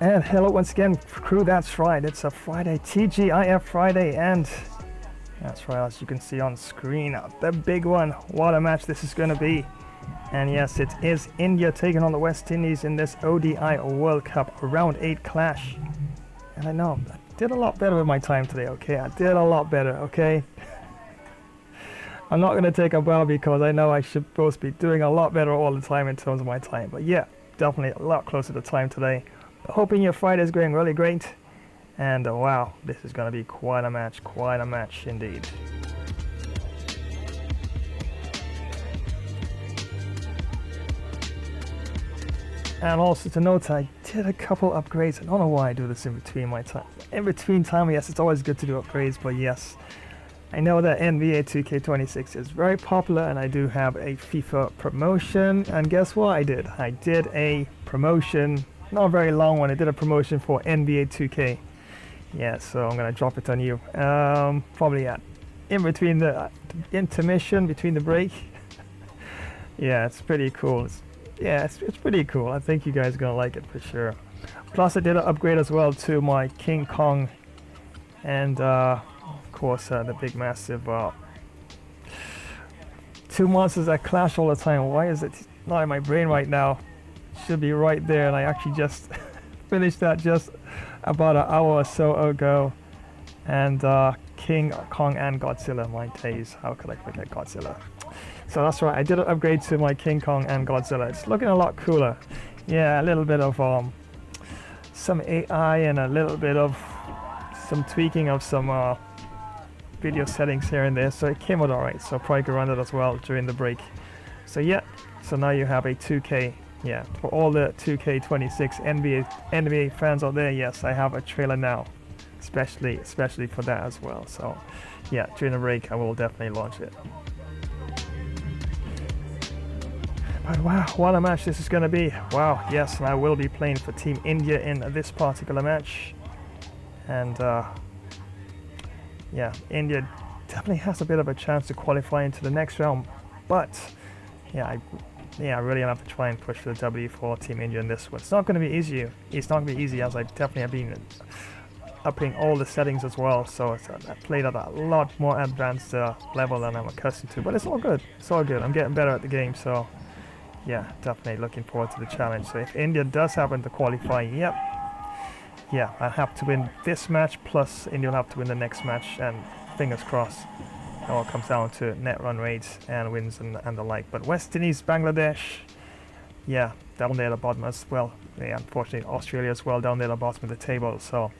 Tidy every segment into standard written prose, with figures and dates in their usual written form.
And hello once again, crew. That's right, it's a Friday, TGIF Friday, and that's right, as you can see on screen, the big one. What a match this is going to be. And yes, it is India taking on the West Indies in this ODI World Cup Round 8 clash. And I know, I did a lot better with my time today, okay? I did a lot better, okay? I'm not going to take a bow because I know I should supposed to be doing a lot better all the time in terms of my time. But yeah, definitely a lot closer to time today. Hoping your Friday is going really great. And wow, this is going to be quite a match indeed. And also to note, I did a couple upgrades. I don't know why I do this in between my time. In between time, yes, it's always good to do upgrades, but yes, I know that NBA 2K26 is very popular, and I do have a FIFA promotion. And guess what I did? I did a promotion, not a very long one. I did a promotion for NBA 2K. Yeah, so I'm gonna drop it on you. Probably in between the intermission, between the break. Yeah, it's pretty cool. It's pretty cool. I think you guys are gonna like it for sure. Plus, I did an upgrade as well to my King Kong, and of course the big massive two monsters that clash all the time. Why is it not in my brain right now? Should be right there, and I actually just finished that just about an hour or so ago. And King Kong and Godzilla, my days, how could I forget Godzilla? So that's right, I did an upgrade to my King Kong and Godzilla. It's looking a lot cooler. Yeah, a little bit of some AI and a little bit of some tweaking of some video settings here and there. So it came out alright, so probably could run it as well during the break. So yeah, so now you have a 2K. Yeah, for all the 2K26 NBA fans out there, yes, I have a trailer now, especially for that as well. So yeah, during the break I will definitely launch it. But wow, what a match this is going to be. Wow, yes, and I will be playing for Team India in this particular match. And yeah, India definitely has a bit of a chance to qualify into the next round. But yeah, I really have to try and push for the W for Team India in this one. It's not going to be easy. It's not going to be easy, as I definitely have been upping all the settings as well. So I played at a lot more advanced level than I'm accustomed to. But it's all good. It's all good. I'm getting better at the game. So yeah, definitely looking forward to the challenge. So if India does happen to qualify, yep. Yeah, I have to win this match, plus India will have to win the next match, and fingers crossed. It all comes down to net run rates and wins and the like. But West Indies, Bangladesh, yeah, down there at the bottom as well. Yeah, unfortunately, Australia as well, down there at the bottom of the table. So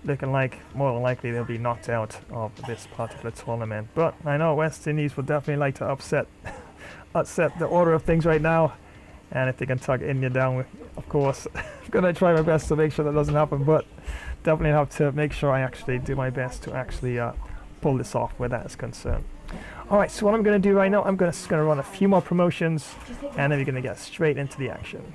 looking like more than likely they'll be knocked out of this particular tournament. But I know West Indies will definitely like to upset the order of things right now. And if they can tug India down, of course, I'm going to try my best to make sure that doesn't happen. But definitely have to make sure I actually do my best to actually pull this off where that is concerned. Alright, so what I'm going to do right now, I'm just going to run a few more promotions, and then we're going to get straight into the action.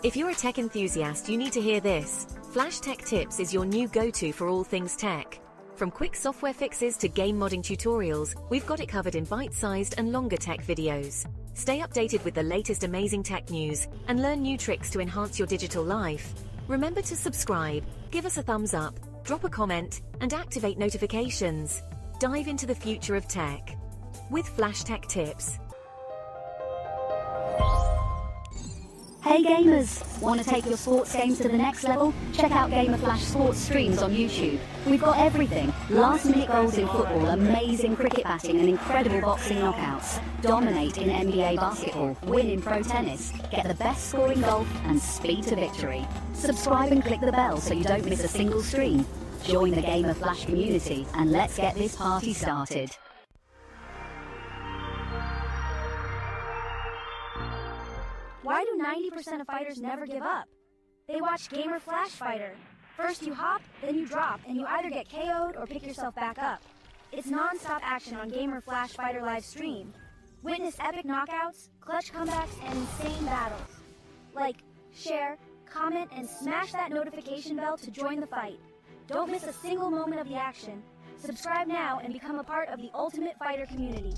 If you're a tech enthusiast, you need to hear this. Flash Tech Tips is your new go-to for all things tech. From quick software fixes to game modding tutorials, we've got it covered in bite-sized and longer tech videos. Stay updated with the latest amazing tech news and learn new tricks to enhance your digital life. Remember to subscribe, give us a thumbs up, drop a comment, and activate notifications. Dive into the future of tech with Flash Tech Tips. Hey gamers! Want to take your sports games to the next level? Check out Gamer Flash Sports streams on YouTube. We've got everything. Last minute goals in football, amazing cricket batting and incredible boxing knockouts. Dominate in NBA basketball, win in pro tennis, get the best scoring golf and speed to victory. Subscribe and click the bell so you don't miss a single stream. Join the Gamer Flash community and let's get this party started. Why do 90% of fighters never give up? They watch Gamer Flash Fighter. First you hop, then you drop, and you either get KO'd or pick yourself back up. It's non-stop action on Gamer Flash Fighter live stream. Witness epic knockouts, clutch comebacks, and insane battles. Like, share, comment, and smash that notification bell to join the fight. Don't miss a single moment of the action. Subscribe now and become a part of the Ultimate Fighter community.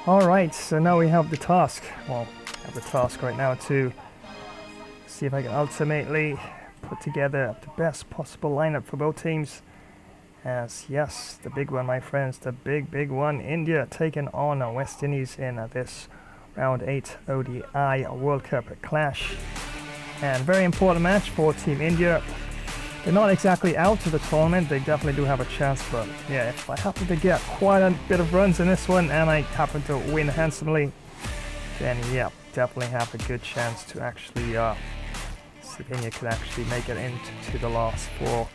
Alright, so now we have the task. Well, I have the task right now to see if I can ultimately put together the best possible lineup for both teams. As yes, the big one, my friends, the big one, India taking on West Indies in this round 8 ODI World Cup clash. And very important match for Team India. They're not exactly out of the tournament, they definitely do have a chance, but yeah, if I happen to get quite a bit of runs in this one and I happen to win handsomely, then yeah, definitely have a good chance to actually see if India could actually make it into the last 4.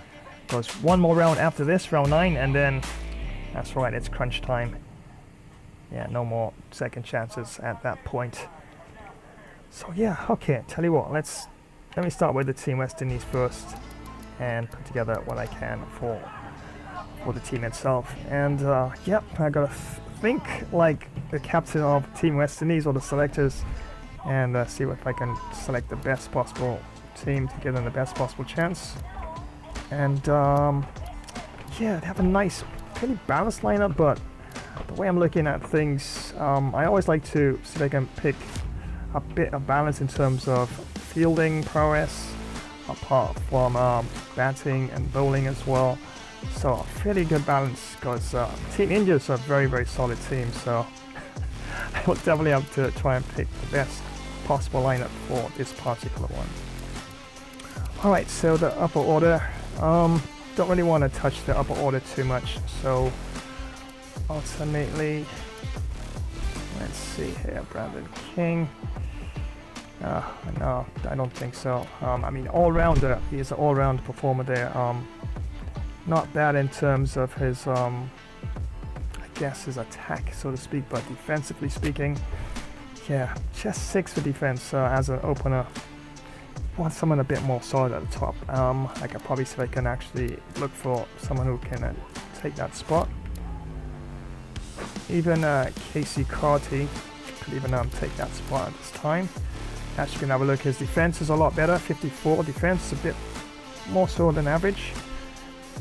Because one more round after this, round 9, and then that's right, it's crunch time. Yeah, no more second chances at that point. So yeah, okay, tell you what, let me start with the Team West Indies first and put together what I can for the team itself. And yep, I gotta think like the captain of Team West Indies or the selectors and see if I can select the best possible team to give them the best possible chance. And yeah, they have a nice, pretty balanced lineup, but the way I'm looking at things, I always like to see if I can pick a bit of balance in terms of fielding prowess, apart from batting and bowling as well. So a fairly good balance, because Team India is a very solid team, so I will definitely have to try and pick the best possible lineup for this particular one. Alright, so the upper order, don't really want to touch the upper order too much, so ultimately, let's see here, Brandon King. No, I don't think so. I mean, all-rounder. He is an all-round performer there. Not bad in terms of his, I guess, his attack, so to speak, but defensively speaking, yeah, just 6 for defense as an opener. Want someone a bit more solid at the top. I could probably see if I can actually look for someone who can take that spot. Even Casey Carty could even take that spot at this time. As you can have a look, his defense is a lot better, 54 defense, a bit more so than average,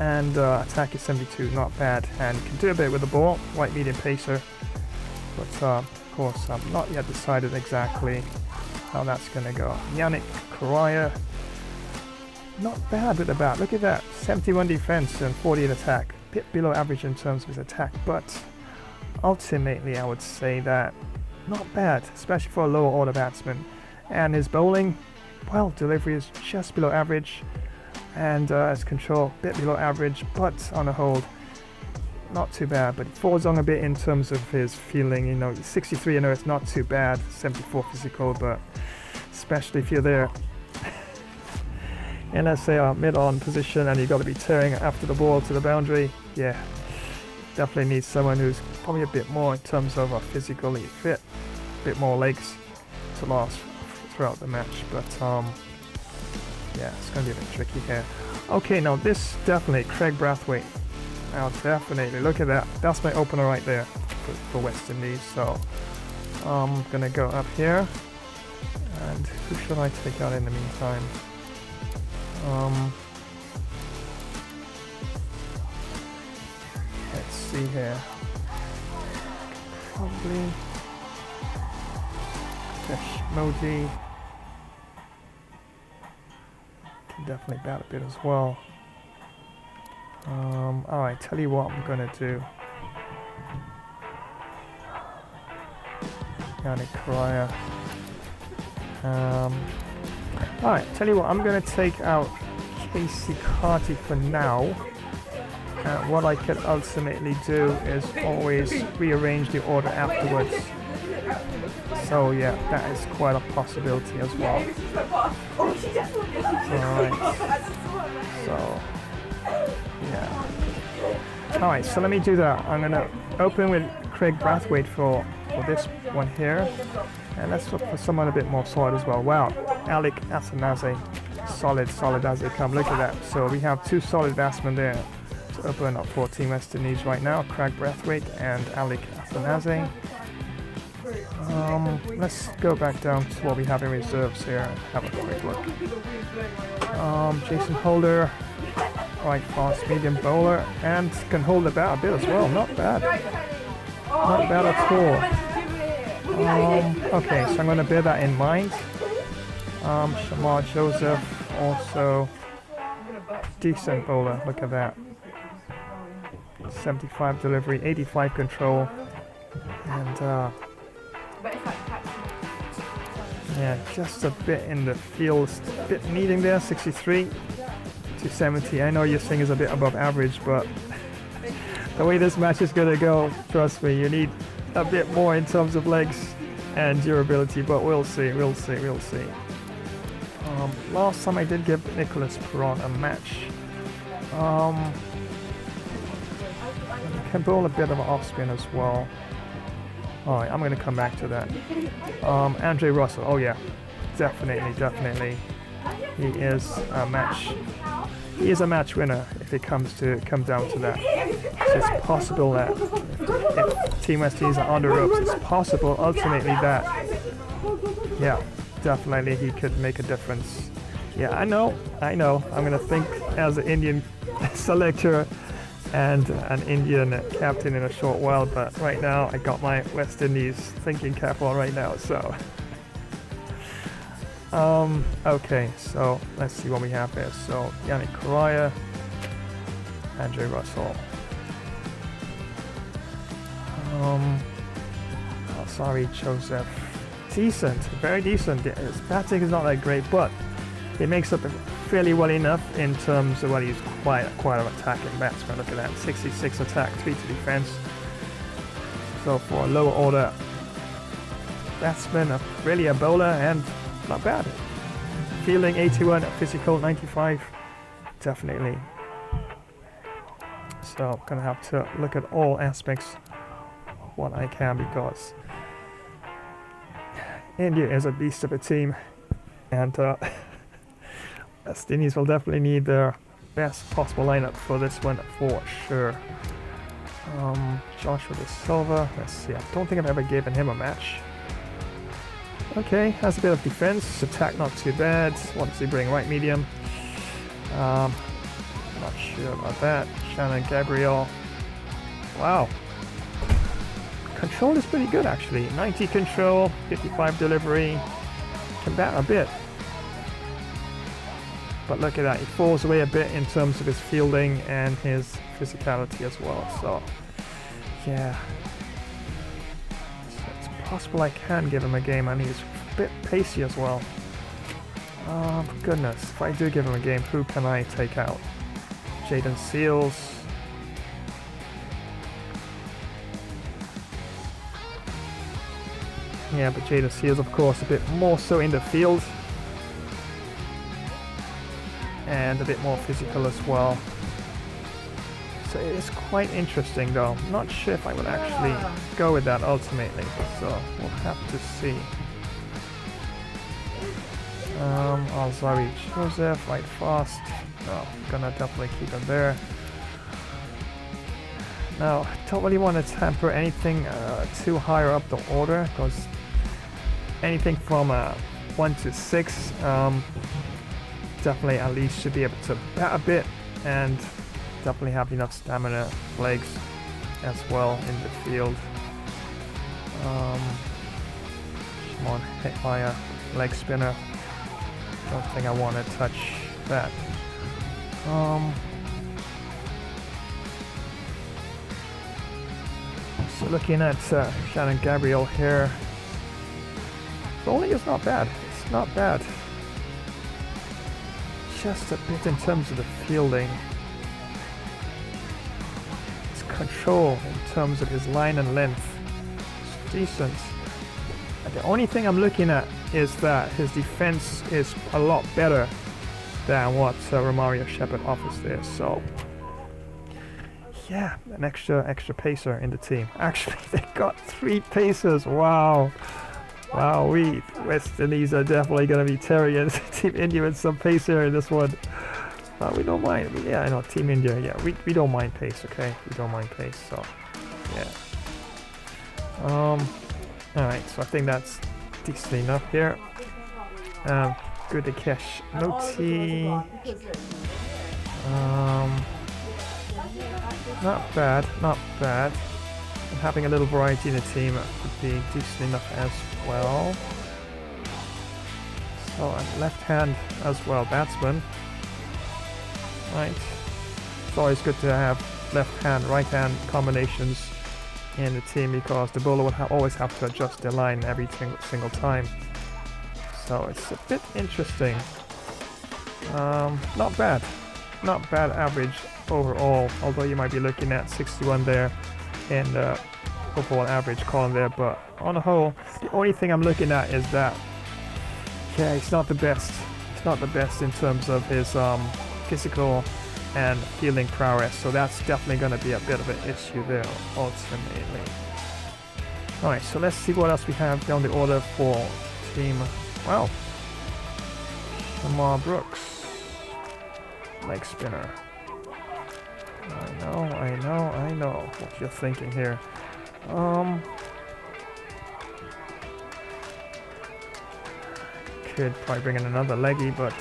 and attack is 72, not bad, and can do a bit with the ball, white medium pacer, but of course I'm not yet decided exactly how that's going to go. Yannick Correa, not bad with the bat, look at that, 71 defense and 48 attack, a bit below average in terms of his attack, but ultimately I would say that not bad, especially for a lower order batsman. And his bowling, well, delivery is just below average, and his control a bit below average, but on the whole, not too bad. But he falls on a bit in terms of his fielding. You know, 63, you know, it's not too bad. 74 physical, but especially if you're there in, let's say, a mid-on position, and you've got to be tearing after the ball to the boundary. Yeah, definitely needs someone who's probably a bit more in terms of physically fit, a bit more legs to last throughout the match, but yeah, it's going to be a bit tricky here. Okay, now this definitely, Craig Brathwaite. Now definitely, look at that. That's my opener right there for West Indies. So I'm going to go up here. And who should I take out in the meantime? Let's see here. Probably Modi. Definitely bat a bit as well. Alright, tell you what I'm gonna do. Yannick Correa. Alright, tell you what, I'm gonna take out Casey Carty for now. What I could ultimately do is always rearrange the order afterwards. So yeah, that is quite a possibility as well. Alright. So yeah. Alright, so let me do that. I'm gonna open with Craig Brathwaite for this one here. And let's look for someone a bit more solid as well. Wow, Alec Athanaze. Solid as they come. Look at that. So we have two solid batsmen there to open up for Team West Indies right now. Craig Brathwaite and Alec Athanaze. Let's go back down to what we have in reserves here and have a quick look. Jason Holder, right fast medium bowler, and can hold the bat a bit as well. Not bad. Not bad at all. Okay, so I'm going to bear that in mind. Shamar Joseph, also decent bowler. Look at that. 75 delivery, 85 control, and yeah, just a bit in the field, bit needing there. 63 to 70. I know you're saying is a bit above average, but the way this match is gonna go, trust me, you need a bit more in terms of legs and durability. But we'll see. Last time I did give Nicholas Perron a match. Can bowl a bit of an off spin as well. Alright, I'm going to come back to that. Andre Russell, oh yeah, definitely. He is a match winner if it comes down to that. So it's possible that if Team West Indies are on the ropes, it's possible ultimately that, yeah, definitely he could make a difference. Yeah, I know. I'm going to think as an Indian selector and an Indian captain in a short while, but right now I got my West Indies thinking cap on right now, so okay, so let's see what we have here. So Yannick Correa, Andre Russell, Joseph, decent, very decent. His batting is not that great, but he makes up fairly well enough in terms of, well, he's quite an attacking batsman. Look at that, 66 attack, 3 to defense. So for a lower order batsman, really a bowler, and not bad. Fielding 81, physical 95, definitely. So I'm gonna have to look at all aspects of what I can, because India is a beast of a team, and West Indies will definitely need their best possible lineup for this one for sure. Joshua De Silva, let's see, I don't think I've ever given him a match. Okay, has a bit of defense, attack not too bad. What does he bring? Right medium. Not sure about that. Shannon Gabriel. Wow. Control is pretty good actually. 90 control, 55 delivery. Can bat a bit. But look at that, he falls away a bit in terms of his fielding and his physicality as well. So, yeah. So it's possible I can give him a game, and he's a bit pacey as well. Oh, goodness. If I do give him a game, who can I take out? Jaden Seals. Yeah, but Jaden Seals, of course, a bit more so in the field. And a bit more physical as well. So it is quite interesting though. I'm not sure if I would actually go with that ultimately, so we'll have to see. Alzari Joseph, right fast. Oh, gonna definitely keep him there. Now, I don't really want to tamper anything too higher up the order, because anything from 1 to 6 definitely at least should be able to bat a bit and definitely have enough stamina, legs as well in the field. Come on, hit by a leg spinner. Don't think I want to touch that. So looking at Shannon Gabriel here, bowling is not bad. It's not bad. just a bit in terms of the fielding. His control in terms of his line and length is decent. And the only thing I'm looking at is that his defense is a lot better than what Romario Shepherd offers there. So yeah, an extra pacer in the team. Actually, they got 3 pacers. Wow. Wow, West Indies are definitely going to be tearing Team India with some pace here in this one. We don't mind. Yeah, I know, Team India, yeah, we don't mind pace, okay? We don't mind pace, so, yeah. Alright, so I think that's decent enough here. Good to catch. No T. Not bad, not bad. And having a little variety in the team would be decent enough as well. So a left hand as well, batsman. Right. It's always good to have left hand, right hand combinations in the team because the bowler will always have to adjust their line every single time. So it's a bit interesting. Not bad. Not bad average overall, although you might be looking at 61 there in the overall average column there, but on the whole, the only thing I'm looking at is that, yeah, he's not the best. He's not the best in terms of his physical and fielding prowess, so that's definitely going to be a bit of an issue there ultimately. Alright, so let's see what else we have down the order for team, well, Lamar Brooks, leg spinner. I know what you're thinking here. Could probably bring in another leggy, but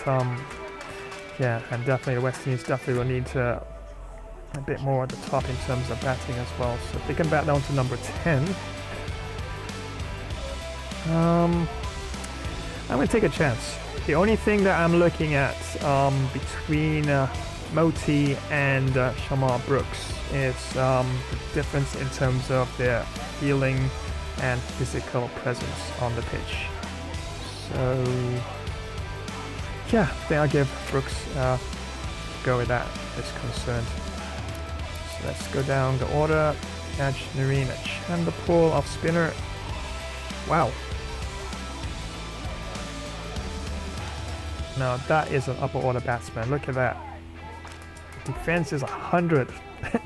yeah, and definitely the West Indies definitely will need to a bit more at the top in terms of batting as well. So if they can bat down to number 10, I'm going to take a chance. The only thing that I'm looking at between Moti and Shamar Brooks is the difference in terms of their fielding and physical presence on the pitch. So yeah, I think I'll give Brooks a go with that is concerned. So let's go down the order. Catch Nareen Chanderpaul off spinner. Wow. Now that is an upper order batsman. Look at that. Defense is 100,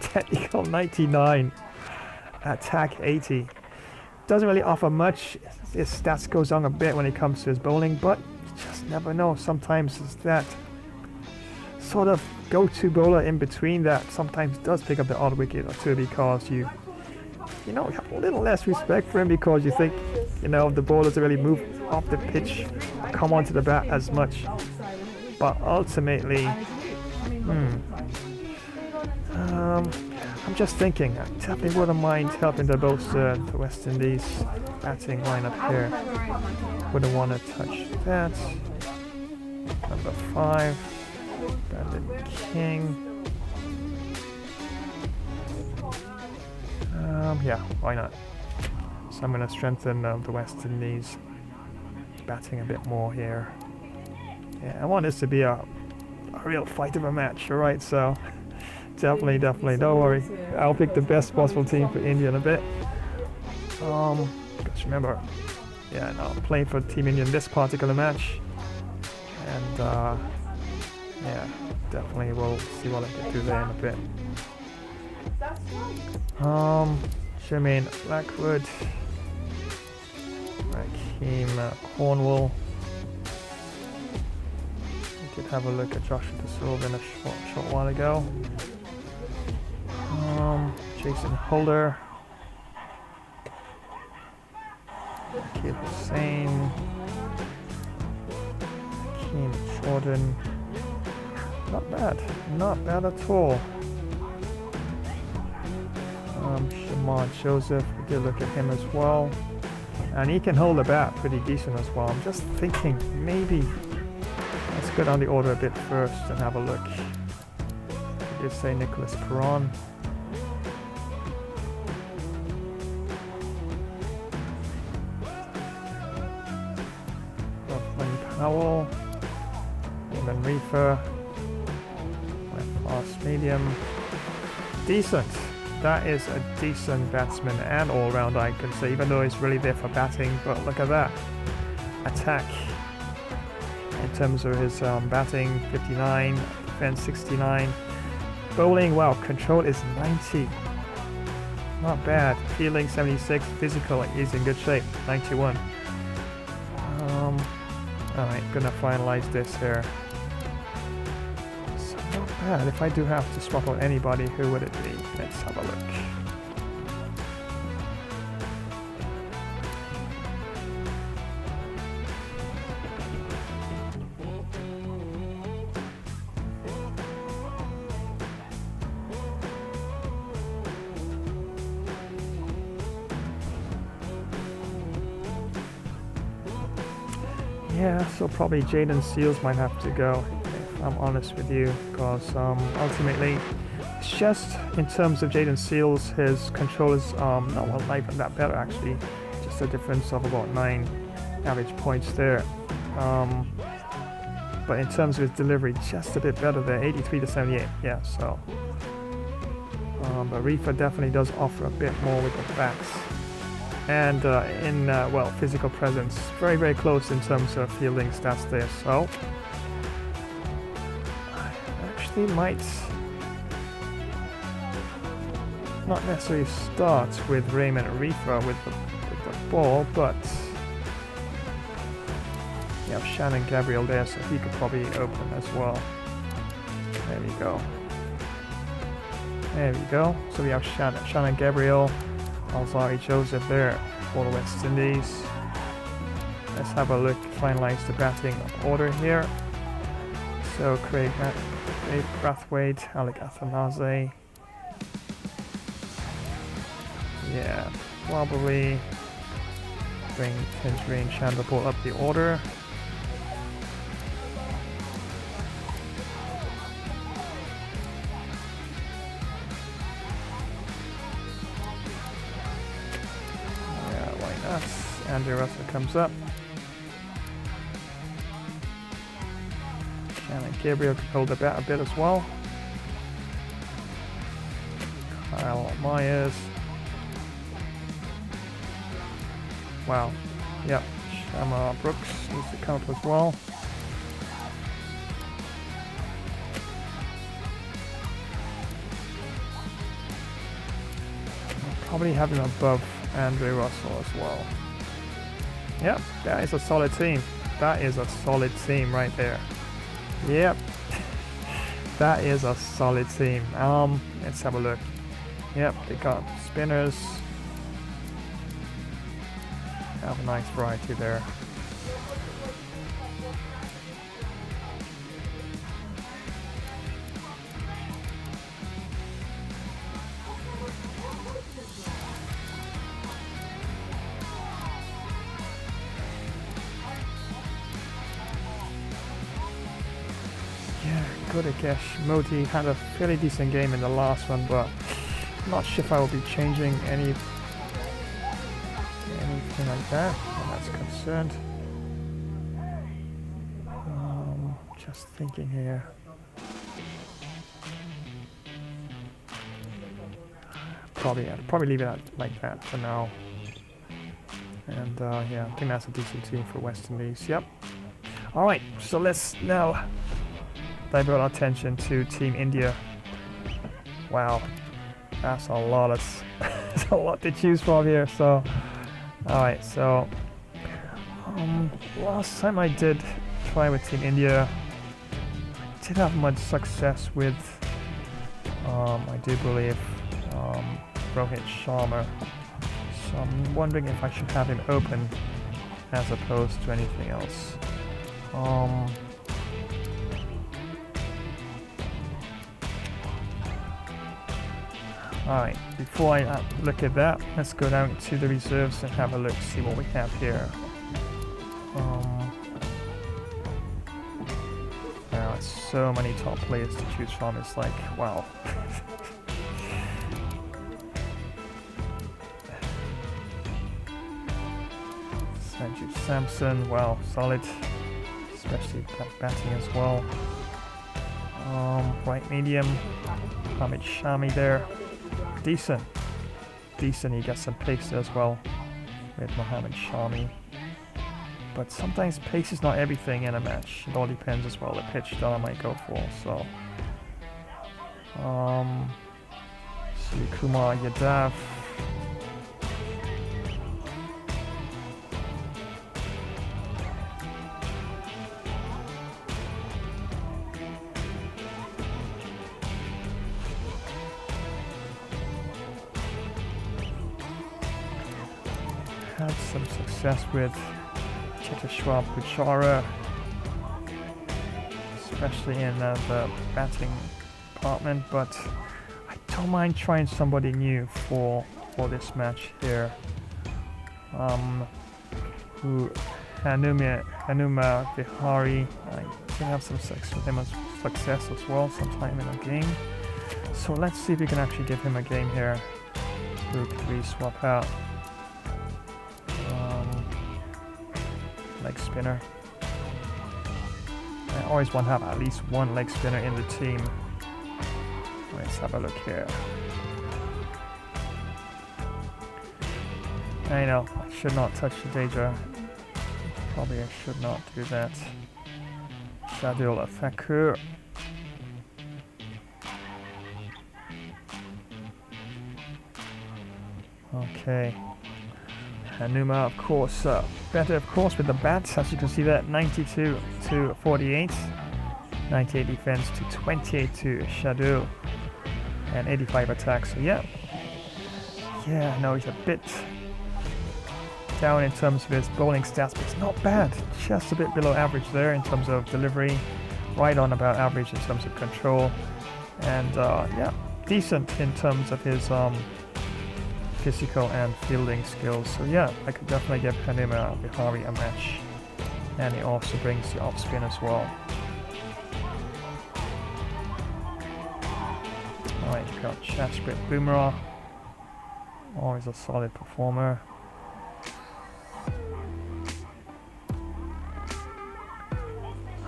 technical 99, attack 80. Doesn't really offer much. His stats goes down a bit when it comes to his bowling, but you just never know. Sometimes it's that sort of go-to bowler in between that sometimes does pick up the odd wicket or two because you have a little less respect for him because you think, the ball doesn't really move off the pitch, come onto the bat as much. But ultimately, I'm just thinking, I definitely wouldn't mind helping to bolster the West Indies batting lineup here. Wouldn't want to touch that. Number 5, Brandon King. Yeah, why not? So I'm going to strengthen the West Indies batting a bit more here. Yeah, I want this to be a real fight of a match, alright, so definitely, don't worry. I'll pick the best possible team for India in a bit. Because remember, yeah, no, I'm playing for Team India in this particular match. And yeah, definitely we'll see what I can do there in a bit. Jermaine Blackwood, Raheem Cornwall. We did have a look at Joshua De Silva in a short while ago. Jason Holder, Akib Hussain, Keane Jordan. Not bad at all. Shamar Joseph, we did look at him as well, and he can hold the bat pretty decent as well. I'm just thinking maybe let's go down the order a bit first and have a look. We did say Nicholas Perron. Powell, Eamon Reefer. Fast medium. Decent. That is a decent batsman and all-rounder, I can say, even though he's really there for batting. But look at that. Attack. In terms of his batting, 59. Defense, 69. Bowling, wow. Control is 90. Not bad. Fielding, 76. Physical, he's in good shape, 91. Alright, gonna finalize this here. So not bad. If I do have to swap out anybody, who would it be? Let's have a look. Yeah, so probably Jaden Seals might have to go, if I'm honest with you, because ultimately, it's just in terms of Jaden Seals, his control is not even that better actually, just a difference of about 9 average points there. But in terms of his delivery, just a bit better there, 83 to 78, yeah, so. But Reefer definitely does offer a bit more with the bats. And well, physical presence, very, very close in terms of fielding stats there. So I actually might not necessarily start with Raymond Reefer with the ball, but you have Shannon Gabriel there, so he could probably open as well. There we go. There we go. So we have Shannon Gabriel. Alzari Joseph there for the West Indies. Let's have a look, finalize the batting order here. So Craig Brathwaite, Alec Athanaze. Yeah, probably bring Tinsley and Chanderbolt up the order. Andrew Russell comes up. Shannon Gabriel can hold the bat a bit as well. Kyle Myers. Wow. Yep. Shamar Brooks needs to come up as well. I'll probably have him above Andrew Russell as well. Yep, that is a solid team. That is a solid team right there. Yep. That is a solid team. Let's have a look. Yep, they got spinners. Have a nice variety there. Gudekesh Moti had a fairly decent game in the last one, but I'm not sure if I will be changing anything like that when that's concerned. Just thinking here. I'd probably leave it like that for now. And yeah, I think that's a decent team for West Indies. Yep. All right, so let's now divert our attention to Team India. Wow, that's a lot that's a lot to choose from here. So, all right, so last time I did try with Team India, I didn't have much success with, I do believe, Rohit Sharma. So I'm wondering if I should have him open as opposed to anything else. Alright, before I look at that, let's go down to the reserves and have a look, see what we have here. Wow, it's so many top players to choose from, it's like, wow. Sanju Samson, wow, solid, especially batting as well. Right medium. Mohamed Shami there. Decent. Decent. He gets some pace there as well with Mohamed Shami. But sometimes pace is not everything in a match. It all depends as well the pitch that I might go for. So, Kumar Yadav. Had some success with Cheteshwar Puchara, especially in the batting department, but I don't mind trying somebody new for this match here. Hanuma Vihari, I did have some success as well sometime in a game. So let's see if we can actually give him a game here. Who could we swap out? Leg spinner. I always want to have at least one leg spinner in the team. Let's have a look here. I know, I should not touch the Daedra. Probably I should not do that. Shadul Thakur. Okay. Hanuma, of course, better of course with the bats, as you can see that 92 to 48, 98 defense to 28 to Shadul, and 85 attack. So yeah, no, he's a bit down in terms of his bowling stats, but it's not bad. Just a bit below average there in terms of delivery, right on about average in terms of control, and yeah, decent in terms of his physical and fielding skills. So yeah, I could definitely give Hanuma Vihari a match, and he also brings the off spin as well. Alright, we've got Shashprit Bumrah, always a solid performer.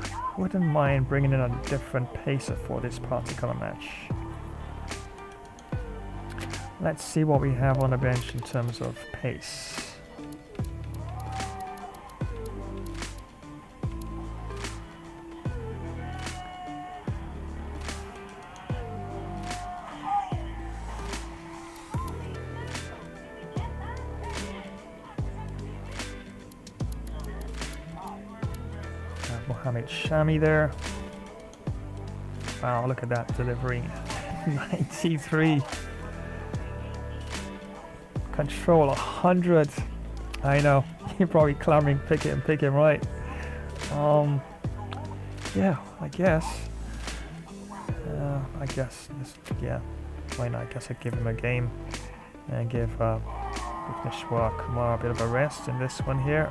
I wouldn't mind bringing in a different pacer for this particular match. Let's see what we have on the bench in terms of pace. Mohamed Shami there. Wow, look at that delivery. 93. Control 100. I know, you're probably clamoring pick him, right? Yeah, I guess yeah, why not? I guess I'd give him a game and give Bhuvaneshwar Kumar a bit of a rest in this one here.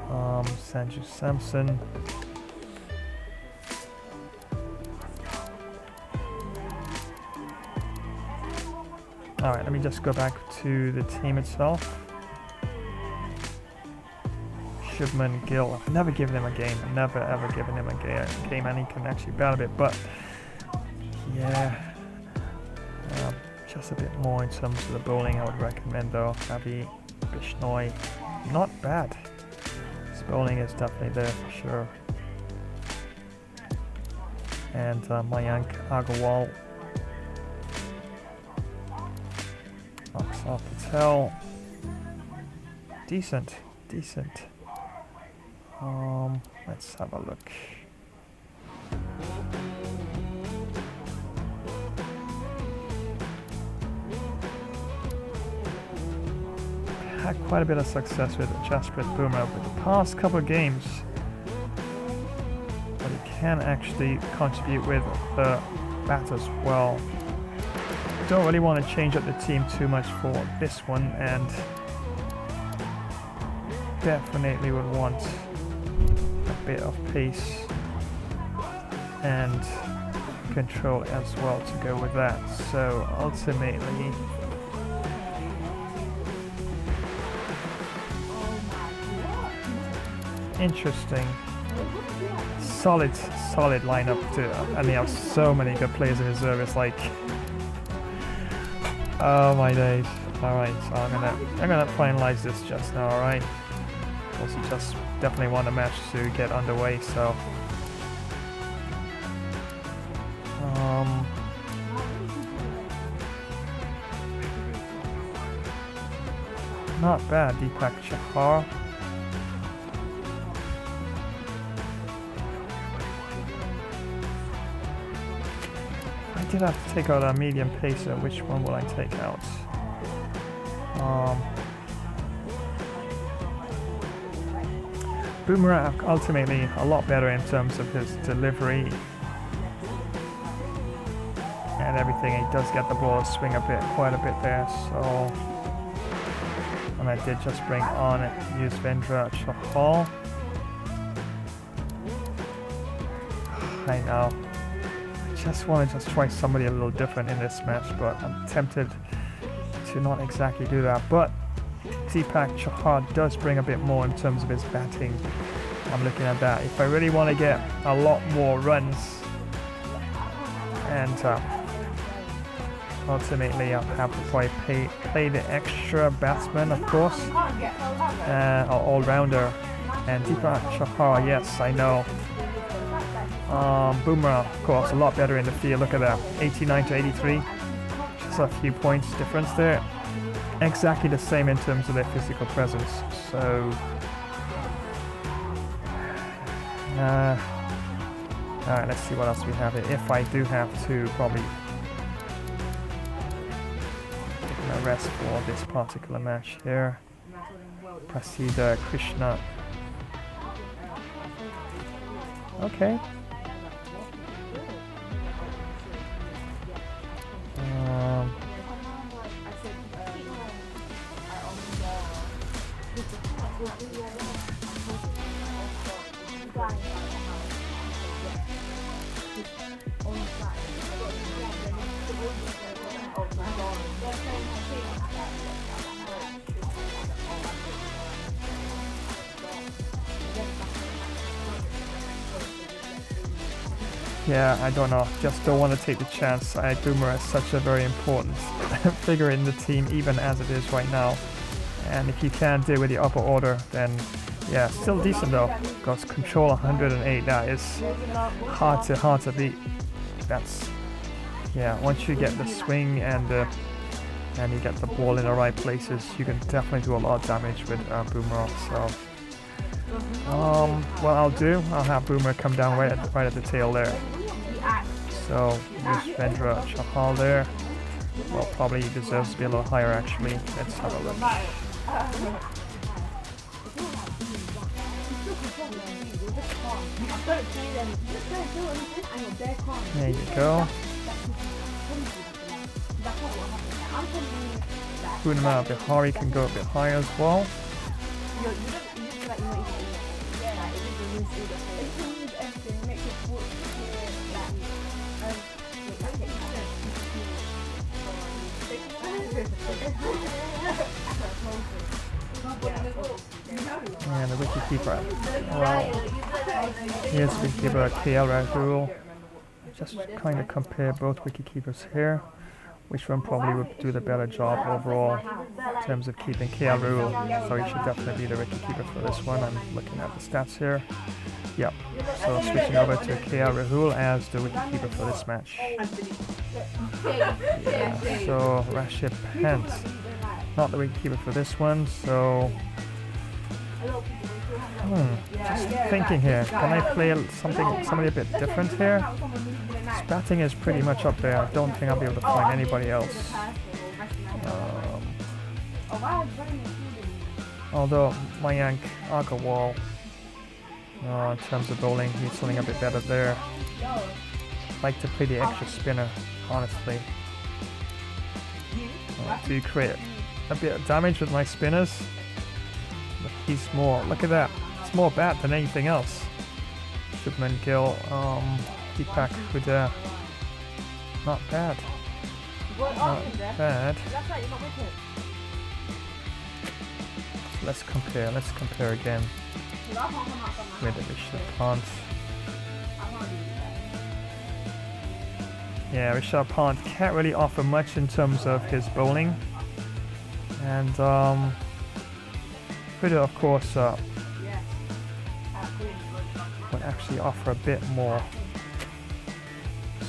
Sanju Samson. Alright, let me just go back to the team itself. Shubman Gill. I've never given him a game. I've never ever given him a game, and he can actually bat a bit, but yeah, just a bit more in terms of the bowling I would recommend though. Avi Bishnoi, not bad. His bowling is definitely there for sure. And Mayank Agarwal. Aksar Patel. Decent. Let's have a look. Had quite a bit of success with Jasprit Bumrah with the past couple of games, but he can actually contribute with the bat as well. Don't really want to change up the team too much for this one, and definitely would want a bit of pace and control as well to go with that. So ultimately, interesting. solid lineup too, and they have so many good players in reserve. It's like, oh my days. All right, so I'm gonna finalize this just now. All right. Also, just definitely want the match to get underway. So, not bad, Deepak Chahar. I did have to take out a medium pacer. Which one will I take out? Boomerang ultimately a lot better in terms of his delivery and everything. He does get the ball swing quite a bit there. So, and I did just bring on Yuzvendra Chahal. I know. I just want to try somebody a little different in this match, but I'm tempted to not exactly do that. But Deepak Chahar does bring a bit more in terms of his batting. I'm looking at that. If I really want to get a lot more runs, and ultimately I'll have to probably play the extra batsman, of course, or all-rounder. And Deepak Chahar, yes, I know. Boomerang, of course, a lot better in the field. Look at that, 89 to 83. Just a few points difference there. Exactly the same in terms of their physical presence. So, alright, let's see what else we have here. If I do have to probably take a rest for this particular match here. Prasida Krishna. Okay. Yeah, I don't know. Just don't want to take the chance. Boomer is such a very important figure in the team, even as it is right now. And if you can't deal with the upper order, then yeah, still decent though. Because control 108, that is hard to beat. That's, yeah, once you get the swing and you get the ball in the right places, you can definitely do a lot of damage with Boomer. So, what I'll have Boomer come down right at the tail there. So, Yuzvendra Chahal there. Well, probably deserves to be a little higher actually. Let's have a look. There you go. Bunma Bihari can go a bit higher as well. And the wicketkeeper. Well, here's wicketkeeper KL Rahul. Just kind of compare both wicketkeepers here. Which one probably would do the better job overall in terms of keeping KL Rahul. So he should definitely be the wicketkeeper for this one. I'm looking at the stats here. Yep. So switching over to KL Rahul as the wicketkeeper for this match. Yeah. So Rashid Pant, not the wicketkeeper for this one. So. Just thinking here, can I play somebody a bit different here? His batting is pretty much up there. I don't think I'll be able to find anybody else. Although Mayank Agarwal, in terms of bowling, he's something a bit better there. I'd like to play the extra spinner, honestly. To create a bit of damage with my spinners. But he's more, look at that, it's more bat than anything else. Shubman Gill, Deepak Huda, not bad. Not bad. Let's compare again with the Rishabh Pant. yeah, Rishabh Pant can't really offer much in terms of his bowling. And Huda, of course, would actually offer a bit more.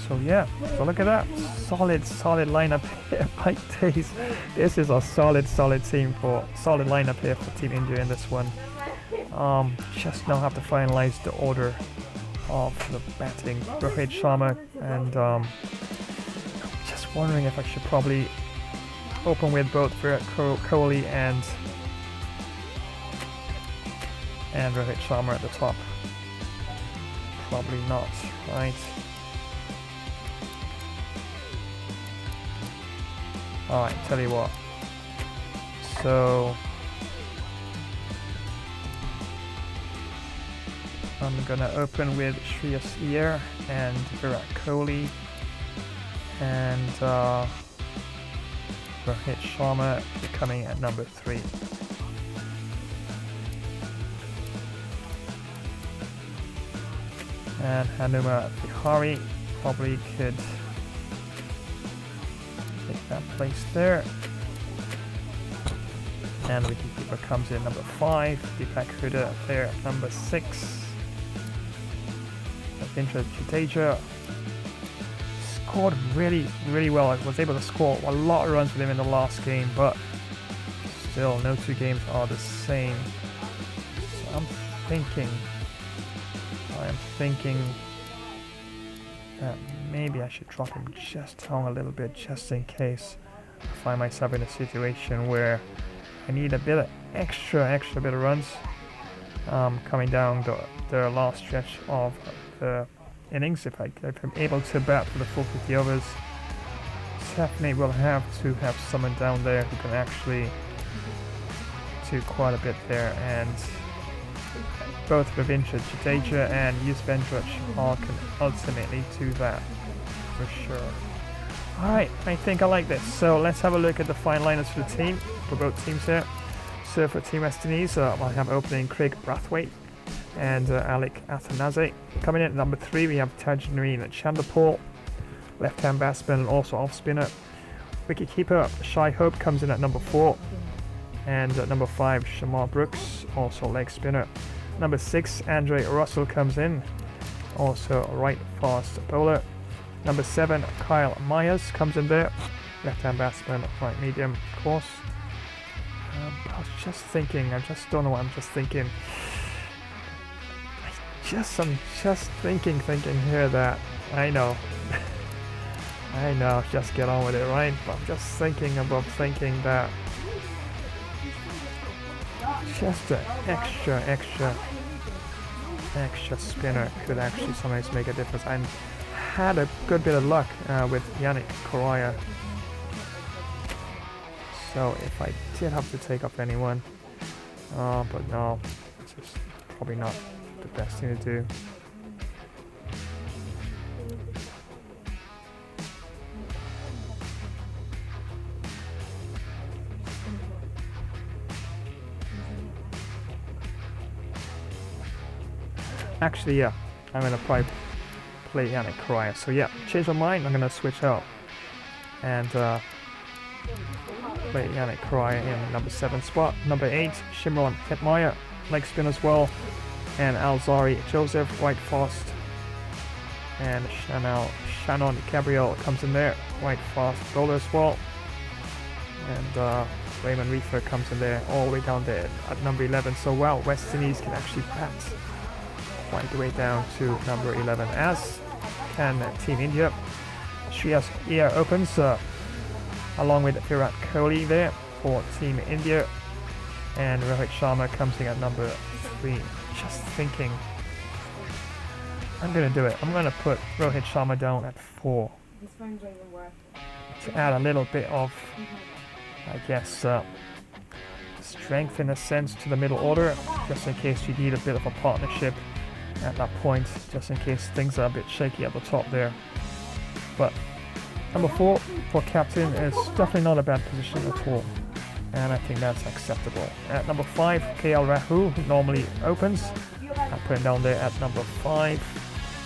So yeah, so look at that. Solid lineup here by Days. This is a solid lineup here for Team India in this one. Just now have to finalize the order of the batting. Rohit Sharma, and just wondering if I should probably open with both Virat Kohli and Rohit Sharma at the top. Probably not, right? Alright, tell you what. So I'm gonna open with Shreyas Iyer and Virat Kohli, and Rohit Sharma coming at number 3. And Hanuma Vihari probably could take that place there. And Wicketkeeper comes in number 5. Deepak Huda there at number 6. Ravindra Jadeja scored really well. I was able to score a lot of runs with him in the last game, but still no two games are the same. So I'm thinking that maybe I should drop him just down a little bit, just in case I find myself in a situation where I need a bit of extra bit of runs coming down the last stretch of the innings. If I'm able to bat for the full 50 overs, definitely will have to have someone down there who can actually do quite a bit there, and both Ravindra Jadeja and Yuzvendra Chahal can ultimately do that for sure. Alright, I think I like this. So let's have a look at the fine lineups for the team, for both teams here. So for Team West Indies, I have opening Craig Brathwaite and Alec Athanaze. Coming in at number 3, we have Tajnareen Chanderpaul, left-hand batsman and also off-spinner. Wicketkeeper Shai Hope comes in at number 4, and at number 5, Shamar Brooks, also leg spinner. Number 6, Andre Russell comes in, also a right fast bowler. Number 7, Kyle Myers comes in there, left-hand batsman, right medium, of course. I was just thinking, I just don't know what I'm just thinking. I'm just thinking here that I know, just get on with it, right? But I'm just thinking that just an extra spinner could actually sometimes make a difference. I had a good bit of luck with Yannick Correa. So if I did have to take off anyone, but no, it's just probably not the best thing to do. Actually, yeah, I'm gonna probably play Yannick Correa. So yeah, change my mind. I'm gonna switch out and play Yannick Correa in number 7 spot. Number 8, Shimron Hetmeyer, leg spin as well, and Alzari Joseph, right fast, and Shannon Gabriel comes in there, right fast bowler as well, and Raymond Reefer comes in there all the way down there at number 11. So wow, West Indies can actually bat quite the way down to number 11, as can Team India. Shreyas Iyer opens along with Virat Kohli there for Team India, and Rohit Sharma comes in at number 3. Just thinking, I'm gonna do it. I'm gonna put Rohit Sharma down at 4 to add a little bit of, I guess, strength in a sense to the middle order, just in case you need a bit of a partnership at that point, just in case things are a bit shaky at the top there. But number 4 for captain is definitely not a bad position at all, and I think that's acceptable. At number 5, KL Rahul, who normally opens, I put him down there at number 5.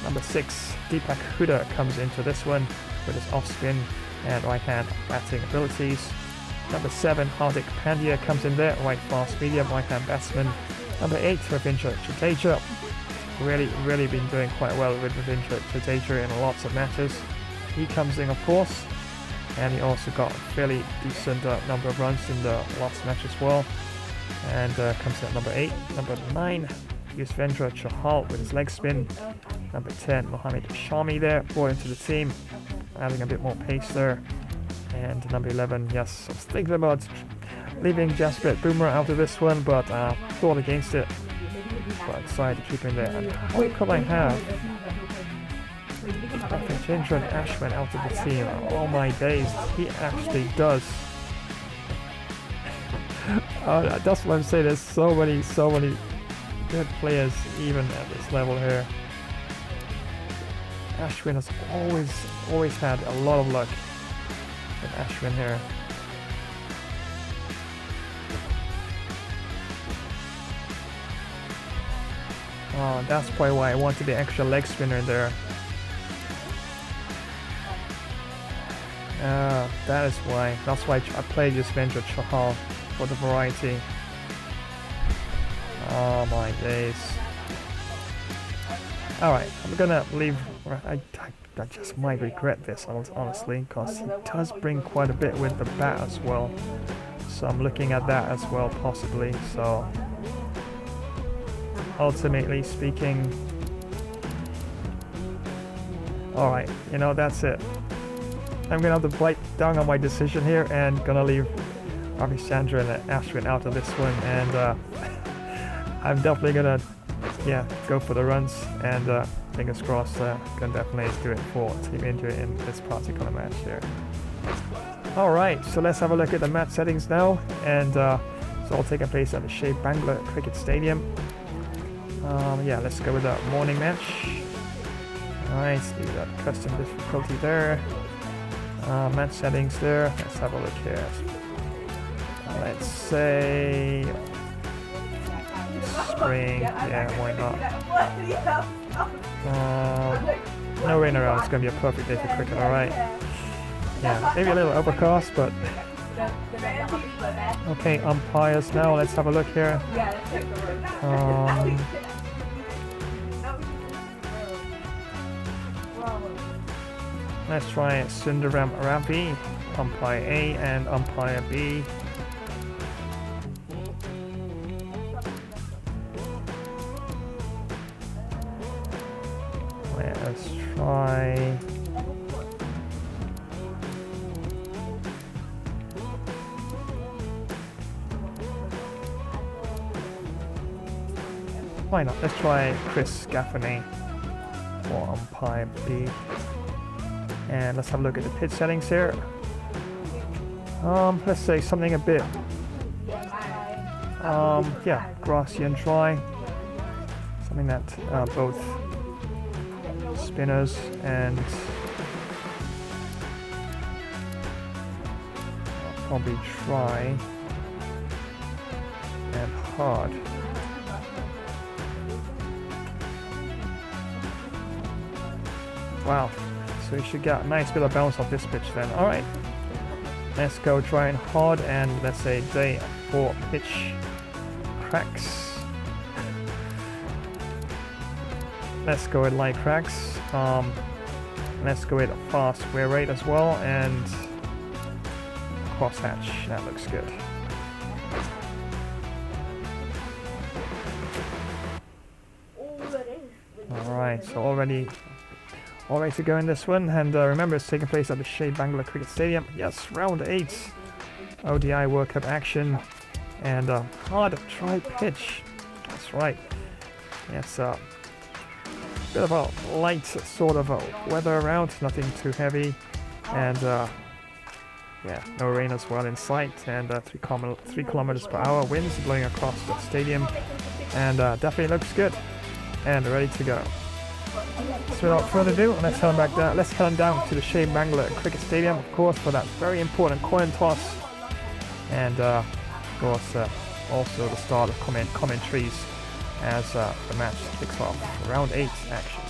Number 6, Deepak Huda comes into this one, with his off spin and right hand batting abilities. Number 7, Hardik Pandya comes in there, right fast medium, right hand batsman. Number 8, Ravindra Jadeja. Really been doing quite well with Ravindra Jadeja in lots of matches. He comes in, of course, and he also got a fairly decent number of runs in the last match as well. And comes in at number 8. Number 9, Yuzvendra Chahal with his leg spin. Number 10, Mohammad Shami there, brought into the team, adding a bit more pace there. And number 11, yes, I was thinking about leaving Jasprit Bumrah out of this one, but thought against it. But I decided to keep him there. And how could I have Ravindra and Ashwin out of the team? Oh my days, he actually does. That's what I'm saying, there's so many good players even at this level here. Ashwin has always had a lot of luck with Ashwin here. Oh, that's probably why I wanted the extra leg spinner there. That is why. That's why I played Yuzvendra Chahal for the variety. Oh my days. Alright, I'm gonna leave. I just might regret this, honestly, because he does bring quite a bit with the bat as well. So I'm looking at that as well, possibly. So ultimately speaking, alright, you know, that's it. I'm gonna have to bite down on my decision here and gonna leave Ravichandra and Ashwin out of this one, and I'm definitely gonna go for the runs, and fingers crossed can definitely do it for Team India in this particular match here. Alright, so let's have a look at the match settings now, and it's all taking place at the Shea Bangla Cricket Stadium. Let's go with the morning match. Alright, so you got custom difficulty there. Match settings there. Let's have a look here. Let's say spring. Yeah, why not? No rain around. It's gonna be a perfect day for cricket. Alright. Yeah, maybe a little overcast, but okay. Umpires now. Let's have a look here. Let's try Sundaram Ravi, umpire A and umpire B. Let's try why not? Let's try Chris Gaffney for umpire B. And let's have a look at the pitch settings here. Let's say something a bit grassy and dry. Something that both spinners and probably dry and hard. Wow. So you should get a nice bit of bounce off this pitch then. Alright, let's go try and hard, and let's say day 4 pitch cracks. Let's go with light cracks. Let's go with a fast wear rate as well, and crosshatch. That looks good. Alright, so already all ready to go in this one, and remember it's taking place at the Shea Bangla Cricket Stadium. Yes, round 8 ODI World Cup action, and hard dry pitch. That's right. It's a bit of a light sort of weather around, nothing too heavy, and no rain as well in sight, and 3 kilometers per hour winds blowing across the stadium, and definitely looks good and ready to go. So without further ado, let's head on down to the Shea Bangla Cricket Stadium, of course, for that very important coin toss, and of course also the start of commentaries as the match kicks off. Round 8 action.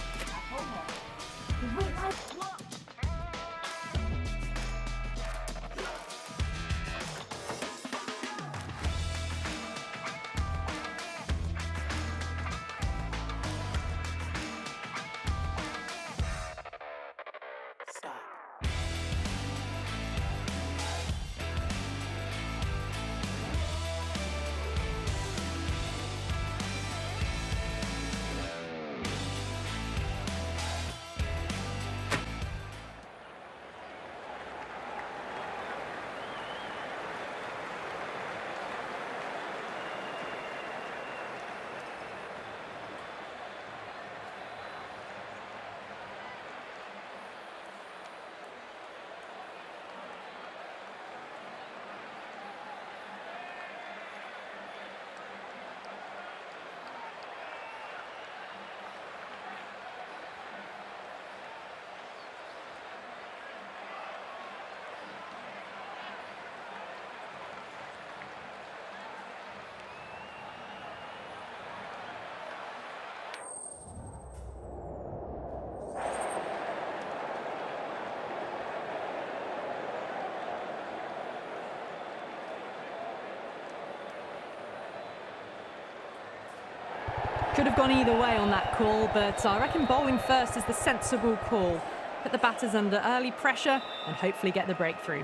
Could have gone either way on that call, but I reckon bowling first is the sensible call. Put the batters under early pressure and hopefully get the breakthrough.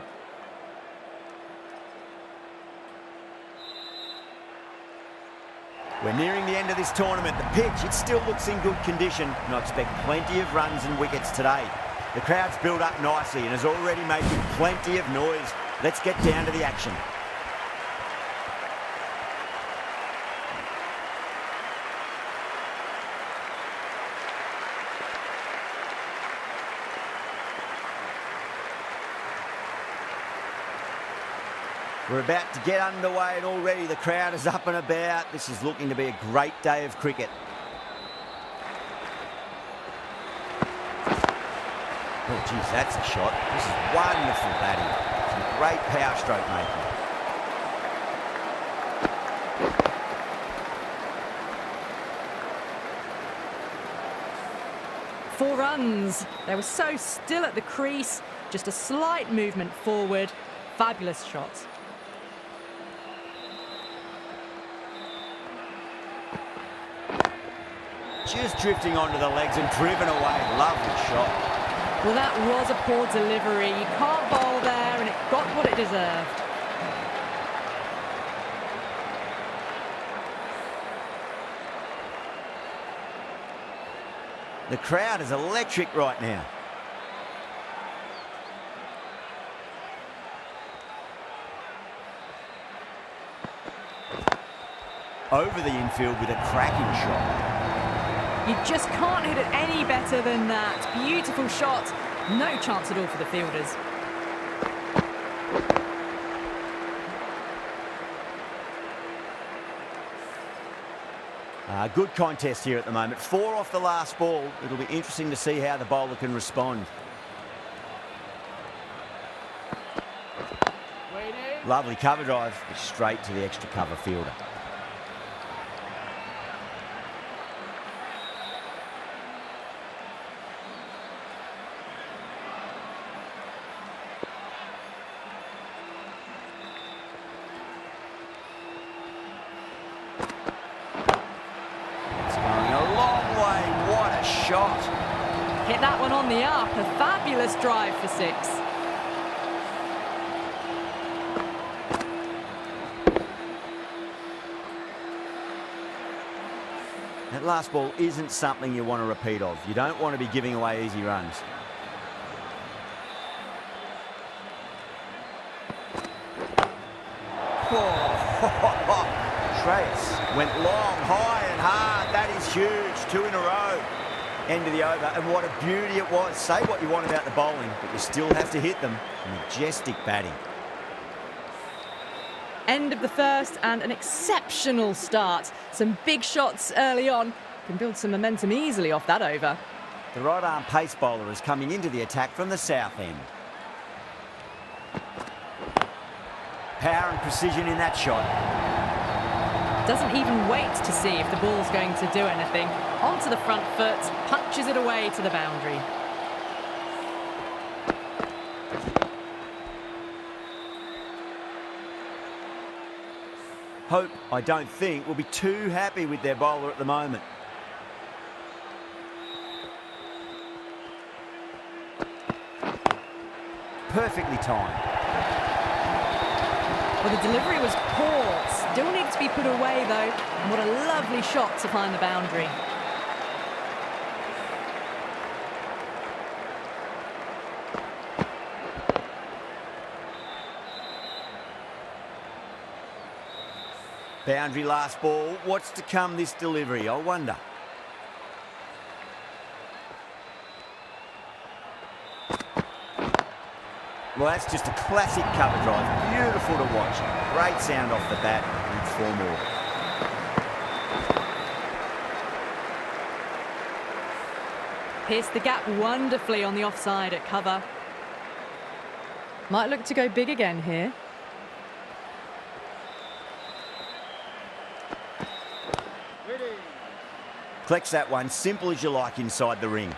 We're nearing the end of this tournament. The pitch, it still looks in good condition, and I expect plenty of runs and wickets today. The crowd's built up nicely and is already making plenty of noise. Let's get down to the action. We're about to get underway and already the crowd is up and about. This is looking to be a great day of cricket. Oh, geez, that's a shot. This is wonderful batting. Some great power stroke making. Four runs. They were so still at the crease. Just a slight movement forward. Fabulous shot. Just drifting onto the legs and driven away. Lovely shot. Well, that was a poor delivery. You can't bowl there, and it got what it deserved. The crowd is electric right now. Over the infield with a cracking shot. You just can't hit it any better than that. Beautiful shot. No chance at all for the fielders. Good contest here at the moment. 4 off the last ball. It'll be interesting to see how the bowler can respond. Lovely cover drive. Straight to the extra cover fielder. Shot. Hit that one on the up. A fabulous drive for 6. That last ball isn't something you want to repeat of. You don't want to be giving away easy runs. Trace went long, high and hard. That is huge. 2 in a row. End of the over, and what a beauty it was. Say what you want about the bowling, but you still have to hit them. Majestic batting. End of the first and an exceptional start. Some big shots early on. Can build some momentum easily off that over. The right arm pace bowler is coming into the attack from the south end. Power and precision in that shot. Doesn't even wait to see if the ball's going to do anything. Onto the front foot, punches it away to the boundary. Hope, I don't think, will be too happy with their bowler at the moment. Perfectly timed. Well, the delivery was poor. Still needs to be put away, though. And what a lovely shot to find the boundary. Boundary last ball. What's to come this delivery, I wonder. Well, that's just a classic cover drive. Beautiful to watch. Great sound off the bat. And 4 more. Pierced the gap wonderfully on the offside at cover. Might look to go big again here. Collects that one, simple as you like inside the ring.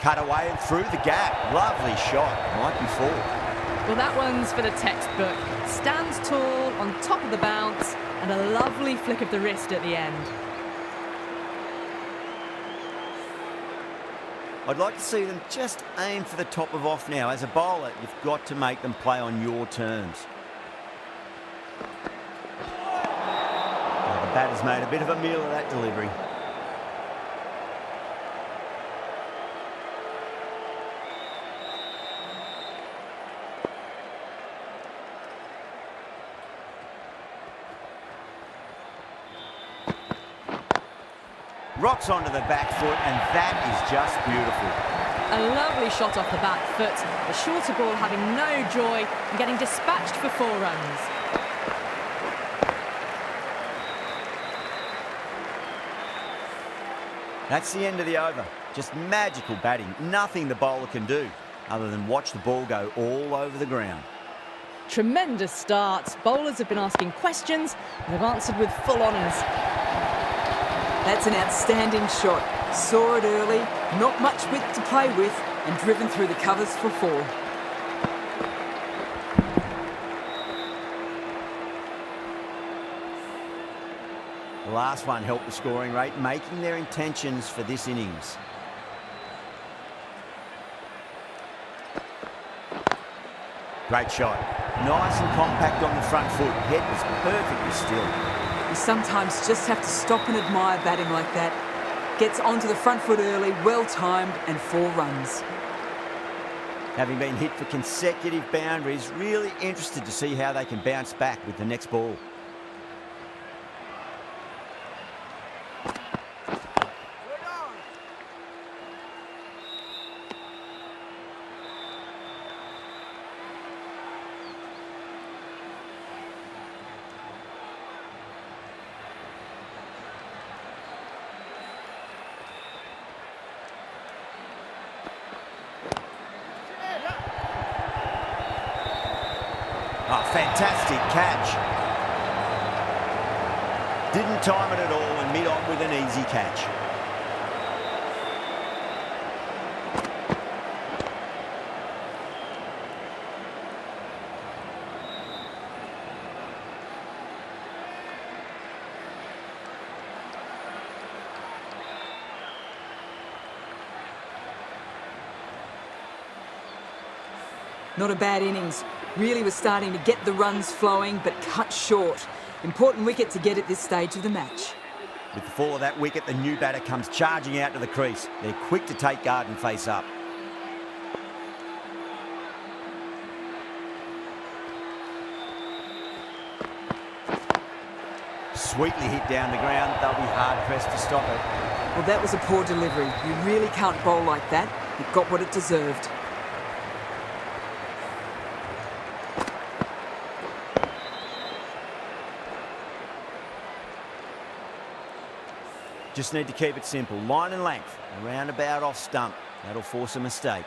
Cut away and through the gap. Lovely shot. Might be four. Well, that one's for the textbook. Stands tall on top of the bounce and a lovely flick of the wrist at the end. I'd like to see them just aim for the top of off now. As a bowler, you've got to make them play on your terms. Now, the batter's made a bit of a meal of that delivery. Rocks onto the back foot, and that is just beautiful. A lovely shot off the back foot. The shorter ball having no joy and getting dispatched for 4 runs. That's the end of the over. Just magical batting. Nothing the bowler can do other than watch the ball go all over the ground. Tremendous start. Bowlers have been asking questions and have answered with full honours. That's an outstanding shot. Saw it early, not much width to play with, and driven through the covers for 4. The last one helped the scoring rate, making their intentions for this innings. Great shot. Nice and compact on the front foot. Head was perfectly still. You sometimes just have to stop and admire batting like that. Gets onto the front foot early, well timed, and 4 runs. Having been hit for consecutive boundaries, really interested to see how they can bounce back with the next ball. Oh, fantastic catch. Didn't time it at all and mid-on with an easy catch. Not a bad innings. Really was starting to get the runs flowing, but cut short. Important wicket to get at this stage of the match. With the fall of that wicket, the new batter comes charging out to the crease. They're quick to take guard and face up. Sweetly hit down the ground. They'll be hard-pressed to stop it. Well, that was a poor delivery. You really can't bowl like that. It got what it deserved. Just need to keep it simple. Line and length. Around about off stump. That'll force a mistake.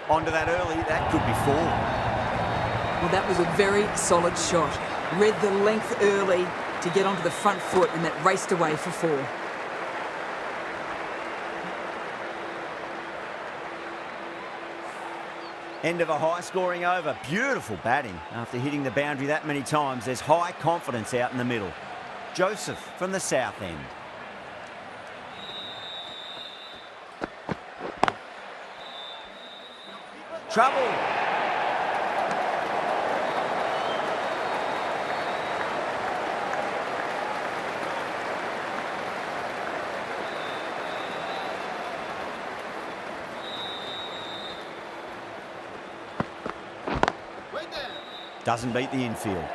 Onto that early. That could be 4. Well, that was a very solid shot. Read the length early to get onto the front foot, and that raced away for 4. End of a high-scoring over. Beautiful batting. After hitting the boundary that many times, there's high confidence out in the middle. Joseph from the south end. Trouble. Doesn't beat the infield.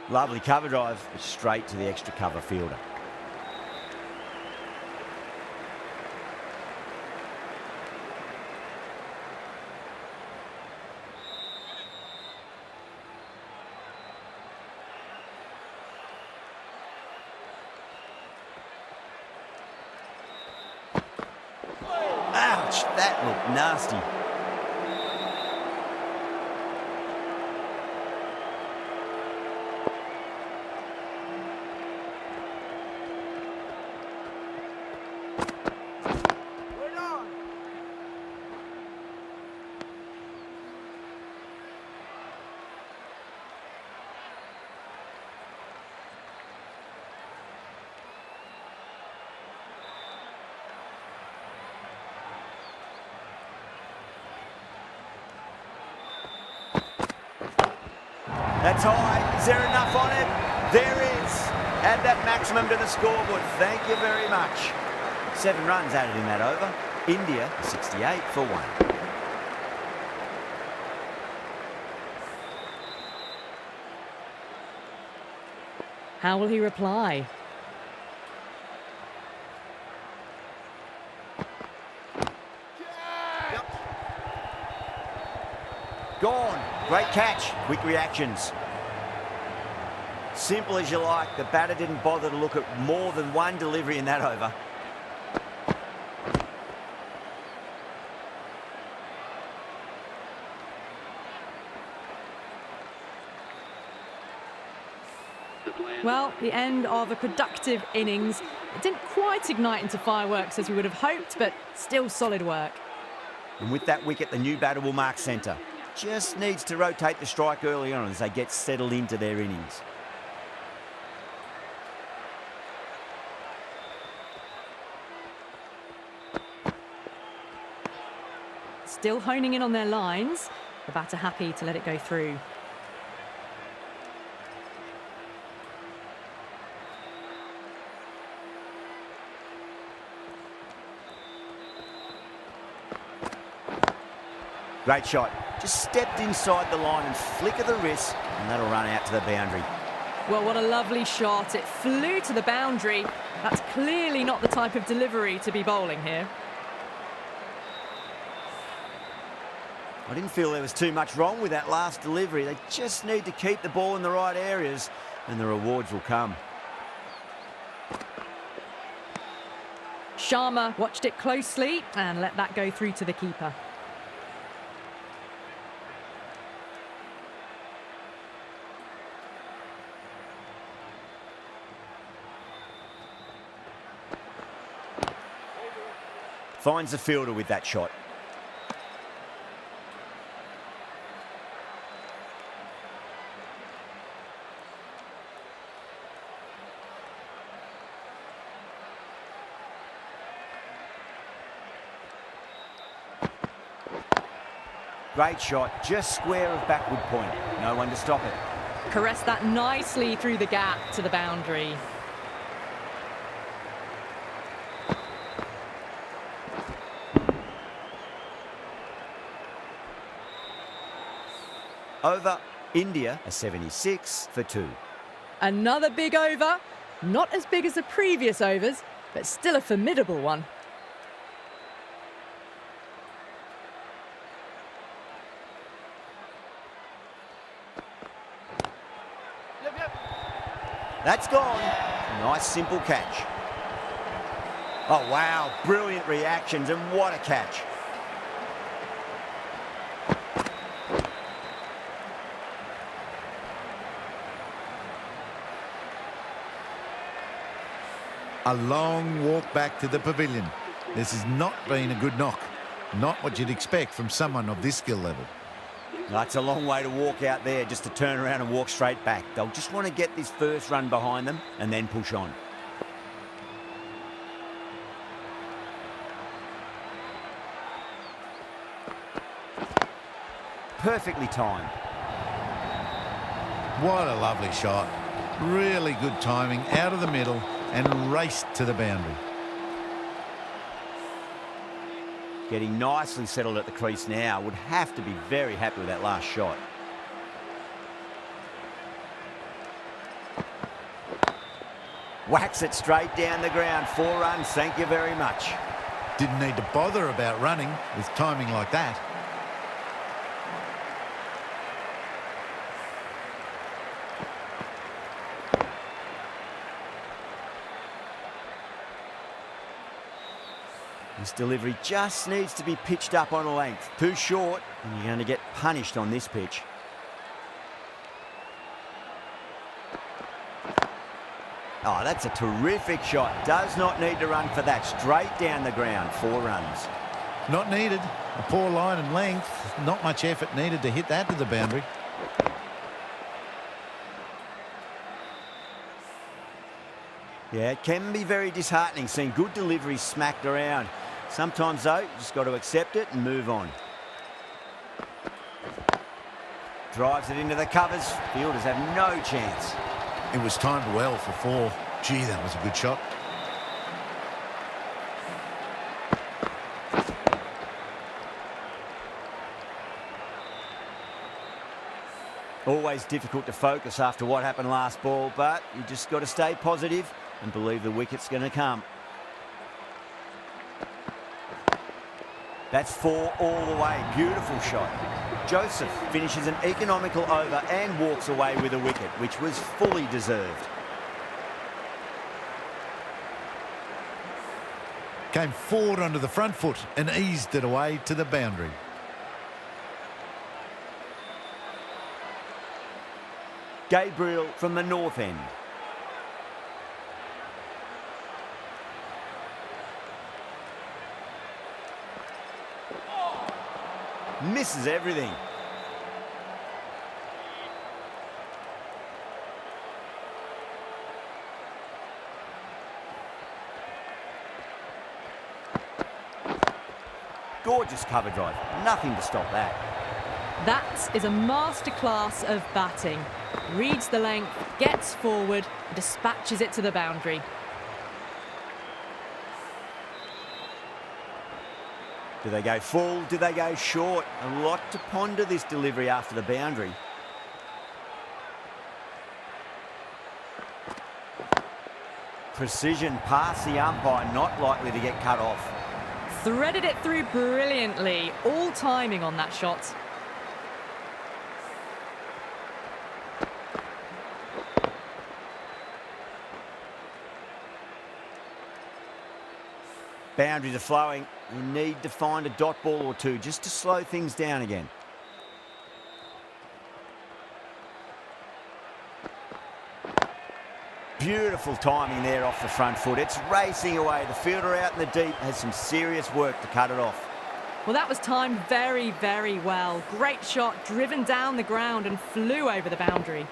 Lovely cover drive, but straight to the extra cover fielder. pitch. That looked nasty. That's high. Is there enough on it? There is. Add that maximum to the scoreboard. Thank you very much. 7 runs added in that over. India 68 for 1. How will he reply? Gone. Great catch. Quick reactions. Simple as you like. The batter didn't bother to look at more than one delivery in that over. Well, the end of a productive innings. It didn't quite ignite into fireworks as we would have hoped, but still solid work. And with that wicket, the new batter will mark centre. Just needs to rotate the strike early on as they get settled into their innings. Still honing in on their lines. The batter happy to let it go through. Great shot. Just stepped inside the line and flicker the wrist, and that'll run out to the boundary. Well, what a lovely shot. It flew to the boundary. That's clearly not the type of delivery to be bowling here. I didn't feel there was too much wrong with that last delivery. They just need to keep the ball in the right areas, and the rewards will come. Sharma watched it closely and let that go through to the keeper. Finds the fielder with that shot. Great shot, just square of backward point. No one to stop it. Caressed that nicely through the gap to the boundary. Over, India a 76 for 2. Another big over. Not as big as the previous overs, but still a formidable one. That's gone. Nice simple catch. Oh wow, brilliant reactions, and what a catch. A long walk back to the pavilion. This has not been a good knock. Not what you'd expect from someone of this skill level. That's a long way to walk out there just to turn around and walk straight back. They'll just want to get this first run behind them and then push on. Perfectly timed. What a lovely shot. Really good timing, out of the middle and raced to the boundary. Getting nicely settled at the crease now. Would have to be very happy with that last shot. Whacks it straight down the ground. 4 runs, thank you very much. Didn't need to bother about running with timing like that. This delivery just needs to be pitched up on a length. Too short, and you're going to get punished on this pitch. Oh, that's a terrific shot. Does not need to run for that. Straight down the ground. 4 runs. Not needed. A poor line and length. Not much effort needed to hit that to the boundary. Yeah, it can be very disheartening seeing good deliveries smacked around. Sometimes, though, you just got to accept it and move on. Drives it into the covers. Fielders have no chance. It was timed well for 4. Gee, that was a good shot. Always difficult to focus after what happened last ball, but you just got to stay positive and believe the wicket's going to come. That's 4 all the way. Beautiful shot. Joseph finishes an economical over and walks away with a wicket, which was fully deserved. Came forward onto the front foot and eased it away to the boundary. Gabriel from the north end. Misses everything. Gorgeous cover drive. Nothing to stop that. That is a masterclass of batting. Reads the length, gets forward, and dispatches it to the boundary. Do they go full? Do they go short? A lot to ponder this delivery after the boundary. Precision past the umpire, not likely to get cut off. Threaded it through brilliantly. All timing on that shot. Boundaries are flowing. You need to find a dot ball or two just to slow things down again. Beautiful timing there off the front foot. It's racing away. The fielder out in the deep has some serious work to cut it off. Well, that was timed very, very well. Great shot, driven down the ground and flew over the boundary.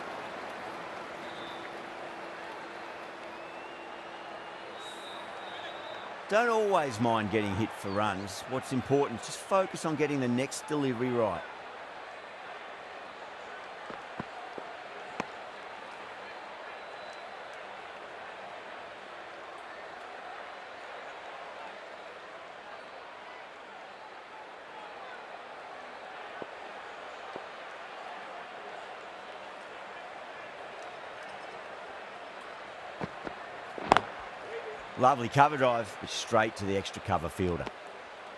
Don't always mind getting hit for runs. What's important is just focus on getting the next delivery right. Lovely cover drive, but straight to the extra cover fielder.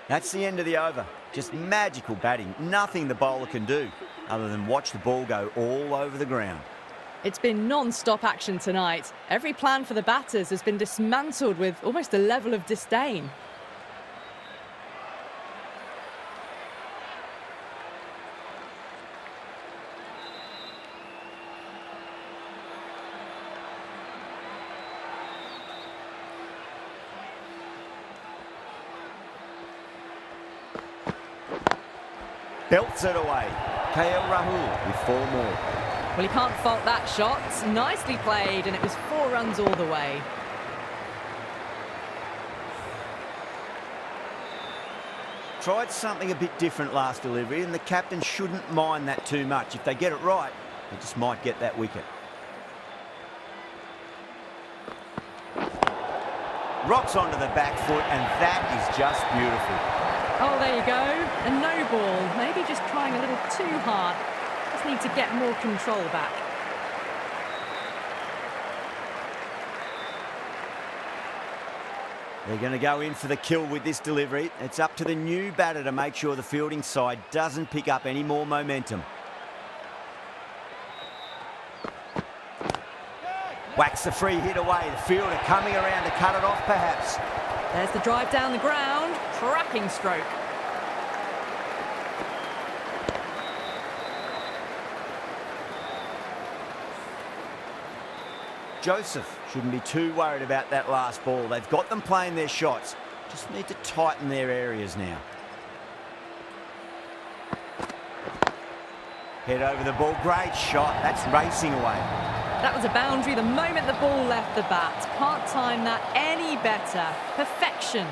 That's the end of the over. Just magical batting. Nothing the bowler can do other than watch the ball go all over the ground. It's been non-stop action tonight. Every plan for the batters has been dismantled with almost a level of disdain. Belts it away. KL Rahul with 4 more. Well, he can't fault that shot. Nicely played, and it was 4 runs all the way. Tried something a bit different last delivery, and the captain shouldn't mind that too much. If they get it right, they just might get that wicket. Rocks onto the back foot, and that is just beautiful. Oh, there you go. A no ball. Maybe just trying a little too hard. Just need to get more control back. They're going to go in for the kill with this delivery. It's up to the new batter to make sure the fielding side doesn't pick up any more momentum. Whacks the free hit away. The fielder coming around to cut it off, perhaps. There's the drive down the ground. cracking stroke. Joseph shouldn't be too worried about that last ball. They've got them playing their shots. Just need to tighten their areas now. Head over the ball. Great shot. That's racing away. That was a boundary the moment the ball left the bat. Can't time that any better. Perfection.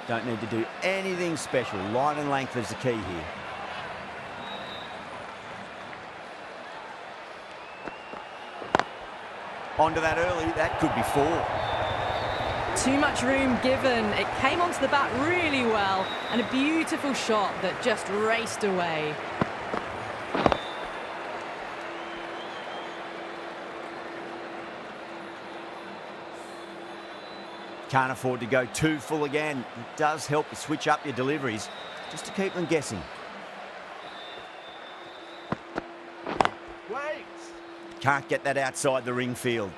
Don't need to do anything special. Line and length is the key here. Onto that early. That could be 4. Too much room given. It came onto the bat really well, and a beautiful shot that just raced away. Can't afford to go too full again. It does help to switch up your deliveries just to keep them guessing. Wait! Can't get that outside the ring field.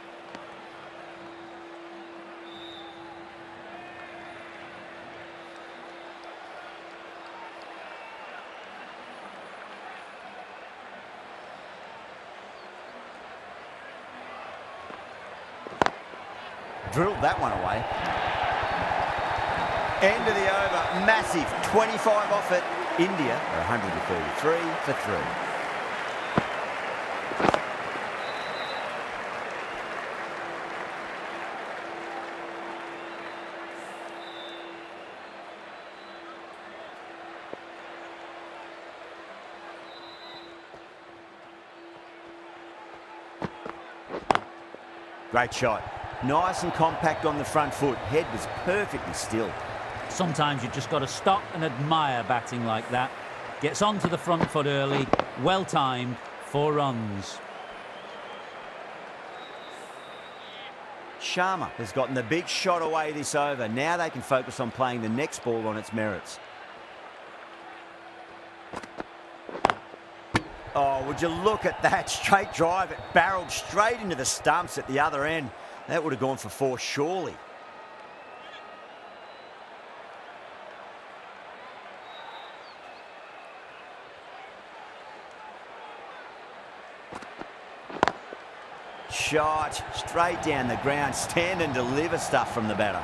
Drilled that one away. End of the over. Massive. 25 off it. India are 133 for 3. Great shot. Nice and compact on the front foot. Head was perfectly still. Sometimes you just got to stop and admire batting like that. Gets onto the front foot early, well timed, 4 runs. Sharma has gotten the big shot away this over. Now they can focus on playing the next ball on its merits. Oh, would you look at that straight drive? It barreled straight into the stumps at the other end. That would have gone for 4 surely. Shot straight down the ground. Stand and deliver stuff from the batter.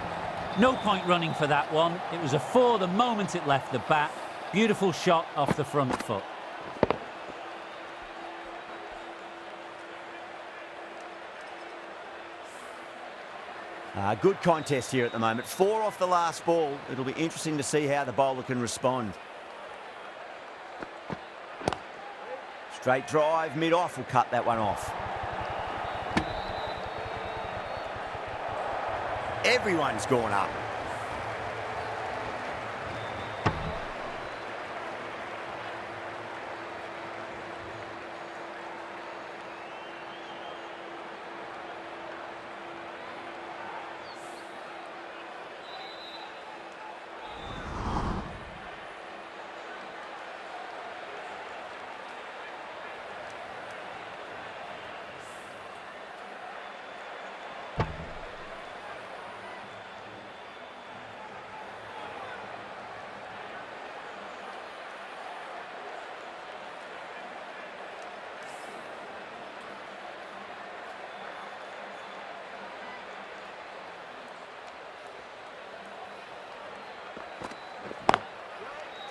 No point running for that one. It was a 4 the moment it left the bat. Beautiful shot off the front foot. Good contest here at the moment. 4 off the last ball. It'll be interesting to see how the bowler can respond. Straight drive, mid-off will cut that one off. Everyone's gone up.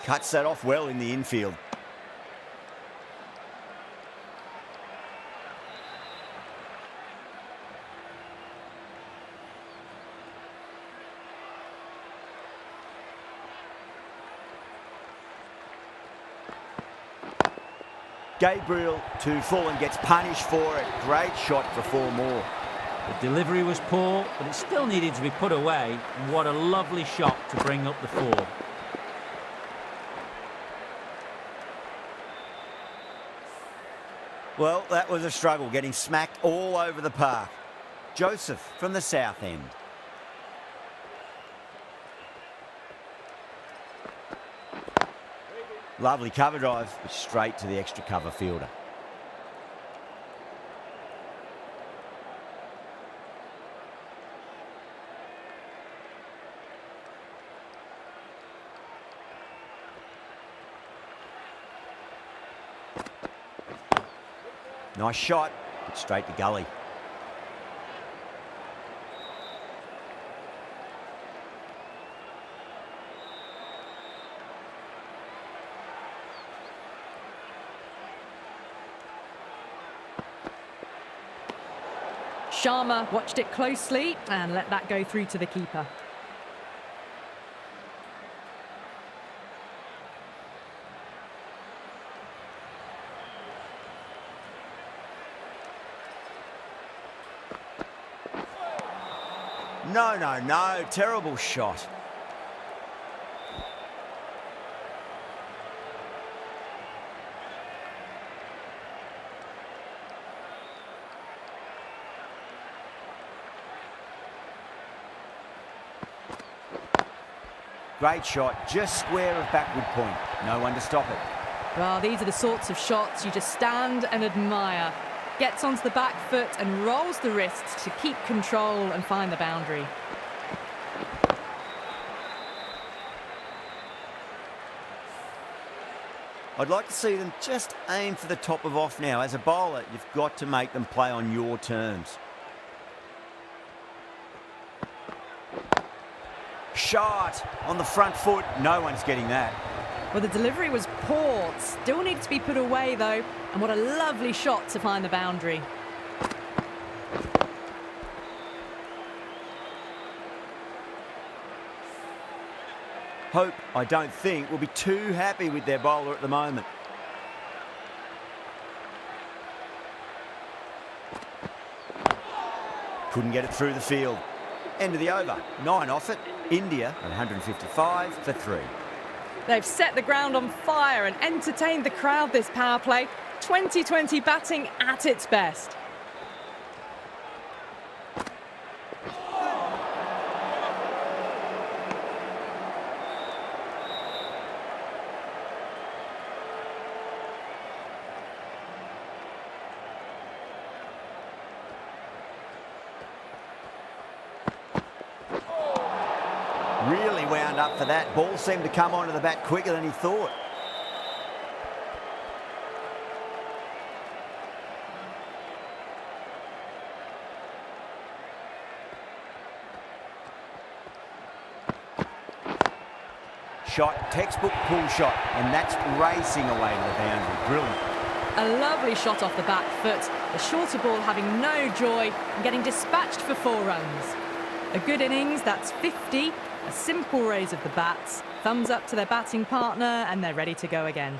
Cuts that off well in the infield. Gabriel too full and gets punished for it. Great shot for 4 more. The delivery was poor, but it still needed to be put away. And what a lovely shot to bring up the 4. Well, that was a struggle, getting smacked all over the park. Joseph from the south end. Lovely cover drive, straight to the extra cover fielder. Nice shot, but straight to gully. Sharma watched it closely and let that go through to the keeper. No, no, no. Terrible shot. Great shot, just square of backward point. No one to stop it. Well, these are the sorts of shots you just stand and admire. Gets onto the back foot and rolls the wrists to keep control and find the boundary. I'd like to see them just aim for the top of off now. As a bowler, you've got to make them play on your terms. Shot on the front foot. No one's getting that. Well, the delivery was poor. Still needs to be put away, though. And what a lovely shot to find the boundary. Hope, I don't think, will be too happy with their bowler at the moment. Couldn't get it through the field. End of the over. 9 off it. India 155 for 3. They've set the ground on fire and entertained the crowd this power play. 2020 batting at its best. Really wound up for that. Ball seemed to come onto the bat quicker than he thought. Shot, textbook pull shot, and that's racing away to the boundary. Brilliant. A lovely shot off the back foot. The shorter ball having no joy and getting dispatched for 4 runs. A good innings, that's 50. A simple raise of the bats. Thumbs up to their batting partner and they're ready to go again.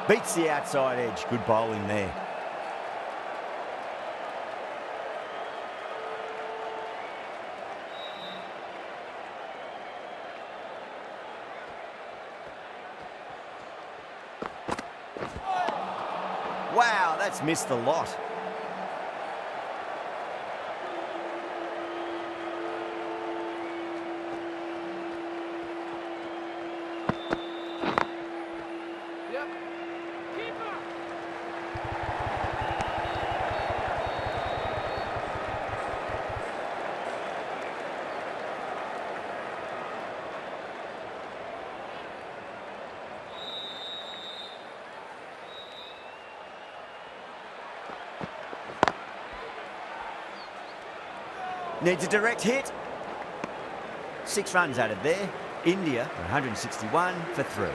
Beats the outside edge. Good bowling there. Wow, that's missed the lot. Needs a direct hit. 6 runs added there. India 161 for 3.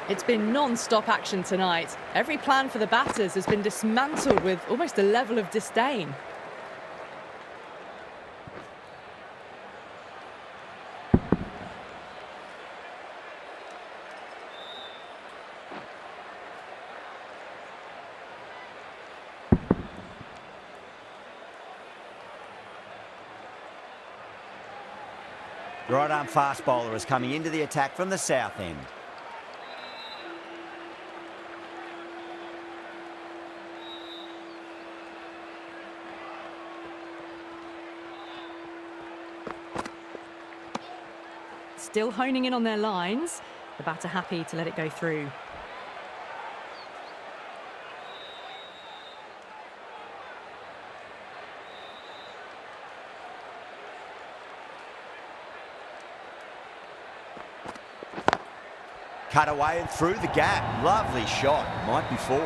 It's been non-stop action tonight. Every plan for the batters has been dismantled with almost a level of disdain. The right-arm fast bowler is coming into the attack from the south end. Still honing in on their lines. The batter happy to let it go through. Cut away and through the gap. Lovely shot. Might be 4.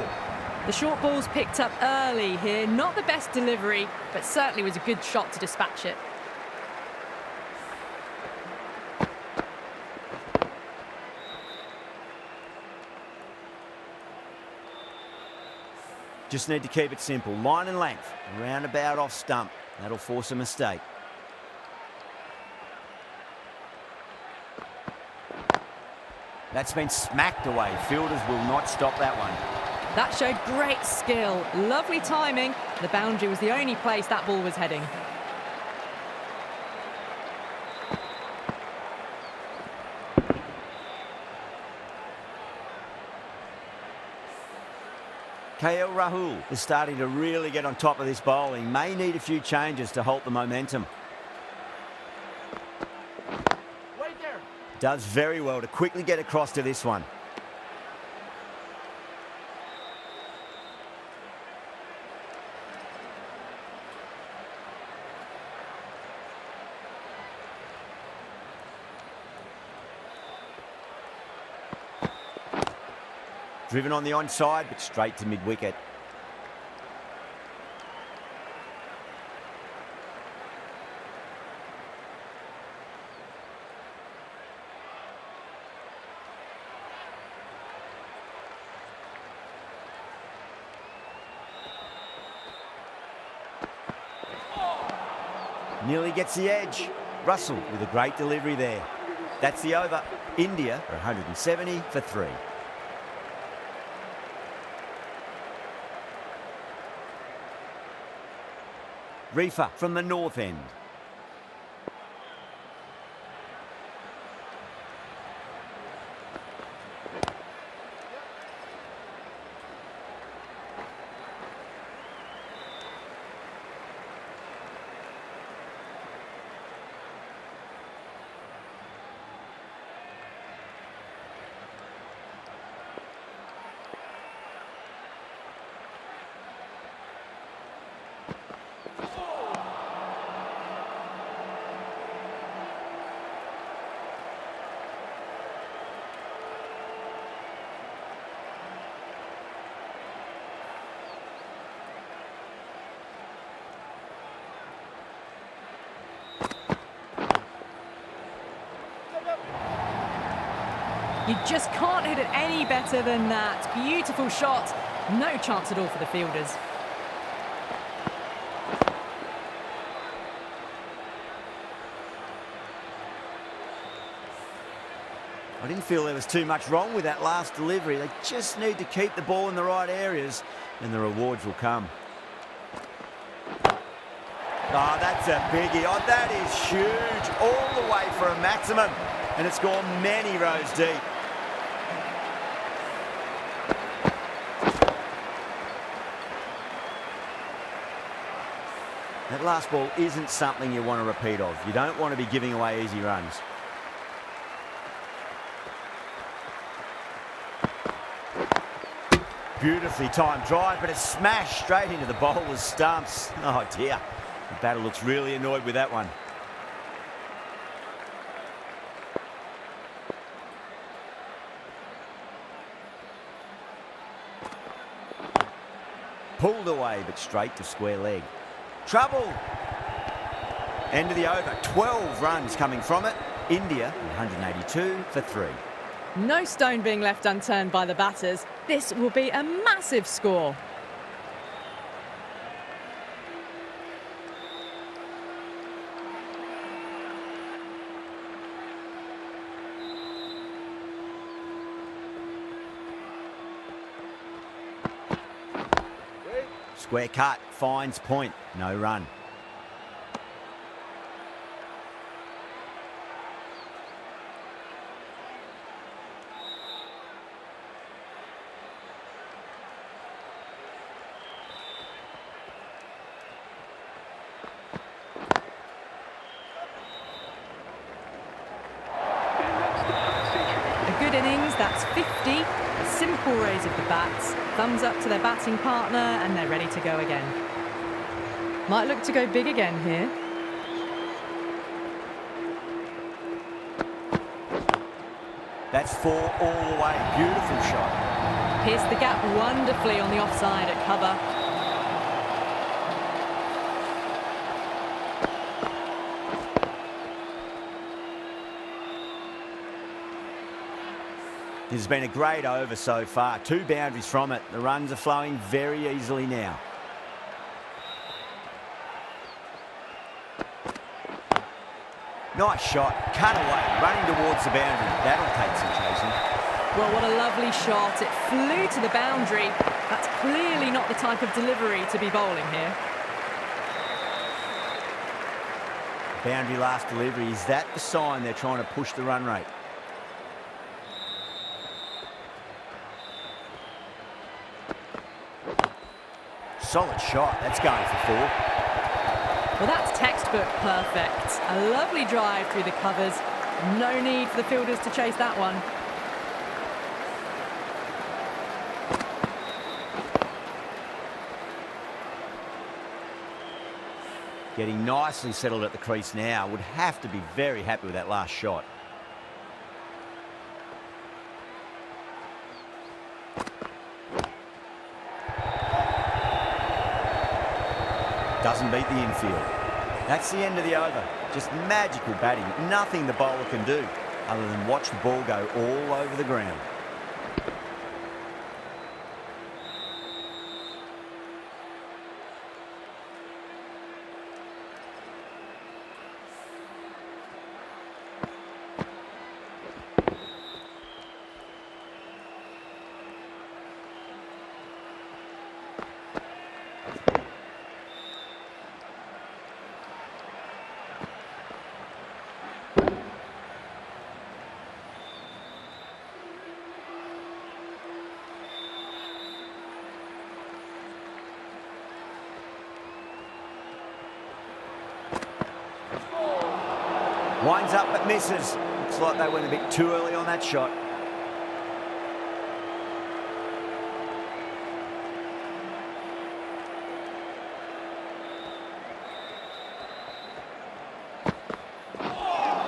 The short ball's picked up early here. Not the best delivery, but certainly was a good shot to dispatch it. Just need to keep it simple. Line and length. Roundabout off stump. That'll force a mistake. That's been smacked away. Fielders will not stop that one. That showed great skill. Lovely timing. The boundary was the only place that ball was heading. KL Rahul is starting to really get on top of this bowling. May need a few changes to halt the momentum. Wait there. Does very well to quickly get across to this one. Driven on the onside, but straight to mid-wicket. Nearly gets the edge. Russell with a great delivery there. That's the over. India are 170 for 3. Reefer from the north end. You just can't hit it any better than that. Beautiful shot. No chance at all for the fielders. I didn't feel there was too much wrong with that last delivery. They just need to keep the ball in the right areas and the rewards will come. Oh, that's a biggie. Oh, that is huge. All the way for a maximum. And it's gone many rows deep. That last ball isn't something you want to repeat of. You don't want to be giving away easy runs. Beautifully timed drive, but it's smashed straight into the bowler's stumps. Oh dear, the batter looks really annoyed with that one. Pulled away, but straight to square leg. Trouble. End of the over. 12 runs coming from it. India 182 for 3. No stone being left unturned by the batters. This will be a massive score. Square cut, finds point, no run. A good innings, that's 50. A simple raise of the bats. Thumbs up to their batting partner and they're ready to go again. Might look to go big again here. That's 4 all the way. Beautiful shot. Pierced the gap wonderfully on the offside at cover. This has been a great over so far. 2 boundaries from it. The runs are flowing very easily now. Nice shot. Cut away. Running towards the boundary. That'll take some chasing. Well, what a lovely shot. It flew to the boundary. That's clearly not the type of delivery to be bowling here. Boundary last delivery. Is that the sign they're trying to push the run rate? Solid shot. That's going for 4. Well, that's textbook perfect. A lovely drive through the covers. No need for the fielders to chase that one. Getting nicely settled at the crease now. Would have to be very happy with that last shot. Doesn't beat the infield. That's the end of the over. Just magical batting. Nothing the bowler can do other than watch the ball go all over the ground. Winds up but misses. Looks like they went a bit too early on that shot.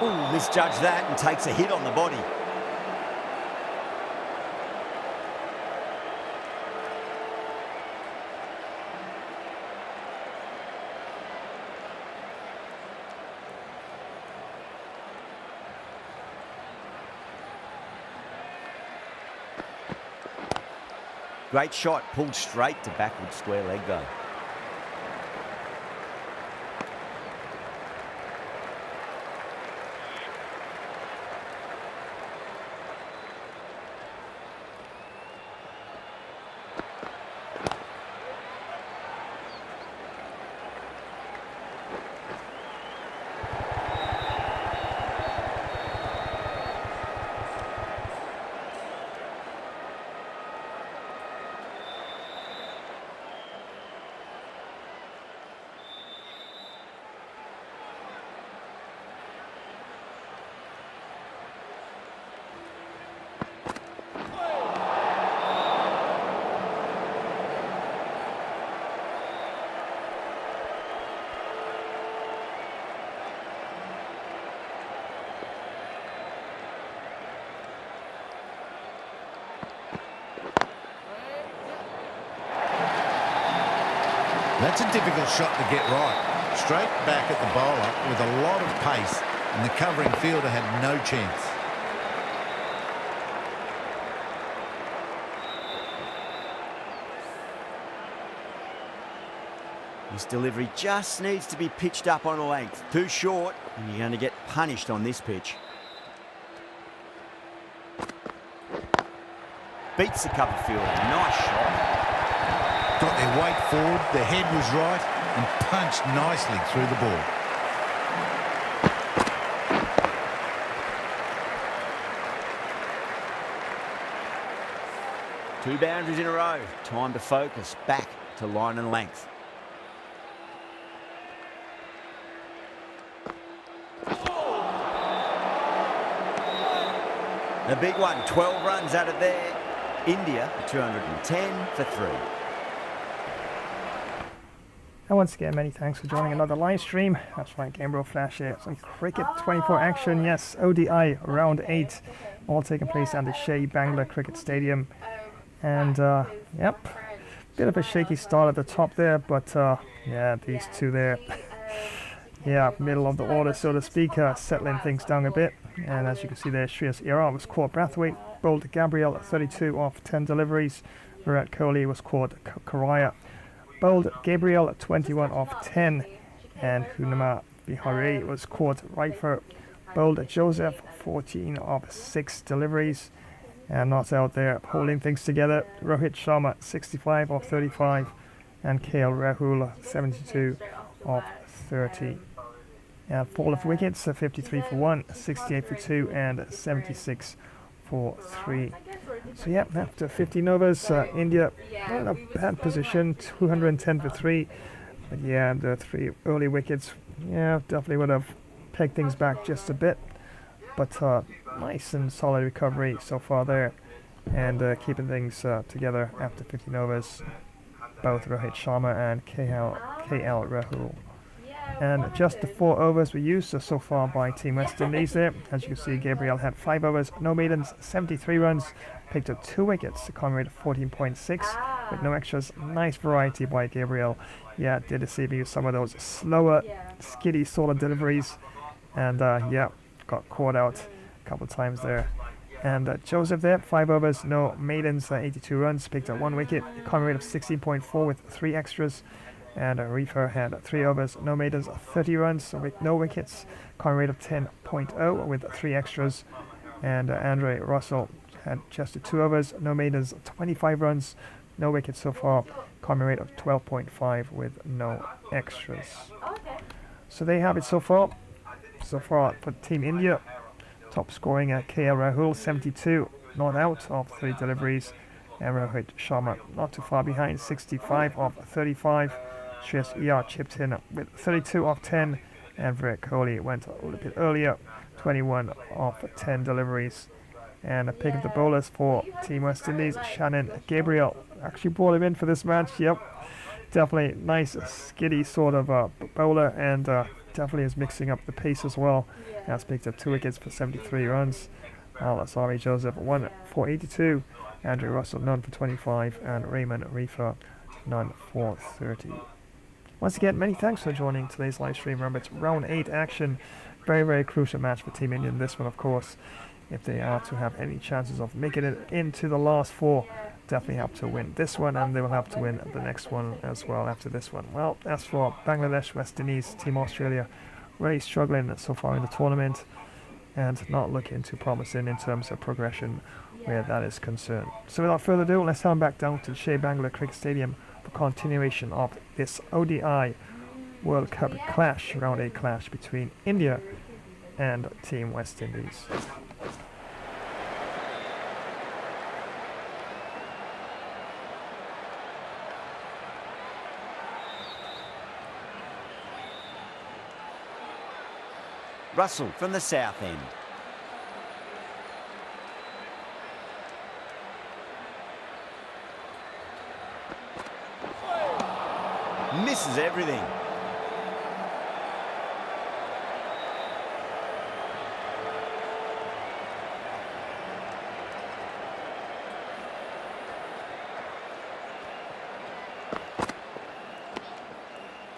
Ooh, misjudged that and takes a hit on the body. Great shot, pulled straight to backward square leg though. That's a difficult shot to get right. Straight back at the bowler with a lot of pace, and the covering fielder had no chance. This delivery just needs to be pitched up on a length. Too short, and you're going to get punished on this pitch. Beats the cover fielder. Nice shot. Got their weight forward, their head was right, and punched nicely through the ball. Two boundaries in a row. Time to focus back to line and length. The big one, 12 runs out of there. India, 210 for 3. And once again, many thanks for joining another live stream. That's right, Game Bro Flash here. Some cricket 24 action, yes, ODI round 8, all taking place at the Shea Bangla Cricket Stadium. And yep, bit of a shaky start at the top there, but yeah, these two there, yeah, middle of the order, so to speak, settling things down a bit. And as you can see there, Shreyas Iyer was caught Brathwaite, bowled Gabriel at 32 off 10 deliveries. Virat Kohli was caught Karaya, bowled Gabriel at 21 off 10, and Hunama Vihari was caught Rifer, bowled Joseph 14 off 6 deliveries, and not out there holding things together. Rohit Sharma 65 off 35, and KL Rahul 72 off 30. And fall of wickets 53 for 1, 68 for 2, and 76 for 3. So yeah, after 15 overs, India not in a bad position, 210 for 3. But yeah, the 3 early wickets, yeah, definitely would have pegged things back just a bit. But nice and solid recovery so far there, and keeping things together after 15 overs, both Rohit Sharma and KL Rahul. And just the 4 overs were used so far by Team West Indies there. As you can see, Gabriel had 5 overs, no maidens, 73 runs, picked up 2 wickets, a common rate of 14.6 with no extras. Nice variety by Gabriel. Yeah, did deceive me with some of those slower, skiddy sort of deliveries, and yeah, got caught out a couple of times there. And Joseph there, 5 overs, no maidens, 82 runs, picked up 1 wicket, a common rate of 16.4 with 3 extras. And Reefer had 3 overs, no maidens, 30 runs, with no wickets, common rate of 10.0 with 3 extras. And Andre Russell had just 2 overs, no maidens, 25 runs, no wickets so far, common rate of 12.5 with no extras. So they have it so far. So far for Team India, top scoring at KL Rahul, 72, not out of 3 deliveries. And Rohit Sharma not too far behind, 65 of 35. Shreyas Iyer chipped in with 32 off 10, and Virat Kohli went a little bit earlier, 21 off 10 deliveries. And a pick of the bowlers for Team West Indies, Shannon Gabriel actually brought him in for this match. Yep, definitely nice, skiddy sort of bowler, and definitely is mixing up the pace as well. Has picked up 2 wickets for 73 runs. Sorry, Joseph 1 for 82, Andrew Russell none for 25, and Raymond Reefer none for 30. Once again, many thanks for joining today's live stream. Remember, it's round 8 action. Very, very crucial match for Team India in this one, of course. If they are to have any chances of making it into the last 4, definitely have to win this one, and they will have to win the next one as well after this one. Well, as for Bangladesh, West Indies, Team Australia, really struggling so far in the tournament and not looking too promising in terms of progression where that is concerned. So without further ado, let's head back down to the Shea Bangla Cricket Stadium for continuation of this ODI World Cup clash, round 8 clash between India and Team West Indies. Russell from the south end. Misses everything.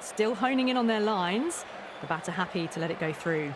Still honing in on their lines. The batter happy to let it go through.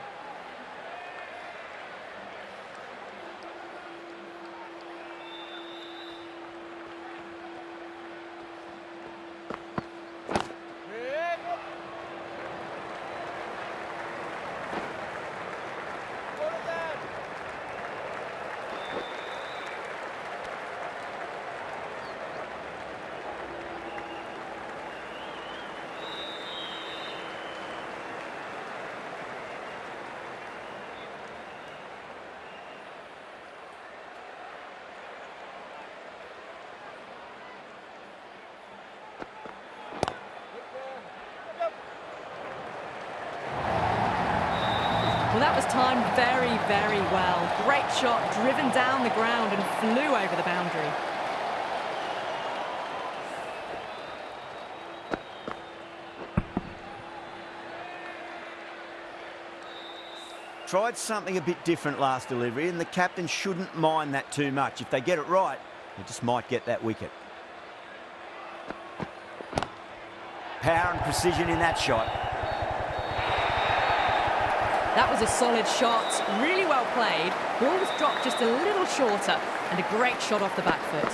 Well, that was timed very, very well. Great shot, driven down the ground and flew over the boundary. tried something a bit different last delivery, and the captain shouldn't mind that too much. If they get it right, they just might get that wicket. Power and precision in that shot. That was a solid shot, really well played. Ball was dropped just a little shorter, and a great shot off the back foot.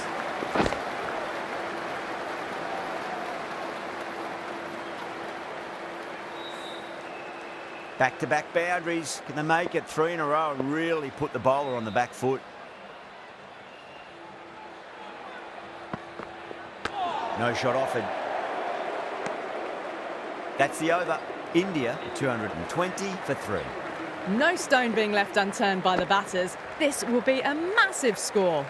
Back-to-back boundaries. Can they make it 3 in a row and really put the bowler on the back foot? No shot offered. That's the over. India 220 for 3. No stone being left unturned by the batters. This will be a massive score.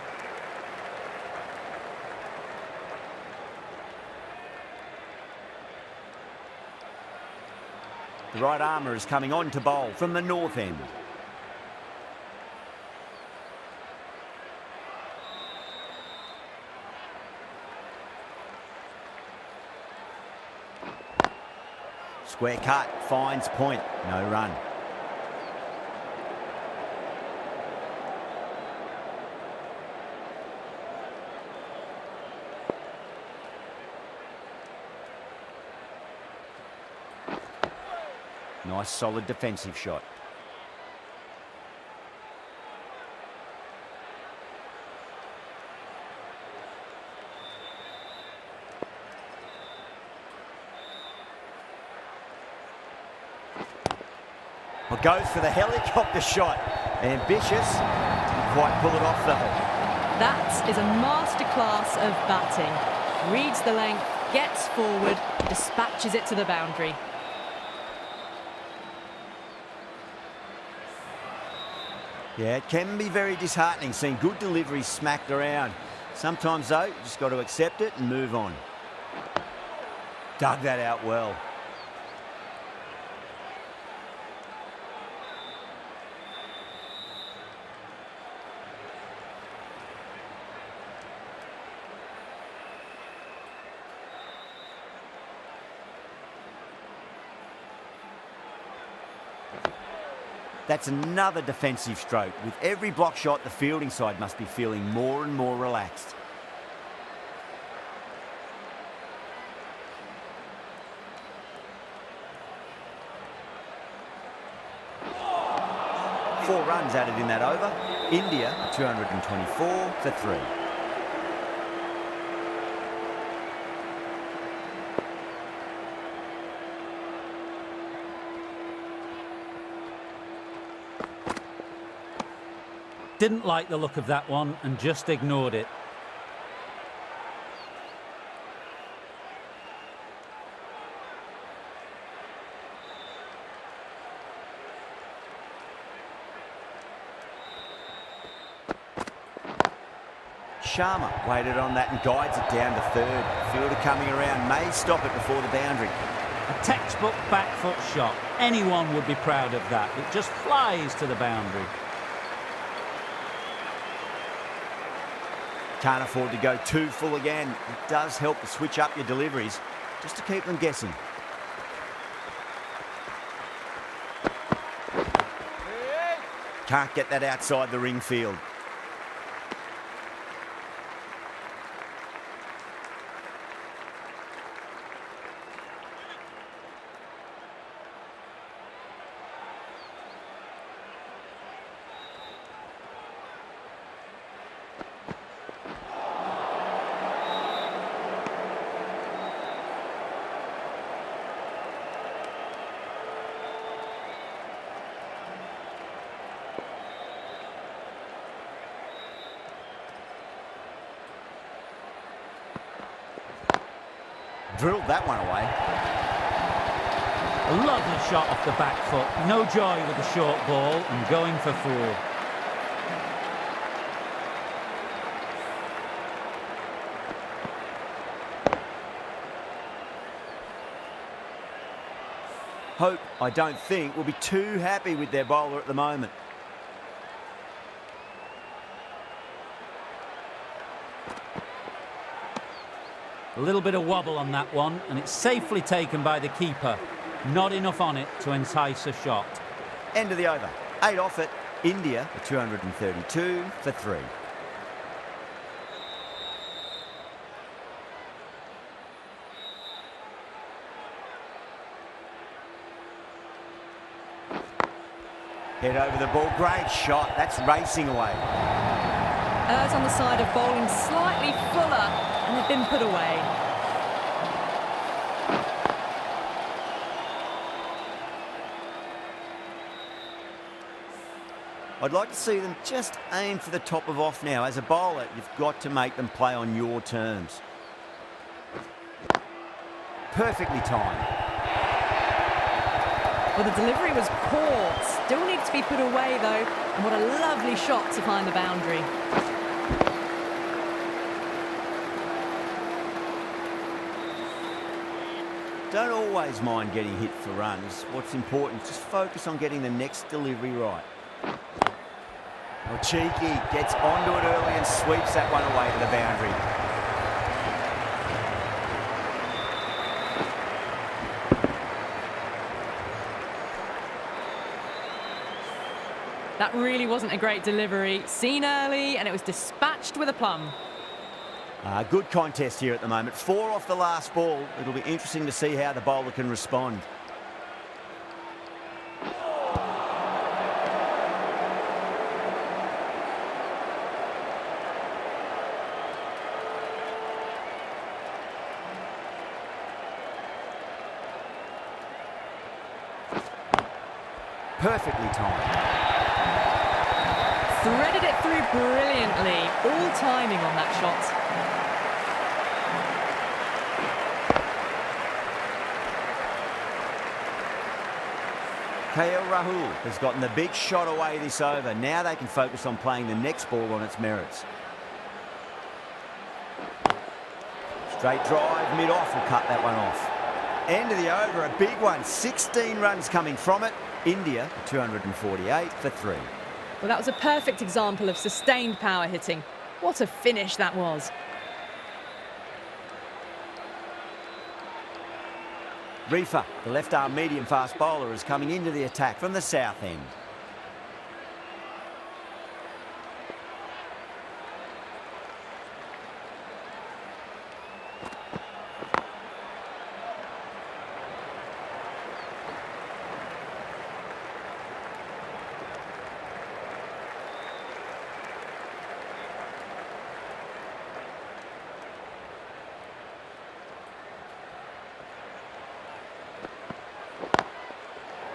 The right armour is coming on to bowl from the north end. Square cut, finds point, no run. Nice solid defensive shot. Well, goes for the helicopter shot. Ambitious, didn't quite pull it off though. That is a masterclass of batting. Reads the length, gets forward, dispatches it to the boundary. Yeah, it can be very disheartening seeing good deliveries smacked around. Sometimes, though, you just got to accept it and move on. Dug that out well. That's another defensive stroke. With every block shot, the fielding side must be feeling more and more relaxed. Four runs added in that over. India 224 for 3. Didn't like the look of that one and just ignored it. Sharma waited on that and guides it down to third. Fielder coming around may stop it before the boundary. A textbook back foot shot. Anyone would be proud of that. It just flies to the boundary. Can't afford to go too full again. It does help to switch up your deliveries, just to keep them guessing. Can't get that outside the ring field. Drilled that one away. A lovely shot off the back foot. No joy with the short ball and going for 4. Hope, I don't think, will be too happy with their bowler at the moment. A little bit of wobble on that one, and it's safely taken by the keeper. Not enough on it to entice a shot. End of the over. 8 off it. India at 232 for 3. Head over the ball. Great shot. That's racing away. Errs on the side of bowling slightly fuller, and they've been put away. I'd like to see them just aim for the top of off now. As a bowler, you've got to make them play on your terms. Perfectly timed. Well, the delivery was poor. Still needs to be put away, though. And what a lovely shot to find the boundary. Don't always mind getting hit for runs. What's important is just focus on getting the next delivery right. Well, cheeky, gets onto it early and sweeps that one away to the boundary. That really wasn't a great delivery. Seen early, and it was dispatched with a plum. Good contest here at the moment. 4 off the last ball. It'll be interesting to see how the bowler can respond. Perfectly timed. Threaded it through brilliantly. All timing on that shot. KL Rahul has gotten the big shot away this over. Now they can focus on playing the next ball on its merits. Straight drive, mid-off will cut that one off. End of the over, a big one. 16 runs coming from it. India 248 for 3. Well, that was a perfect example of sustained power hitting. What a finish that was. Reefer, the left-arm medium-fast bowler, is coming into the attack from the south end.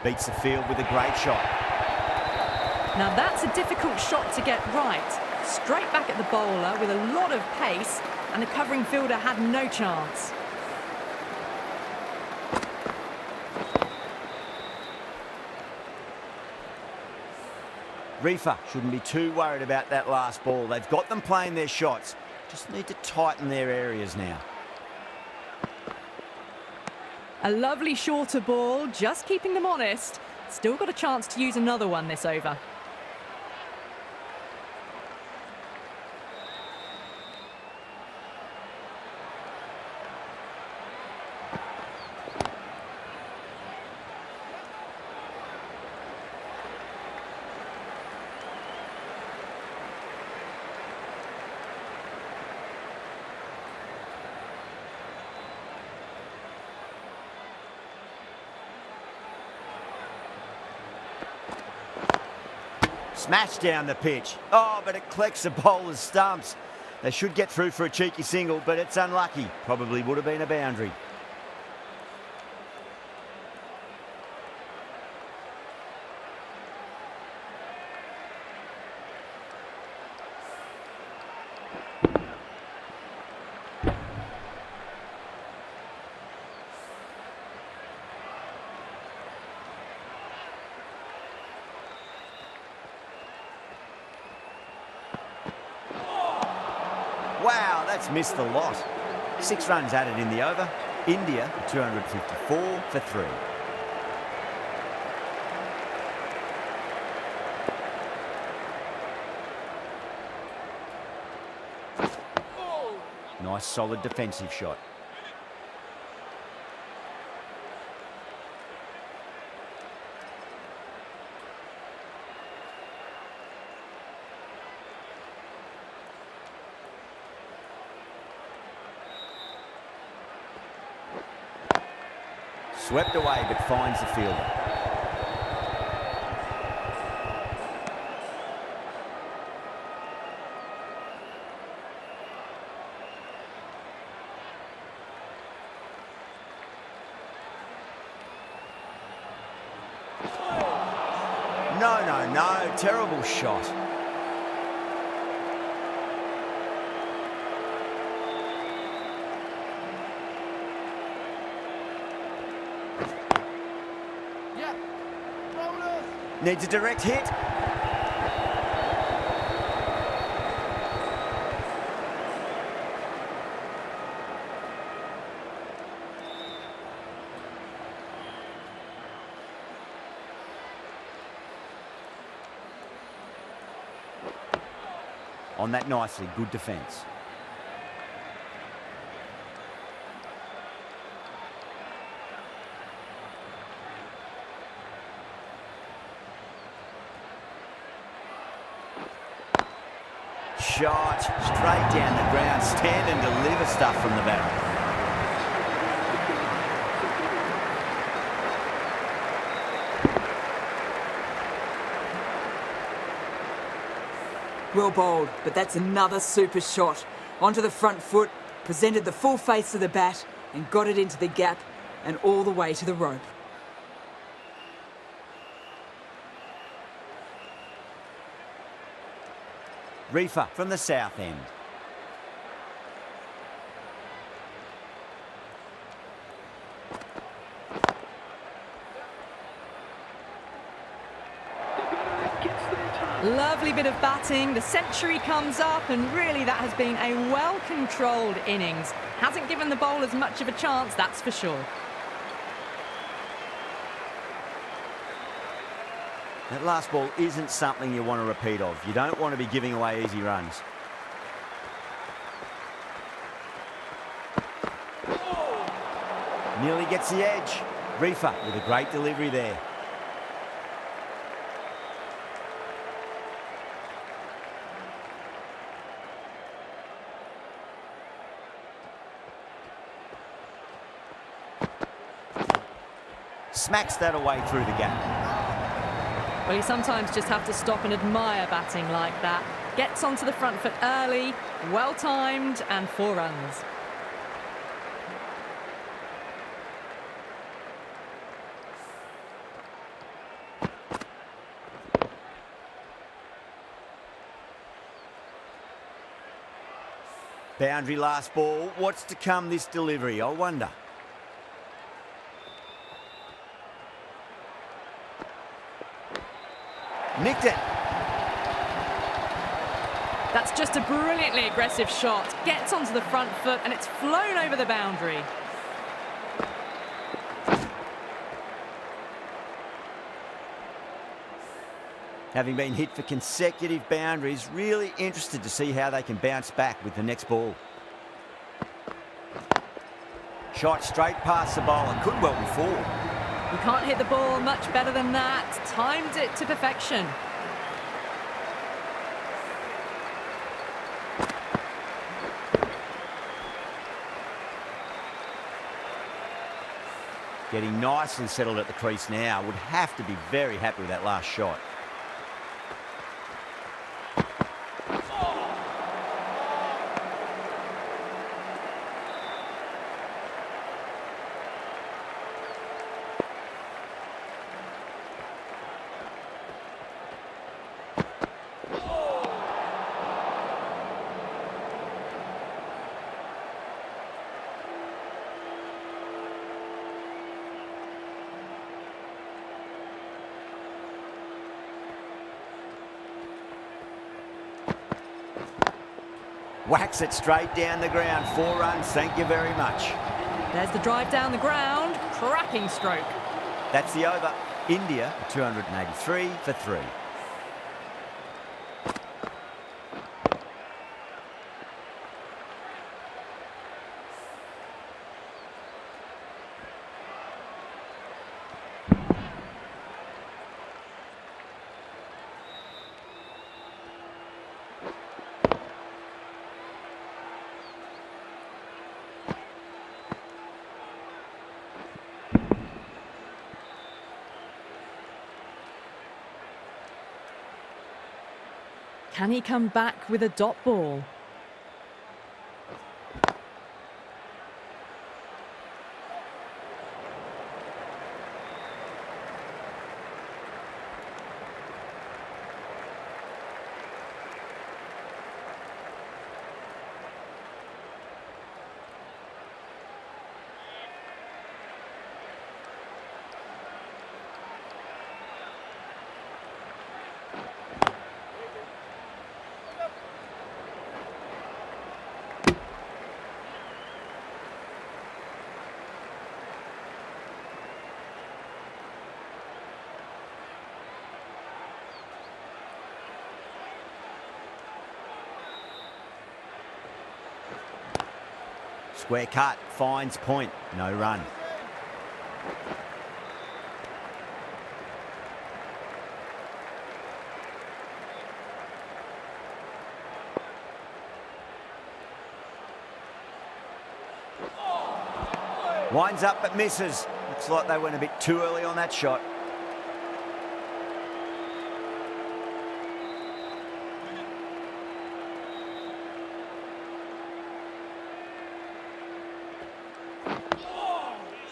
Beats the field with a great shot. Now that's a difficult shot to get right. Straight back at the bowler with a lot of pace, and the covering fielder had no chance. Reefer shouldn't be too worried about that last ball. They've got them playing their shots. Just need to tighten their areas now. A lovely shorter ball, just keeping them honest. Still got a chance to use another one this over. Smash down the pitch. Oh, but it collects the bowler's stumps. They should get through for a cheeky single, but it's unlucky. Probably would have been a boundary. Wow, that's missed the lot. 6 runs added in the over. India 254 for 3. Nice solid defensive shot. Swept away, but finds the fielder. No, terrible shot. Yeah. Rollers. Needs a direct hit. On that nicely, good defence. Shot straight down the ground, stand and deliver stuff from the batter. Well bowled, but that's another super shot. Onto the front foot, presented the full face of the bat and got it into the gap and all the way to the rope. Reefer from the south end. Lovely bit of batting, the century comes up, and really that has been a well-controlled innings. Hasn't given the bowlers much of a chance, that's for sure. That last ball isn't something you want to repeat of. You don't want to be giving away easy runs. Nearly gets the edge. Reefer with a great delivery there. Smacks that away through the gap. Well, you sometimes just have to stop and admire batting like that. Gets onto the front foot early, well-timed, and 4 runs. Boundary last ball. What's to come this delivery, I wonder. Nicked it. That's just a brilliantly aggressive shot. Gets onto the front foot and it's flown over the boundary. Having been hit for consecutive boundaries, really interested to see how they can bounce back with the next ball. Shot straight past the bowler. Could well be 4. You can't hit the ball much better than that. Timed it to perfection. Getting nicely settled at the crease now. Would have to be very happy with that last shot. Whacks it straight down the ground. 4 runs, thank you very much. There's the drive down the ground. Cracking stroke. That's the over. India, 283 for 3. Can he come back with a dot ball? Square cut, finds point, no run. Winds up but misses. Looks like they went a bit too early on that shot.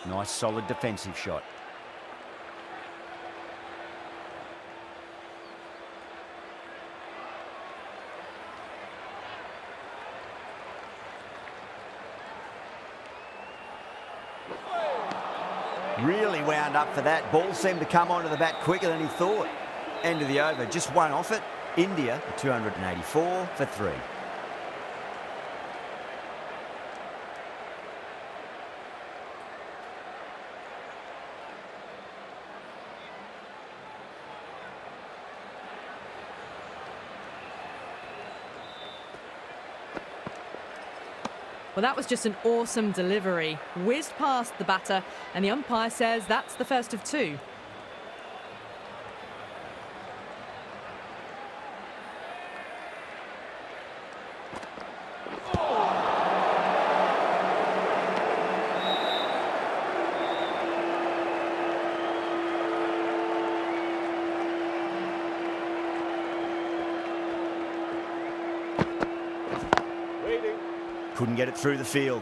Nice solid defensive shot. Really wound up for that. Ball seemed to come onto the bat quicker than he thought. End of the over, just one off it. India, 284 for 3. Well, that was just an awesome delivery. Whizzed past the batter, and the umpire says that's the first of 2. Couldn't get it through the field.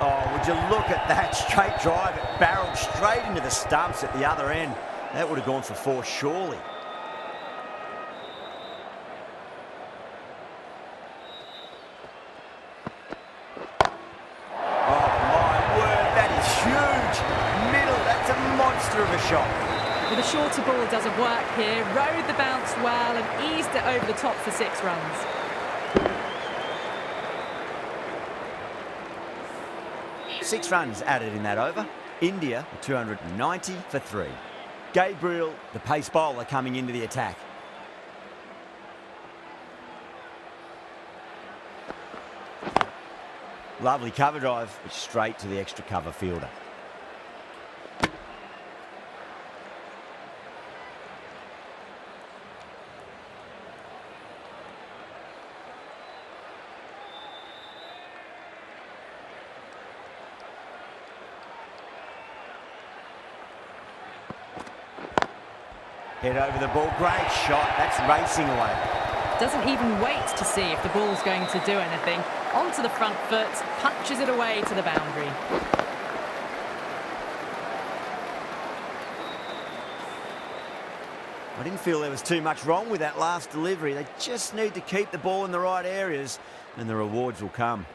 Oh, would you look at that straight drive? It barreled straight into the stumps at the other end. That would have gone for 4 surely. Oh my word, that is huge. Middle, that's a monster of a shot. Well, the shorter ball doesn't work here. Rode the bounce well and eased it over the top for 6 runs. Six runs added in that over. India, 290 for 3. Gabriel, the pace bowler, coming into the attack. Lovely cover drive, but straight to the extra cover fielder. Head over the ball, great shot, that's racing away. Doesn't even wait to see if the ball's going to do anything. Onto the front foot, punches it away to the boundary. I didn't feel there was too much wrong with that last delivery. They just need to keep the ball in the right areas and the rewards will come.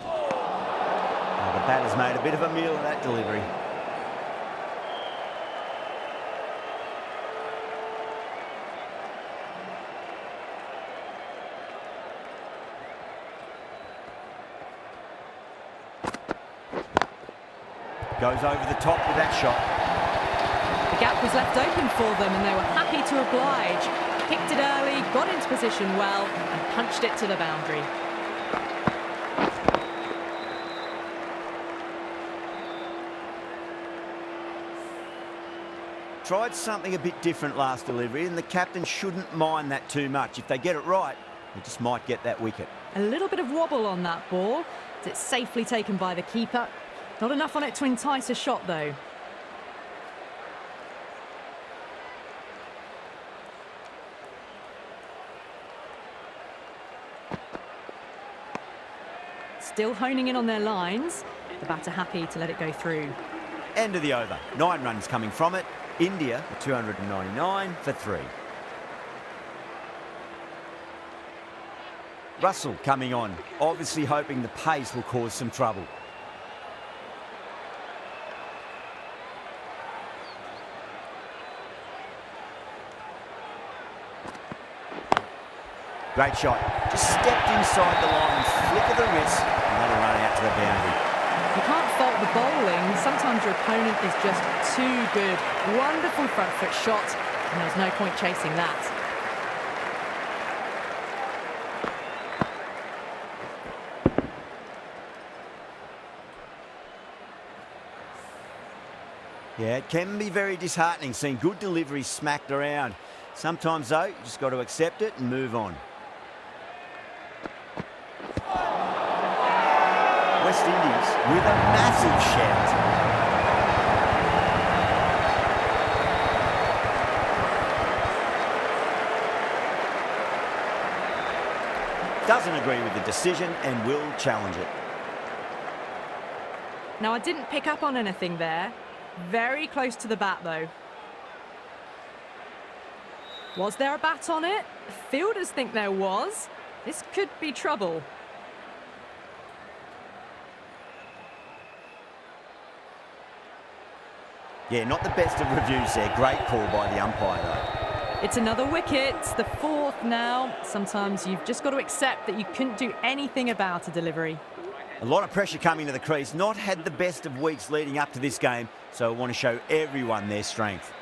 Oh, the batter's made a bit of a meal of that delivery. Goes over the top with that shot. The gap was left open for them and they were happy to oblige. Kicked it early, got into position well and punched it to the boundary. Tried something a bit different last delivery, and the captain shouldn't mind that too much. If they get it right, they just might get that wicket. A little bit of wobble on that ball. It's safely taken by the keeper. Not enough on it to entice a shot though. Still honing in on their lines. The batter happy to let it go through. End of the over. 9 runs coming from it. India, 299 for 3. Russell coming on, obviously hoping the pace will cause some trouble. Great shot. Just stepped inside the line, flick of the wrist, and let it run out to the boundary. You can't fault the bowling. Sometimes your opponent is just too good. Wonderful front foot shot, and there's no point chasing that. Yeah, it can be very disheartening seeing good deliveries smacked around. Sometimes, though, you just got to accept it and move on. West Indies with a massive shout. Doesn't agree with the decision and will challenge it. Now, I didn't pick up on anything there. Very close to the bat, though. Was there a bat on it? Fielders think there was. This could be trouble. Yeah, not the best of reviews there. Great call by the umpire, though. It's another wicket, the 4th now. Sometimes you've just got to accept that you couldn't do anything about a delivery. A lot of pressure coming to the crease. Not had the best of weeks leading up to this game, so I want to show everyone their strength.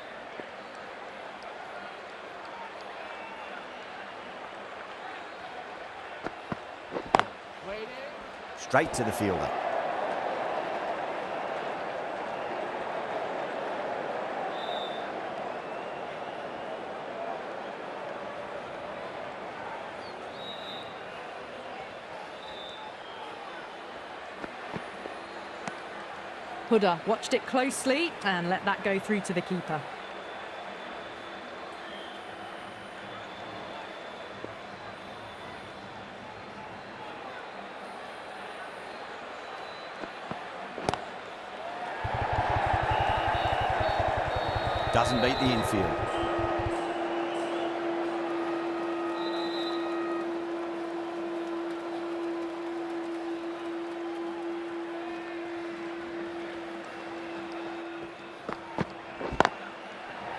Straight to the fielder. Huda watched it closely and let that go through to the keeper. Doesn't beat the infield.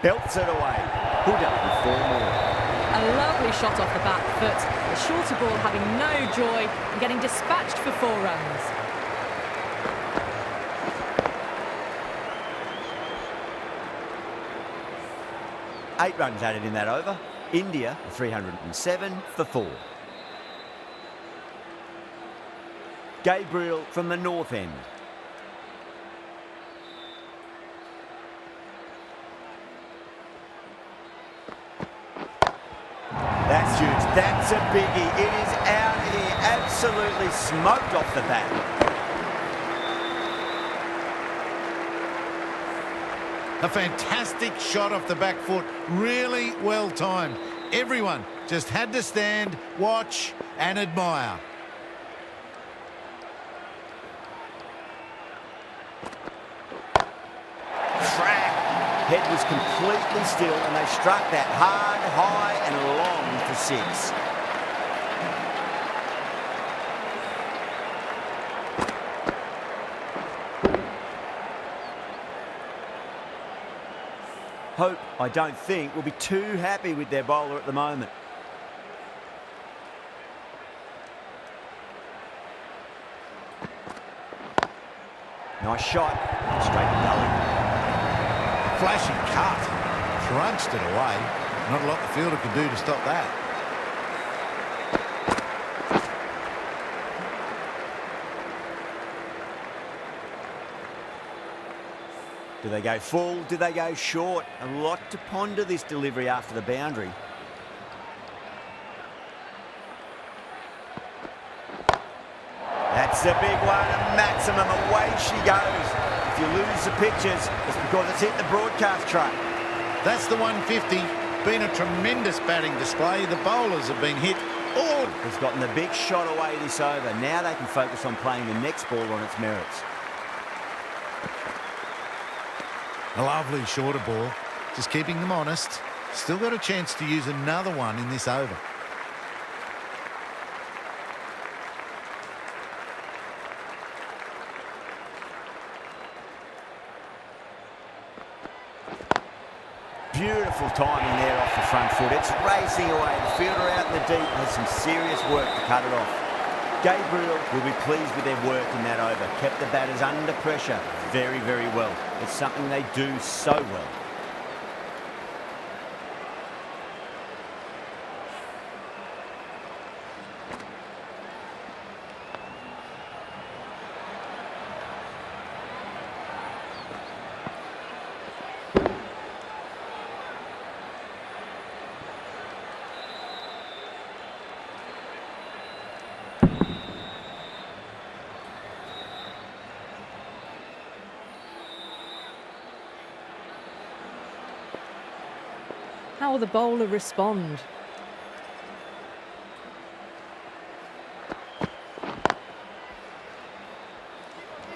Belts it away. Huda with 4 more. A lovely shot off the back foot. The shorter ball having no joy and getting dispatched for 4 runs. Eight runs added in that over. India 307 for 4. Gabriel from the north end. That's huge. That's a biggie. It is out here. Absolutely smoked off the bat. A fantastic shot off the back foot. Really well timed. Everyone just had to stand, watch and admire. Crack. Head was completely still and they struck that hard, high and long for 6. Hope, I don't think, will be too happy with their bowler at the moment. Nice shot. Straight to gully. Flashing cut. Crunched it away. Not a lot the fielder could do to stop that. Do they go full? Do they go short? A lot to ponder this delivery after the boundary. That's a big one, a maximum. Away she goes. If you lose the pictures, it's because it's hit the broadcast truck. That's the 150. Been a tremendous batting display. The bowlers have been hit all. Has gotten the big shot away this over. Now they can focus on playing the next ball on its merits. A lovely shorter ball. Just keeping them honest. Still got a chance to use another one in this over. Beautiful timing there off the front foot. It's racing away. The fielder out in the deep has some serious work to cut it off. Gabriel will be pleased with their work in that over. Kept the batters under pressure very, very well. It's something they do so well. How will the bowler respond?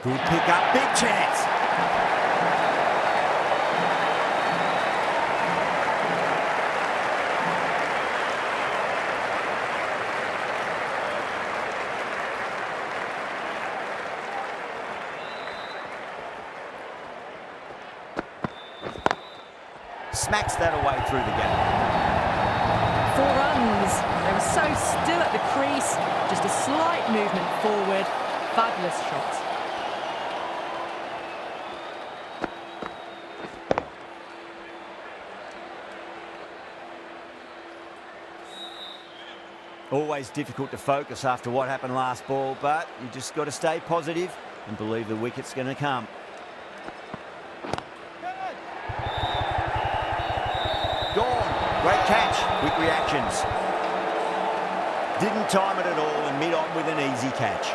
Good pick up, big chance. Smacks that away through the gap. 4 runs. They were so still at the crease. Just a slight movement forward. Fabulous shot. Always difficult to focus after what happened last ball, but you just got to stay positive and believe the wicket's going to come. Gone. Great catch. Quick reactions. Didn't time it at all and mid-on with an easy catch.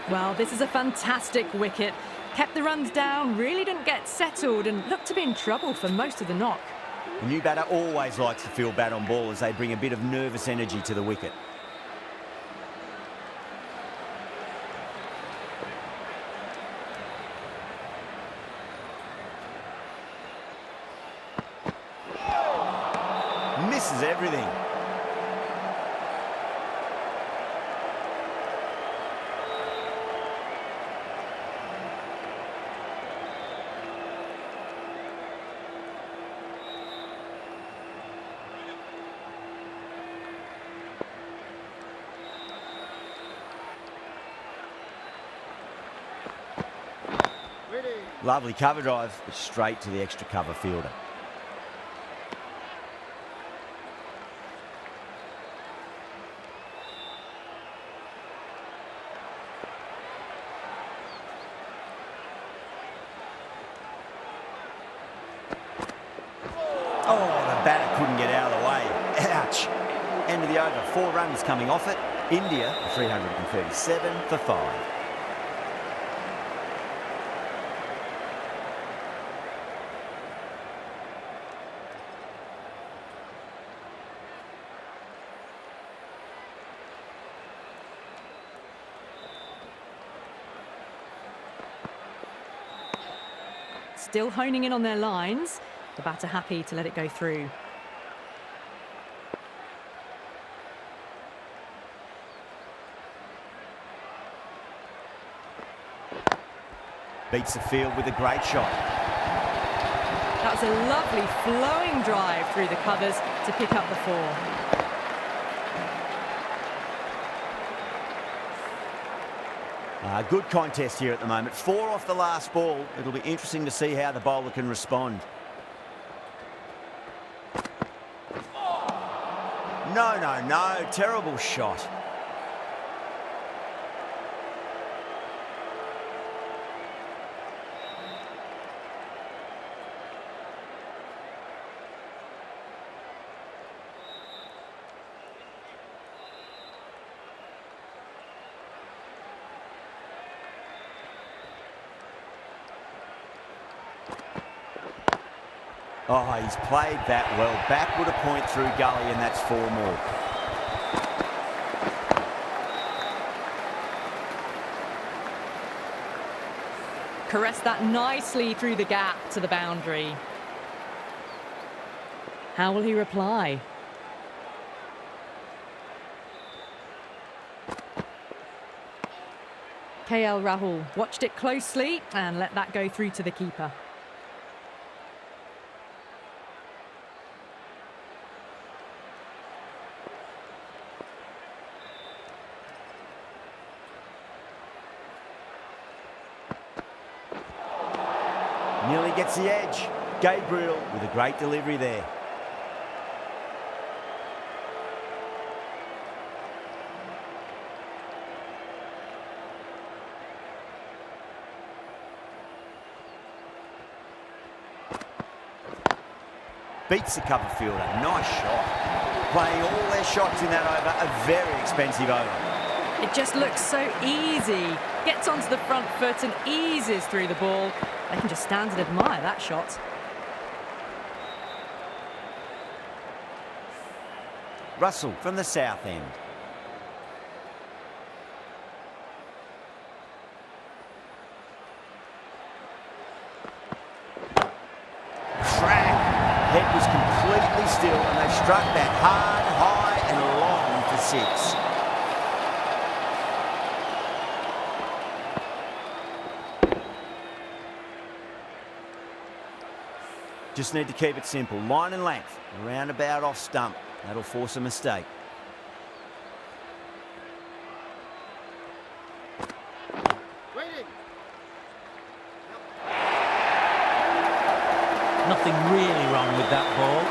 Well, this is a fantastic wicket. Kept the runs down, really didn't get settled and looked to be in trouble for most of the knock. A new batter always likes to feel bat on ball as they bring a bit of nervous energy to the wicket. Misses everything. Lovely cover drive, but straight to the extra cover fielder. Oh, the batter couldn't get out of the way. Ouch. End of the over. 4 runs coming off it. India, 337 for 5. Still honing in on their lines. The batter happy to let it go through. Beats the field with a great shot. That was a lovely flowing drive through the covers to pick up the 4. Good contest here at the moment. 4 off the last ball. It'll be interesting to see how the bowler can respond. No. Terrible shot. Oh, he's played that well. Backward a point through gully, and that's 4 more. Caressed that nicely through the gap to the boundary. How will he reply? KL Rahul watched it closely and let that go through to the keeper. Nearly gets the edge. Gabriel with a great delivery there. Beats the cover fielder. Nice shot. Playing all their shots in that over. A very expensive over. It just looks so easy. Gets onto the front foot and eases through the ball. They can just stand and admire that shot. Russell from the south end. Crack. Head was completely still and they struck that hard, high and long for 6. Just need to keep it simple. Line and length. Around about off stump. That'll force a mistake. Nothing really wrong with that ball.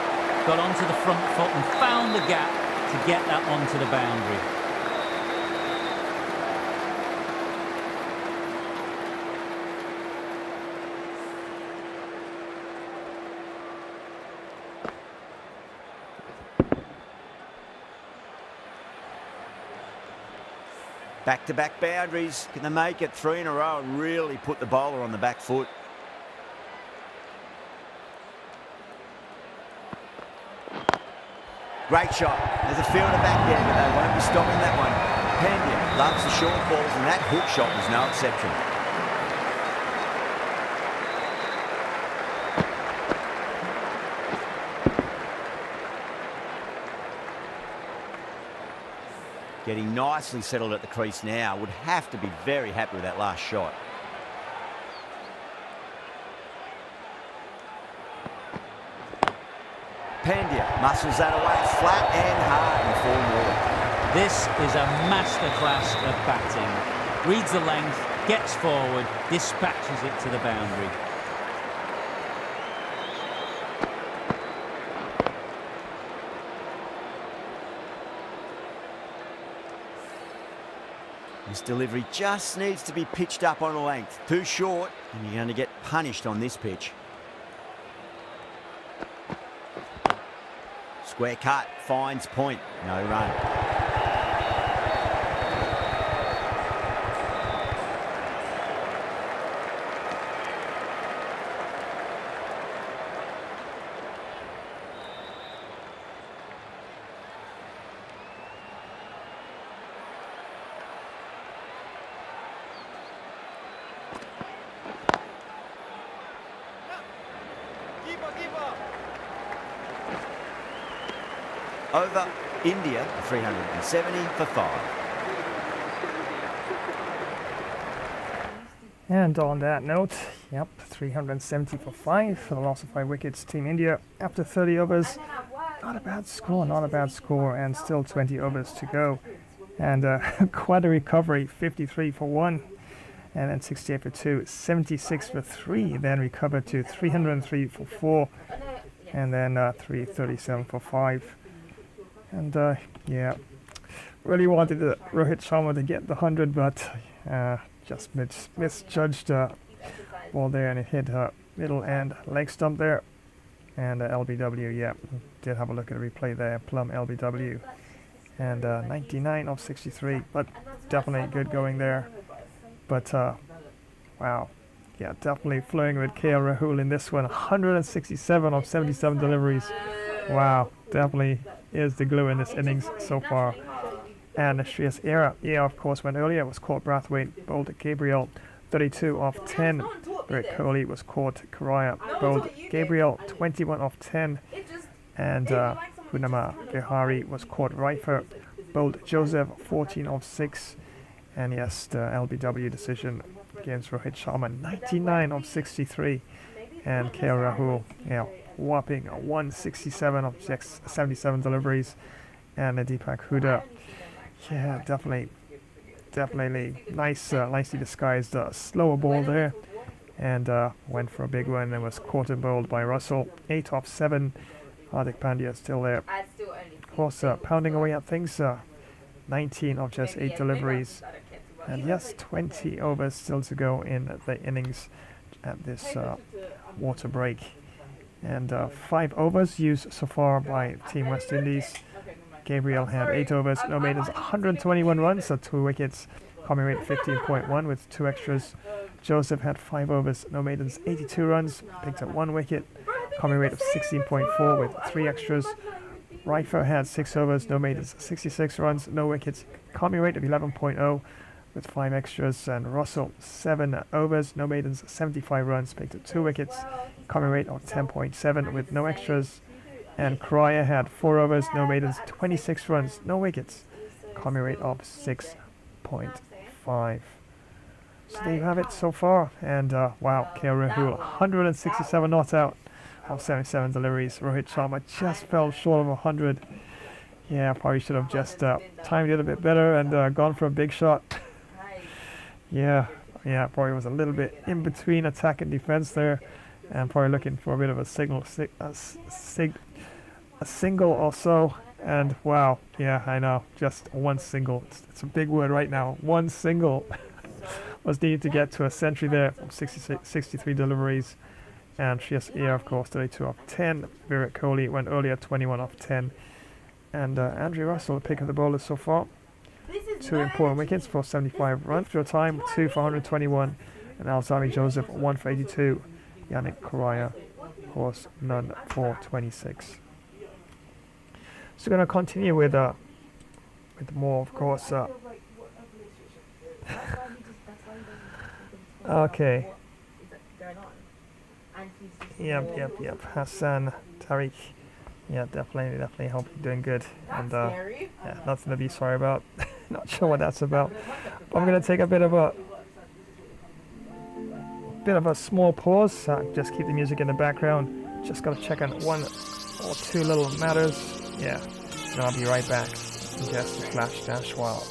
Got onto the front foot and found the gap to get that onto the boundary. Back-to-back boundaries. Can they make it 3 in a row and really put the bowler on the back foot? Great shot. There's a fielder back there, but they won't be stopping that one. Pandya loves the short balls, and that hook shot was no exception. Getting nicely settled at the crease now. Would have to be very happy with that last shot. Pandya muscles that away flat and hard in 4 more. This is a masterclass of batting. Reads the length, gets forward, dispatches it to the boundary. This delivery just needs to be pitched up on a length. Too short, and you're going to get punished on this pitch. Square cut, finds point, no run. Over India, 370 for 5. And on that note, yep, 370 for 5 for the loss of 5 wickets. Team India after 30 overs. Not a bad score, and still 20 overs to go. And quite a recovery, 53 for 1, and then 68 for 2, 76 for 3, then recovered to 303 for 4, and then 337 for 5. And yeah, really wanted Rohit Sharma to get the 100, but just misjudged ball there, and it hit middle and leg stump there. And LBW, yeah, did have a look at the replay there, plumb LBW. And 99 of 63, but definitely good going there. But wow, yeah, definitely flowing with KL Rahul in this one. 167 of 77 deliveries. Wow, definitely is the glue in this innings so far. And Shreyas Iyer, of course, went earlier, was caught Brathwaite, bowled Gabriel, 32 of 10. Virat Kohli was caught Karaya, bowled Gabriel, 21 of 10. And Punama Bihari was caught Rifer, bowled Joseph, 14 of 6. And yes, the LBW decision against Rohit Sharma, 99 of 63. And KL Rahul, yeah, whopping 167 of 77 deliveries. And Deepak Hooda, yeah, definitely nicely disguised slower ball there. And went for a big one and was caught and bowled by Russell, 8 of 7. Hardik Pandya still there. Of course, pounding away at things, 19 of just 8 deliveries. And yes, 20 overs still to go in the innings at this water break. And 5 overs used so far by Team West Indies. Gabriel had 8 overs, no maidens, 121 runs, so 2 wickets. Common rate 15.1 with 2 extras. Joseph had 5 overs, no maidens, 82 runs, picked up 1 wicket. Common rate of 16.4 with 3 extras. Rifer had 6 overs, no maidens, 66 runs, no wickets. Common rate of 11.0 with 5 extras. And Russell, 7 overs, no maidens, 75 runs, picked up 2 wickets. Common rate of 10.7 with no extras. And Karaya had 4 overs, no maidens, 26 runs, no wickets. Common rate of 6.5. So there you have it so far. And wow, KL Rahul, 167 not out of 77 deliveries. Rohit Sharma just fell short of 100. Yeah, probably should have just timed it a bit better and gone for a big shot. yeah, probably was a little bit in between attack and defense there, and probably looking for a bit of a single or so. And wow, yeah, I know, just one single. It's a big word right now. One single was needed to get to a century there from 63 deliveries. And Shreyas Iyer, of course, 32 of 10. Virat Kohli went earlier, 21 of 10. And Andrew Russell, the pick of the bowlers so far. 2 important wickets for 75 runs for a time, 2 for 121. And Alzami Joseph, 1 for 82. Yannick Karaya, of course, none for 26. So we're going to continue with more, of course. Okay. Yep. Hassan, Tariq. Yeah, definitely hope you're doing good. And yeah, nothing to be sorry about. Not sure what that's about. But I'm going to take a bit of a small pause. Just keep the music in the background. Just got to check on 1 or 2 little matters. Yeah, and I'll be right back in just a flash dash while.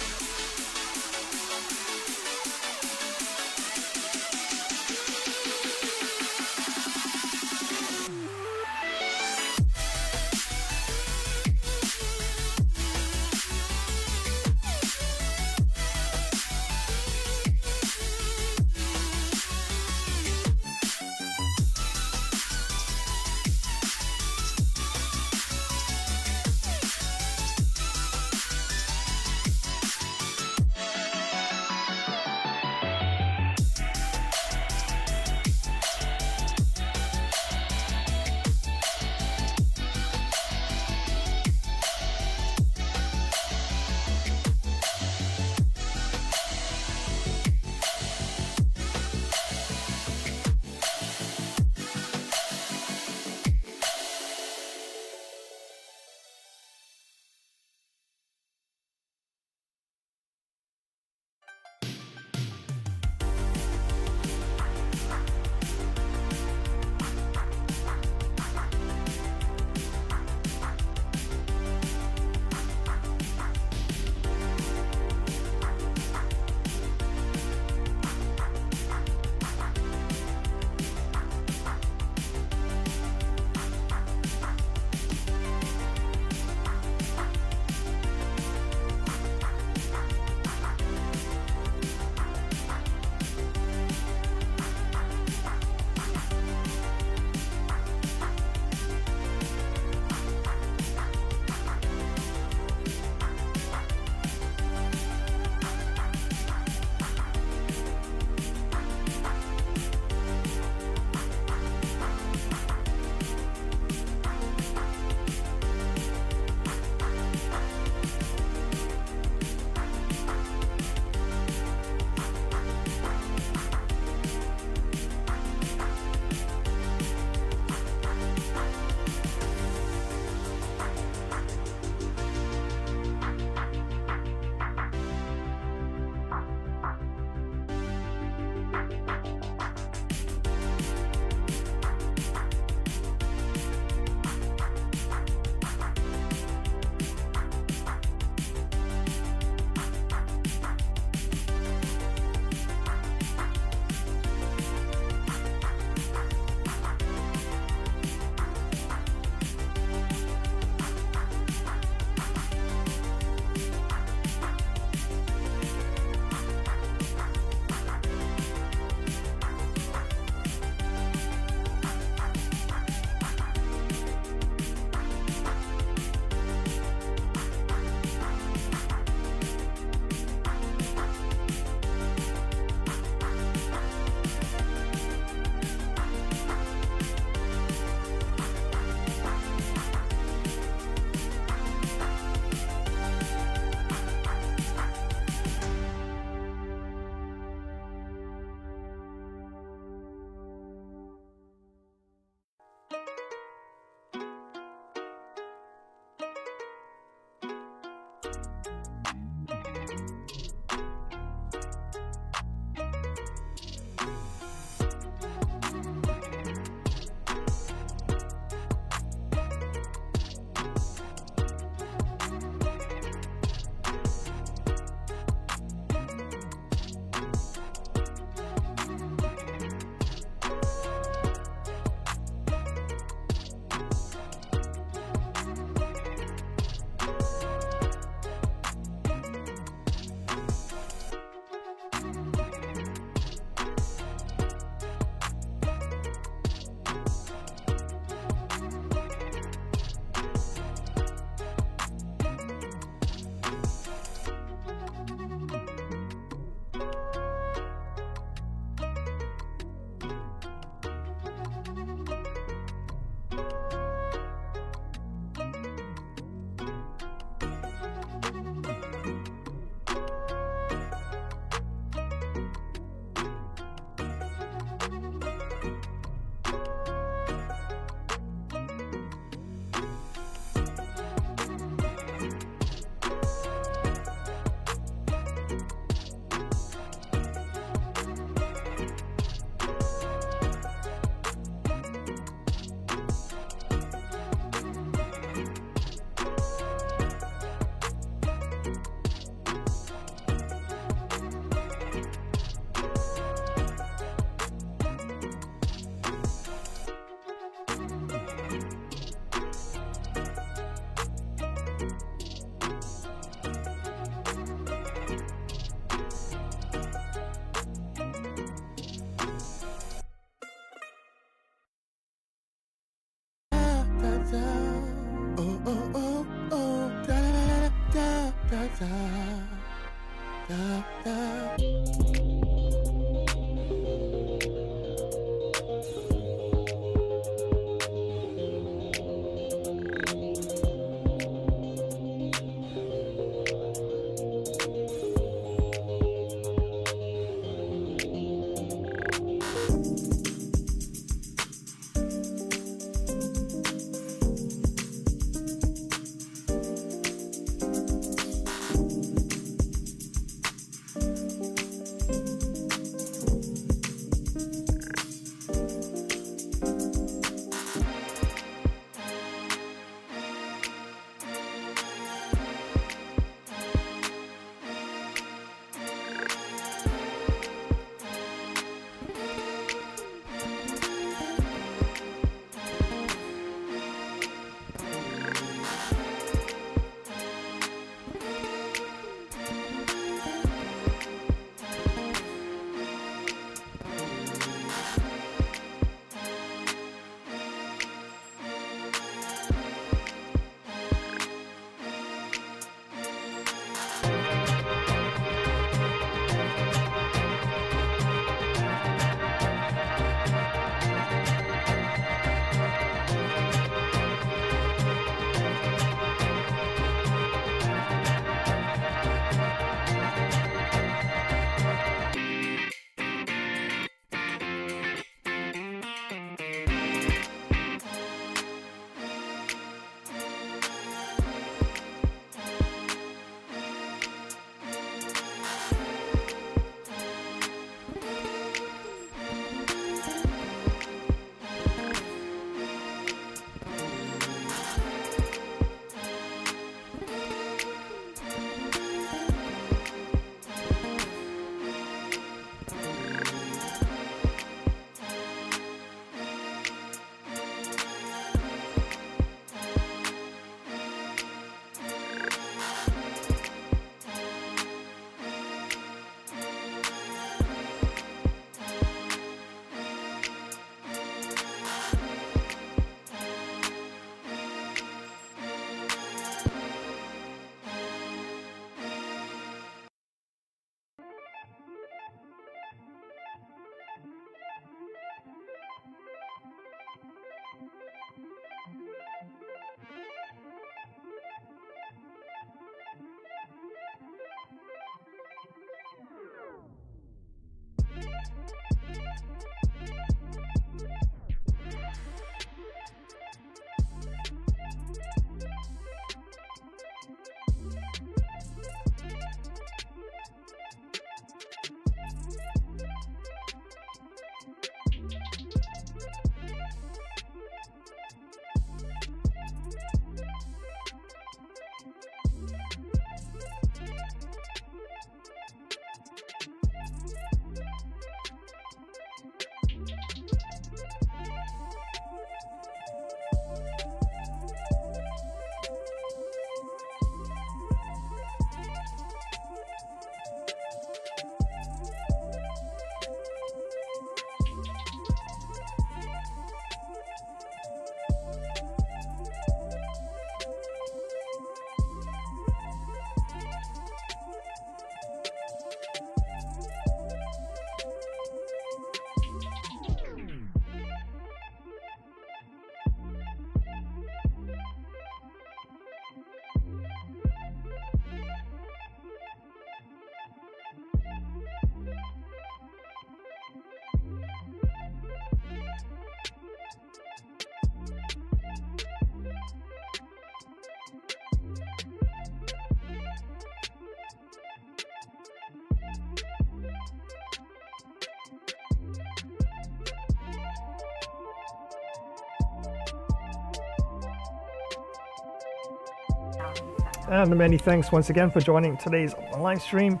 And many thanks once again for joining today's live stream.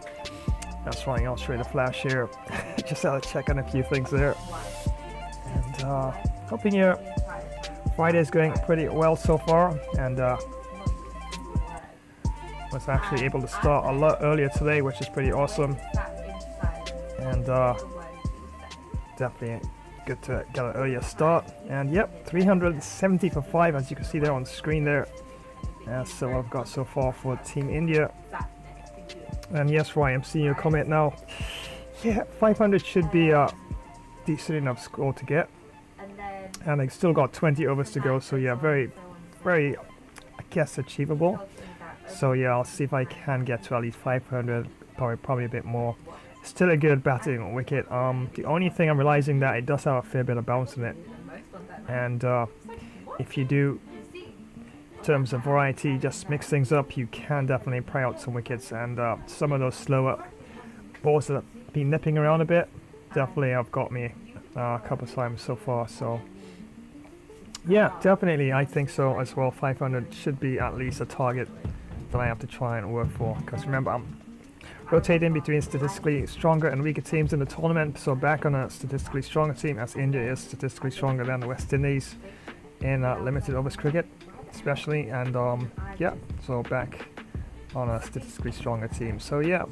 That's right, I'll show you the flash here. Just had to check on a few things there. And hoping your Friday is going pretty well so far. And was actually able to start a lot earlier today, which is pretty awesome. And definitely good to get an earlier start. And yep, 370 for 5, as you can see there on screen there. So I've got so far for Team India. And yes, Ryan, I'm seeing your comment now. Yeah, 500 should be a decent enough score to get. And I still got 20 overs to go, so yeah, very, I guess, achievable. So yeah, I'll see if I can get to at least 500, probably a bit more. Still a good batting wicket. The only thing I'm realizing that it does have a fair bit of bounce in it. And if you do, in terms of variety, just mix things up, you can definitely pry out some wickets. And some of those slower balls that have been nipping around a bit, definitely have got me a couple of times so far. So yeah, definitely I think so as well. 500 should be at least a target that I have to try and work for, because remember, I'm rotating between statistically stronger and weaker teams in the tournament. So back on a statistically stronger team, as India is statistically stronger than the West Indies in limited overs cricket especially. And yeah, so back on a statistically stronger team. So yeah,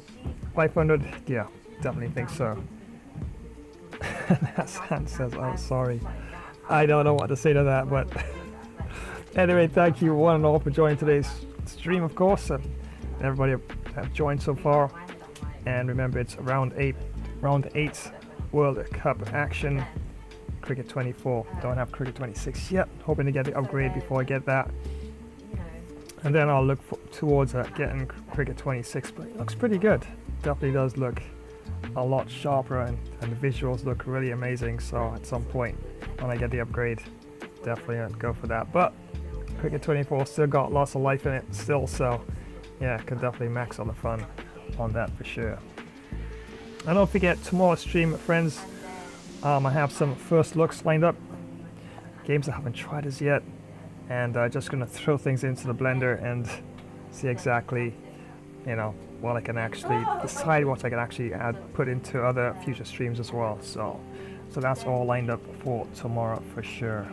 500, yeah, definitely think so. Hassan says, oh, sorry. I don't know what to say to that, but anyway, thank you one and all for joining today's stream, of course, and everybody have joined so far. And remember, it's round 8 World Cup action. Cricket 24. Don't have Cricket 26 yet. Hoping to get the upgrade before I get that. And then I'll look towards getting Cricket 26. But it looks pretty good. Definitely does look a lot sharper, and the visuals look really amazing. So at some point when I get the upgrade, definitely I'd go for that. But Cricket 24 still got lots of life in it still. So yeah, could definitely max on the fun on that for sure. And don't forget, tomorrow's stream, friends, I have some first looks lined up, games I haven't tried as yet, and just gonna throw things into the blender and see exactly, you know, what I can actually decide, what I can actually put into other future streams as well. So that's all lined up for tomorrow for sure.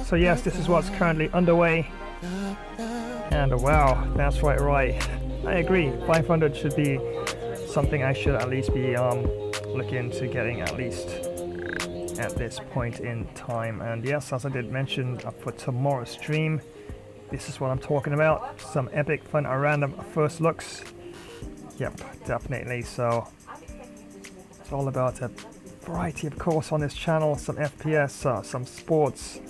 So yes, this is what's currently underway. And wow, that's right. I agree. 500 should be something I should at least be looking into getting, at least at this point in time. And yes, as I did mention for tomorrow's stream, this is what I'm talking about. Some epic, fun, random first looks. Yep, definitely. So it's all about a variety, of course, on this channel. Some FPS, some sports,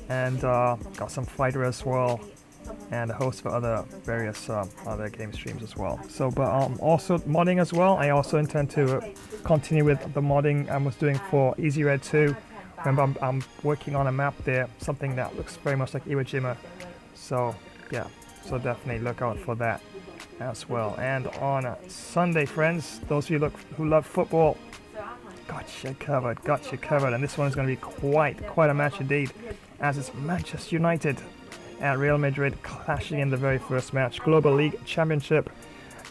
and got some fighter as well, and a host of other various other game streams as well. So, but also modding as well. I also intend to continue with the modding I was doing for Easy Red 2. Remember, I'm working on a map there, something that looks very much like Iwo Jima. So yeah, so definitely look out for that as well. And on Sunday, friends, those of you who love football, got you covered. And this one is going to be quite a match indeed, as it's Manchester United and Real Madrid clashing in the very first match, Global League Championship.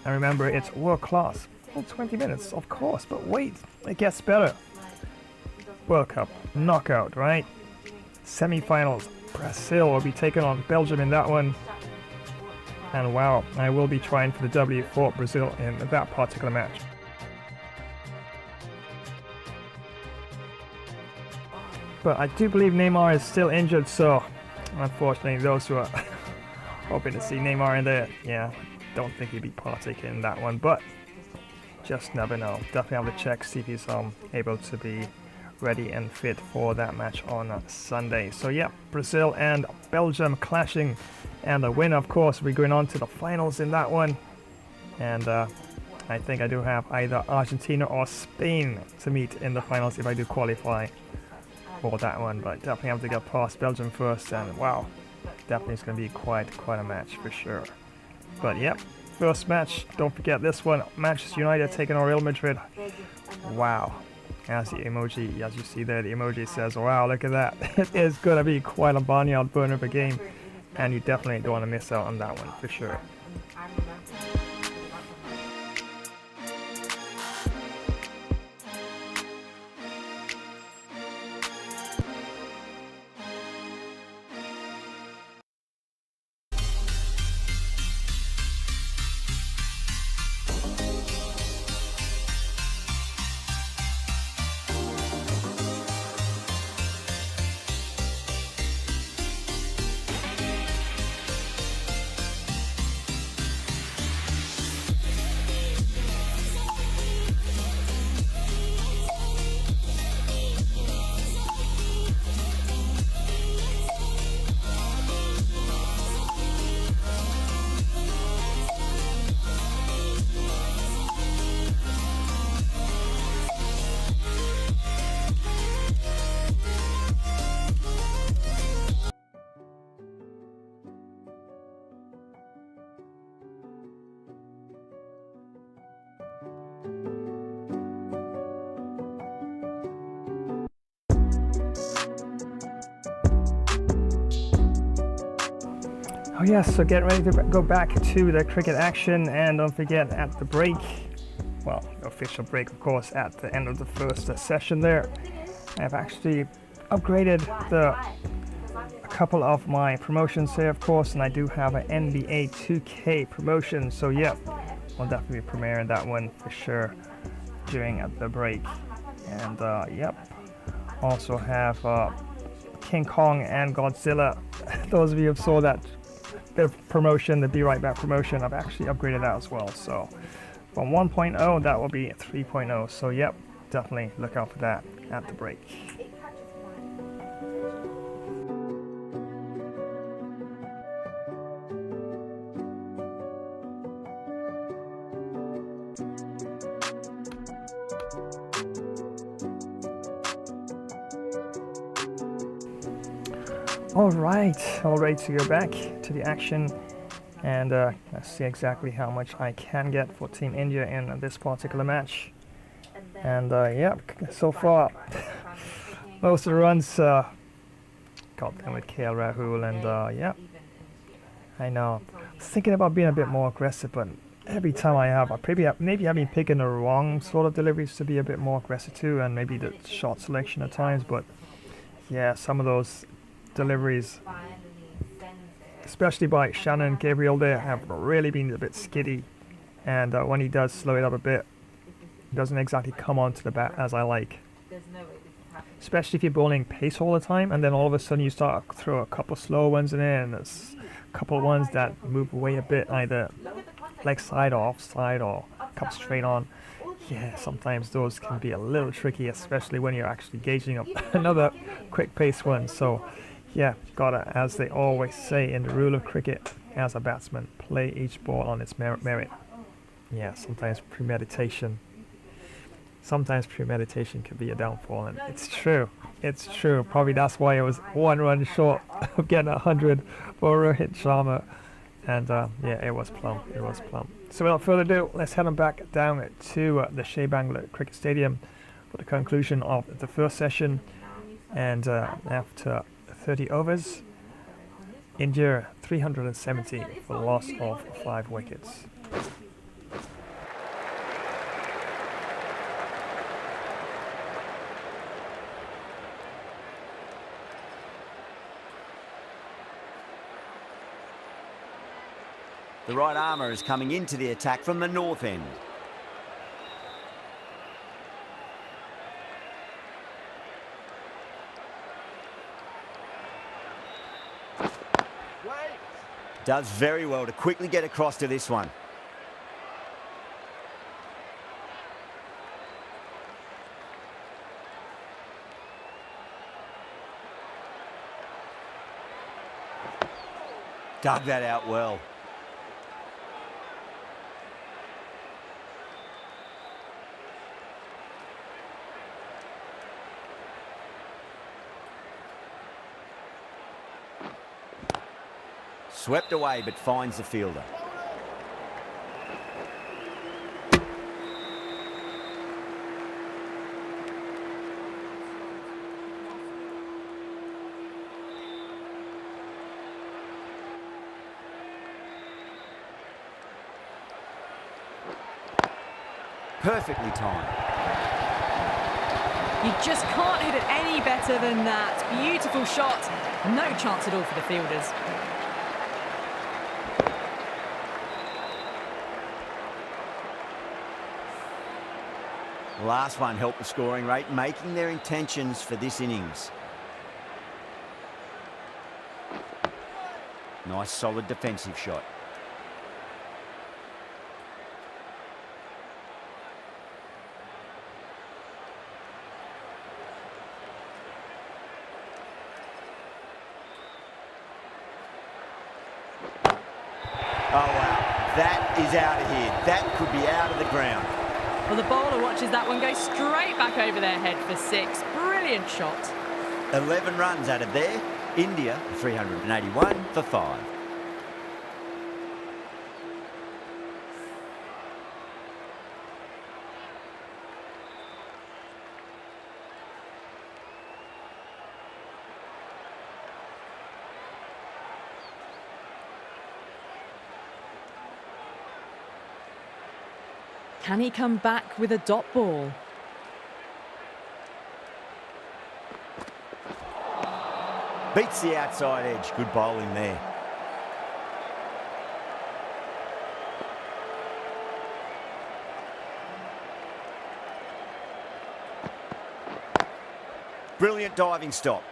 And remember, it's world class. Full 20 minutes, of course, but wait, it gets better. World Cup knockout, right? Semi-finals. Brazil will be taking on Belgium in that one. And wow, I will be trying for the W for Brazil in that particular match. But I do believe Neymar is still injured, so unfortunately those who are hoping to see Neymar in there, yeah, don't think he'd be partaking in that one, but just never know. Definitely have to check, see if he's able to be ready and fit for that match on Sunday. So yeah, Brazil and Belgium clashing, and the winner, of course, we're going on to the finals in that one. And I think I do have either Argentina or Spain to meet in the finals if I do qualify for that one, but definitely have to get past Belgium first. And wow, definitely it's going to be quite a match for sure. But yep, first match, don't forget this one, Manchester United taking on Real Madrid. Wow, as the emoji, as you see there, the emoji says, wow, look at that. It is going to be quite a barnyard burner of a game, and you definitely don't want to miss out on that one for sure. Oh yes, so get ready to go back to the cricket action, and don't forget at the break, well, the official break of course, at the end of the first session there, I've actually upgraded a couple of my promotions here of course, and I do have an NBA 2K promotion, so yeah, I'll definitely be premiering that one for sure during at the break. And yep, also have King Kong and Godzilla. Those of you who saw that bit of promotion, the Be Right Back promotion, I've actually upgraded that as well. So from 1.0 that will be 3.0. So yep, definitely look out for that at the break. All ready to go back to the action, and let's see exactly how much I can get for Team India in this particular match. And yeah, so far most of the runs got them with KL Rahul, and yeah, I know. I was thinking about being a bit more aggressive, but every time maybe I've been picking the wrong sort of deliveries to be a bit more aggressive too, and maybe the shot selection at times. But yeah, some of those deliveries, especially by Shannon Gabriel there, have really been a bit skiddy, and when he does slow it up a bit, it doesn't exactly come onto the bat as I like. Especially if you're bowling pace all the time, and then all of a sudden you start to throw a couple slow ones in there, and there's a couple ones that move away a bit, either leg side or offside or come straight on. Yeah, sometimes those can be a little tricky, especially when you're actually gauging up another quick pace one. So yeah, gotta, as they always say in the rule of cricket, as a batsman, play each ball on its merit. Yeah, sometimes premeditation can be a downfall, and it's true. Probably that's why it was 1 run short of getting 100 for Rohit Sharma, and yeah, it was plumb. So without further ado, let's head on back down to the Shea Bangla Cricket Stadium for the conclusion of the first session. And after 30 overs, India 370 for the loss of 5 wickets. The right armour is coming into the attack from the north end. Does very well to quickly get across to this one. Dug that out well. Swept away, but finds the fielder. Perfectly timed. You just can't hit it any better than that. Beautiful shot. No chance at all for the fielders. Last one helped the scoring rate, making their intentions for this innings. Nice solid defensive shot. Oh wow, that is out of here. That could be out of the ground. Well, the bowler watches that one go straight back over their head for 6. Brilliant shot. 11 runs out of there. India 381 for 5. Can he come back with a dot ball? Beats the outside edge. Good bowling there. Brilliant diving stop.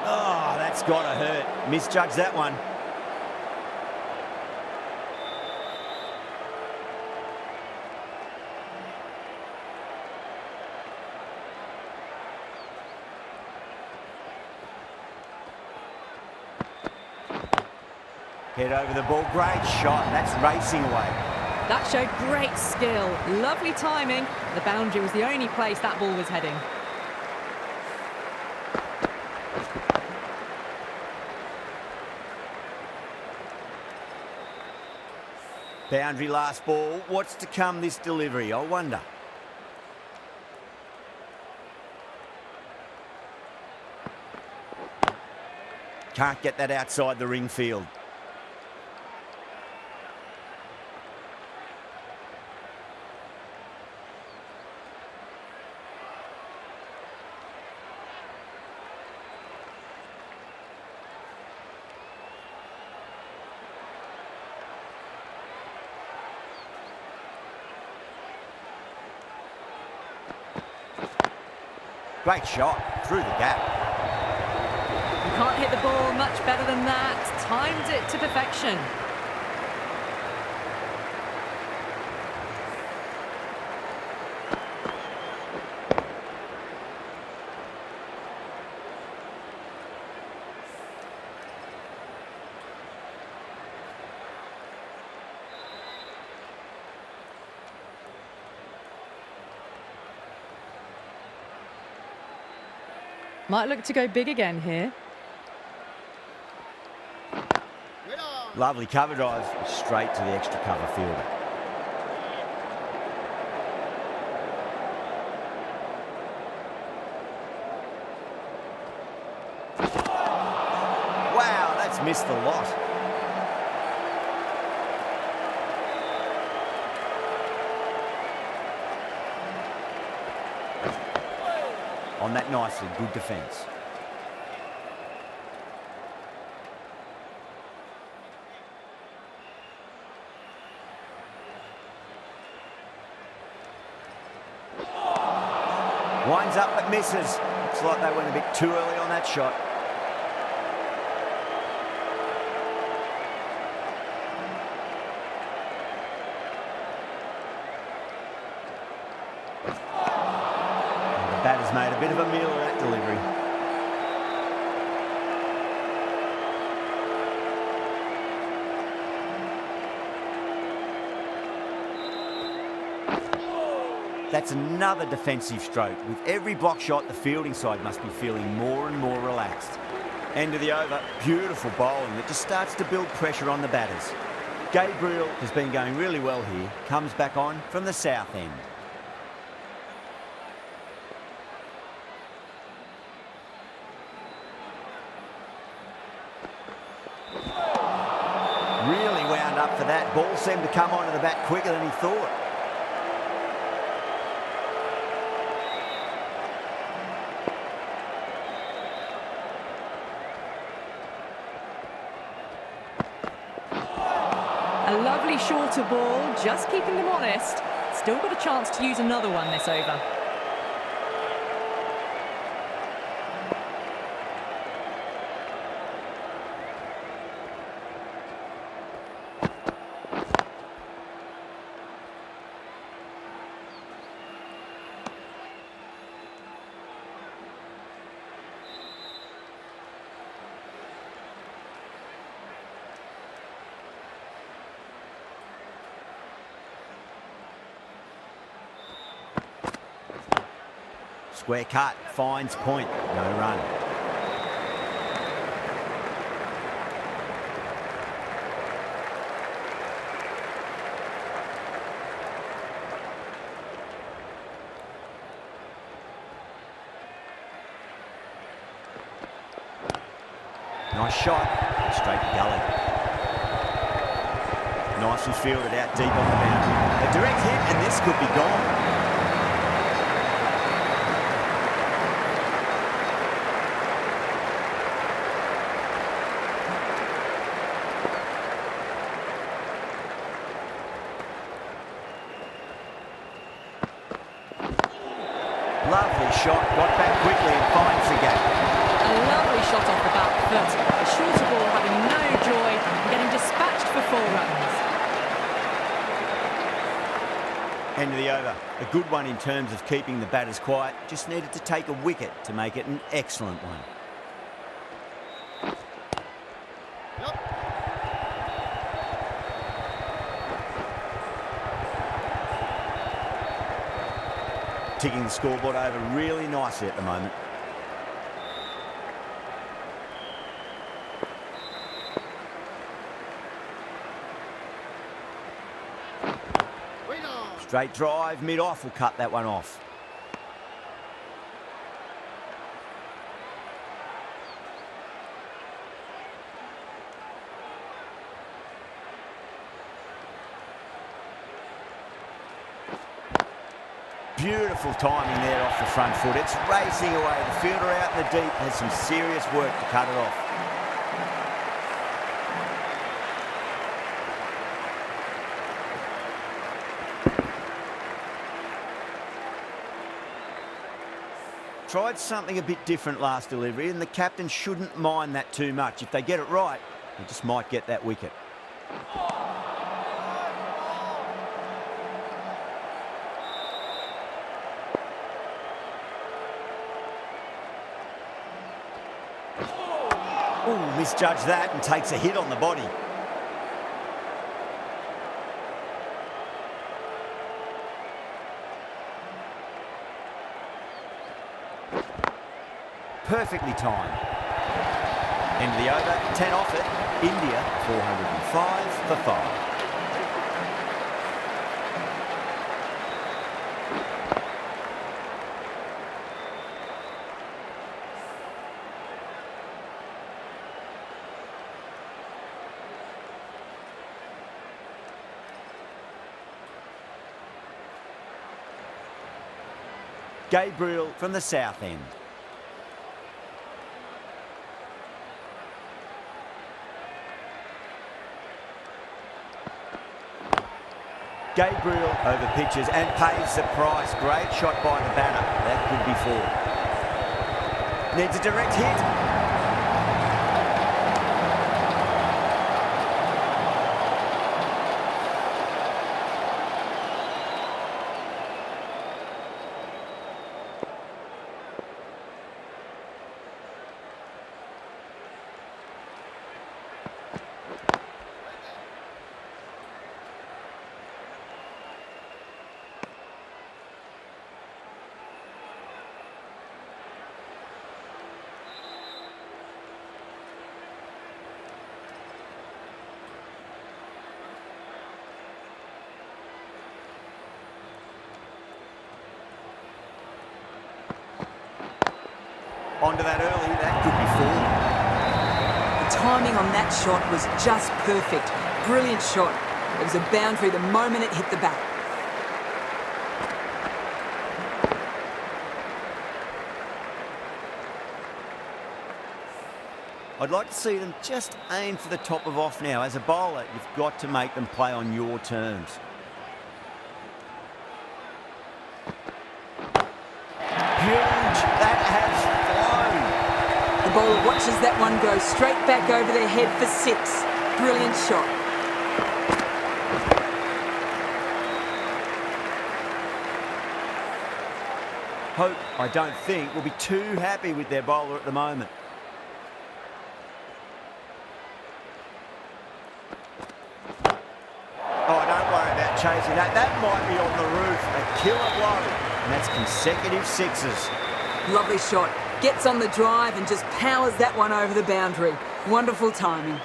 Oh, that's got to hurt. Misjudged that one. Head over the ball. Great shot. That's racing away. That showed great skill. Lovely timing. The boundary was the only place that ball was heading. Boundary last ball. What's to come this delivery? I wonder. Can't get that outside the ring field. Great shot through the gap. You can't hit the ball much better than that. Timed it to perfection. Might look to go big again here. Lovely cover drive, straight to the extra cover fielder. Wow, that's missed the lot. On that nicely, good defence. Winds up but misses. Looks like they went a bit too early on that shot. And the batter's made a bit of a meal of that delivery. That's another defensive stroke. With every block shot, the fielding side must be feeling more and more relaxed. End of the over. Beautiful bowling that just starts to build pressure on the batters. Gabriel has been going really well here. Comes back on from the south end. Really wound up for that. Ball seemed to come onto the bat quicker than he thought. A lovely shorter ball, just keeping them honest. Still got a chance to use another one this over. Square cut, finds point, no run. Nice shot, straight to gully. Nicely fielded out deep on the boundary. A direct hit and this could be gone. Lovely shot, got back quickly and finds the gap. A lovely shot off the back foot. The shorter ball having no joy and getting dispatched for 4 runs. End of the over. A good one in terms of keeping the batters quiet. Just needed to take a wicket to make it an excellent one. Ticking the scoreboard over really nicely at the moment. Straight drive, mid-off will cut that one off. Beautiful timing there off the front foot. It's racing away. The fielder out in the deep has some serious work to cut it off. Tried something a bit different last delivery, and the captain shouldn't mind that too much. If they get it right, they just might get that wicket. Ooh, misjudged that and takes a hit on the body. Perfectly timed. End of the over, 10 off it. India, 405 for 5. Gabriel from the south end. Gabriel over pitches and pays the price. Great shot by the batter. That could be 4. Needs a direct hit. Onto that early, that could be 4. The timing on that shot was just perfect. Brilliant shot. It was a boundary the moment it hit the bat. I'd like to see them just aim for the top of off now. As a bowler, you've got to make them play on your terms. Huge, that has flown. The bowler watches that one go straight back over their head for 6. Brilliant shot. Hope, I don't think, will be too happy with their bowler at the moment. Oh, don't worry about chasing that. That might be on the roof. A killer blow. And that's consecutive 6s. Lovely shot. Gets on the drive and just powers that one over the boundary. Wonderful timing.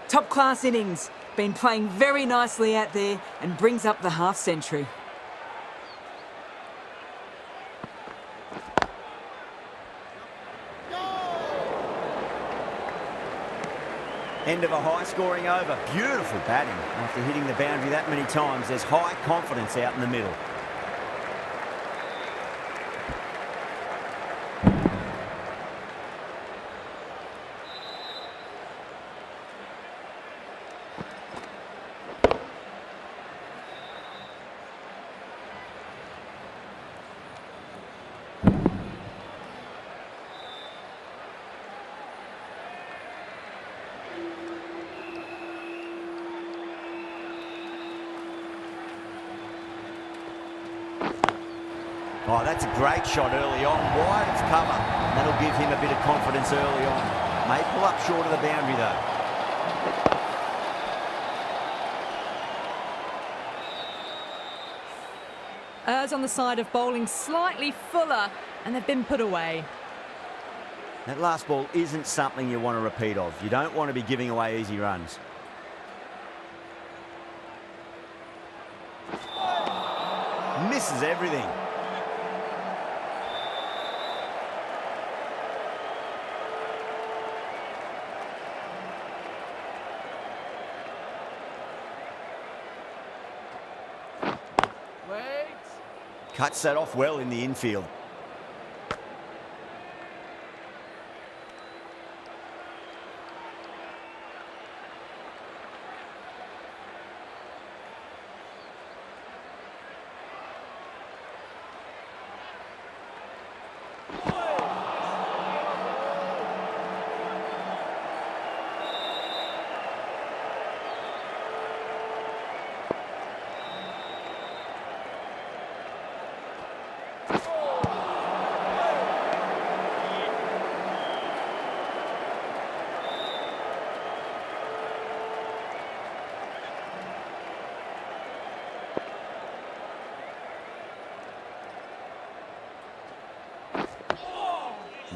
Top class innings. Been playing very nicely out there and brings up the half century. End of a high-scoring over. Beautiful batting. After hitting the boundary that many times, there's high confidence out in the middle. Oh, that's a great shot early on, wide of cover. And that'll give him a bit of confidence early on. May pull up short of the boundary though. Errs on the side of bowling slightly fuller, and they've been put away. That last ball isn't something you want to repeat of. You don't want to be giving away easy runs. Misses everything. Cuts that off well in the infield.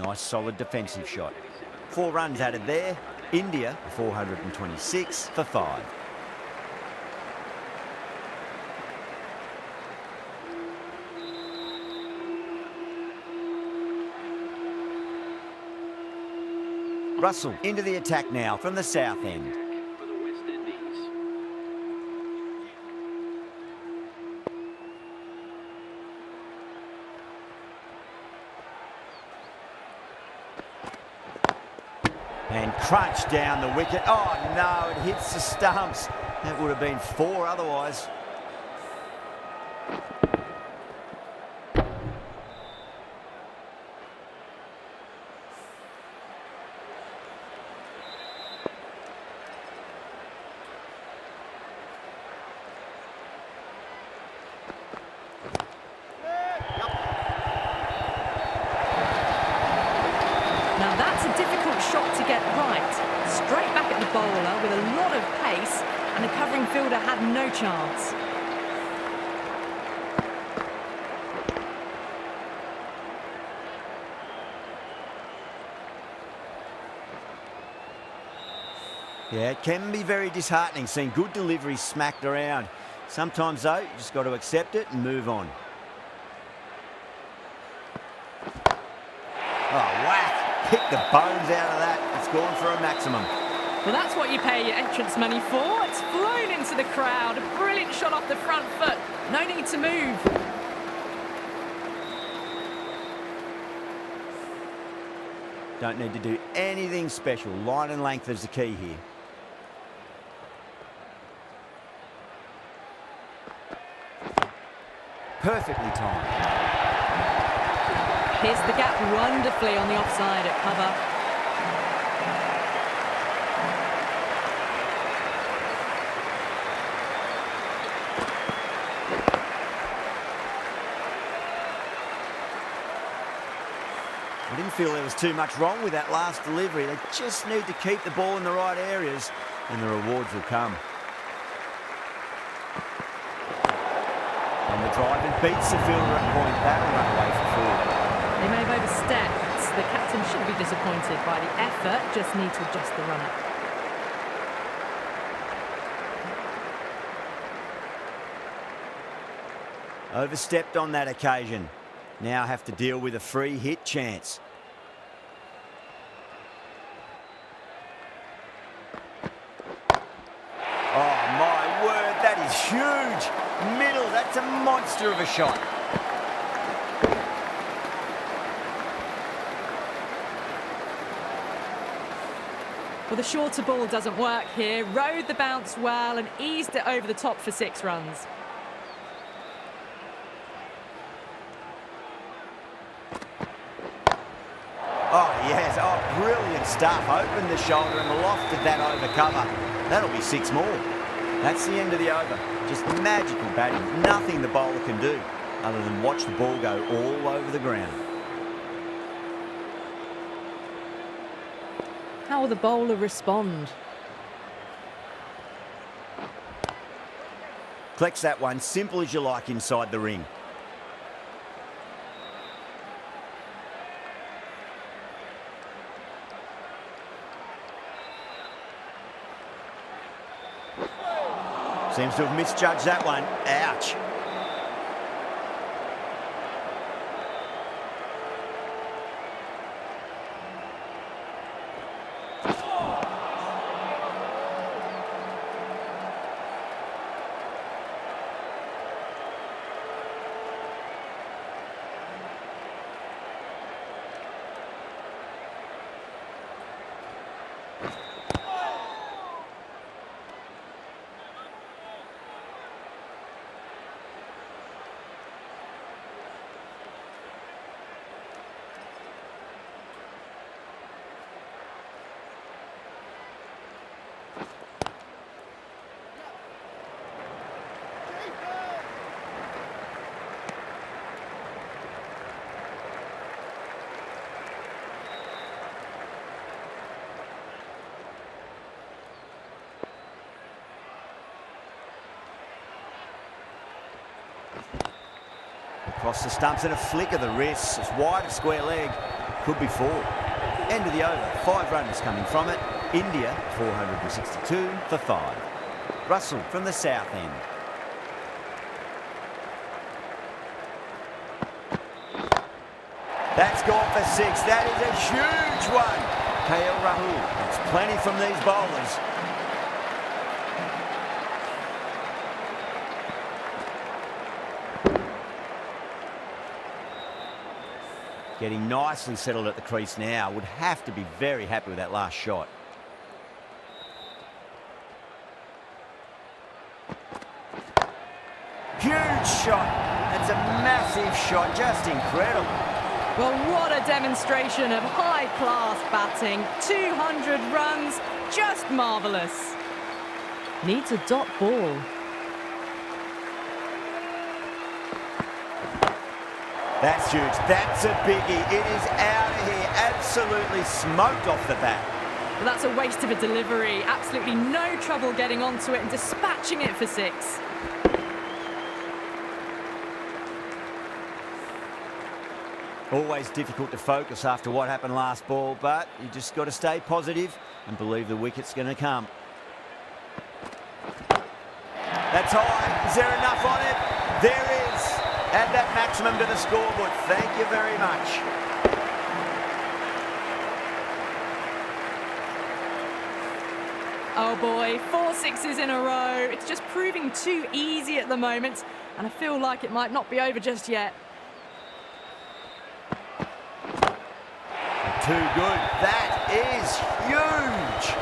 Nice solid defensive shot. 4 runs added there. India 426 for 5. Russell into the attack now from the south end. And crunch down the wicket. Oh no, it hits the stumps. That would have been 4 otherwise. Now that's a difficult shot to get right. Straight back at the bowler with a lot of pace, and the covering fielder had no chance. Yeah, it can be very disheartening seeing good deliveries smacked around. Sometimes though, you just got to accept it and move on. Oh, whack! Pick the bones out of that. It's gone for a maximum. Well, that's what you pay your entrance money for. It's flown into the crowd. A brilliant shot off the front foot. No need to move. Don't need to do anything special. Line and length is the key here. Perfectly timed. Here's the gap wonderfully on the offside at cover. I didn't feel there was too much wrong with that last delivery. They just need to keep the ball in the right areas and the rewards will come. And the drive and beats the fielder at point. That'll run away for 4. They may have overstepped. The captain shouldn't be disappointed by the effort, just need to adjust the run-up. Overstepped on that occasion. Now have to deal with a free hit chance. That's a monster of a shot. Well, the shorter ball doesn't work here. Rode the bounce well and eased it over the top for 6 runs. Oh, yes. Oh, brilliant stuff. Opened the shoulder and lofted that over cover. That'll be 6 more. That's the end of the over. Just magical batting. Nothing the bowler can do other than watch the ball go all over the ground. How will the bowler respond? Collects that one, simple as you like inside the ring. Seems to have misjudged that one. Ouch. Across the stumps and a flick of the wrist. It's wide of square leg. Could be 4. End of the over. 5 runners coming from it. India 462 for 5. Russell from the south end. That's gone for 6. That is a huge one. KL Rahul. That's plenty from these bowlers. Getting nicely settled at the crease now. Would have to be very happy with that last shot. Huge shot. That's a massive shot. Just incredible. Well, what a demonstration of high-class batting. 200 runs. Just marvellous. Needs a dot ball. That's huge. That's a biggie. It is out of here. Absolutely smoked off the bat. Well, that's a waste of a delivery. Absolutely no trouble getting onto it and dispatching it for 6. Always difficult to focus after what happened last ball, but you just got to stay positive and believe the wicket's going to come. That's high. Is there enough on it? There is. Add that maximum to the scoreboard. Thank you very much. Oh boy, 4 sixes in a row. It's just proving too easy at the moment, and I feel like it might not be over just yet. Too good. That is huge.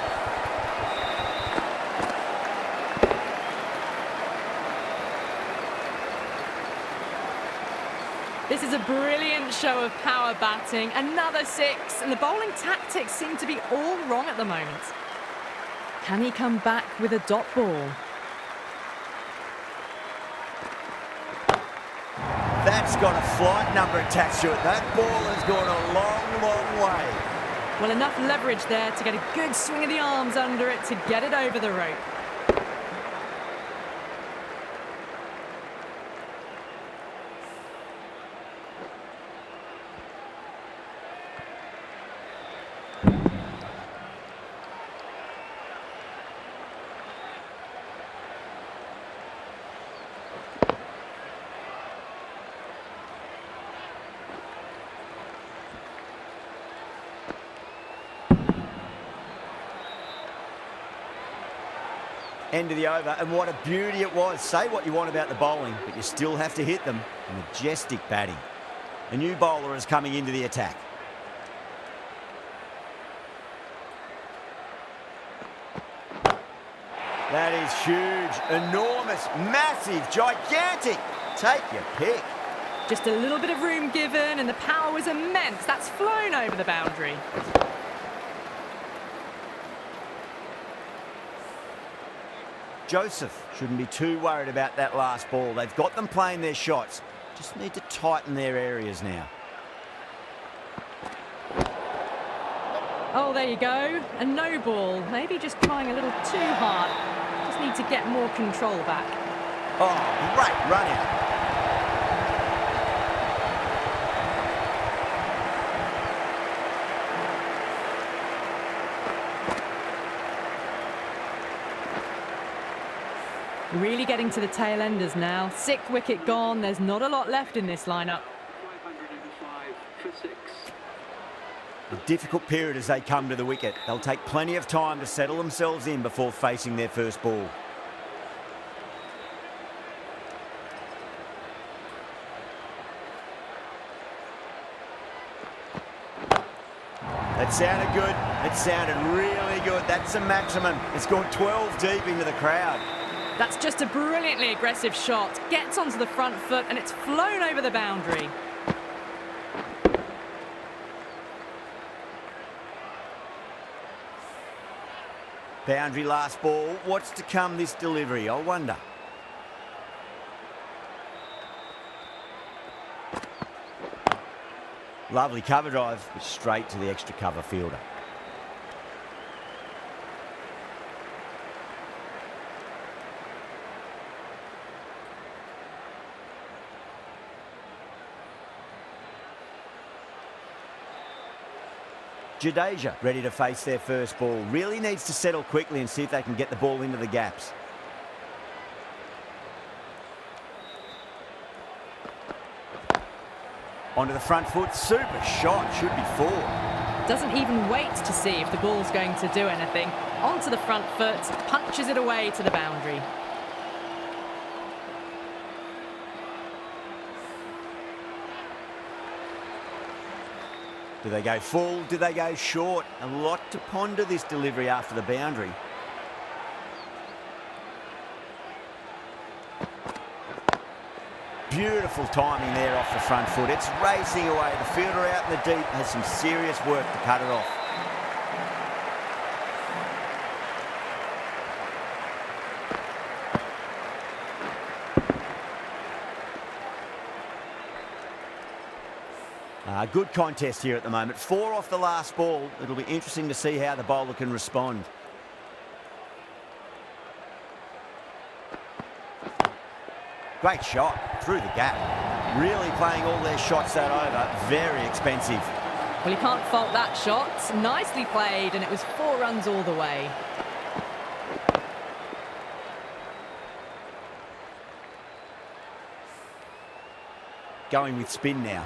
This is a brilliant show of power batting. Another 6, and the bowling tactics seem to be all wrong at the moment. Can he come back with a dot ball? That's got a flight number attached to it. That ball has gone a long, long way. Well, enough leverage there to get a good swing of the arms under it to get it over the rope. End of the over, and what a beauty it was. Say what you want about the bowling, but you still have to hit them. Majestic batting. A new bowler is coming into the attack. That is huge, enormous, massive, gigantic. Take your pick. Just a little bit of room given, and the power was immense. That's flown over the boundary. Joseph shouldn't be too worried about that last ball. They've got them playing their shots. Just need to tighten their areas now. Oh, there you go. A no ball. Maybe just trying a little too hard. Just need to get more control back. Oh, great run out. Really getting to the tail enders now. 6th wicket gone. There's not a lot left in this lineup. 505 for 6. A difficult period as they come to the wicket. They'll take plenty of time to settle themselves in before facing their first ball. That sounded good. It sounded really good. That's a maximum. It's gone 12 deep into the crowd. That's just a brilliantly aggressive shot. Gets onto the front foot and it's flown over the boundary. Boundary last ball. What's to come this delivery, I wonder? Lovely cover drive, but straight to the extra cover fielder. Yadav ready to face their first ball. Really needs to settle quickly and see if they can get the ball into the gaps. Onto the front foot. Super shot. Should be 4. Doesn't even wait to see if the ball's going to do anything. Onto the front foot, punches it away to the boundary. Do they go full? Do they go short? A lot to ponder this delivery after the boundary. Beautiful timing there off the front foot. It's racing away. The fielder out in the deep has some serious work to cut it off. Good contest here at the moment. 4 off the last ball. It'll be interesting to see how the bowler can respond. Great shot through the gap. Really playing all their shots that over. Very expensive. Well, you can't fault that shot. Nicely played, and it was 4 runs all the way. Going with spin now.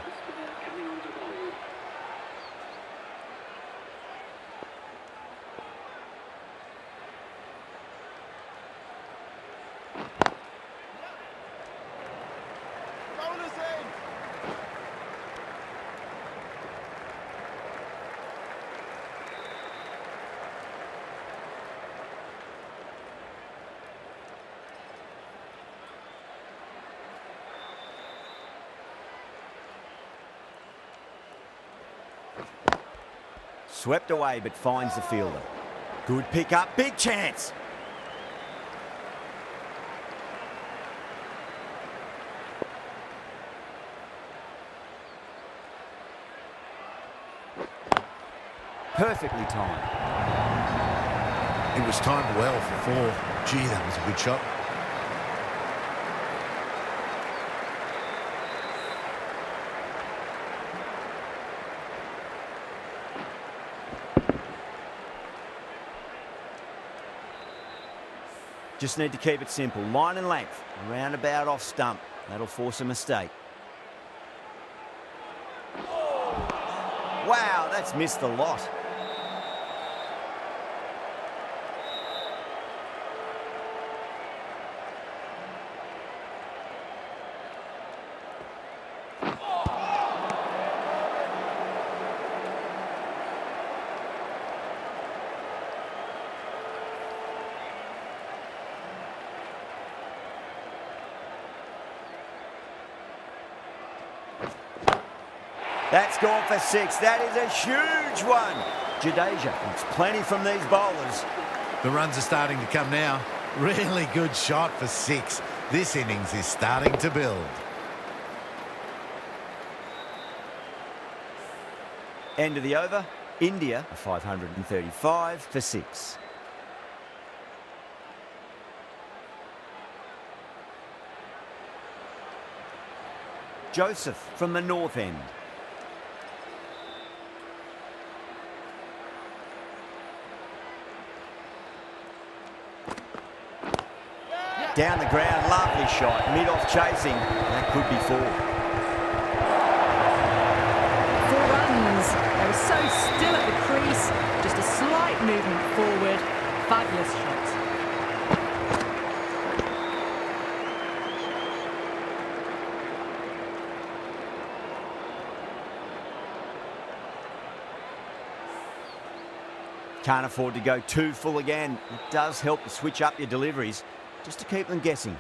Swept away, but finds the fielder. Good pick up, big chance. Perfectly timed. It was timed well for 4. Gee, that was a good shot. Just need to keep it simple. Line and length. Roundabout off stump. That'll force a mistake. Wow, that's missed the lot. That's gone for 6. That is a huge one. Yadav gets plenty from these bowlers. The runs are starting to come now. Really good shot for 6. This innings is starting to build. End of the over. India, 535 for 6. Joseph from the north end. Down the ground, lovely shot. Mid-off chasing. That could be 4. 4 runs. They were so still at the crease. Just a slight movement forward. Fabulous shot. Can't afford to go too full again. It does help to switch up your deliveries, just to keep them guessing.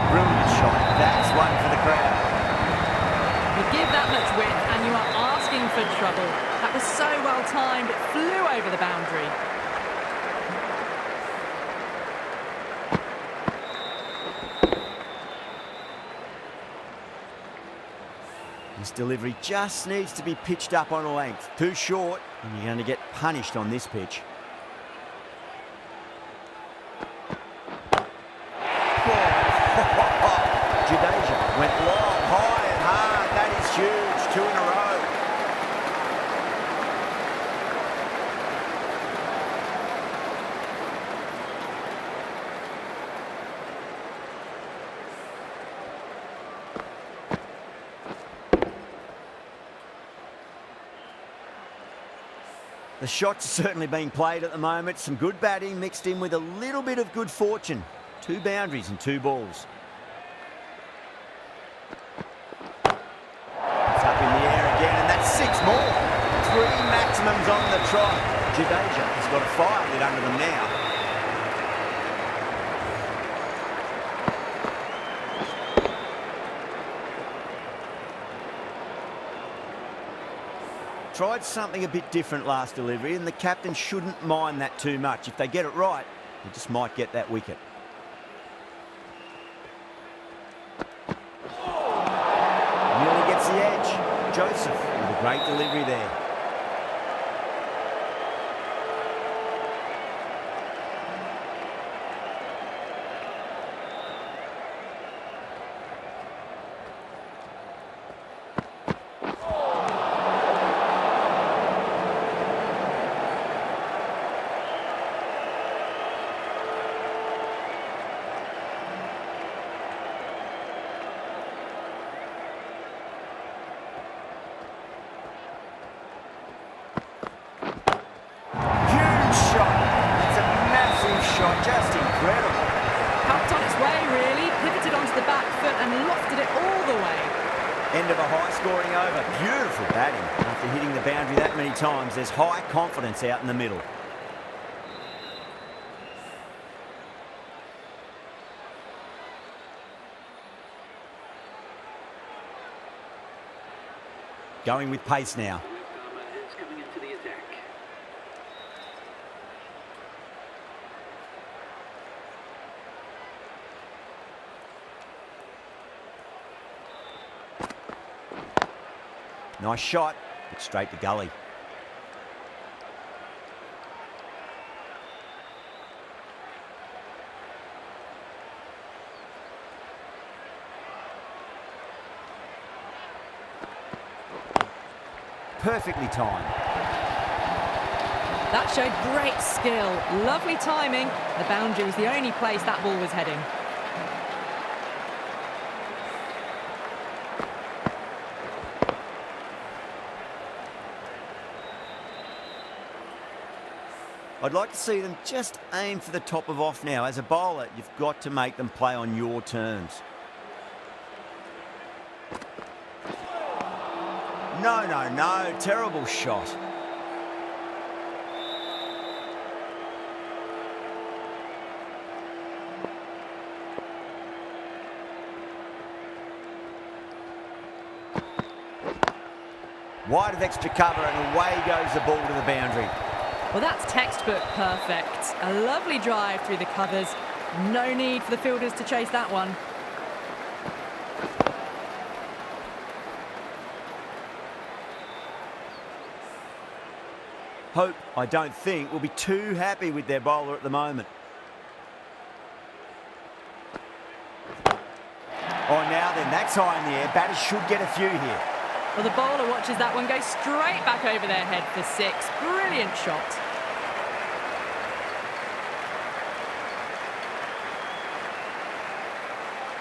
Brilliant shot. That's one for the crowd. You give that much width and you are asking for trouble. That was so well timed, it flew over the boundary. This delivery just needs to be pitched up on a length. Too short, and you're going to get punished on this pitch. Yadav went long, high and hard. That is huge. 2 in a row. The shots are certainly being played at the moment. Some good batting mixed in with a little bit of good fortune. 2 boundaries and 2 balls. It's up in the air again, and that's 6 more. 3 maximums on the trot. Yadav has got a fire lit under them now. Tried something a bit different last delivery, and the captain shouldn't mind that too much. If they get it right, they just might get that wicket. Nearly gets the edge. Joseph with a great delivery there. Just incredible. Helped on its way, really. Pivoted onto the back foot and lofted it all the way. End of a high-scoring over. Beautiful batting. After hitting the boundary that many times, there's high confidence out in the middle. Going with pace now. Is coming into the attack. Nice shot, but straight to gully. Perfectly timed. That showed great skill. Lovely timing. The boundary was the only place that ball was heading. I'd like to see them just aim for the top of off now. As a bowler, you've got to make them play on your terms. No, no, no. Terrible shot. Wide of extra cover and away goes the ball to the boundary. Well, that's textbook perfect. A lovely drive through the covers. No need for the fielders to chase that one. Hope, I don't think, will be too happy with their bowler at the moment. Oh, now then, that's high in the air. Batters should get a few here. Well, the bowler watches that one go straight back over their head for 6. Brilliant shot.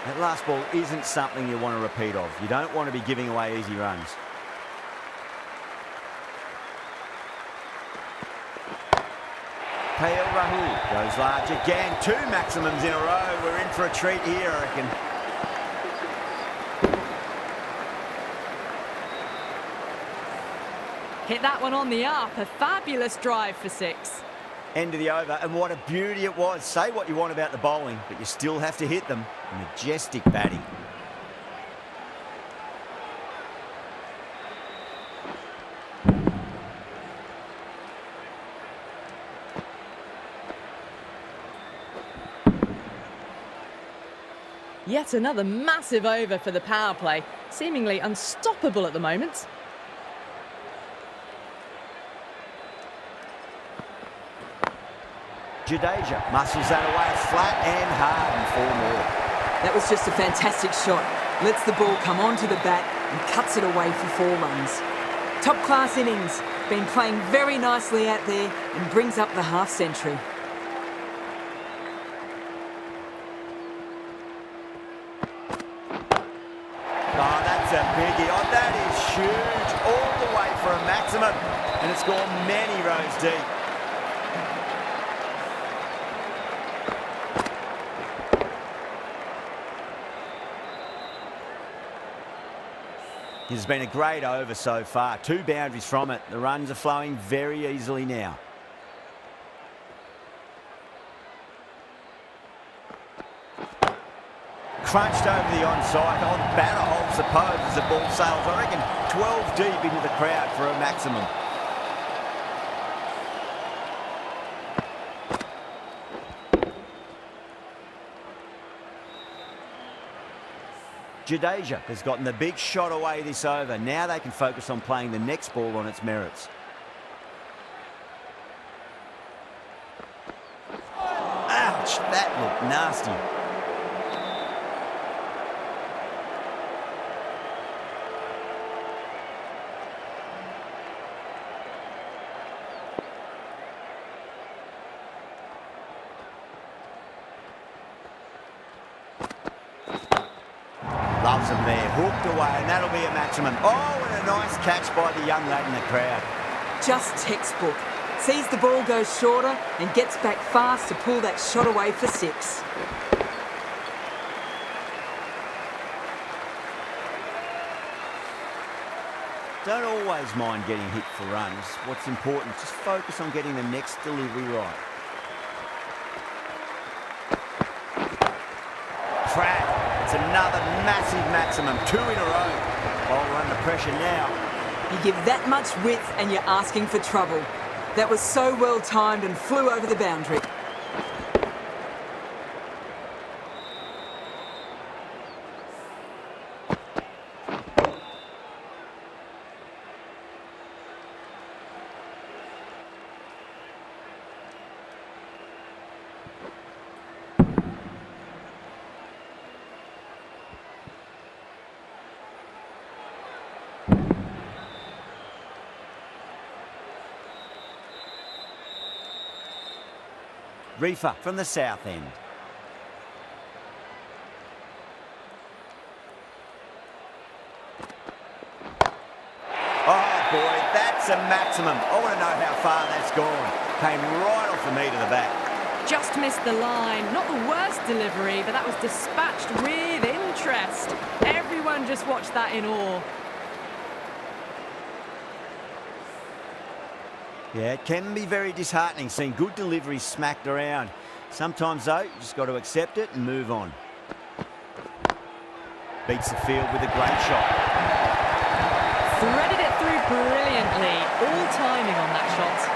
That last ball isn't something you want to repeat of. You don't want to be giving away easy runs. Rahul goes large again. 2 maximums in a row. We're in for a treat here, I reckon. Hit that one on the up. A fabulous drive for 6. End of the over, and what a beauty it was. Say what you want about the bowling, but you still have to hit them. Majestic batting. Yet another massive over for the power play. Seemingly unstoppable at the moment. Jadeja muscles that away flat and hard and 4 more. That was just a fantastic shot. Lets the ball come onto the bat and cuts it away for 4 runs. Top class innings. Been playing very nicely out there and brings up the half century. Oh, that's a biggie. Oh, that is huge. All the way for a maximum. And it's gone many rows deep. This has been a great over so far. 2 boundaries from it. The runs are flowing very easily now. Crunched over the onside. On batter holds the pose as the ball sails, I reckon, 12 deep into the crowd for a maximum. Jadeja has gotten the big shot away this over. Now they can focus on playing the next ball on its merits. Ouch, that looked nasty. Loves them there, hooked away, and that'll be a maximum. Oh, and a nice catch by the young lad in the crowd. Just textbook. Sees the ball go shorter and gets back fast to pull that shot away for 6. Don't always mind getting hit for runs. What's important, just focus on getting the next delivery right. Pratt. It's another massive maximum, 2 in a row. Bowler under pressure now. You give that much width and you're asking for trouble. That was so well timed and flew over the boundary. Reefer from the south end. Oh boy, that's That's a maximum. I want to know how far that's gone. Came right off the meat of the bat. Just missed the line. Not the worst delivery, but that was dispatched with interest. Everyone just watched that in awe. Yeah, it can be very disheartening seeing good deliveries smacked around. Sometimes, though, you just got to accept it and move on. Beats the field with a great shot. Threaded it through brilliantly. All timing on that shot.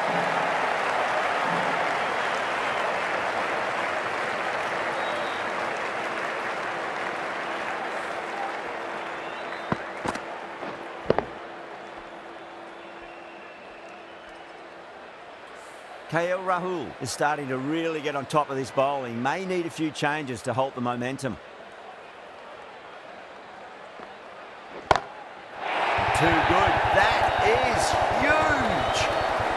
KL Rahul is starting to really get on top of this bowling. May need a few changes to halt the momentum. Too good. That is huge.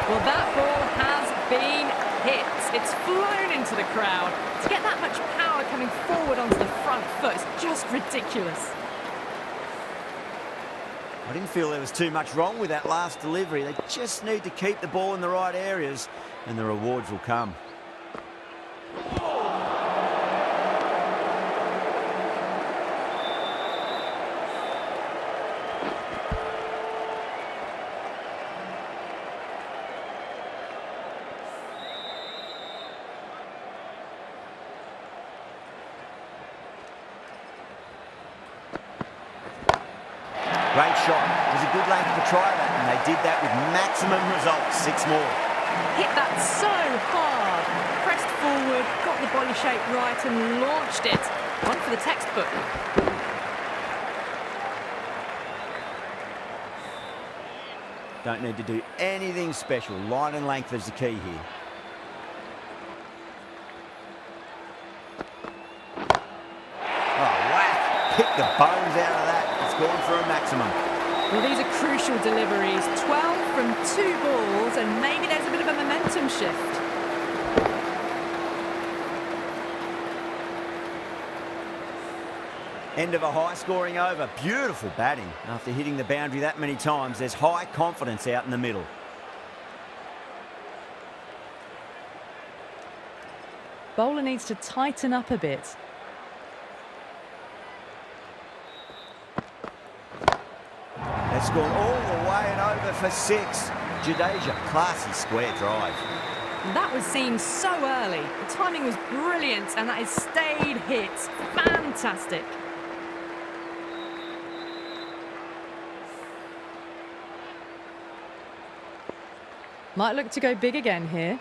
Well, that ball has been hit. It's flown into the crowd. To get that much power coming forward onto the front foot is just ridiculous. I didn't feel there was too much wrong with that last delivery. They just need to keep the ball in the right areas and the rewards will come. Great shot. It was a good length to try that, and they did that with maximum results. 6 more. Hit that so hard. Pressed forward, got the body shape right and launched it. One for the textbook. Don't need to do anything special. Line and length is the key here. Oh, whack. Pick the bones out of that. It's gone for a maximum. Well, these are crucial deliveries. 12 from 2 balls, and maybe there's a bit of a momentum shift. End of a high-scoring over. Beautiful batting. After hitting the boundary that many times, there's high confidence out in the middle. Bowler needs to tighten up a bit. That's gone all the way and over for 6. Jadeja, classy square drive. That was seen so early. The timing was brilliant, and that is stayed hit. Fantastic. Might look to go big again here.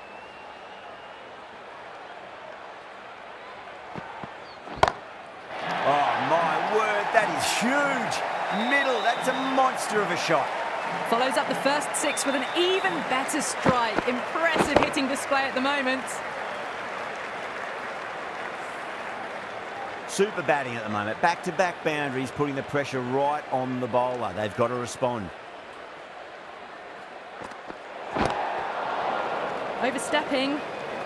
Oh, my word, that is huge. Middle, that's a monster of a shot. Follows up the first 6 with an even better strike. Impressive hitting display at the moment. Super batting at the moment. Back-to-back boundaries, putting the pressure right on the bowler. They've got to respond. Overstepping,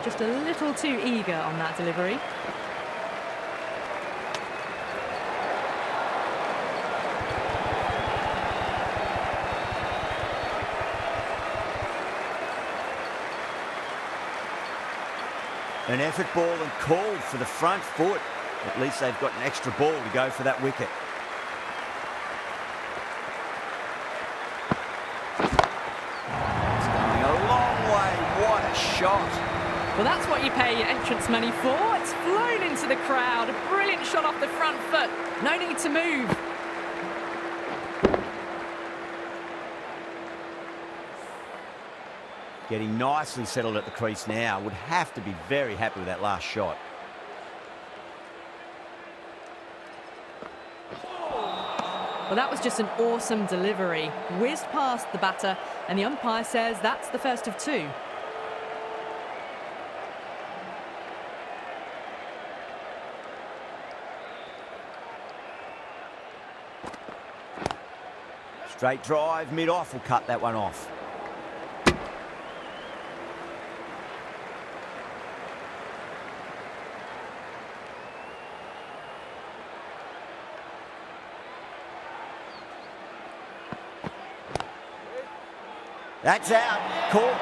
just a little too eager on that delivery. An effort ball and called for the front foot. At least they've got an extra ball to go for that wicket. It's going a long way. What a shot. Well, that's what you pay your entrance money for. It's flown into the crowd. A brilliant shot off the front foot. No need to move. Getting nicely settled at the crease now. Would have to be very happy with that last shot. Well, that was just an awesome delivery. Whizzed past the batter, and the umpire says that's the first of 2. Straight drive, mid-off will cut that one off. That's out. Caught.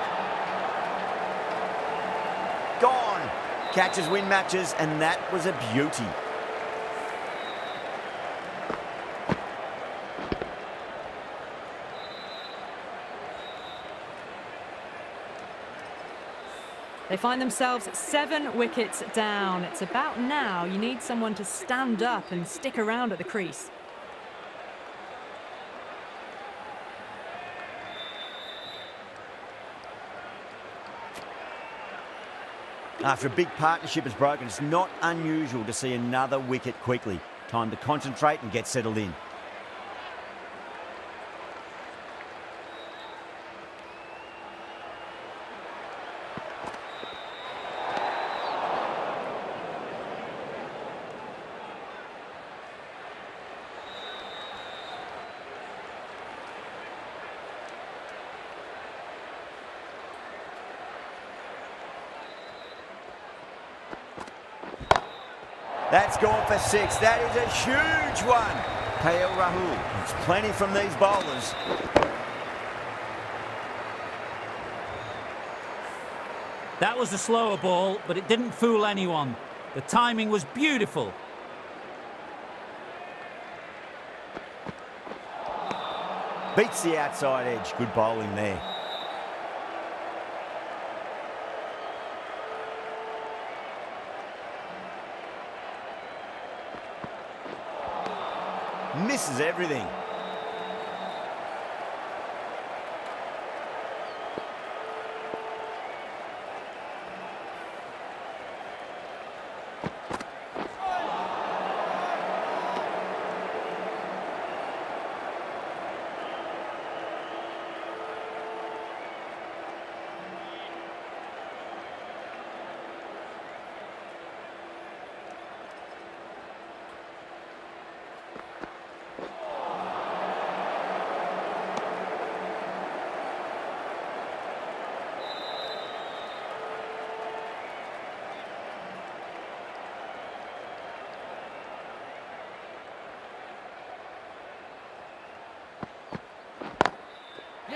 Gone. Catches win matches, and that was a beauty. They find themselves 7 wickets down. It's about now you need someone to stand up and stick around at the crease. After a big partnership is broken, it's not unusual to see another wicket quickly. Time to concentrate and get settled in. That's gone for 6. That is a huge one. KL Rahul. It's plenty from these bowlers. That was a slower ball, but it didn't fool anyone. The timing was beautiful. Beats the outside edge. Good bowling there. Misses everything.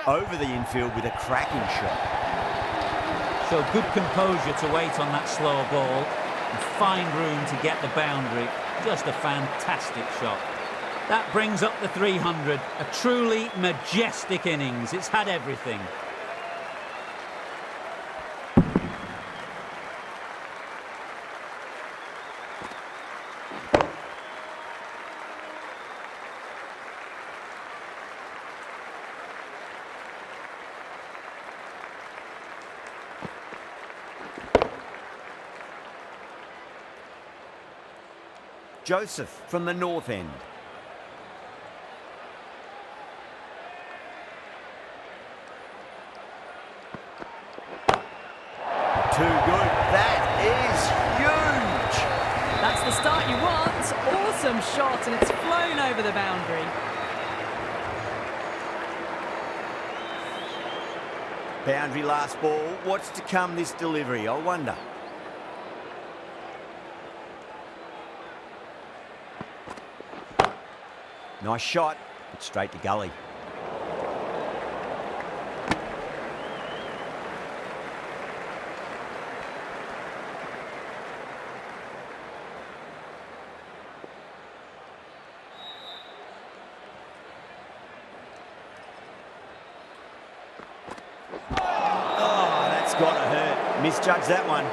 Over the infield with a cracking shot. So good composure to wait on that slower ball and find room to get the boundary. Just a fantastic shot. That brings up the 300. A truly majestic innings. It's had everything. Joseph from the north end. Too good. That is huge. That's the start you want. Awesome shot, and it's flown over the boundary. Boundary last ball. What's to come this delivery, I wonder. Nice shot, but straight to gully. Oh, that's gotta hurt. Misjudged that one.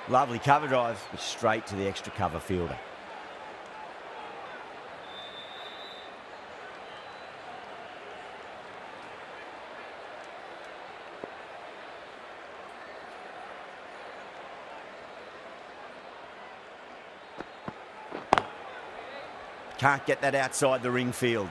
Lovely cover drive, straight to the extra cover fielder. Can't get that outside the ring field.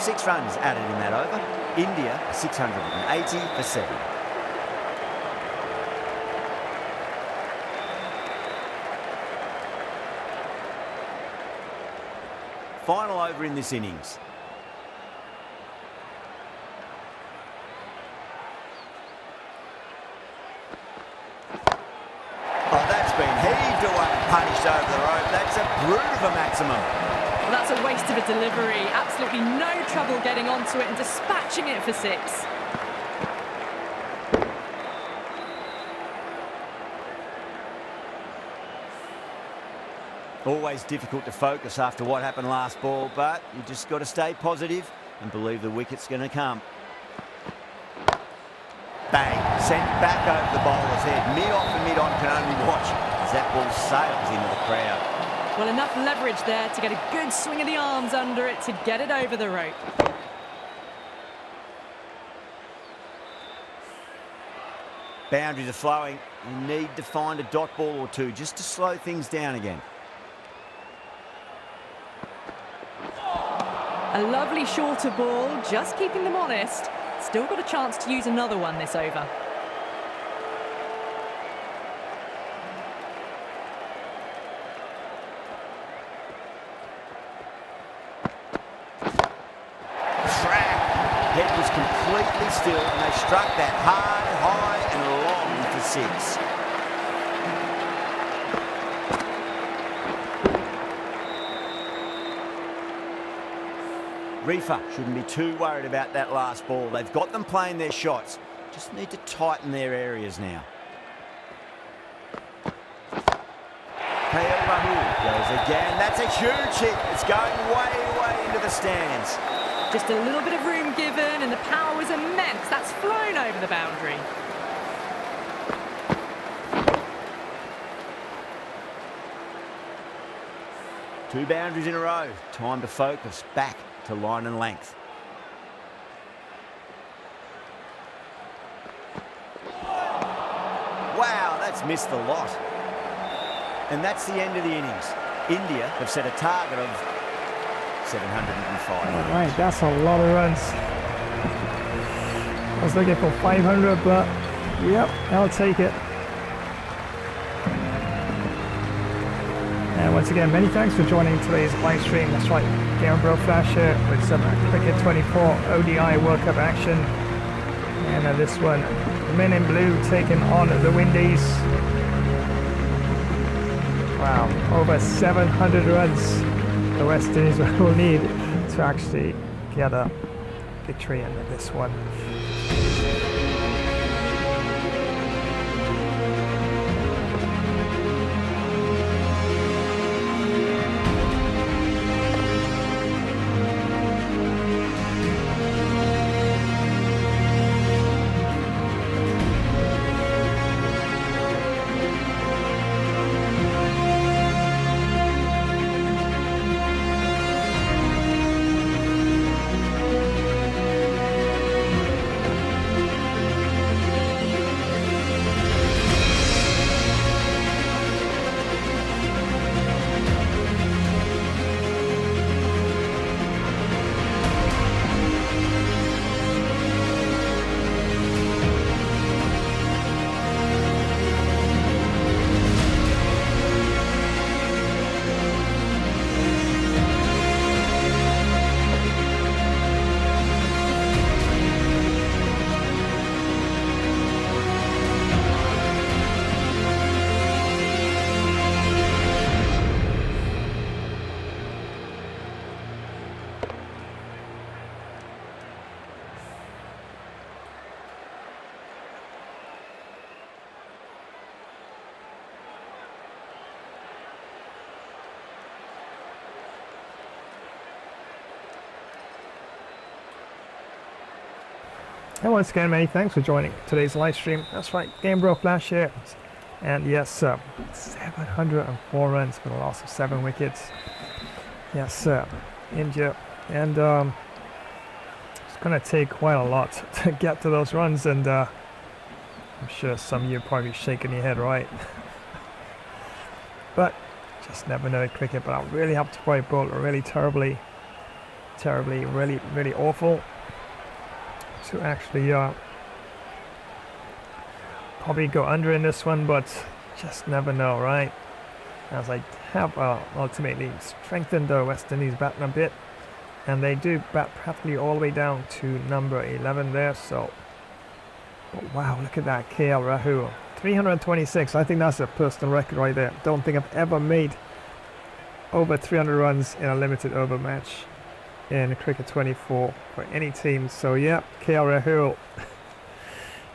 6 runs added in that over. India 680 for 7. Final over in this innings. Oh, that's been heaved away and punished over the rope. That's a brute of a maximum. Well, that's a waste of a delivery. Absolutely no trouble getting onto it and dispatching it for 6. Always difficult to focus after what happened last ball, but you just got to stay positive and believe the wicket's going to come. Bang, sent back over the bowler's head. Mid-off and mid-on can only watch as that ball sails into the crowd. Well, enough leverage there to get a good swing of the arms under it to get it over the rope. Boundaries are flowing. You need to find a dot ball or two just to slow things down again. A lovely shorter ball, just keeping them honest. Still got a chance to use another one this over. Track. Head was completely still and they struck that high and long for 6. Reefer shouldn't be too worried about that last ball. They've got them playing their shots. Just need to tighten their areas now. Rahul goes again. That's a huge hit. It's going way into the stands. Just a little bit of room given and the power was immense. That's flown over the boundary. Two boundaries in a row. Time to focus back to line and length. Wow, that's missed the lot. And that's the end of the innings. India have set a target of 705. All right, that's a lot of runs. I was looking for 500, but yep, I'll take it. And once again, many thanks for joining today's live stream. That's right, Game Bro Flash here with some Cricket 24 ODI World Cup action. And this one, the men in blue taking on the Windies. Wow, over 700 runs the West Indies will need to actually get a victory in this one. And once again, many thanks for joining today's live stream. That's right, Game Bro Flash here. And yes, 704 runs for the loss of 7 wickets. Yes, India. And it's going to take quite a lot to get to those runs. And I'm sure some of you are probably shaking your head, right? But just never know in cricket. But I really have to probably bowl really terribly terribly, really awful to actually probably go under in this one, but just never know, right? As I have ultimately strengthened the West Indies batting a bit, and they do bat practically all the way down to number 11 there. So, but wow, look at that, KL Rahul, 326. I think that's a personal record right there. Don't think I've ever made over 300 runs in a limited over match in cricket 24 for any team. So yeah, KL Rahul.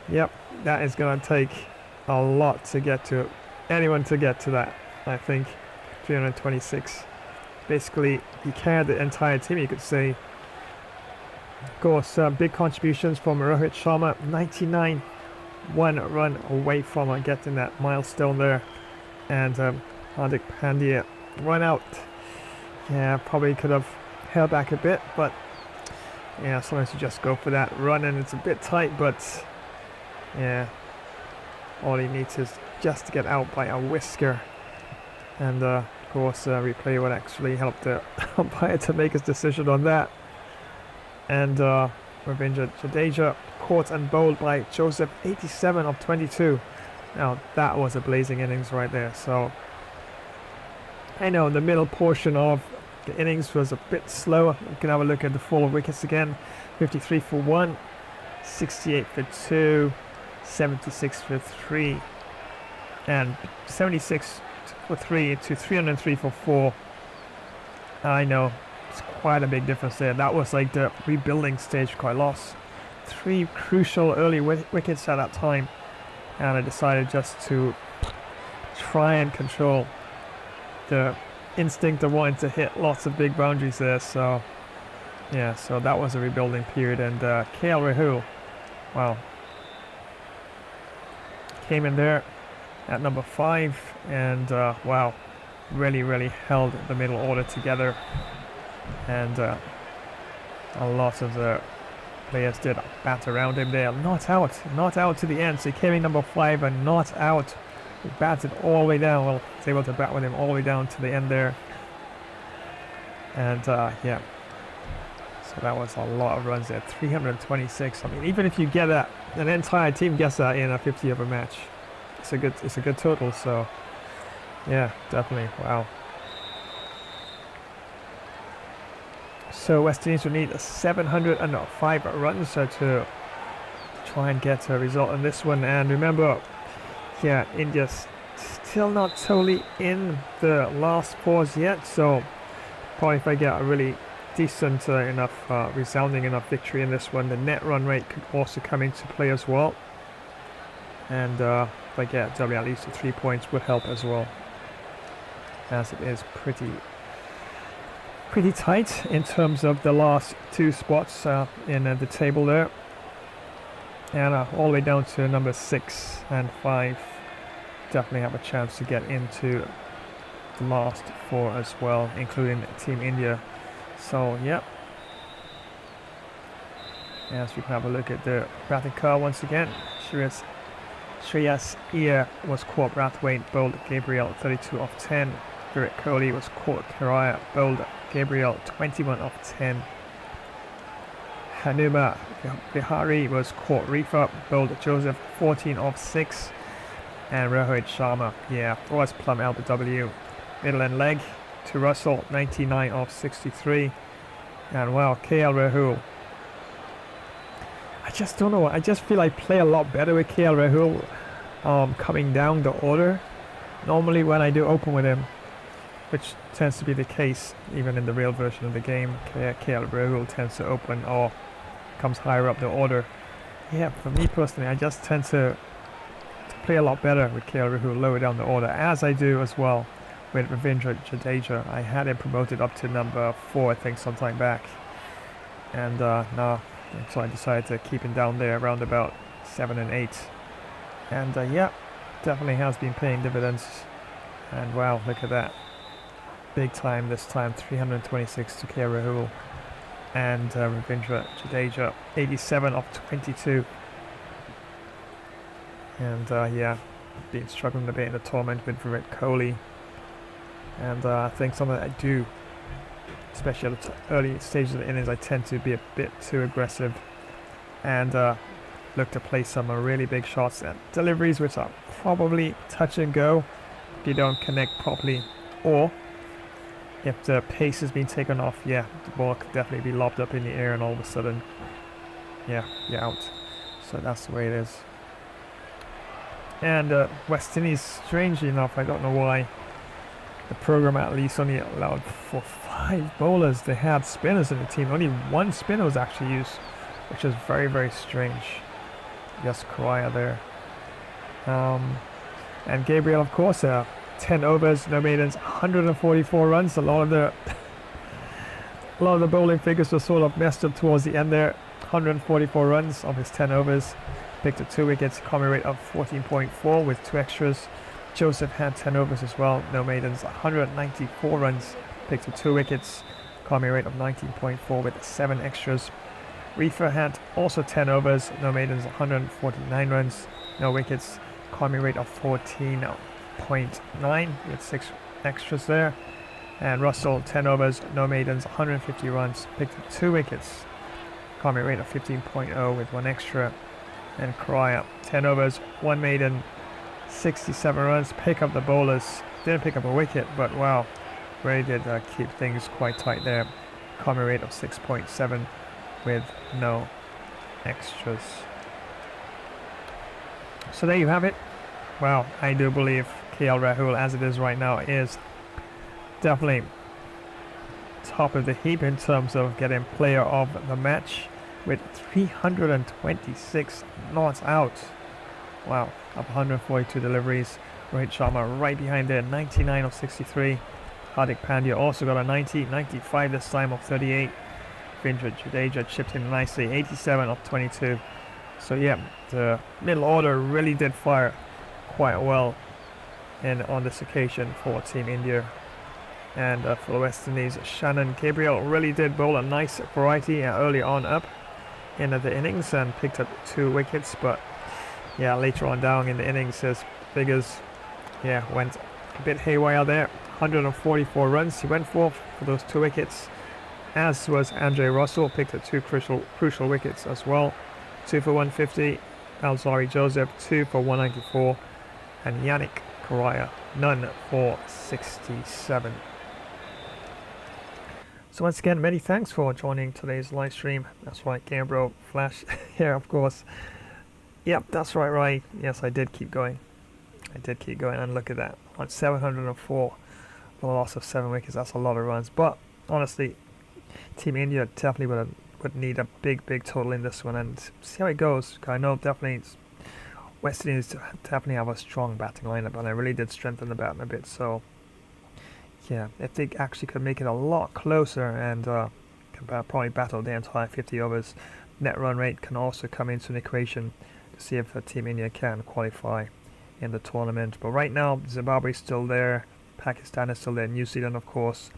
Yep, that is going to take a lot to get to, anyone to get to that. I think 326. Basically, he carried the entire team, you could say. Of course, big contributions from Rohit Sharma, 99, 1 run away from getting that milestone there. And Hardik Pandya, run out. Yeah, probably could have held back a bit, but yeah, sometimes you just go for that run and it's a bit tight, but yeah, all he needs is just to get out by a whisker. And of course, replay would actually help the umpire to make his decision on that. And Ravindra Jadeja caught and bowled by Joseph, 87 of 22. Now that was a blazing innings right there. So I know the middle portion of the innings was a bit slower. You can have a look at the full wickets again. 53 for 1, 68 for 2, 76 for 3, and 76 for 3 to 303 for 4. I know it's quite a big difference there. That was like the rebuilding stage. I lost 3 crucial early wickets at that time, and I decided just to try and control the instinct of wanting to hit lots of big boundaries there. So yeah, so that was a rebuilding period. And KL Rahul, wow, came in there at number 5, and wow, really held the middle order together. And a lot of the players did bat around him there. Not out to the end. So he came in number 5 and not out. He batted all the way down. Well, was able to bat with him all the way down to the end there. And yeah, so that was a lot of runs there. 326. I mean, even if you get that, an entire team gets that in a 50 over match, it's a good total. So yeah, definitely, wow. So West Indies will need 705 runs to try and get a result on this one. And remember, yeah, India's still not totally in the last pause yet. So probably if I get a really decent enough, resounding enough victory in this one, the net run rate could also come into play as well. And if I get W at least 3 points would help as well, as it is pretty tight in terms of the last 2 spots in the table there. And all the way down to number 6 and 5 definitely have a chance to get into the last 4 as well, including Team India. So yep, as we can have a look at the batting car once again. Shreyas Iyer was caught Brathwaite, bowled Gabriel, 32 of 10. Virat Kohli was caught Karaya, bowled Gabriel, 21 of 10. Hanuma Bihari was caught Rifa, bowled Joseph, 14 of 6. And Rohit Sharma, yeah, was plumb LBW. Middle and leg to Russell, 99 of 63. And wow, KL Rahul, I just don't know, I just feel I play a lot better with KL Rahul coming down the order. Normally when I do open with him, which tends to be the case even in the real version of the game, KL Rahul tends to open or comes higher up the order. Yeah, for me personally, I just tend to play a lot better with KL Rahul lower down the order, as I do as well with Ravindra Jadeja. I had him promoted up to number 4, I think, some time back. And no, so I decided to keep him down there around about 7 and 8. And yeah, definitely has been paying dividends. And wow, look at that. Big time this time, 326 to KL Rahul. And Ravindra Jadeja, 87 of 22. And yeah, been struggling a bit in the tournament with Virat Kohli. And I think something that I do especially at the early stages of the innings, I tend to be a bit too aggressive and look to play some really big shots and deliveries which are probably touch and go if you don't connect properly, or if the pace has been taken off, yeah, the ball could definitely be lobbed up in the air and all of a sudden, yeah, you're out. So that's the way it is. And West Indies, strangely enough, I don't know why, the program at least only allowed for 5 bowlers. They had spinners in the team. Only 1 spinner was actually used, which is very, very strange. Just Correa there. And Gabriel, of course, 10 overs, no maidens, 144 runs. A lot of the bowling figures were sort of messed up towards the end there. 144 runs of his 10 overs. Picked up 2 wickets, Comrie rate of 14.4 with 2 extras. Joseph had 10 overs as well, no maidens, 194 runs, picked up 2 wickets, Comrie rate of 19.4 with 7 extras. Reefer had also 10 overs, no maidens, 149 runs, no wickets, Comrie rate of 14.9 with 6 extras there. And Russell, 10 overs, no maidens, 150 runs, picked up 2 wickets, Comrie rate of 15.0 with 1 extra. And Correa, 10 overs, 1 maiden, 67 runs, pick up the bowlers. Didn't pick up a wicket, but wow, really did keep things quite tight there. Comrie rate of 6.7 with no extras. So there you have it. Wow, I do believe KL Rahul, as it is right now, is definitely top of the heap in terms of getting player of the match with 326 not out. Wow, of 142 deliveries. Rohit Sharma right behind there, 99 of 63. Hardik Pandya also got a 90, 95 this time of 38. Vindra Jadeja chipped in nicely, 87 of 22. So yeah, the middle order really did fire quite well on this occasion for Team India. And for the West Indies, Shannon Gabriel really did bowl a nice variety early on up in the innings and picked up 2 wickets, but yeah, later on down in the innings his figures went a bit haywire there. 144 runs he went for those 2 wickets, as was Andre Russell, picked up 2 crucial wickets as well. 2 for 150, Alzari Joseph 2 for 194, and Yannick Correa none for 67. So once again, many thanks for joining today's live stream. That's right, Gamebro Flash here, of course. Yep, that's right. Yes, I did keep going. And look at that. On 704 for a loss of 7 wickets. That's a lot of runs. But honestly, Team India definitely would need a big total in this one and see how it goes. I know definitely West Indies definitely have a strong batting lineup, and I really did strengthen the batting a bit. So yeah, if they actually could make it a lot closer and can probably battle the entire 50 overs, net run rate can also come into an equation to see if Team India can qualify in the tournament. But right now, Zimbabwe is still there, Pakistan is still there, New Zealand, of course,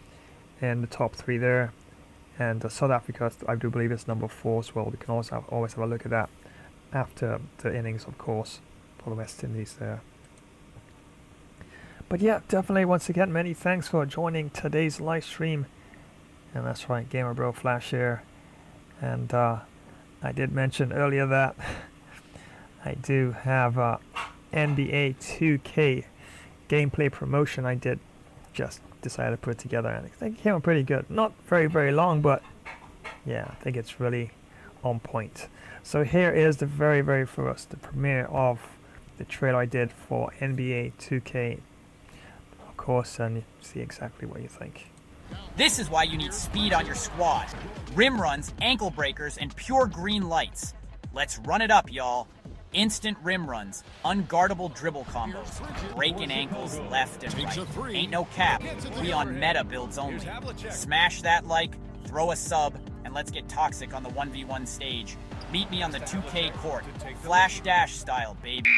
in the top 3 there, and South Africa, I do believe, is number 4 as well. We can also always have a look at that after the innings, of course, for the West Indies there. But yeah, definitely, once again, many thanks for joining today's live stream. And that's right, Gamer Bro Flash here. And I did mention earlier that I do have NBA 2K gameplay promotion. I did just decide to put it together, and I think it came out pretty good. Not very long, but yeah, I think it's really on point. So here is the very first, the premiere of the trailer I did for NBA 2K. Course, and see exactly what you think. This is why you need speed on your squad. Rim runs, ankle breakers, and pure green lights. Let's run it up, y'all. Instant rim runs, unguardable dribble combos, breaking ankles left and right. Ain't no cap, we on meta builds only. Smash that like, throw a sub, and let's get toxic on the 1v1 stage. Meet me on the 2K court, Flash Dash style, baby.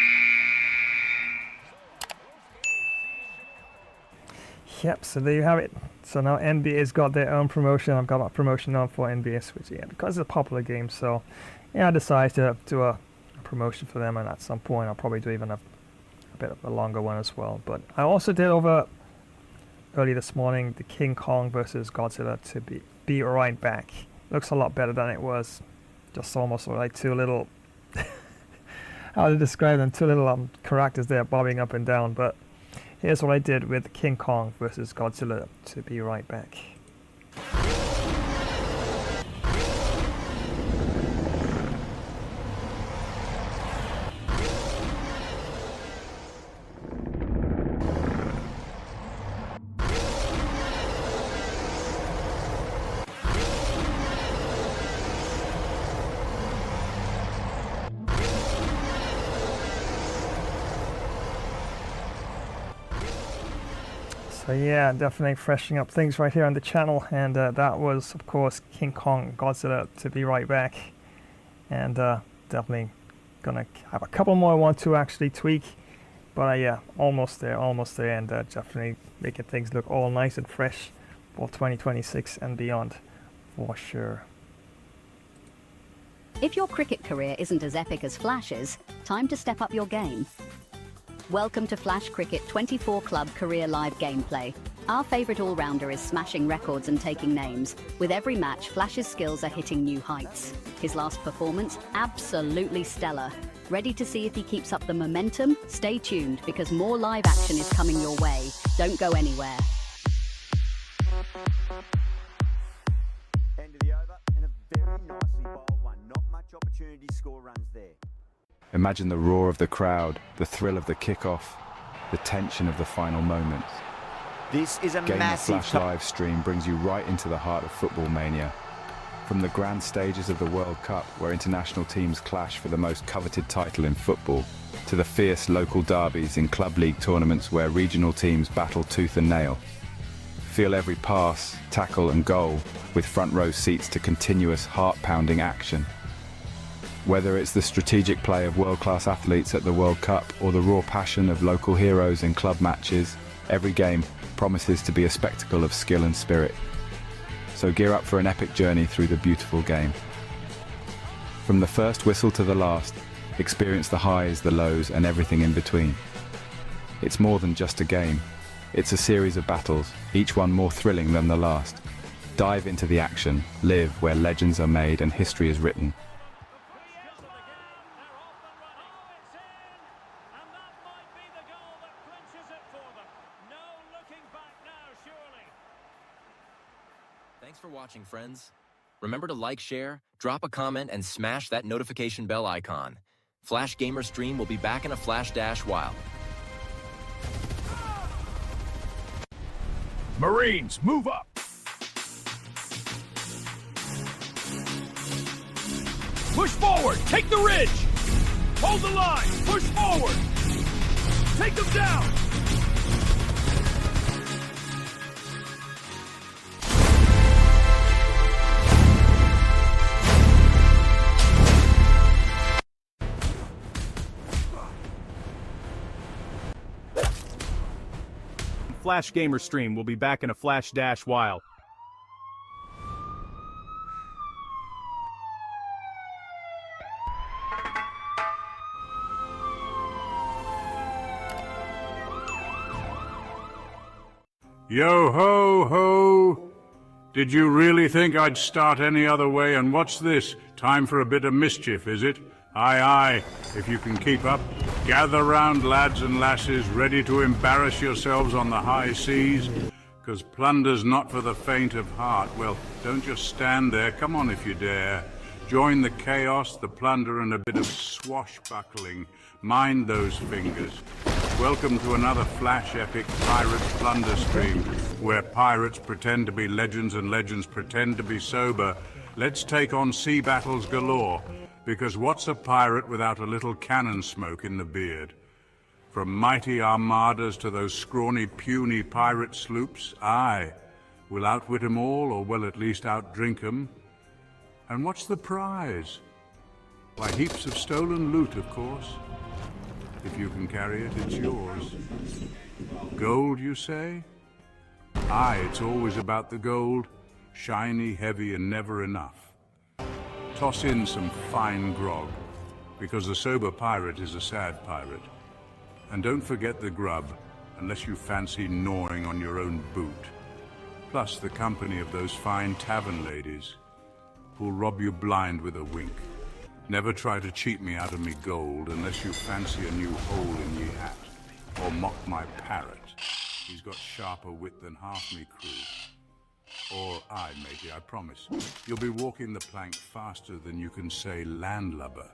Yep, so there you have it. So now NBA's got their own promotion. I've got a promotion on for NBA Switch, because it's a popular game. So yeah, I decided to do a promotion for them, and at some point I'll probably do even a bit of a longer one as well. But I also did over early this morning, the King Kong versus Godzilla to be right back. Looks a lot better than it was. Just almost like two little, how to describe them, two little characters there bobbing up and down. But here's what I did with King Kong versus Godzilla to be right back. So yeah, definitely freshening up things right here on the channel, and that was of course King Kong Godzilla to be right back, and definitely gonna have a couple more I want to actually tweak, but yeah, almost there, and definitely making things look all nice and fresh for 2026 and beyond for sure. If your cricket career isn't as epic as Flash's, time to step up your game. Welcome to Flash Cricket 24 Club Career Live Gameplay. Our favourite all-rounder is smashing records and taking names. With every match, Flash's skills are hitting new heights. His last performance, absolutely stellar. Ready to see if he keeps up the momentum? Stay tuned, because more live action is coming your way. Don't go anywhere. End of the over, and a very nicely bowled one. Not much opportunity to score runs there. Imagine the roar of the crowd, the thrill of the kickoff, the tension of the final moments. This is a Game of massive Flash live stream brings you right into the heart of football mania. From the grand stages of the World Cup, where international teams clash for the most coveted title in football, to the fierce local derbies in club league tournaments where regional teams battle tooth and nail. Feel every pass, tackle and goal, with front row seats to continuous heart-pounding action. Whether it's the strategic play of world-class athletes at the World Cup or the raw passion of local heroes in club matches, every game promises to be a spectacle of skill and spirit. So gear up for an epic journey through the beautiful game. From the first whistle to the last, experience the highs, the lows, and everything in between. It's more than just a game. It's a series of battles, each one more thrilling than the last. Dive into the action, live where legends are made and history is written. Thanks for watching, friends. Remember to like, share, drop a comment, and smash that notification bell icon. Flash Gamer Stream will be back in a flash dash while. Marines, move up! Push forward! Take the ridge! Hold the line! Push forward! Take them down! Flash Gamer Stream will be back in a flash dash while. Yo ho ho! Did you really think I'd start any other way? And what's this? Time for a bit of mischief, is it? Aye aye, if you can keep up. Gather round, lads and lasses, ready to embarrass yourselves on the high seas, 'cause plunder's not for the faint of heart. Well, don't just stand there, come on if you dare. Join the chaos, the plunder, and a bit of swashbuckling. Mind those fingers. Welcome to another flash epic Pirates Plunder Stream, where pirates pretend to be legends and legends pretend to be sober. Let's take on sea battles galore. Because what's a pirate without a little cannon smoke in the beard? From mighty armadas to those scrawny, puny pirate sloops, aye, we'll outwit 'em all, or we'll at least outdrink 'em. And what's the prize? Why, heaps of stolen loot, of course. If you can carry it, it's yours. Gold, you say? Aye, it's always about the gold. Shiny, heavy, and never enough. Toss in some fine grog, because a sober pirate is a sad pirate. And don't forget the grub, unless you fancy gnawing on your own boot. Plus the company of those fine tavern ladies who'll rob you blind with a wink. Never try to cheat me out of me gold unless you fancy a new hole in ye hat, or mock my parrot. He's got sharper wit than half me crew. Or I, matey, I promise. You'll be walking the plank faster than you can say landlubber.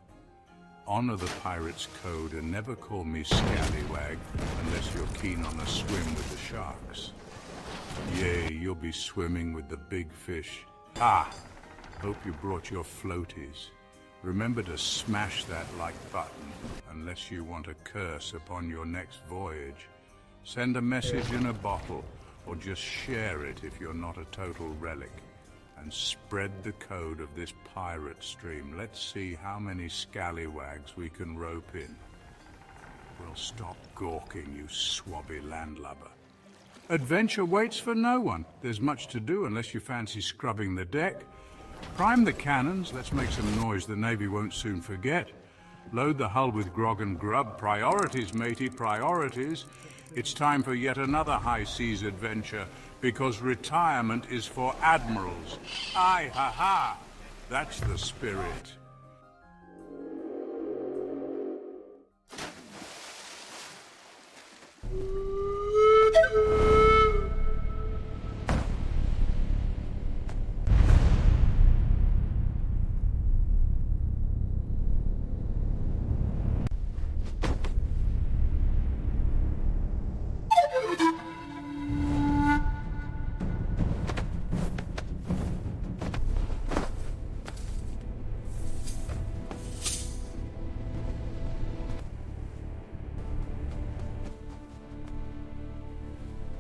Honor the pirate's code and never call me scallywag unless you're keen on a swim with the sharks. Yea, you'll be swimming with the big fish. Ah! Hope you brought your floaties. Remember to smash that like button unless you want a curse upon your next voyage. Send a message in a bottle, or just share it if you're not a total relic. And spread the code of this pirate stream. Let's see how many scallywags we can rope in. Well, stop gawking, you swabby landlubber. Adventure waits for no one. There's much to do unless you fancy scrubbing the deck. Prime the cannons, let's make some noise the Navy won't soon forget. Load the hull with grog and grub. Priorities, matey, priorities. It's time for yet another high seas adventure, because retirement is for admirals. Aye, ha ha! That's the spirit.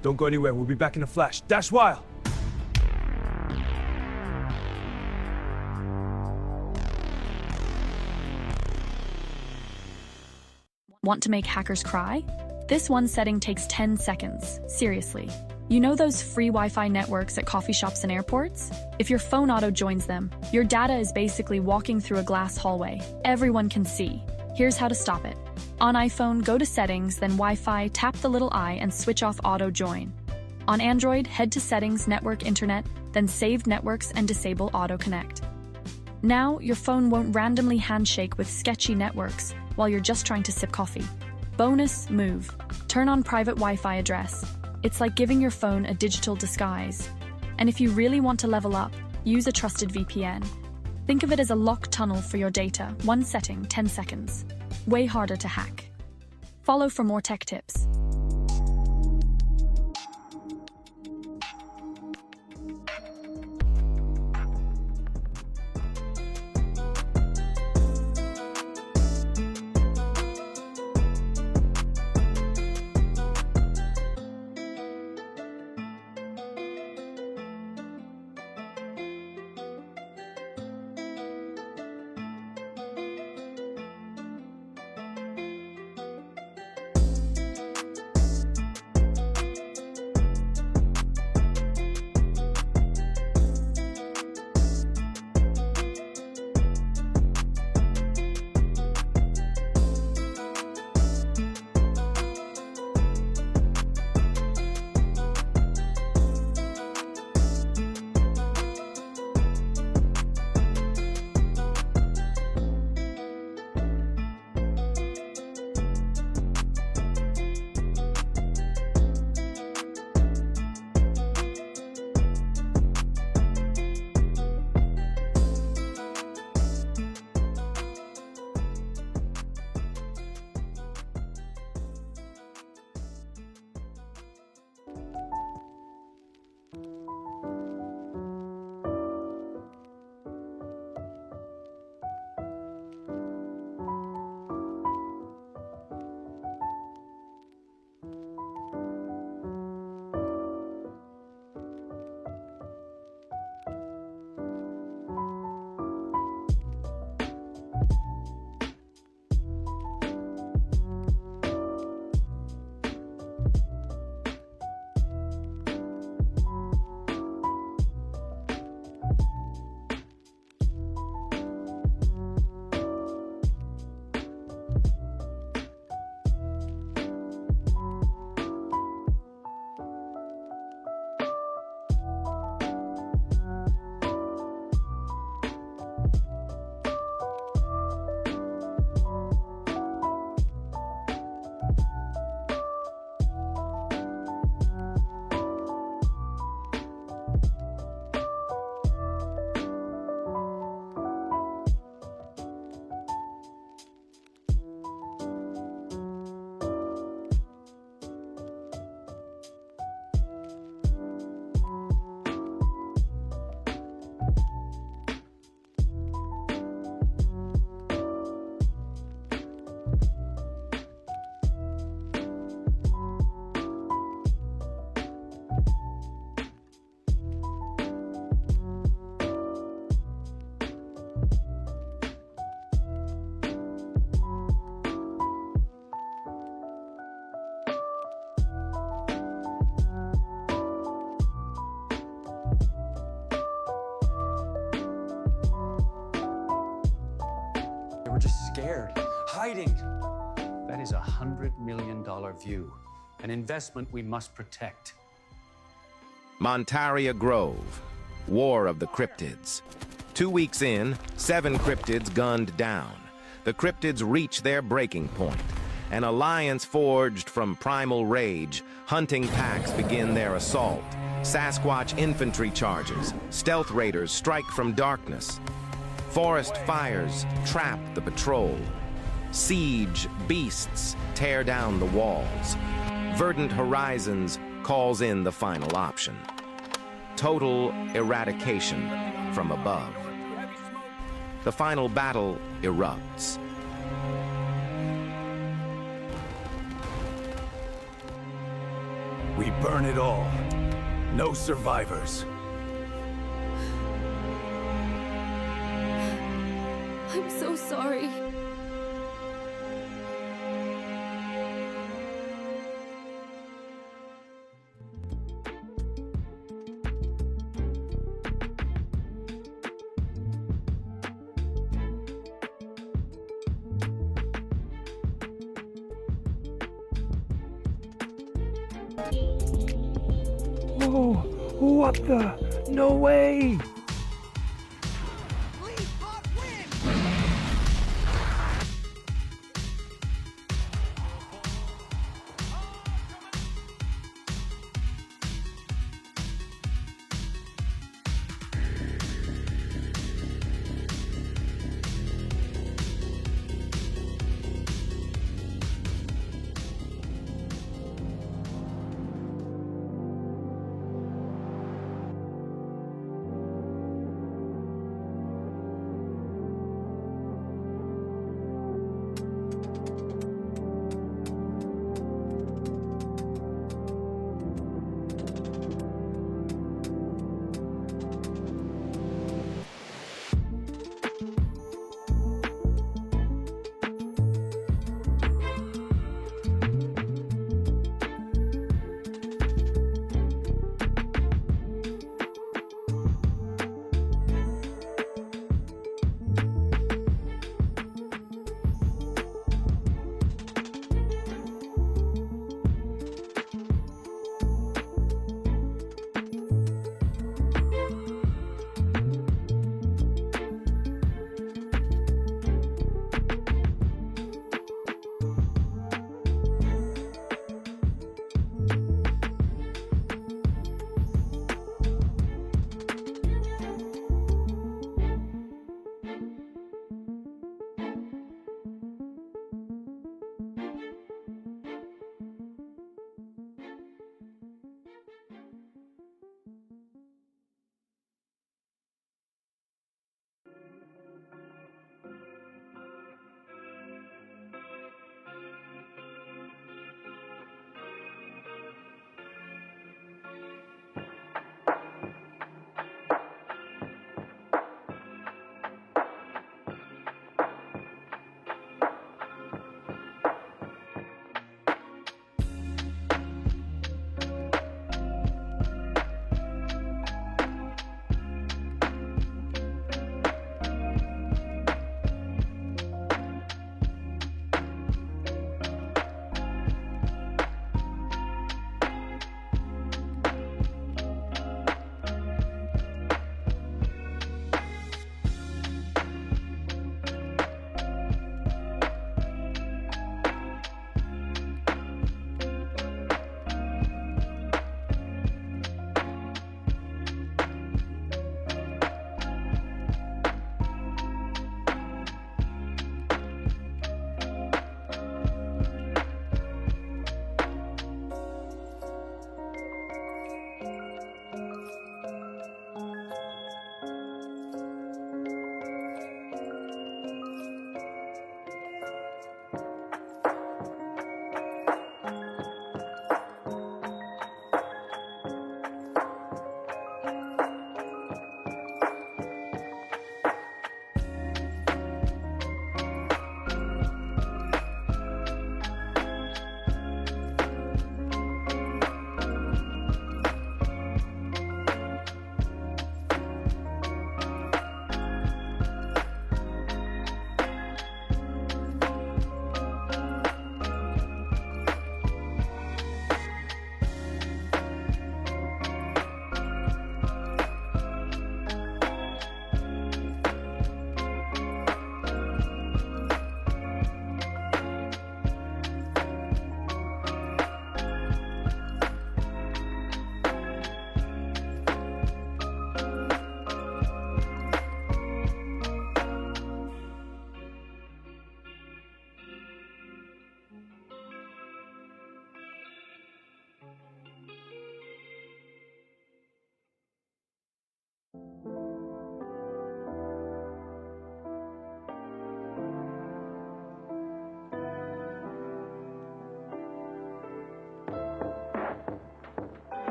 Don't go anywhere. We'll be back in a flash. Dash while! Want to make hackers cry? This one setting takes 10 seconds. Seriously. You know those free Wi-Fi networks at coffee shops and airports? If your phone auto joins them, your data is basically walking through a glass hallway. Everyone can see. Here's how to stop it. On iPhone, go to Settings, then Wi-Fi, tap the little I and switch off Auto Join. On Android, head to Settings, Network, Internet, then Saved Networks and disable Auto Connect. Now, your phone won't randomly handshake with sketchy networks while you're just trying to sip coffee. Bonus move. Turn on private Wi-Fi address. It's like giving your phone a digital disguise. And if you really want to level up, use a trusted VPN. Think of it as a locked tunnel for your data. One setting, 10 seconds. Way harder to hack. Follow for more tech tips. We're just scared, hiding. That is $100 million view, an investment we must protect. Montaria Grove, War of the Cryptids. 2 weeks in, 7 cryptids gunned down. The cryptids reach their breaking point. An alliance forged from primal rage. Hunting packs begin their assault. Sasquatch infantry charges. Stealth raiders strike from darkness. Forest fires trap the patrol. Siege beasts tear down the walls. Verdant Horizons calls in the final option. Total eradication from above. The final battle erupts. We burn it all. No survivors. I'm so sorry. Oh, what the? No way!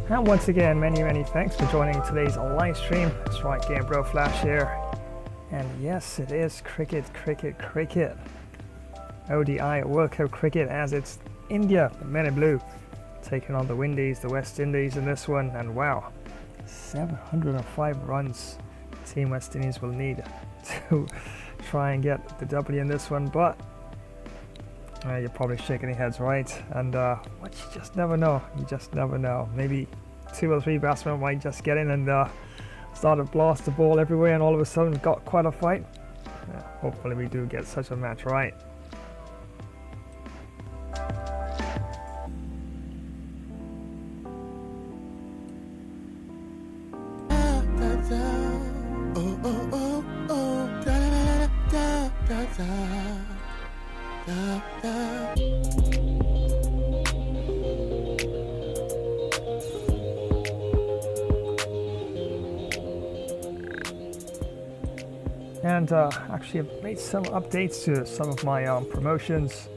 And once again, many thanks for joining today's live stream. That's right, Game Bro Flash here. And yes, it is cricket. ODI World Cup cricket, as it's India, the men in blue, taking on the Windies, the West Indies in this one. And wow, 705 runs Team West Indies will need to try and get the W in this one. But you're probably shaking your heads, right? And what you just never know. You just never know. Maybe 2 or 3 batsmen might just get in and start to blast the ball everywhere, and all of a sudden got quite a fight. Hopefully we do get such a match right. And actually I've made some updates to some of my promotions,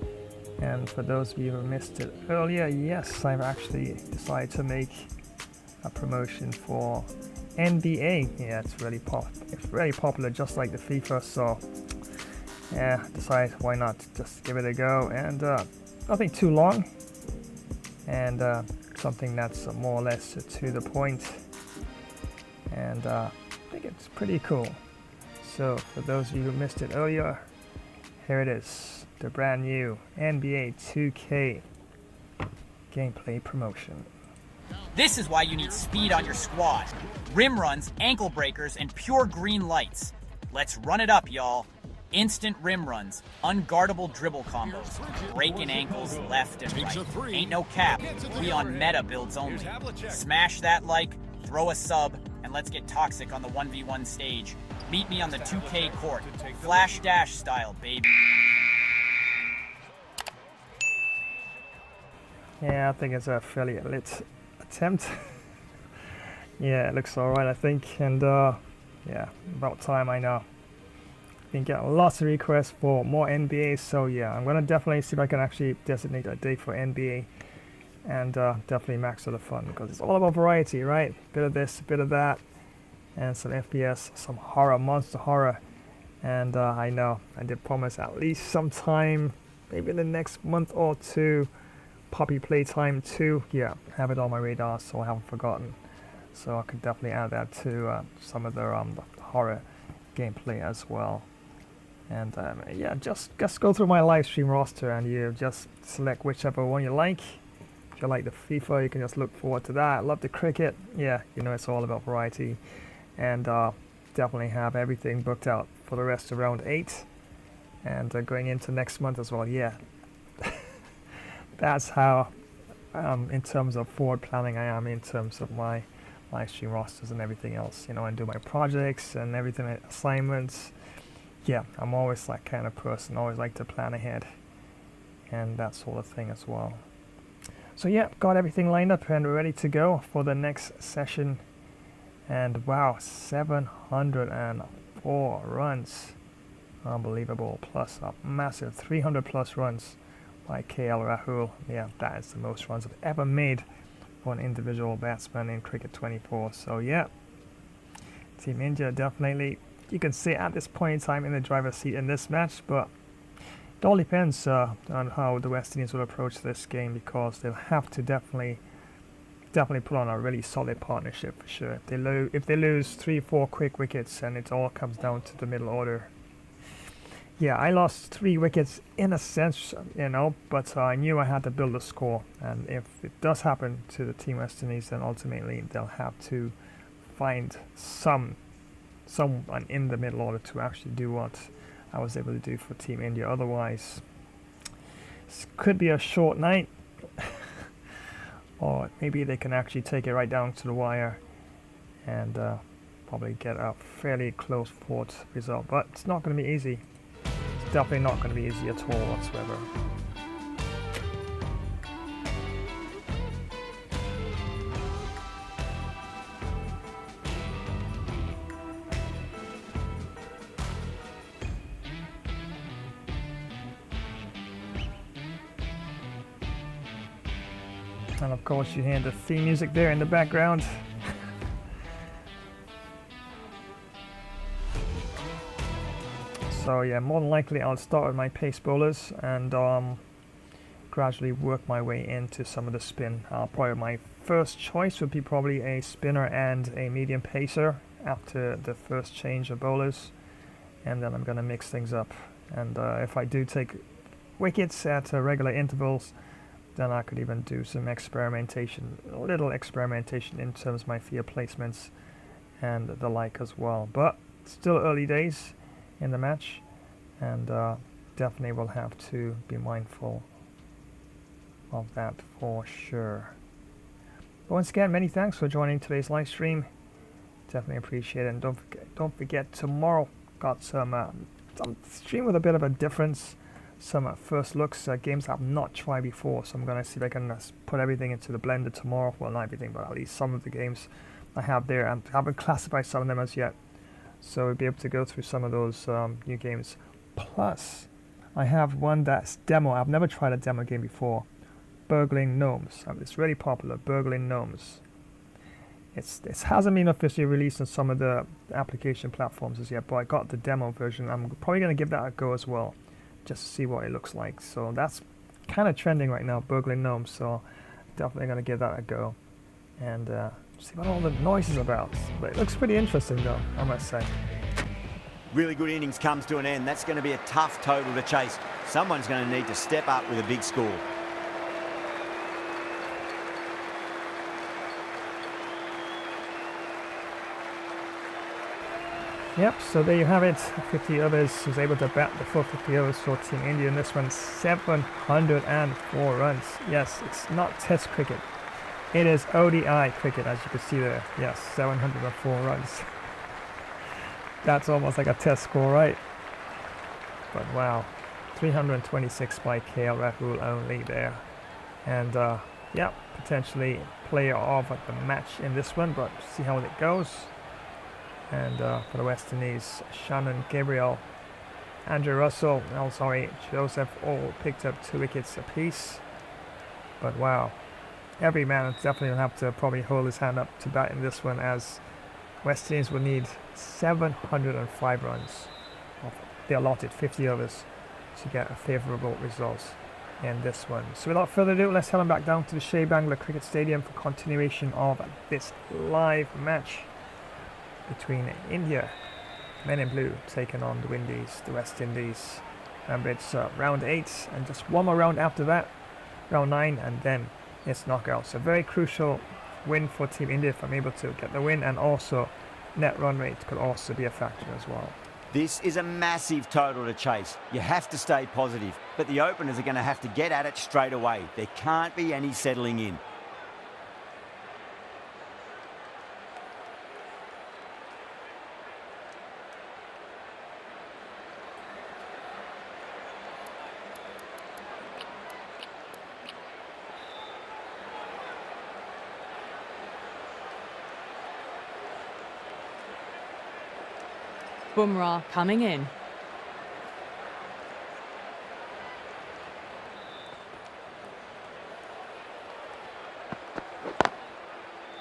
and for those of you who missed it earlier, yes, I've actually decided to make a promotion for NBA. Yeah, it's really popular, just like the FIFA, so yeah, decided why not just give it a go. And nothing too long, and something that's more or less to the point, and I think it's pretty cool. So for those of you who missed it earlier, here it is, the brand new NBA 2K gameplay promotion. This is why you need speed on your squad. Rim runs, ankle breakers, and pure green lights. Let's run it up, y'all. Instant rim runs, unguardable dribble combos, breaking ankles left and right. Ain't no cap, we on meta builds only. Smash that like, throw a sub, and let's get toxic on the 1v1 stage. Meet me on the 2K court, Flash Dash style, baby. Yeah, I think it's a fairly lit attempt. Yeah, it looks alright, I think, and yeah, about time, I know. Been getting lots of requests for more NBA, so yeah, I'm gonna definitely see if I can actually designate a day for NBA, and definitely max out the fun, because it's all about variety, right? Bit of this, bit of that, and some FPS, some horror, monster horror. And I know I did promise at least sometime, maybe in the next month or two, Poppy Playtime 2. Yeah, have it on my radar, so I haven't forgotten. So I could definitely add that to some of the horror gameplay as well. And yeah, just go through my live stream roster and you just select whichever one you like. If you like the FIFA, you can just look forward to that. Love the cricket. Yeah, you know, it's all about variety. And definitely have everything booked out for the rest of round 8 and going into next month as well. Yeah, that's how in terms of forward planning I am in terms of my live stream rosters and everything else, you know, and do my projects and everything, assignments. Yeah, I'm always that kind of person, always like to plan ahead and that sort of thing as well. So yeah, got everything lined up and we're ready to go for the next session. And wow, 704 runs. Unbelievable. Plus a massive 300 plus runs by KL Rahul. Yeah, that is the most runs I've ever made for an individual batsman in cricket 24. So yeah, Team India definitely, you can say at this point in time, in the driver's seat in this match, but it all depends on how the West Indies will approach this game, because they'll have to definitely put on a really solid partnership for sure. If they lose 3-4 quick wickets, and it all comes down to the middle order. Yeah, I lost 3 wickets in a sense, you know, but I knew I had to build a score, and if it does happen to the Team West Indies, then ultimately they'll have to find someone in the middle order to actually do what I was able to do for Team India. Otherwise, this could be a short night, or maybe they can actually take it right down to the wire and probably get a fairly close fought result. But it's not going to be easy. It's definitely not going to be easy at all whatsoever. And of course you hear the theme music there in the background. So yeah, more than likely I'll start with my pace bowlers and gradually work my way into some of the spin. Probably my first choice would be probably a spinner and a medium pacer after the first change of bowlers, and then I'm going to mix things up. And if I do take wickets at regular intervals, then I could even do some experimentation, a little experimentation in terms of my field placements and the like as well. But still early days in the match, and definitely will have to be mindful of that for sure. But once again, many thanks for joining today's live stream. Definitely appreciate it, and don't forget tomorrow got some stream with a bit of a difference. Some first looks at games I've not tried before, so I'm going to see if I can put everything into the blender tomorrow. Well, not everything, but at least some of the games I have there, and I haven't classified some of them as yet, so we'll be able to go through some of those new games. Plus, I have one that's demo. I've never tried a demo game before. Burgling Gnomes. It's really popular, Burgling Gnomes. It hasn't been officially released on some of the application platforms as yet, but I got the demo version. I'm probably going to give that a go as well, just to see what it looks like. So that's kind of trending right now, Burgling Gnomes, so definitely going to give that a go and see what all the noise is about. But it looks pretty interesting though, I must say. Really good innings comes to an end. That's going to be a tough total to chase. Someone's going to need to step up with a big score. Yep, so there you have it. 50 overs, was able to bat the full 50 overs for Team India in this one. 704 runs. Yes, it's not Test cricket. It is ODI cricket, as you can see there. Yes, 704 runs. That's almost like a Test score, right? But wow, 326 by KL Rahul only there. And yeah, potentially player of the match in this one, but see how it goes. And for the West Indies, Shannon Gabriel, Andrew Russell, Joseph all picked up 2 wickets apiece. But wow, every man definitely will have to probably hold his hand up to bat in this one, as West Indies will need 705 runs of the allotted 50 overs to get a favourable result in this one. So without further ado, let's head on back down to the Shea Bangla Cricket Stadium for continuation of this live match between India, men in blue, taking on the Windies, the West Indies. Remember, it's round 8 and just one more round after that, round 9, and then it's knockouts. A very crucial win for Team India if I'm able to get the win, and also net run rate could also be a factor as well. This is a massive total to chase. You have to stay positive, but the openers are going to have to get at it straight away. There can't be any settling in. Bumrah coming in.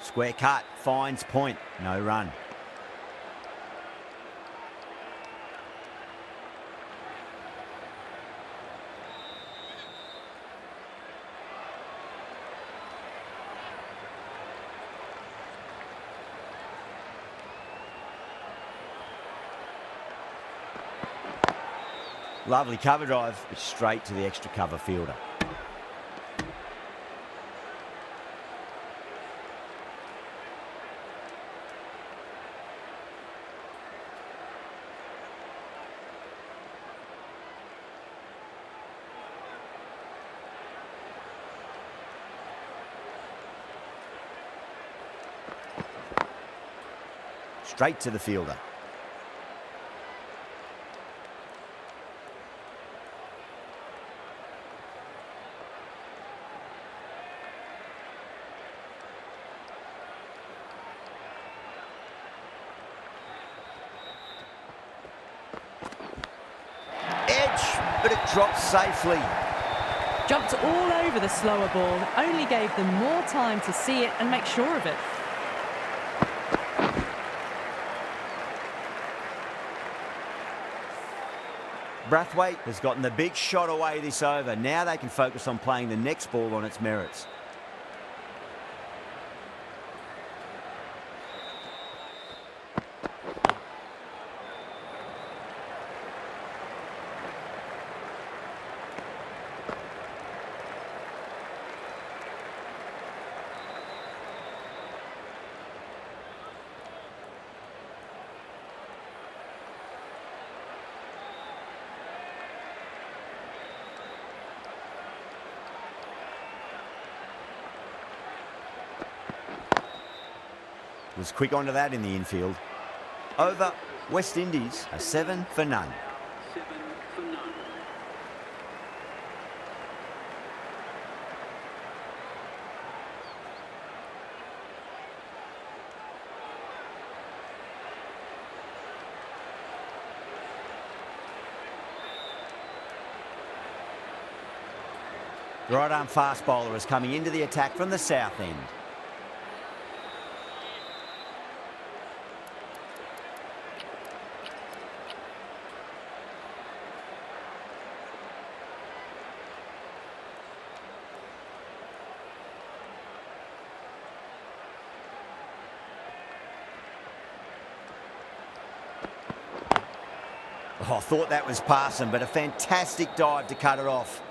Square cut, finds point, no run. Lovely cover drive, but straight to the extra cover fielder. Straight to the fielder. But it drops safely. Jumped all over the slower ball, only gave them more time to see it and make sure of it. Brathwaite has gotten the big shot away this over. Now they can focus on playing the next ball on its merits. Was quick onto that in the infield. Over, West Indies are 7 for none. 7 for none. The right arm fast bowler is coming into the attack from the south end. Oh, I thought that was passing, but a fantastic dive to cut it off.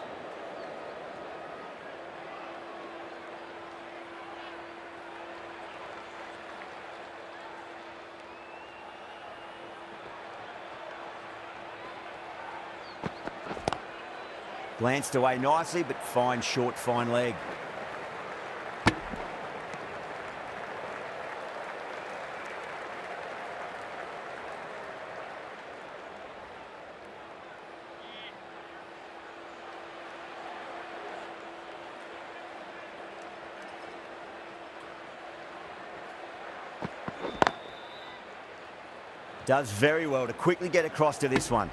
Glanced away nicely, but fine short, fine leg. Does very well to quickly get across to this one.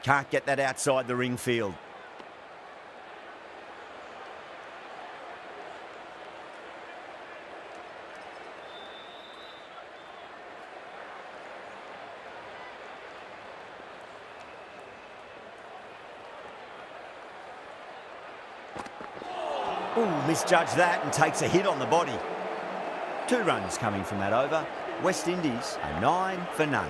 Can't get that outside the ring field. Ooh, misjudged that and takes a hit on the body. 2 runs coming from that over. West Indies are 9 for none.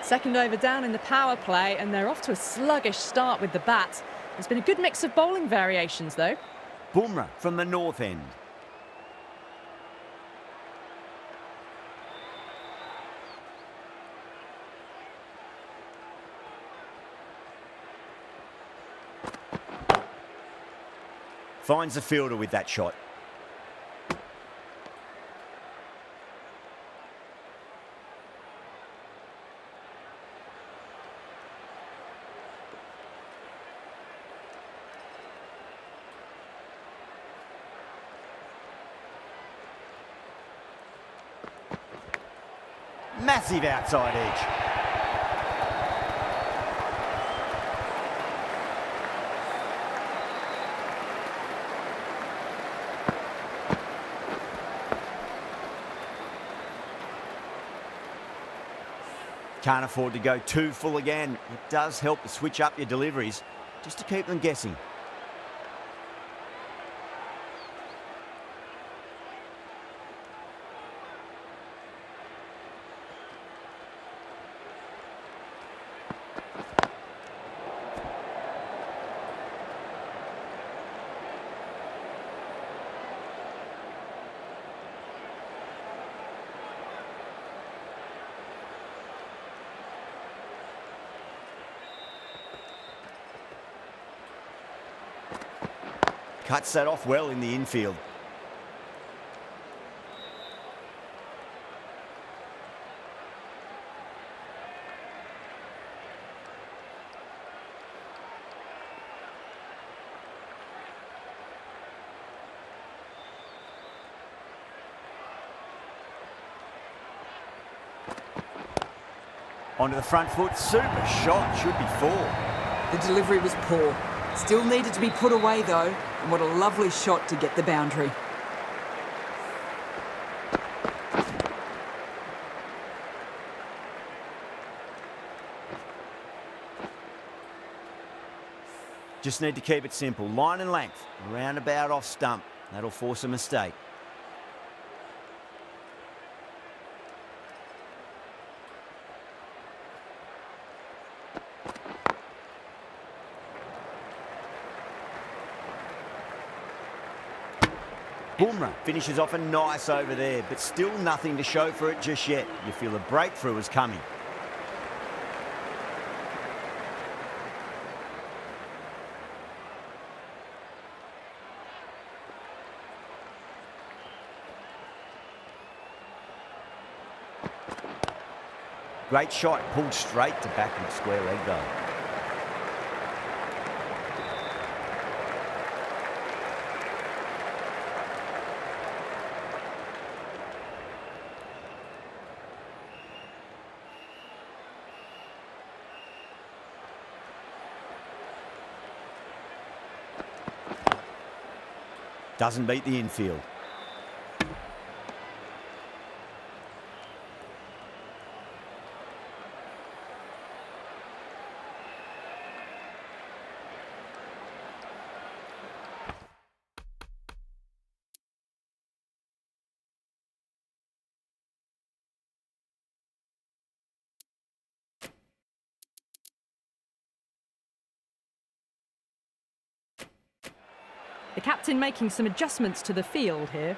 Second over down in the power play, and they're off to a sluggish start with the bat. There's been a good mix of bowling variations, though. Bumrah from the north end. Finds the fielder with that shot. Massive outside edge. Can't afford to go too full again. It does help to switch up your deliveries, just to keep them guessing. Cuts that off well in the infield. Onto the front foot, super shot, should be 4. The delivery was poor. Still needed to be put away though, and what a lovely shot to get the boundary. Just need to keep it simple. Line and length, roundabout off stump. That'll force a mistake. Bumrah finishes off a nice over there, but still nothing to show for it just yet. You feel a breakthrough is coming. Great shot, pulled straight to backward square leg though. Doesn't beat the infield. The captain making some adjustments to the field here.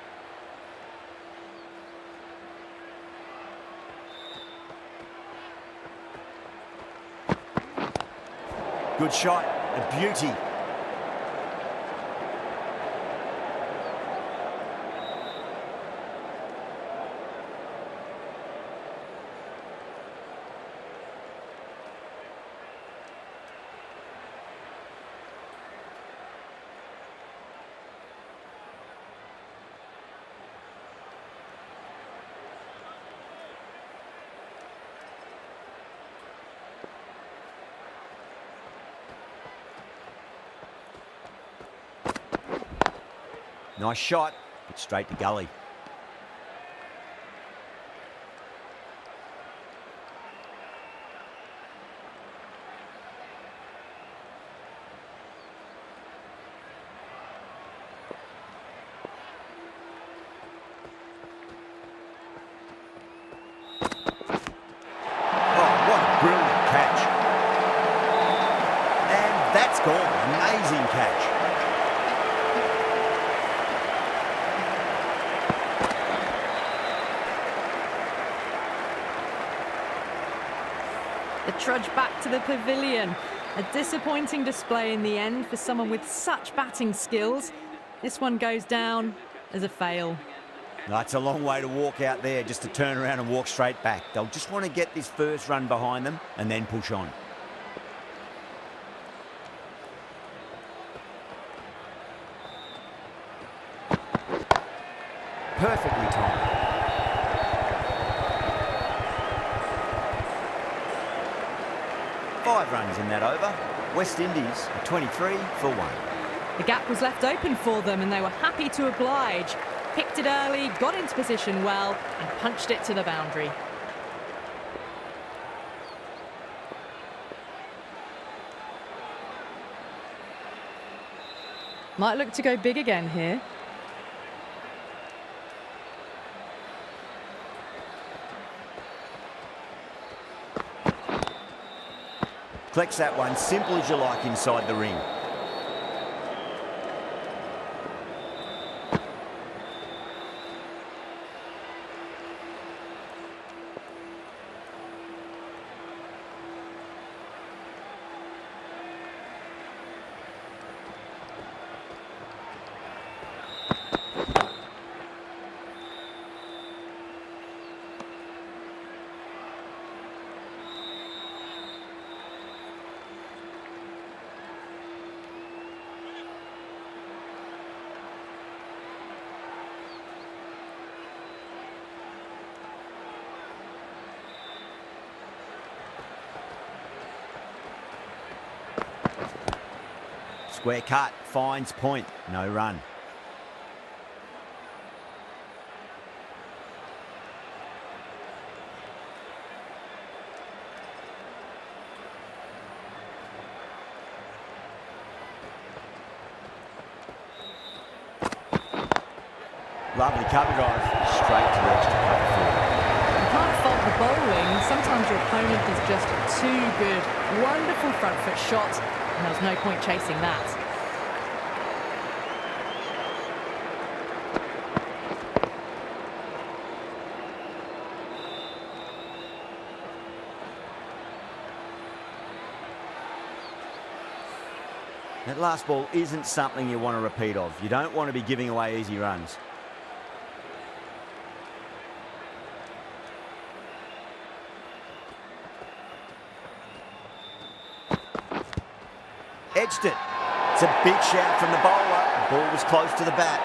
Good shot, a beauty. Nice shot, but straight to gully. Oh, what a brilliant catch. And that's gone. Amazing catch. trudge back to the pavilion. A disappointing display in the end for someone with such batting skills. This one goes down as a fail. That's a long way to walk out there just to turn around and walk straight back. They'll just want to get this first run behind them and then push on. Perfectly timed. Five runs in that over. West Indies are 23 for 1. The gap was left open for them and they were happy to oblige. Picked it early, got into position well and punched it to the boundary. Might look to go big again here. Collects that one, simple as you like inside the ring. Square cut, finds point, no run. Lovely cover drive, straight to the extra cover forward. You can't fault the bowling. Sometimes your opponent is just too good. Wonderful front foot shot, and there was no point chasing that. That last ball isn't something you want to repeat of. You don't want to be giving away easy runs. Edged it. It's a big shout from the bowler. The ball was close to the bat.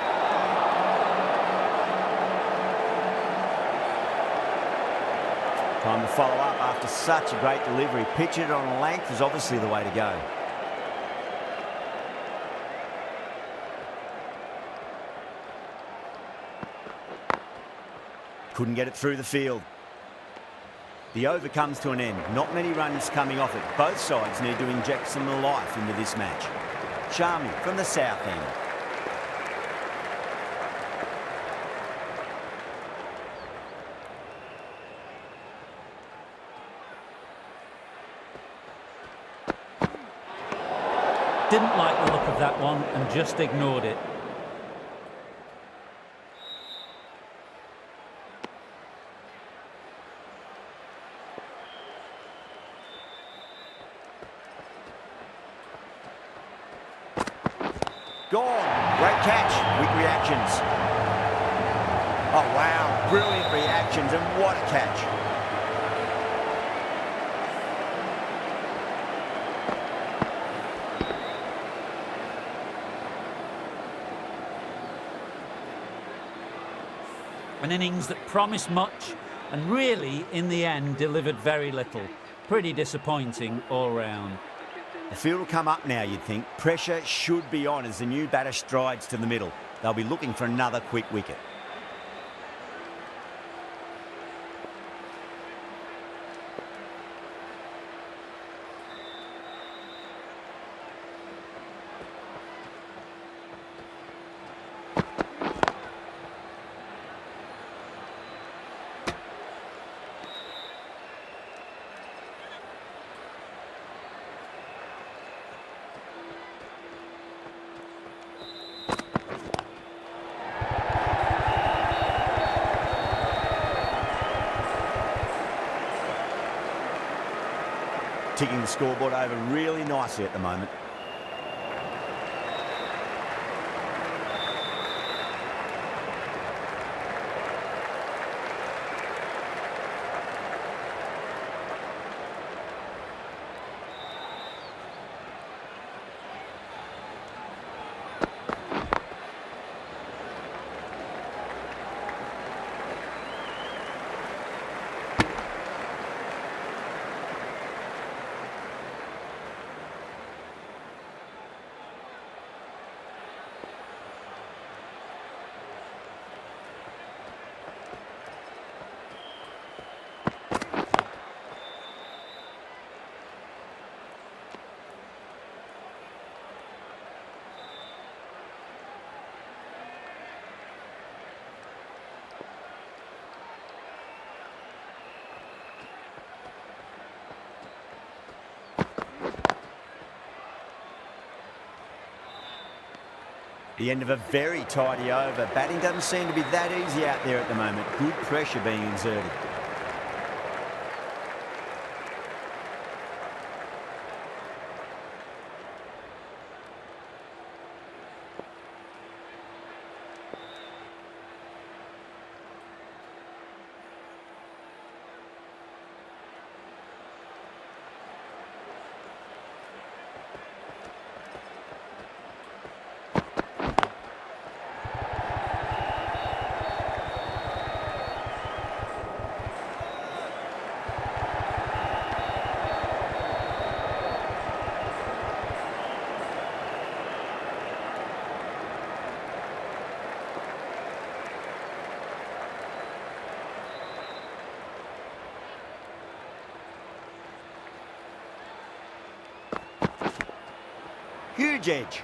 Time to follow up after such a great delivery. Pitch it on a length is obviously the way to go. Couldn't get it through the field. The over comes to an end. Not many runs coming off it. Both sides need to inject some life into this match. Charming from the south end. Didn't like the look of that one and just ignored it. Gone. Great catch. Quick reactions. Oh, wow. Brilliant reactions, and what a catch. An innings that promised much and really, in the end, delivered very little. Pretty disappointing all round. The field will come up now, you'd think. Pressure should be on as the new batter strides to the middle. They'll be looking for another quick wicket. ticking the scoreboard over really nicely at the moment. The end of a very tidy over. Batting doesn't seem to be that easy out there at the moment. Good pressure being exerted. Huge edge.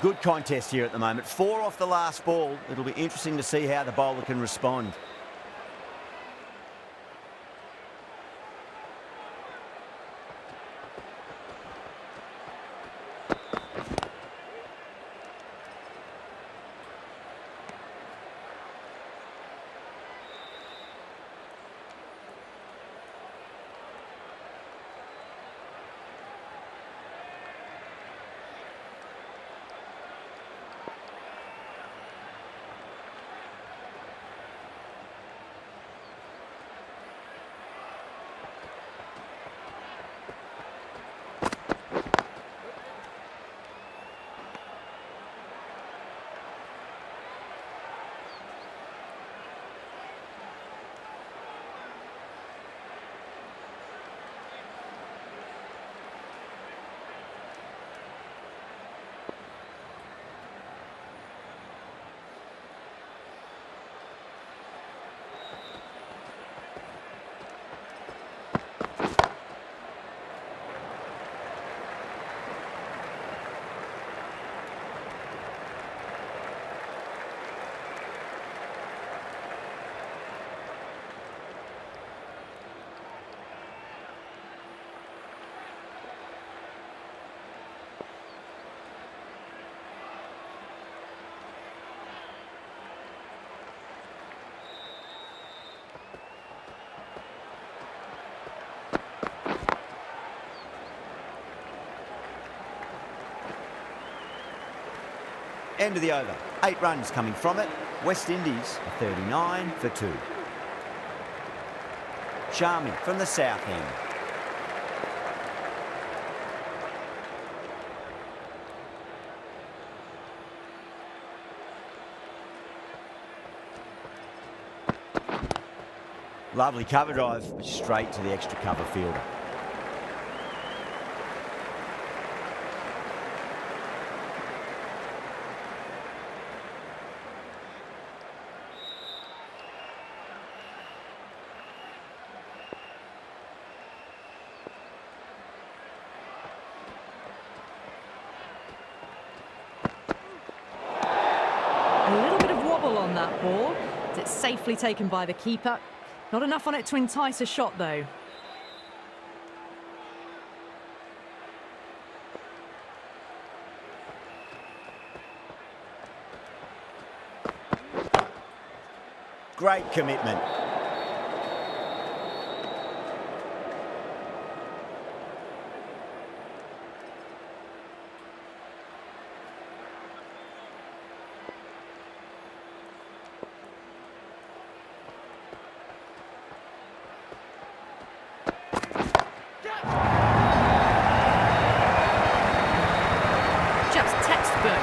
Good contest here at the moment. 4 off the last ball. It'll be interesting to see how the bowler can respond. End of the over. 8 runs coming from it. West Indies are 39 for 2. Charming from the south end. Lovely cover drive, straight to the extra cover fielder. That ball. Is it safely taken by the keeper? Not enough on it to entice a shot though. Great commitment.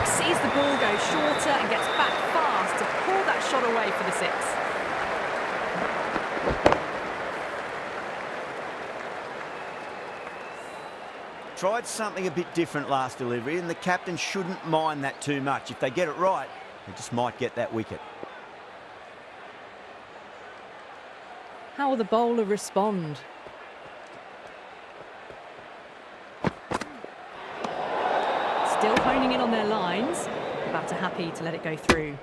Sees the ball go shorter and gets back fast to pull that shot away for the six. Tried something a bit different last delivery, and the captain shouldn't mind that too much. If they get it right, they just might get that wicket. How will the bowler respond? Still honing in on their lines. Batter happy to let it go through.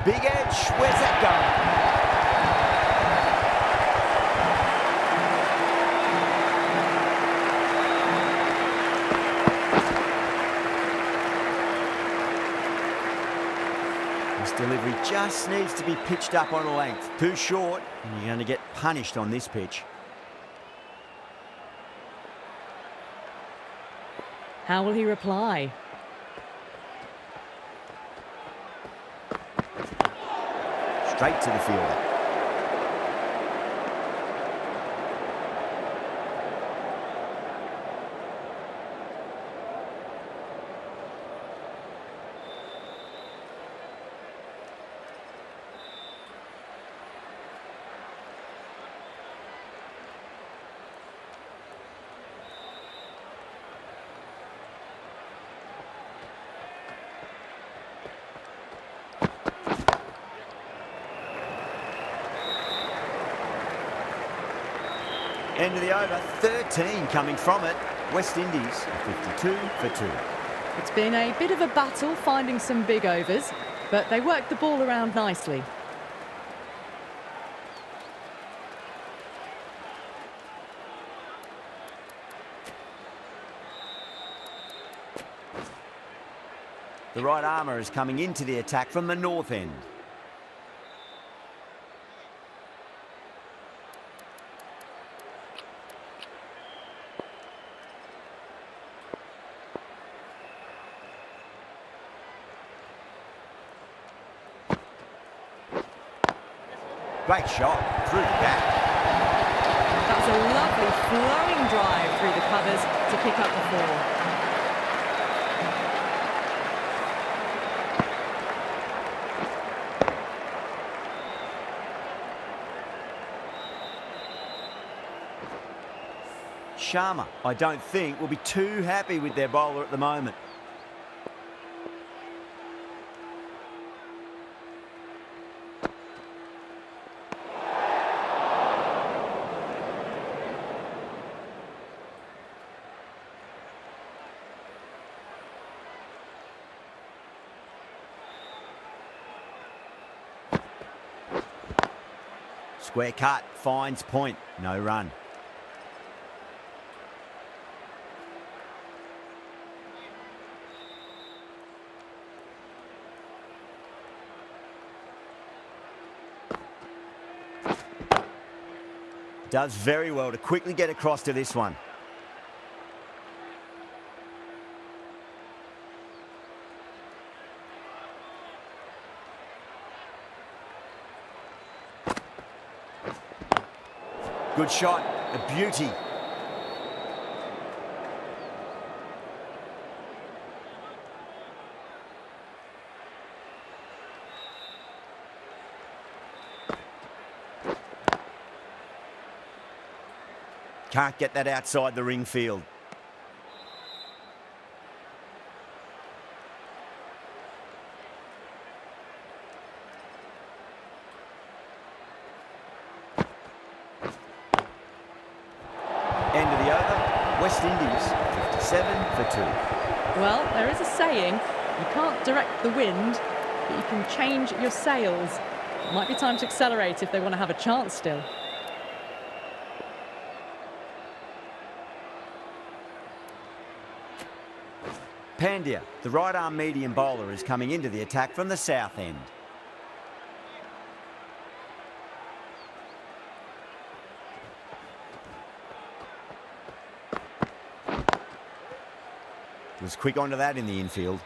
Big edge, where's that going? Delivery just needs to be pitched up on a length. Too short, and you're going to get punished on this pitch. How will he reply? Straight to the fielder. End of the over, 13 coming from it. West Indies, 52 for 2. It's been a bit of a battle finding some big overs, but they worked the ball around nicely. The right armour is coming into the attack from the north end. Great shot through the gap. That was a lovely flowing drive through the covers to pick up the ball. Sharma, I don't think, will be too happy with their bowler at the moment. Square cut, finds point, no run. Does very well to quickly get across to this one. Good shot, a beauty. Can't get that outside the ring field. End of the over, West Indies, 57 for 2. Well, there is a saying, you can't direct the wind, but you can change your sails. Might be time to accelerate if they want to have a chance still. Pandya, the right-arm medium bowler, is coming into the attack from the south end. Was quick onto that in the infield.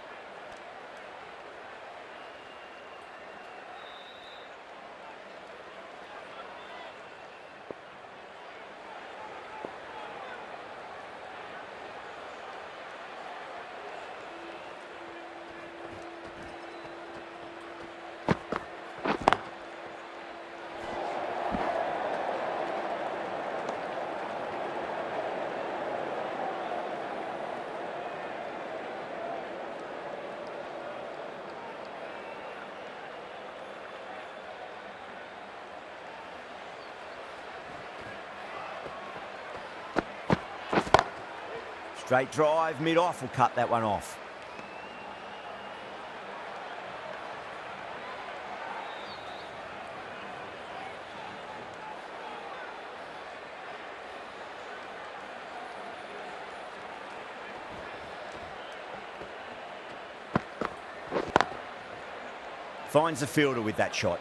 Straight drive, mid-off, will cut that one off. Finds the fielder with that shot.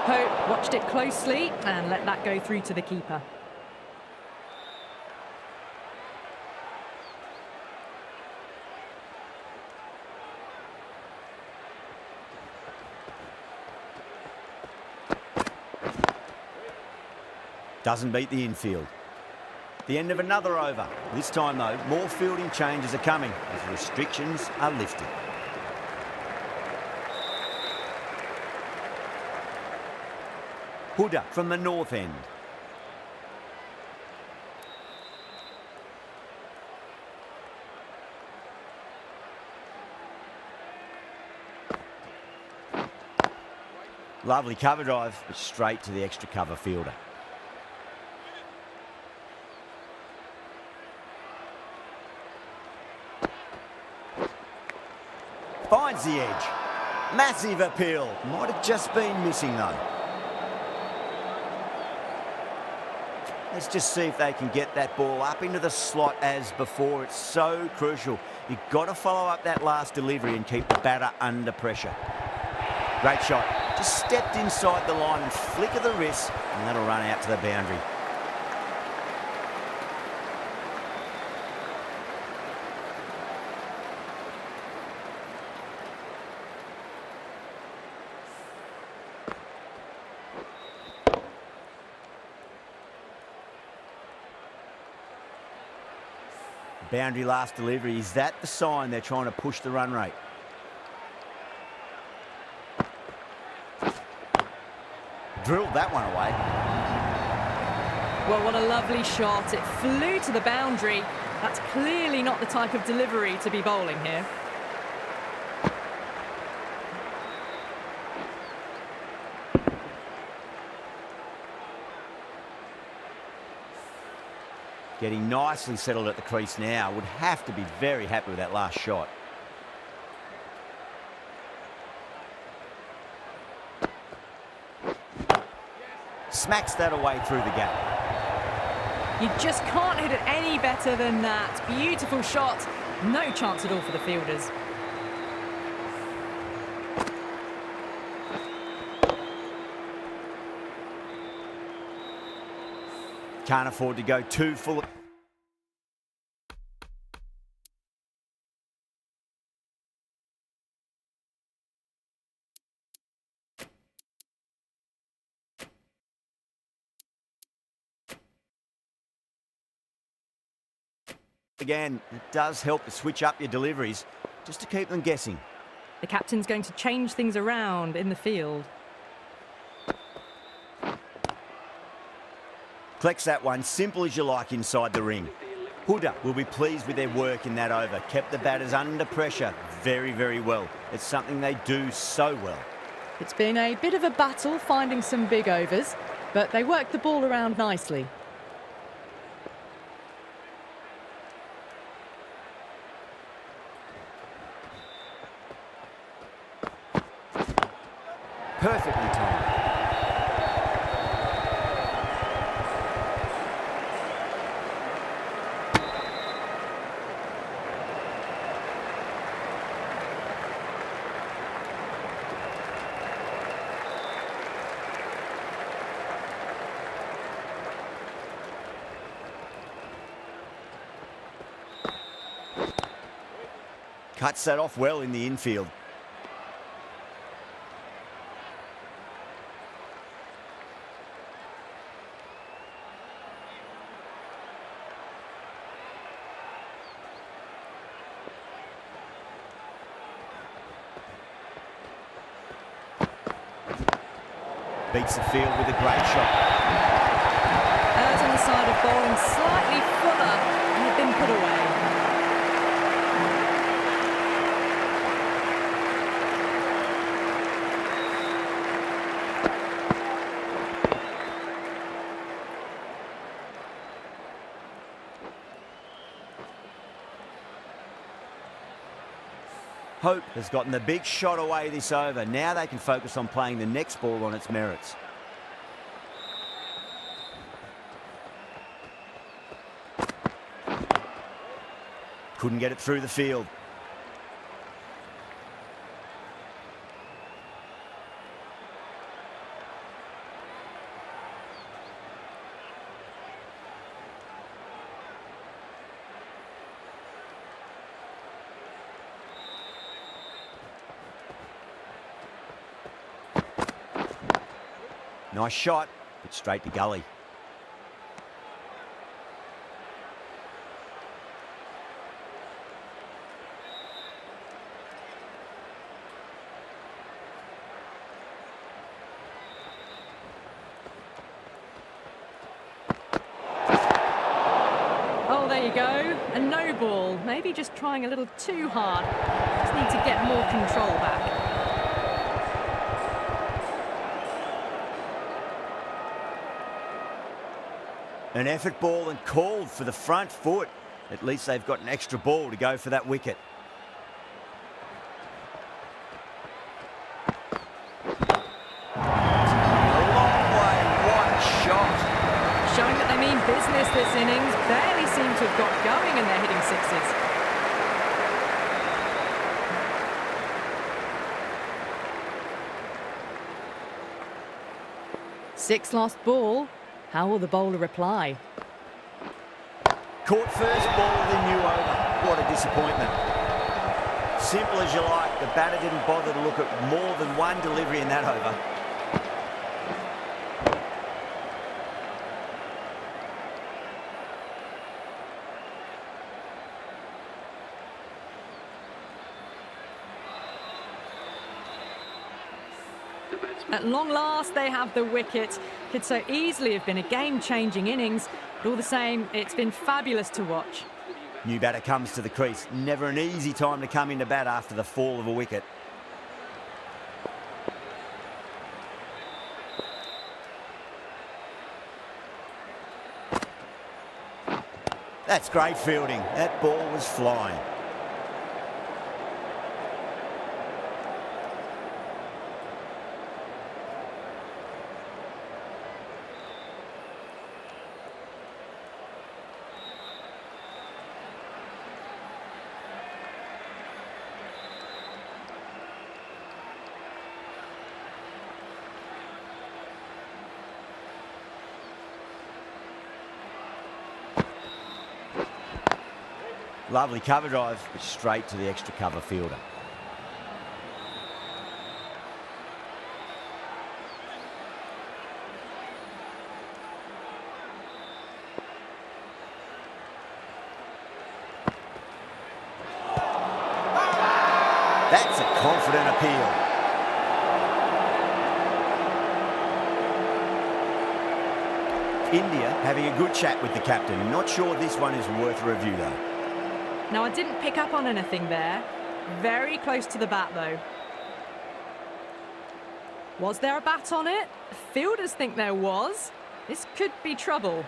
Hope watched it closely and let that go through to the keeper. Doesn't beat the infield. The end of another over. This time, though, more fielding changes are coming as restrictions are lifted. Huda from the north end. Lovely cover drive, but straight to the extra cover fielder. Finds the edge. Massive appeal. Might have just been missing though. Let's just see if they can get that ball up into the slot as before. It's so crucial. You've got to follow up that last delivery and keep the batter under pressure. Great shot. Just stepped inside the line and flick of the wrist, and that'll run out to the boundary. Boundary last delivery. Is that the sign they're trying to push the run rate? Drilled that one away. Well, what a lovely shot. It flew to the boundary. That's clearly not the type of delivery to be bowling here. Getting nicely settled at the crease now. Would have to be very happy with that last shot. Smacks that away through the gap. You just can't hit it any better than that. Beautiful shot. No chance at all for the fielders. Can't afford to go too full. Again, it does help to switch up your deliveries. just to keep them guessing. The captain's going to change things around in the field. Collects that one, simple as you like inside the ring. Huda will be pleased with their work in that over. Kept the batters under pressure very, very well. It's something they do so well. It's been a bit of a battle finding some big overs, but they worked the ball around nicely. Perfectly timed. Cuts that off well in the infield. Beats the field with a great shot. Errs on the side of bowling slightly fuller and had been put away. Hope has gotten the big shot away this over. Now they can focus on playing the next ball on its merits. Couldn't get it through the field. Nice shot, but straight to gully. Oh, there you go. A no ball. Maybe just trying a little too hard. Just need to get more control back. An effort ball and called for the front foot. At least they've got an extra ball to go for that wicket. A long way, what a shot. Showing that they mean business this innings. Barely seem to have got going and they're hitting sixes. Six lost ball. How will the bowler reply? Caught first ball of the new over. What a disappointment. Simple as you like. The batter didn't bother to look at more than one delivery in that over. At long last, they have the wicket. Could so easily have been a game-changing innings, but all the same, it's been fabulous to watch. New batter comes to the crease. Never an easy time to come into bat after the fall of a wicket. That's great fielding. That ball was flying. Lovely cover drive, but straight to the extra cover fielder. confident appeal. India having a good chat with the captain. Not sure this one is worth a review though. Now, I didn't pick up on anything there. Very close to the bat though. Was there a bat on it? Fielders think there was. This could be trouble.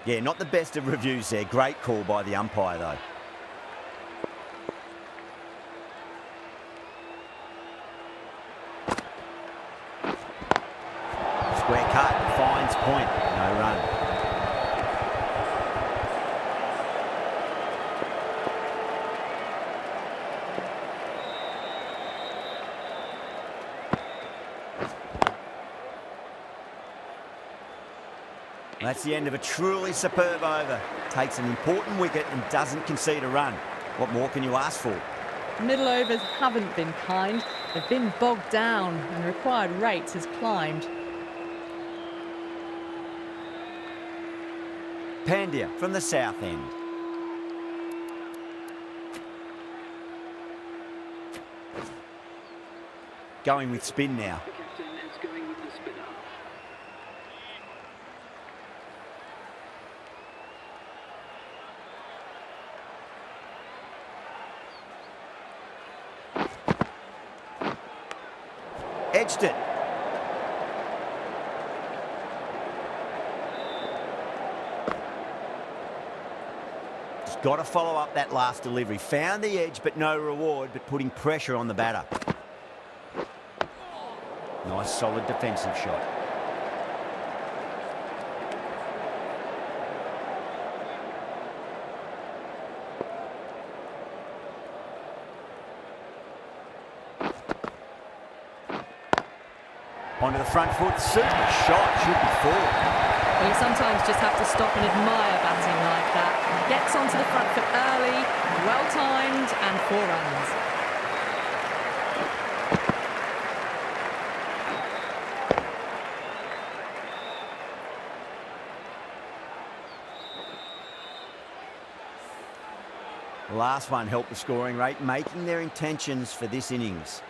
Yeah, not the best of reviews there. Great call by the umpire though. Square cut, finds point, no run. That's the end of a truly superb over. Takes an important wicket and doesn't concede a run. What more can you ask for? Middle overs haven't been kind. They've been bogged down and required rate has climbed. Pandya from the south end. Going with spin now. The captain is going with the spinner. Edged it. Just got to follow up that last delivery. Found the edge, but no reward, but putting pressure on the batter. Nice, solid defensive shot. Onto the front foot, super shot, should be forward. Well, you sometimes just have to stop and admire batting like that. Gets onto the front foot early, well timed, and 4 runs. The last one helped the scoring rate, making their intentions for this innings.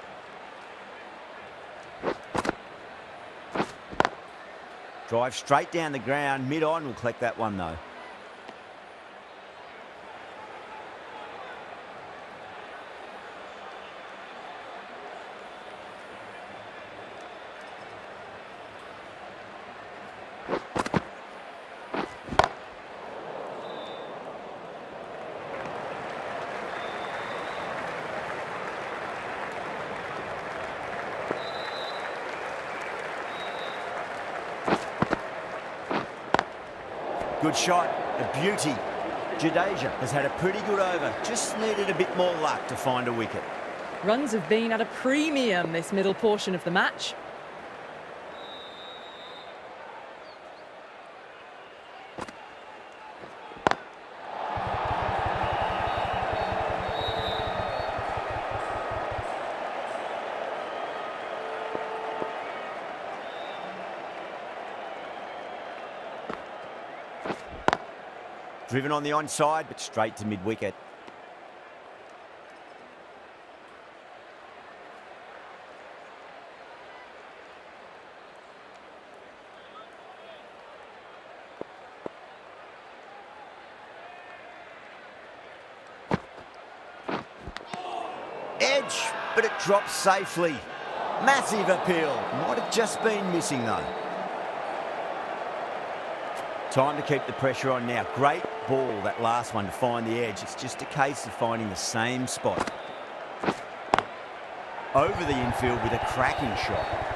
Drive straight down the ground, mid-on, will collect that one though. Good shot, a beauty. Jadeja has had a pretty good over, just needed a bit more luck to find a wicket. Runs have been at a premium this middle portion of the match. Driven on the onside, but straight to mid-wicket. Edge, but it drops safely. Massive appeal. Might have just been missing though. Time to keep the pressure on now. Great ball, that last one, to find the edge. It's just a case of finding the same spot. Over the infield with a cracking shot.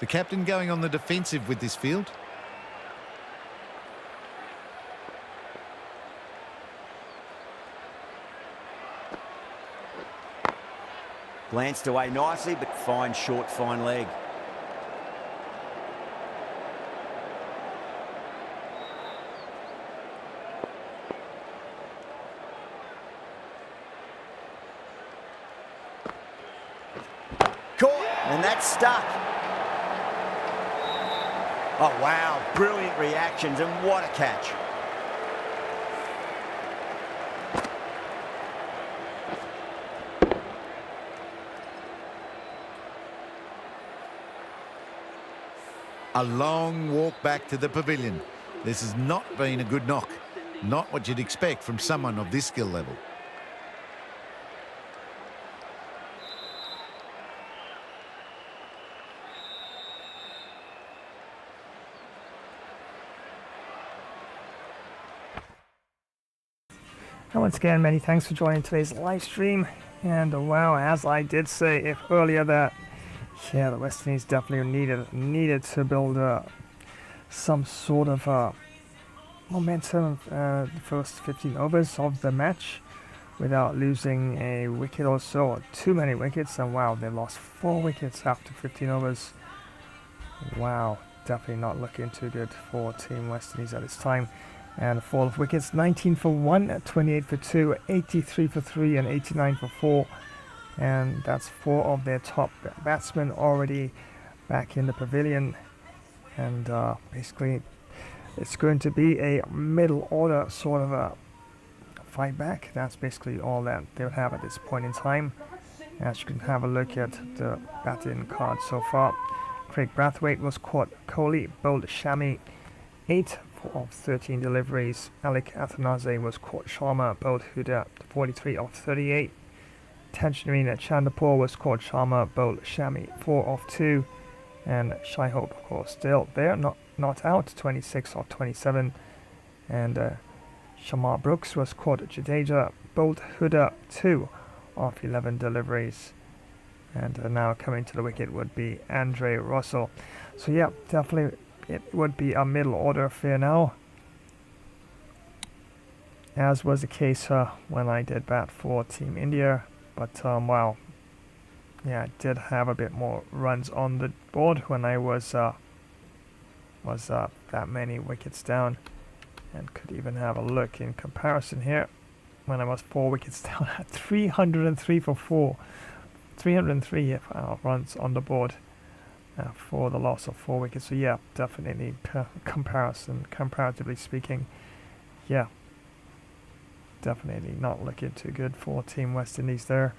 The captain going on the defensive with this field. Glanced away nicely, but fine short, fine leg. Caught, and that's stuck. Oh, wow, brilliant reactions, and what a catch. A long walk back to the pavilion. This has not been a good knock. Not what you'd expect from someone of this skill level. And once again, many thanks for joining today's live stream. And wow, as I did say earlier that, yeah, the West Indies definitely needed to build some sort of momentum the first 15 overs of the match without losing a wicket or so, or too many wickets. And wow, they lost 4 wickets after 15 overs. Wow, definitely not looking too good for Team West Indies at this time. And a fall of wickets, 19 for 1, 28 for 2, 83 for 3 and 89 for 4. And that's 4 of their top batsmen already back in the pavilion. And basically it's going to be a middle order sort of a fight back. That's basically all that they'll have at this point in time. As you can have a look at the batting card so far. Craig Brathwaite was caught. Kohli bowled Shami 8 of 13 deliveries. Alec Athanaze was caught. Sharma bowled Huda 43 of 38. Tansharina Chandapur was caught. Sharma bowled Shami 4 of 2. And Shai Hope, of course, still there, not out, 26 of 27. And Shamar Brooks was caught. Jadeja bowled Huda 2 of 11 deliveries. And now coming to the wicket would be Andre Russell. So yeah, definitely it would be a middle order affair now, as was the case when I did bat for Team India. But wow, yeah, I did have a bit more runs on the board when I was that many wickets down, and could even have a look in comparison here when I was 4 wickets down at 303 for 4, 303 runs on the board. For the loss of 4 wickets. So yeah, definitely comparatively speaking, yeah, definitely not looking too good for Team West Indies there.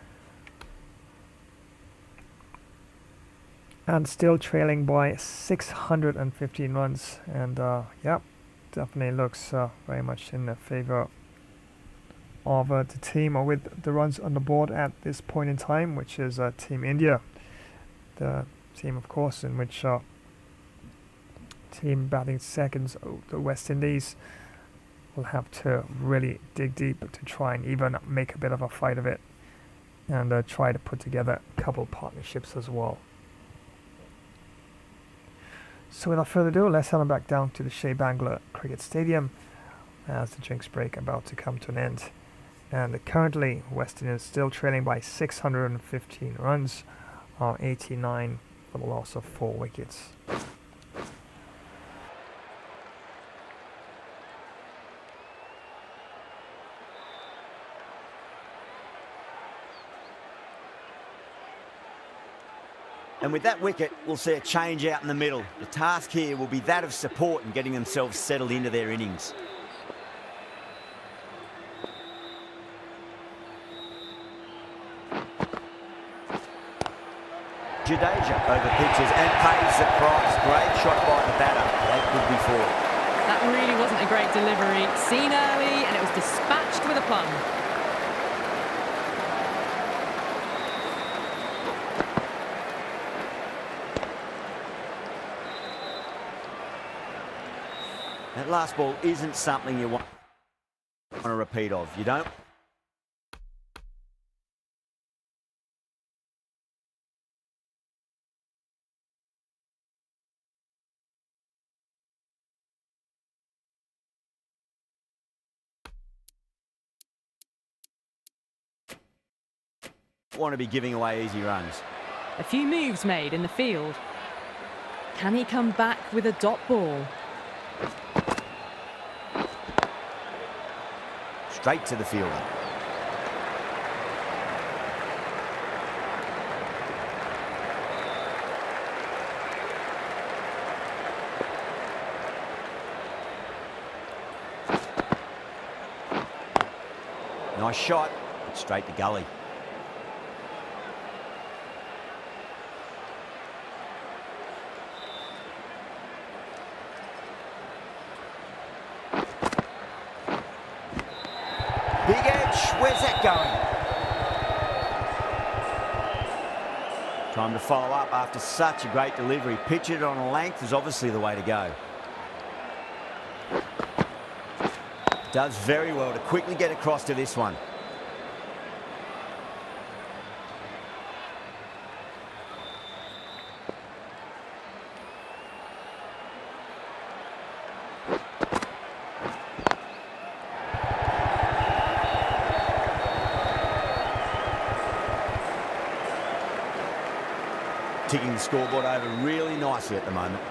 And still trailing by 615 runs. And yeah, definitely looks very much in the favour of the team, or with the runs on the board at this point in time, which is Team India. The team, of course, in which team batting seconds, the West Indies, will have to really dig deep to try and even make a bit of a fight of it, and try to put together a couple partnerships as well. So without further ado, let's head on back down to the Shea Bangla Cricket Stadium as the drinks break about to come to an end. And currently West Indies still trailing by 615 runs, 89 for the loss of 4 wickets. And with that wicket, we'll see a change out in the middle. The task here will be that of support and getting themselves settled into their innings. Jadeja over pitches and pays the price. Great shot by the batter. That could be 4. That really wasn't a great delivery. Seen early, and it was dispatched with aplomb. That last ball isn't something you want a repeat of. You don't want to be giving away easy runs. A few moves made in the field. Can he come back with a dot ball? Straight to the fielder. Nice shot, but straight to gully. Big edge, where's that going? Time to follow up after such a great delivery. Pitch it on a length is obviously the way to go. Does very well to quickly get across to this one. Ticking the scoreboard over really nicely at the moment.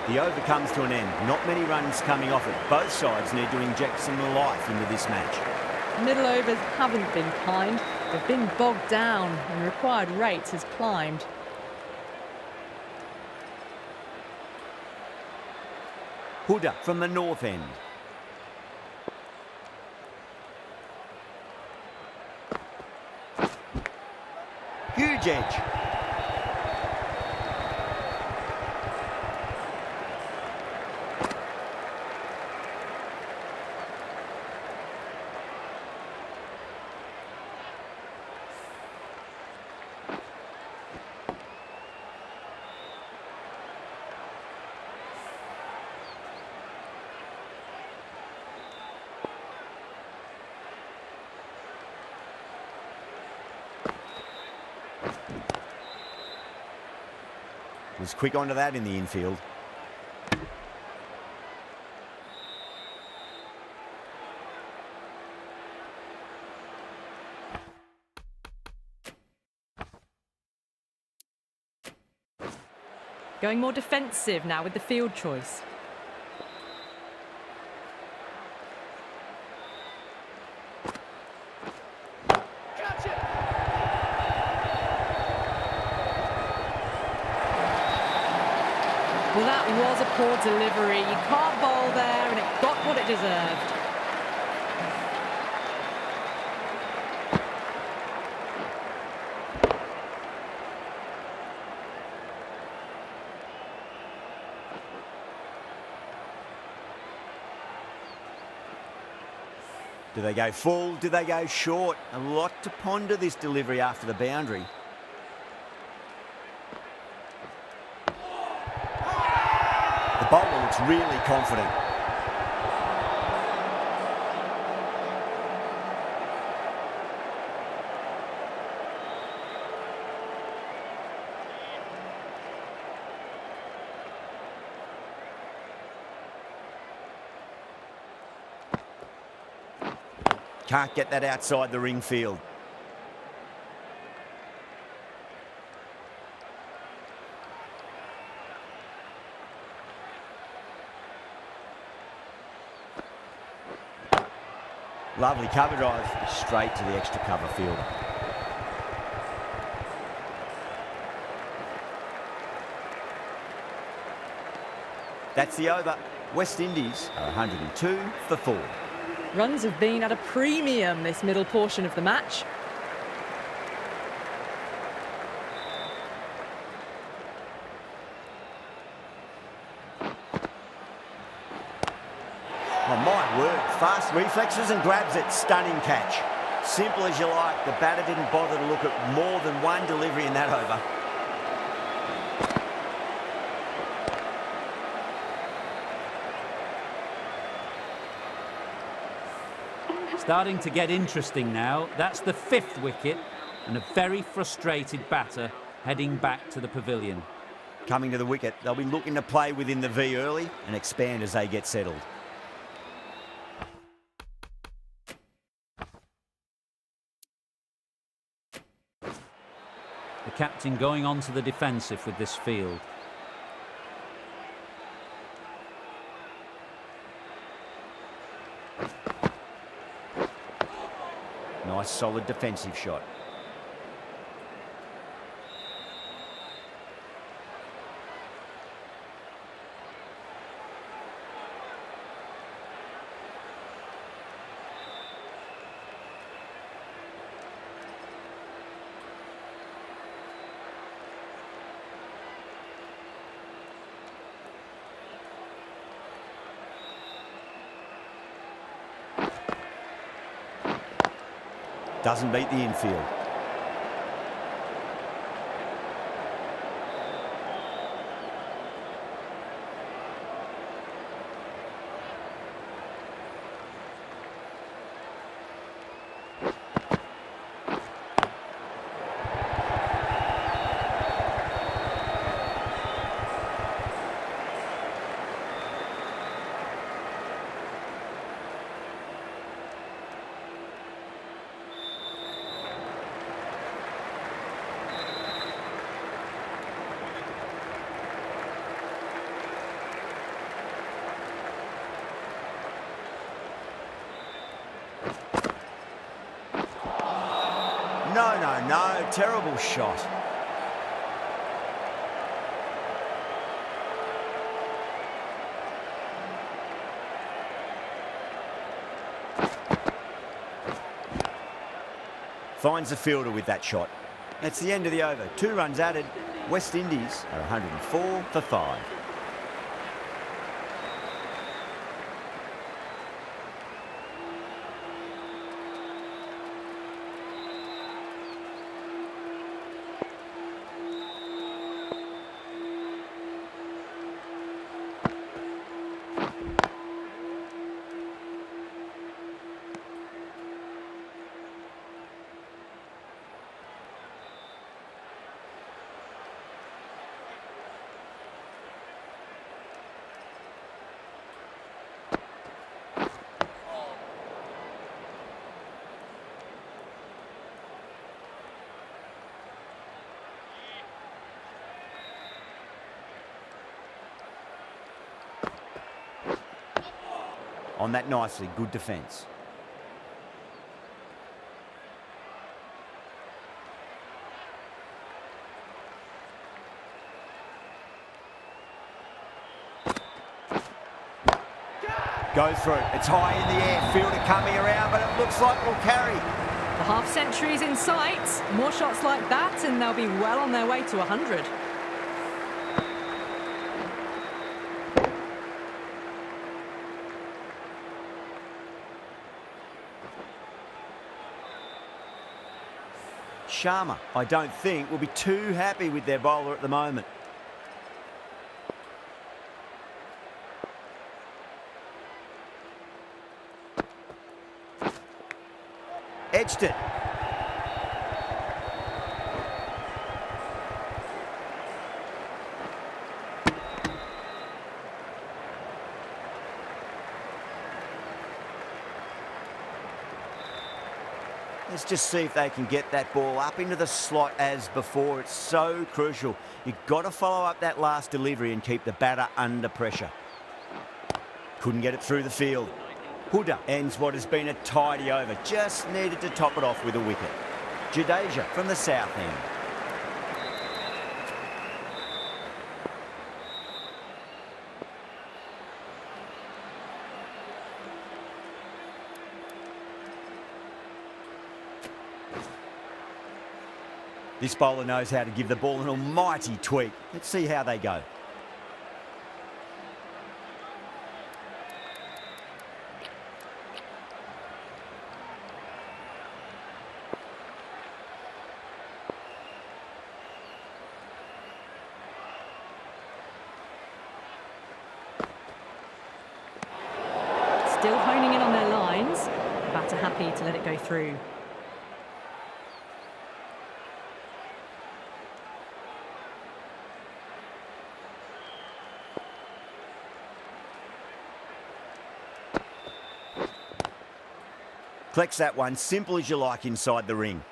The over comes to an end. Not many runs coming off it. Both sides need to inject some life into this match. Middle overs haven't been kind. They've been bogged down and required rate has climbed. Huda from the north end. Huge edge. Was quick onto that in the infield. Going more defensive now with the field choice. Well, that was a poor delivery. You can't bowl there, and it got what it deserved. Do they go full? Do they go short? A lot to ponder this delivery after the boundary. The bowler looks really confident. Can't get that outside the ring field. Lovely cover drive, straight to the extra cover fielder. That's the over. West Indies are 102 for 4. Runs have been at a premium this middle portion of the match. Oh my word, fast reflexes and grabs it, stunning catch. Simple as you like, the batter didn't bother to look at more than one delivery in that over. Starting to get interesting now. That's the 5th wicket and a very frustrated batter heading back to the pavilion. Coming to the wicket, they'll be looking to play within the V early and expand as they get settled. The captain going on to the defensive with this field. Nice solid defensive shot. Doesn't beat the infield. No, terrible shot. Finds the fielder with that shot. That's the end of the over. 2 runs added. West Indies are 104 for 5. On that nicely, good defence. Go through. It's high in the air. Fielder coming around, but it looks like it'll carry. The half-century's in sight. More shots like that, and they'll be well on their way to 100. Sharma, I don't think, will be too happy with their bowler at the moment. Edged it. Let's just see if they can get that ball up into the slot as before. It's so crucial. You've got to follow up that last delivery and keep the batter under pressure. Couldn't get it through the field. Huda ends what has been a tidy over. Just needed to top it off with a wicket. Jadeja from the south end. This bowler knows how to give the ball an almighty tweak. Let's see how they go. Still honing in on their lines. The batter happy to let it go through. Collects that one, simple as you like inside the ring.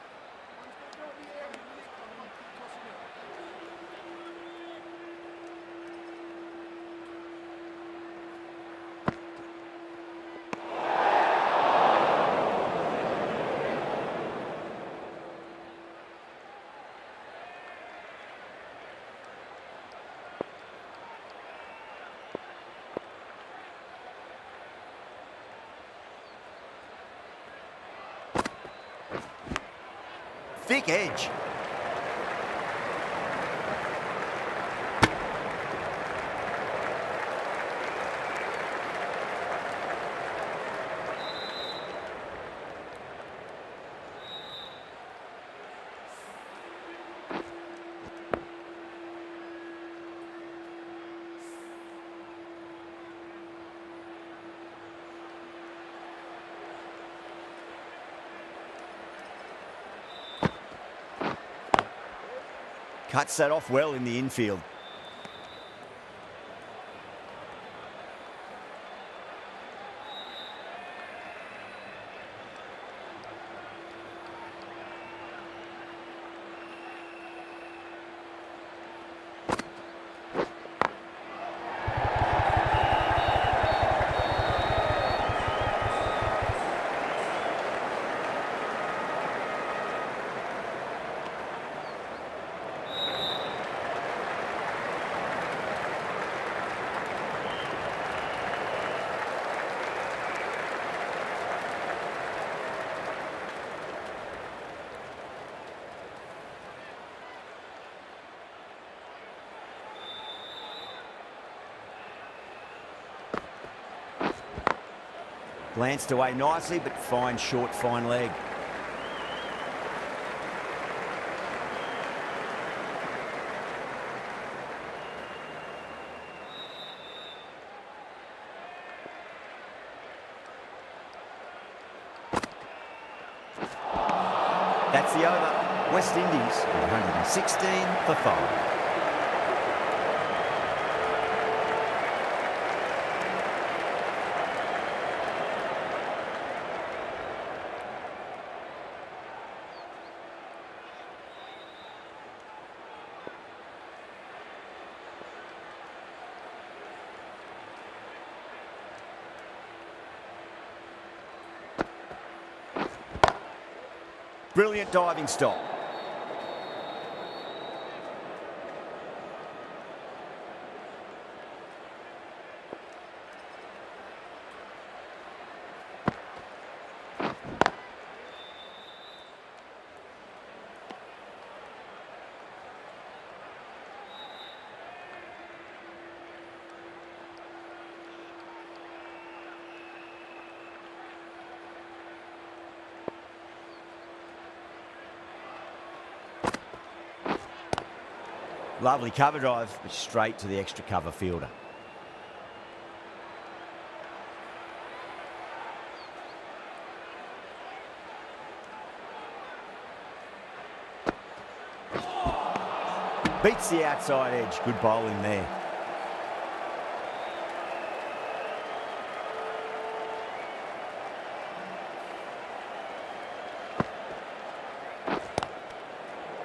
thick edge. Cuts that off well in the infield. Glanced away nicely, but fine short, fine leg. That's the over. West Indies, 116 for 5. Brilliant diving stop. Lovely cover drive, but straight to the extra cover fielder. Beats the outside edge. Good bowling there.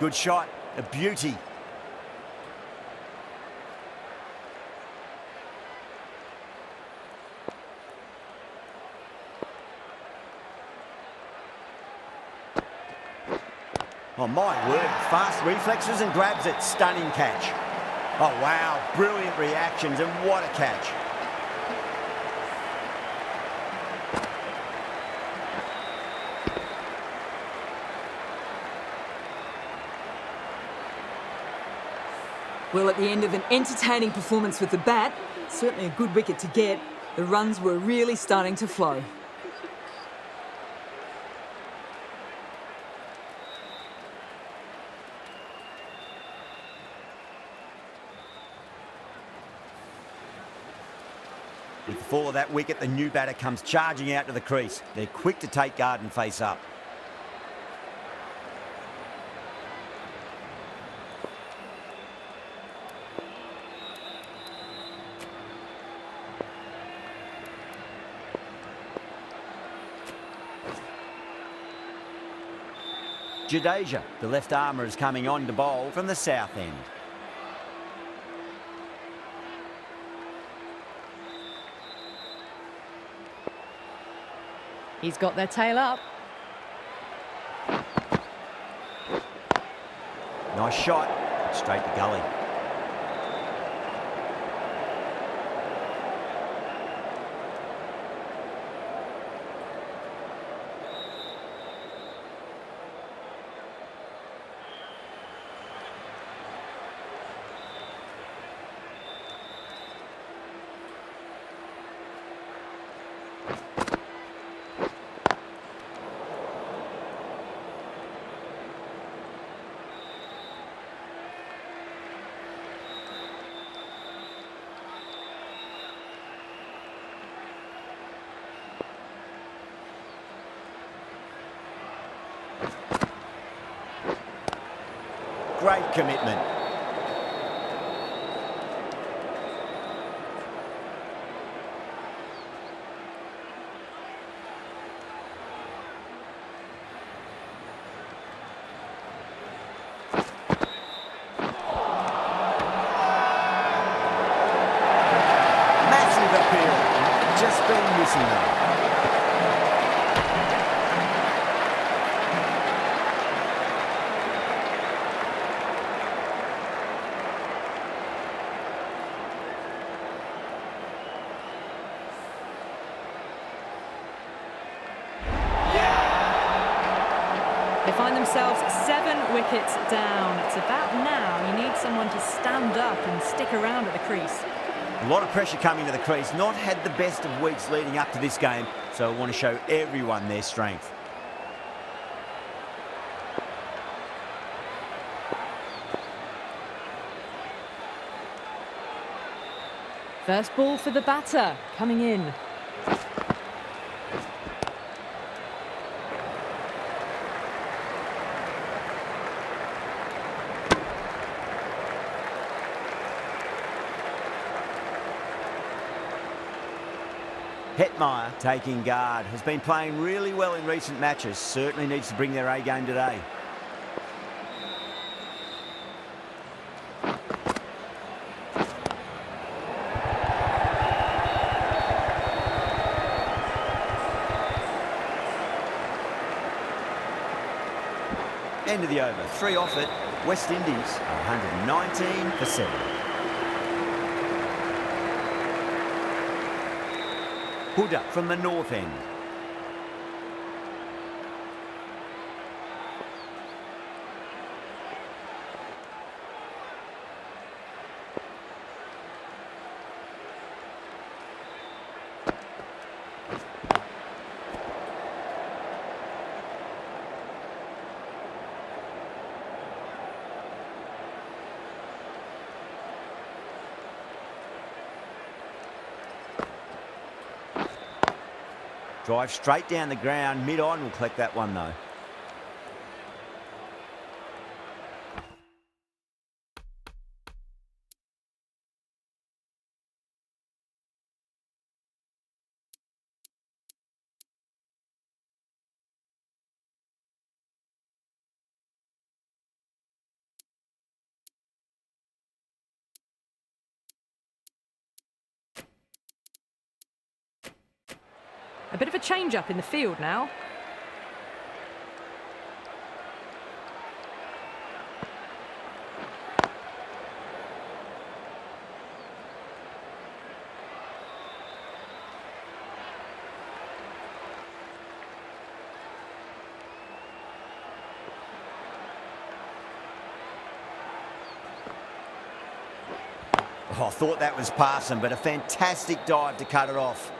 Good shot. A beauty. Oh, my word. Fast reflexes and grabs it. Stunning catch. Oh, wow. Brilliant reactions and what a catch. Well, at the end of an entertaining performance with the bat, certainly a good wicket to get, the runs were really starting to flow. With the fall of that wicket, the new batter comes charging out to the crease. They're quick to take guard and face up. Jadeja, the left armour, is coming on to bowl from the south end. He's got their tail up. Nice shot, straight to gully. great commitment. Massive appeal. Just been missing though. They find themselves 7 wickets down. It's about now you need someone to stand up and stick around at the crease. A lot of pressure coming to the crease. Not had the best of weeks leading up to this game, so I want to show everyone their strength. First ball for the batter, coming in. Hetmeyer taking guard. Has been playing really well in recent matches. Certainly needs to bring their A game today. End of the over. 3 off it. West Indies 119 for 7. Huda from the north end. Drive straight down the ground. Mid-on will collect that one though. A bit of a change-up in the field now. Oh, I thought that was passing, but a fantastic dive to cut it off.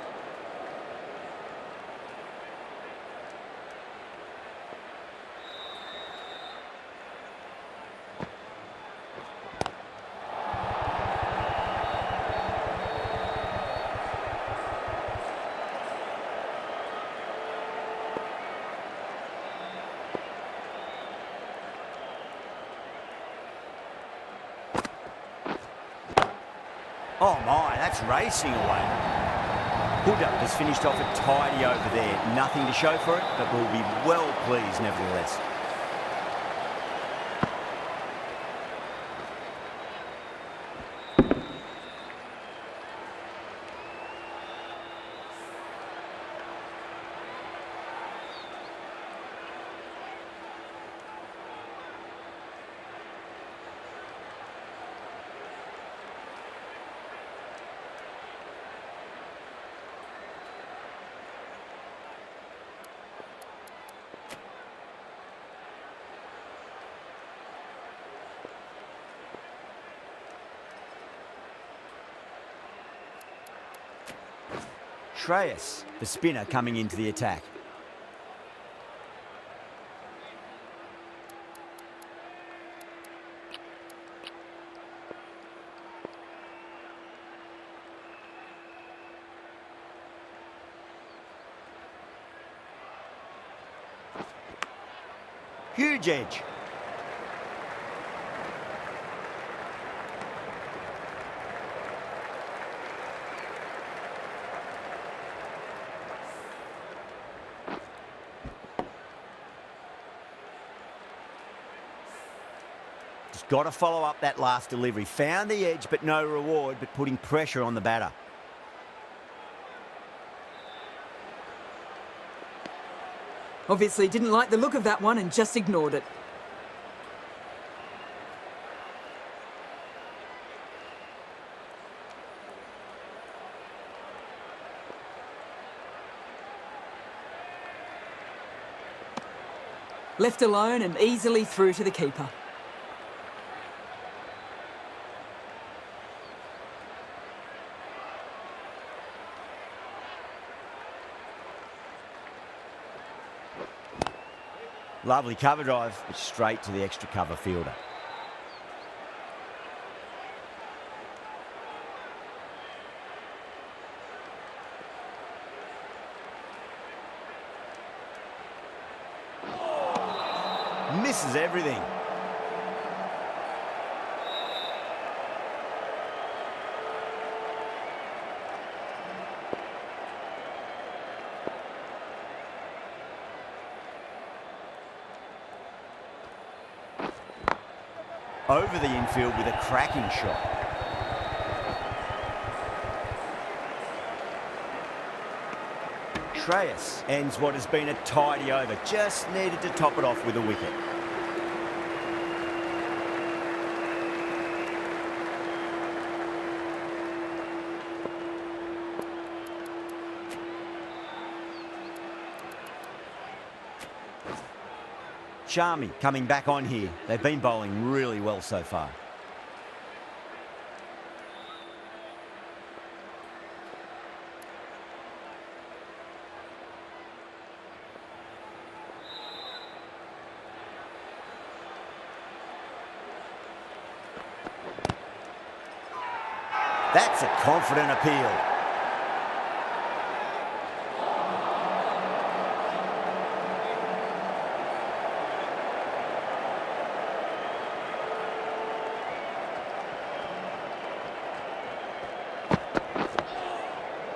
Oh my, that's racing away. Huda has finished off a tidy over there. Nothing to show for it, but we'll be well pleased nevertheless. Shreyas, the spinner, coming into the attack. Huge edge. Just got to follow up that last delivery. Found the edge, but no reward, but putting pressure on the batter. Obviously didn't like the look of that one and just ignored it. Left alone and easily through to the keeper. Lovely cover drive, but straight to the extra cover fielder. Misses everything. Over the infield with a cracking shot. Treyas ends what has been a tidy over. Just needed to top it off with a wicket. Charmy coming back on here. They've been bowling really well so far. That's a confident appeal.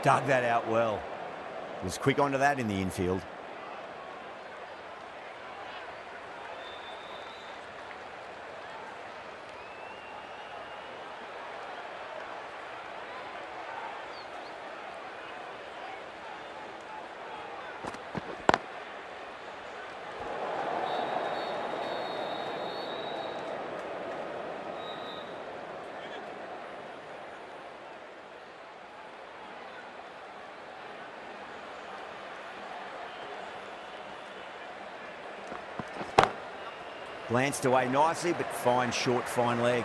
Dug that out well. Was quick onto that in the infield. Glanced away nicely, but fine short, fine leg.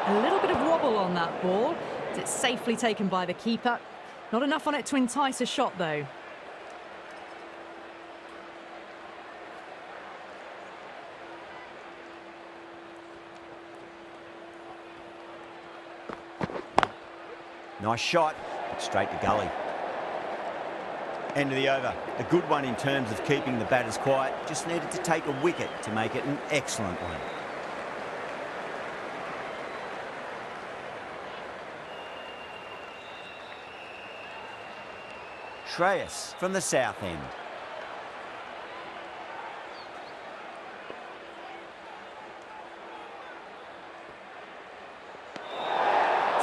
A little bit of wobble on that ball. It's safely taken by the keeper. Not enough on it to entice a shot, though. Nice shot, but straight to gully. End of the over. A good one in terms of keeping the batters quiet. Just needed to take a wicket to make it an excellent one. Treyas from the south end.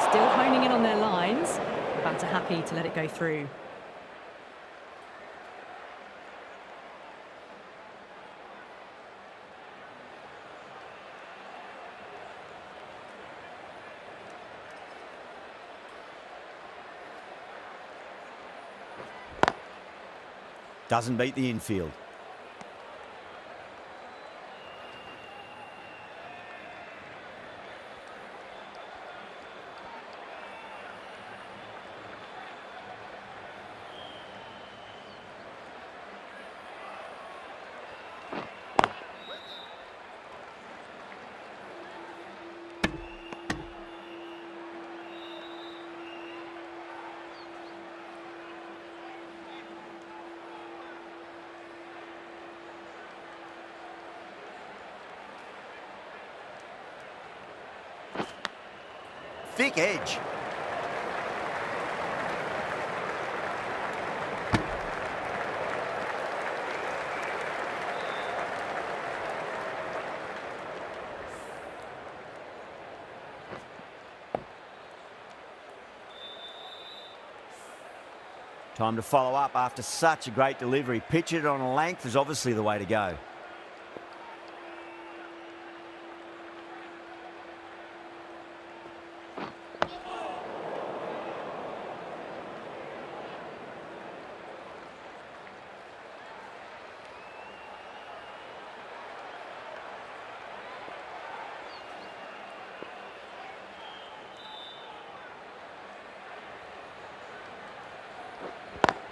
Still honing in on their lines. Batter happy to let it go through. Doesn't beat the infield. thick edge. Time to follow up after such a great delivery. Pitch it on a length is obviously the way to go.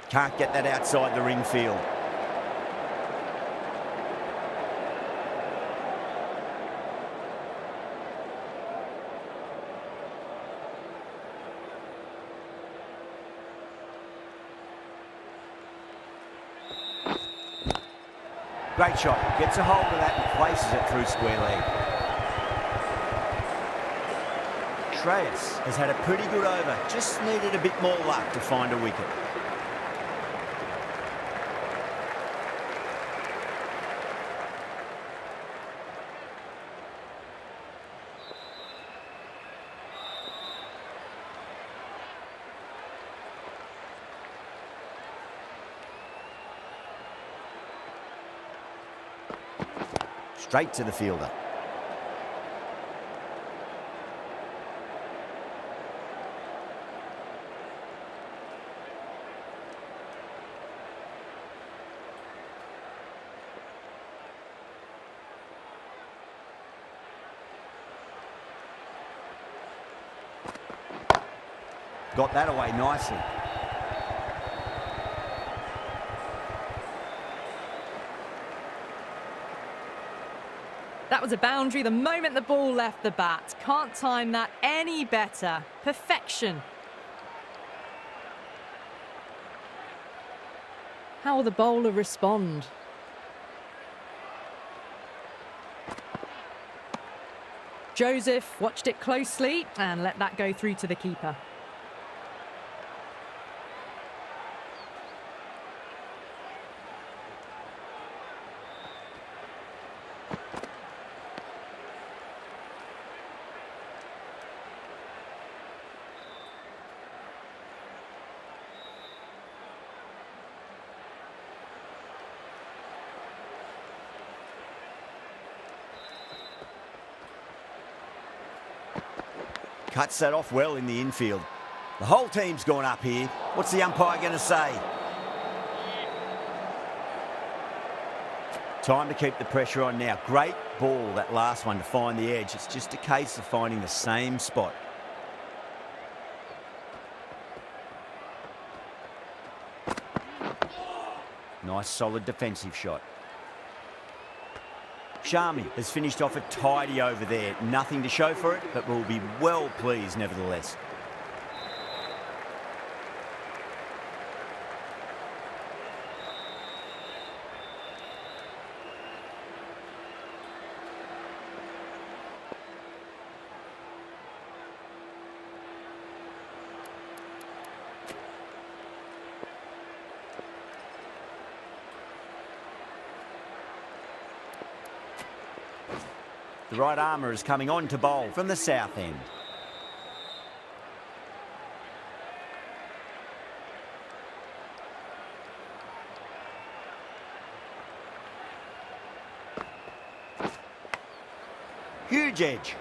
Can't get that outside the ring field. Great shot. Gets a hold of that and places it through square leg. Treyas has had a pretty good over. Just needed a bit more luck to find a wicket. Straight to the fielder. Got that away nicely. That was a boundary the moment the ball left the bat. Can't time that any better. Perfection. How will the bowler respond? Joseph watched it closely and let that go through to the keeper. Cuts that off well in the infield. The whole team's gone up here. What's the umpire going to say? Time to keep the pressure on now. Great ball, that last one, to find the edge. It's just a case of finding the same spot. Nice, solid defensive shot. Shami has finished off a tidy over there. Nothing to show for it, but will be well pleased nevertheless. The right armour is coming on to bowl from the south end. Huge edge.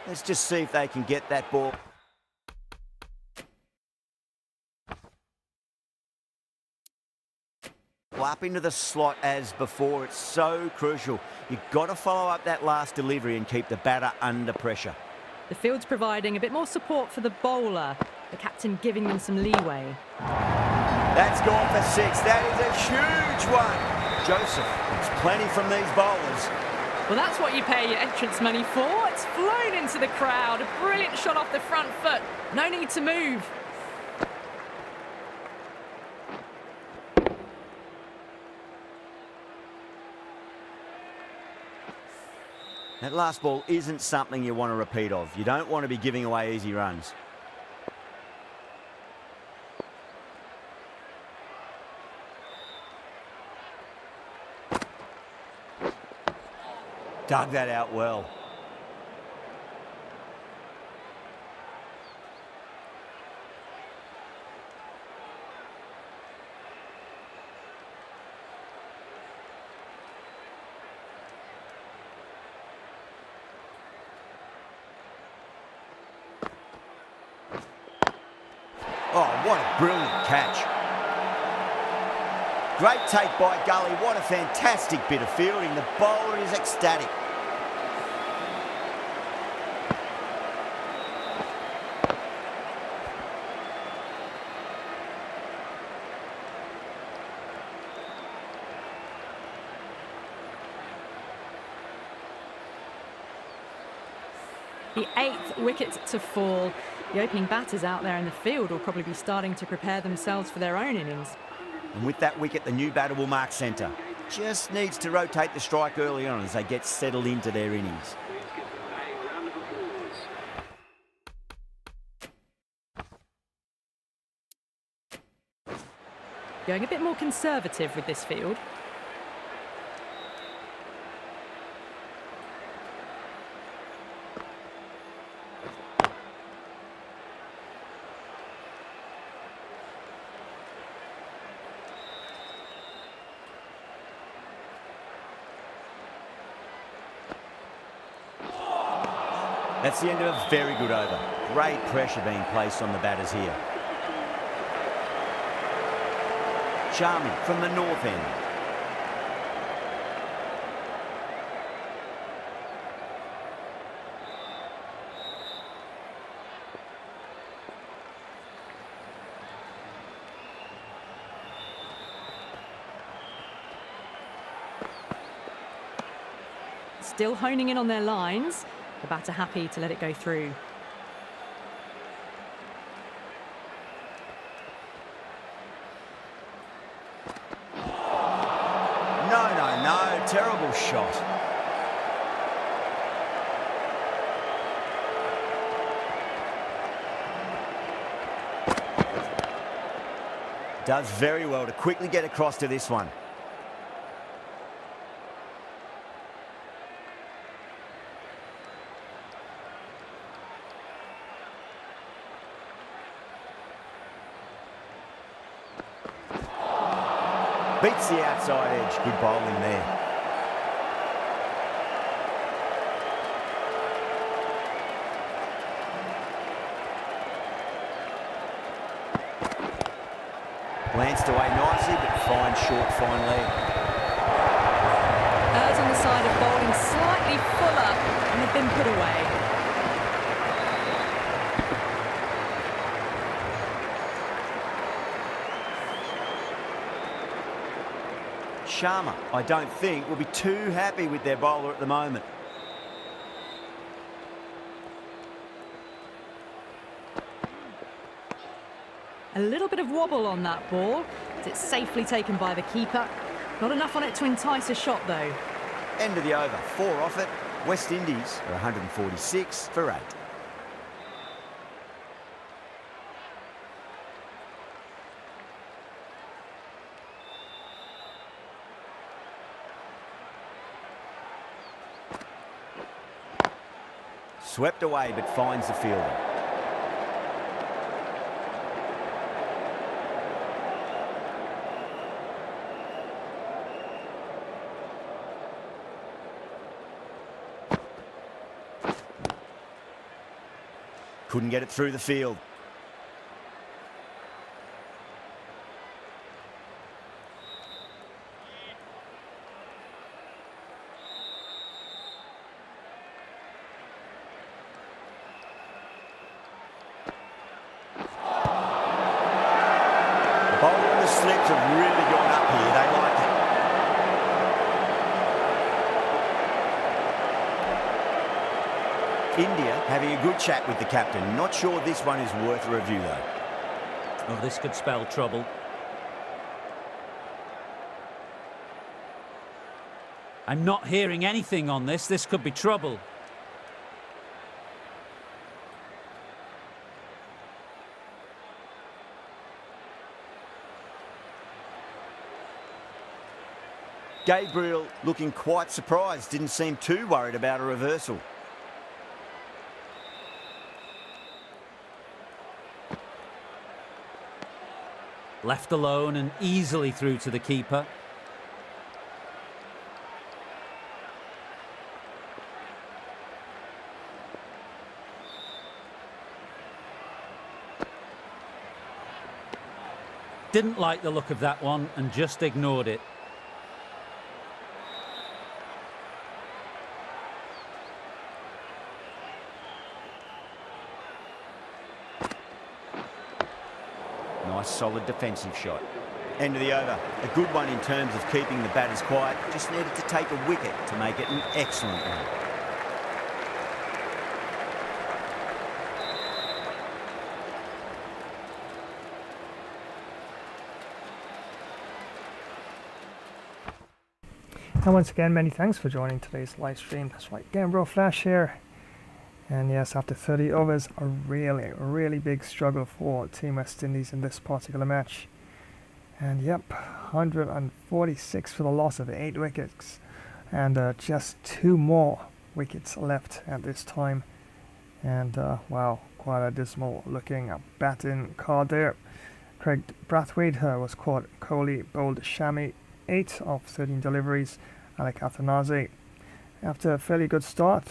Let's just see if they can get that ball. Up into the slot as before. It's so crucial. You've got to follow up that last delivery and keep the batter under pressure. The field's providing a bit more support for the bowler. The captain giving them some leeway. That's gone for 6. That is a huge one. Joseph gets plenty from these bowlers. Well, that's what you pay your entrance money for. It's flown into the crowd. A brilliant shot off the front foot. No need to move. That last ball isn't something you want to repeat of. You don't want to be giving away easy runs. Dug that out well. Oh, what a brilliant catch. Great take by Gully. What a fantastic bit of fielding. The bowler is ecstatic. The 8th wicket to fall. The opening batters out there in the field will probably be starting to prepare themselves for their own innings. And with that wicket, the new batter will mark centre. Just needs to rotate the strike early on as they get settled into their innings. Going a bit more conservative with this field. That's the end of a very good over. Great pressure being placed on the batters here. Charming from the north end. Still honing in on their lines. The batter happy to let it go through. No, terrible shot. Does very well to quickly get across to this one. Beats the outside edge. Good bowling there. Glanced away nicely, but fine short, fine leg. Errs on the side of bowling slightly fuller, and they've been put away. Sharma, I don't think, will be too happy with their bowler at the moment. A little bit of wobble on that ball. It's safely taken by the keeper. Not enough on it to entice a shot, though. End of the over. 4 off it. West Indies are 146 for 8. Swept away, but finds the fielder. Couldn't get it through the field. The bowler and the slips have really gone up here. They like it. India having a good chat with the captain. Not sure this one is worth a review, though. Oh, this could spell trouble. I'm not hearing anything on this. This could be trouble. Gabriel looking quite surprised, didn't seem too worried about a reversal. Left alone and easily through to the keeper. Didn't like the look of that one and just ignored it. Nice solid defensive shot. End of the over. A good one in terms of keeping the batters quiet. Just needed to take a wicket to make it an excellent one. And once again, many thanks for joining today's live stream. That's right, Game Bro Flash here. And yes, after 30 overs, a really big struggle for Team West Indies in this particular match. And yep, 146 for the loss of 8 wickets. And just 2 more wickets left at this time. And wow, quite a dismal looking batting card there. Craig Brathwaite was caught. Kohli bowled Shami 8 of 13 deliveries. Alec Athanaze, after a fairly good start,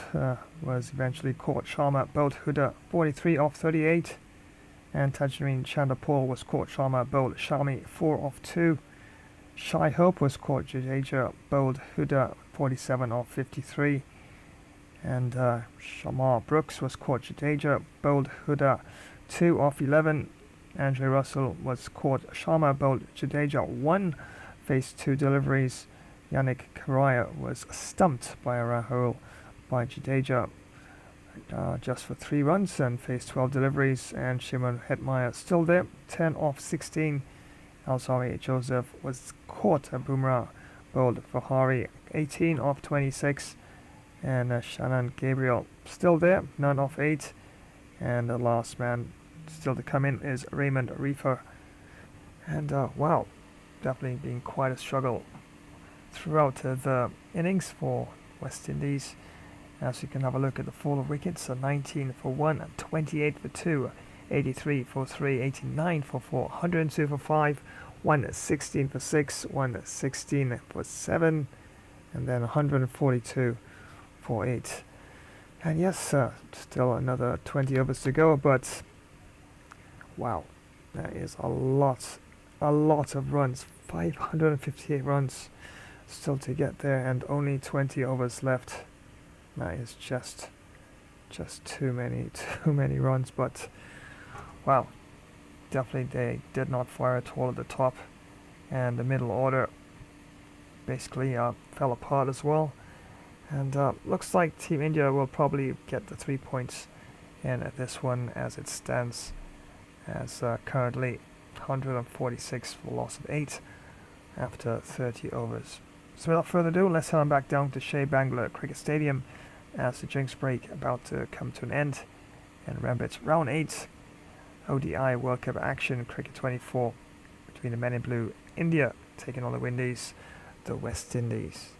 was eventually caught. Sharma bowled Huda 43 off 38, and Tajreen Chanderpaul was caught. Sharma bowled Shami 4 off 2. Shai Hope was caught. Jadeja bowled Huda 47 off 53, and Shamar Brooks was caught. Jadeja bowled Huda 2 off 11. Andre Russell was caught. Sharma bowled Jadeja 1, faced 2 deliveries. Yannick Karaya was stumped by a Rahul by Jadeja just for 3 runs and faced 12 deliveries. And Shimon Hetmeyer still there, 10 off 16. Alzari Joseph was caught. Bumrah bowled Fahari 18 off 26. And Shannon Gabriel still there, 9 off 8. And the last man still to come in is Raymond Reefer. And wow, definitely been quite a struggle throughout the innings for West Indies. As you can have a look at the fall of wickets, 19 for 1, 28 for 2, 83 for 3, 89 for 4, 102 for 5, 116 for 6, 116 for 7, and then 142 for 8. And yes, still another 20 overs to go, but wow, that is a lot of runs, 558 runs still to get there, and only 20 overs left. That is just too many runs. But wow, definitely they did not fire at all at the top, and the middle order basically fell apart as well. And looks like Team India will probably get the 3 points in at this one as it stands, as currently 146 for the loss of 8 after 30 overs. So without further ado, let's head on back down to Shea Bangla Cricket Stadium as the drinks break about to come to an end. And remember, it's round 8 ODI World Cup action, Cricket 24, between the men in blue, India taking on the Windies, the West Indies.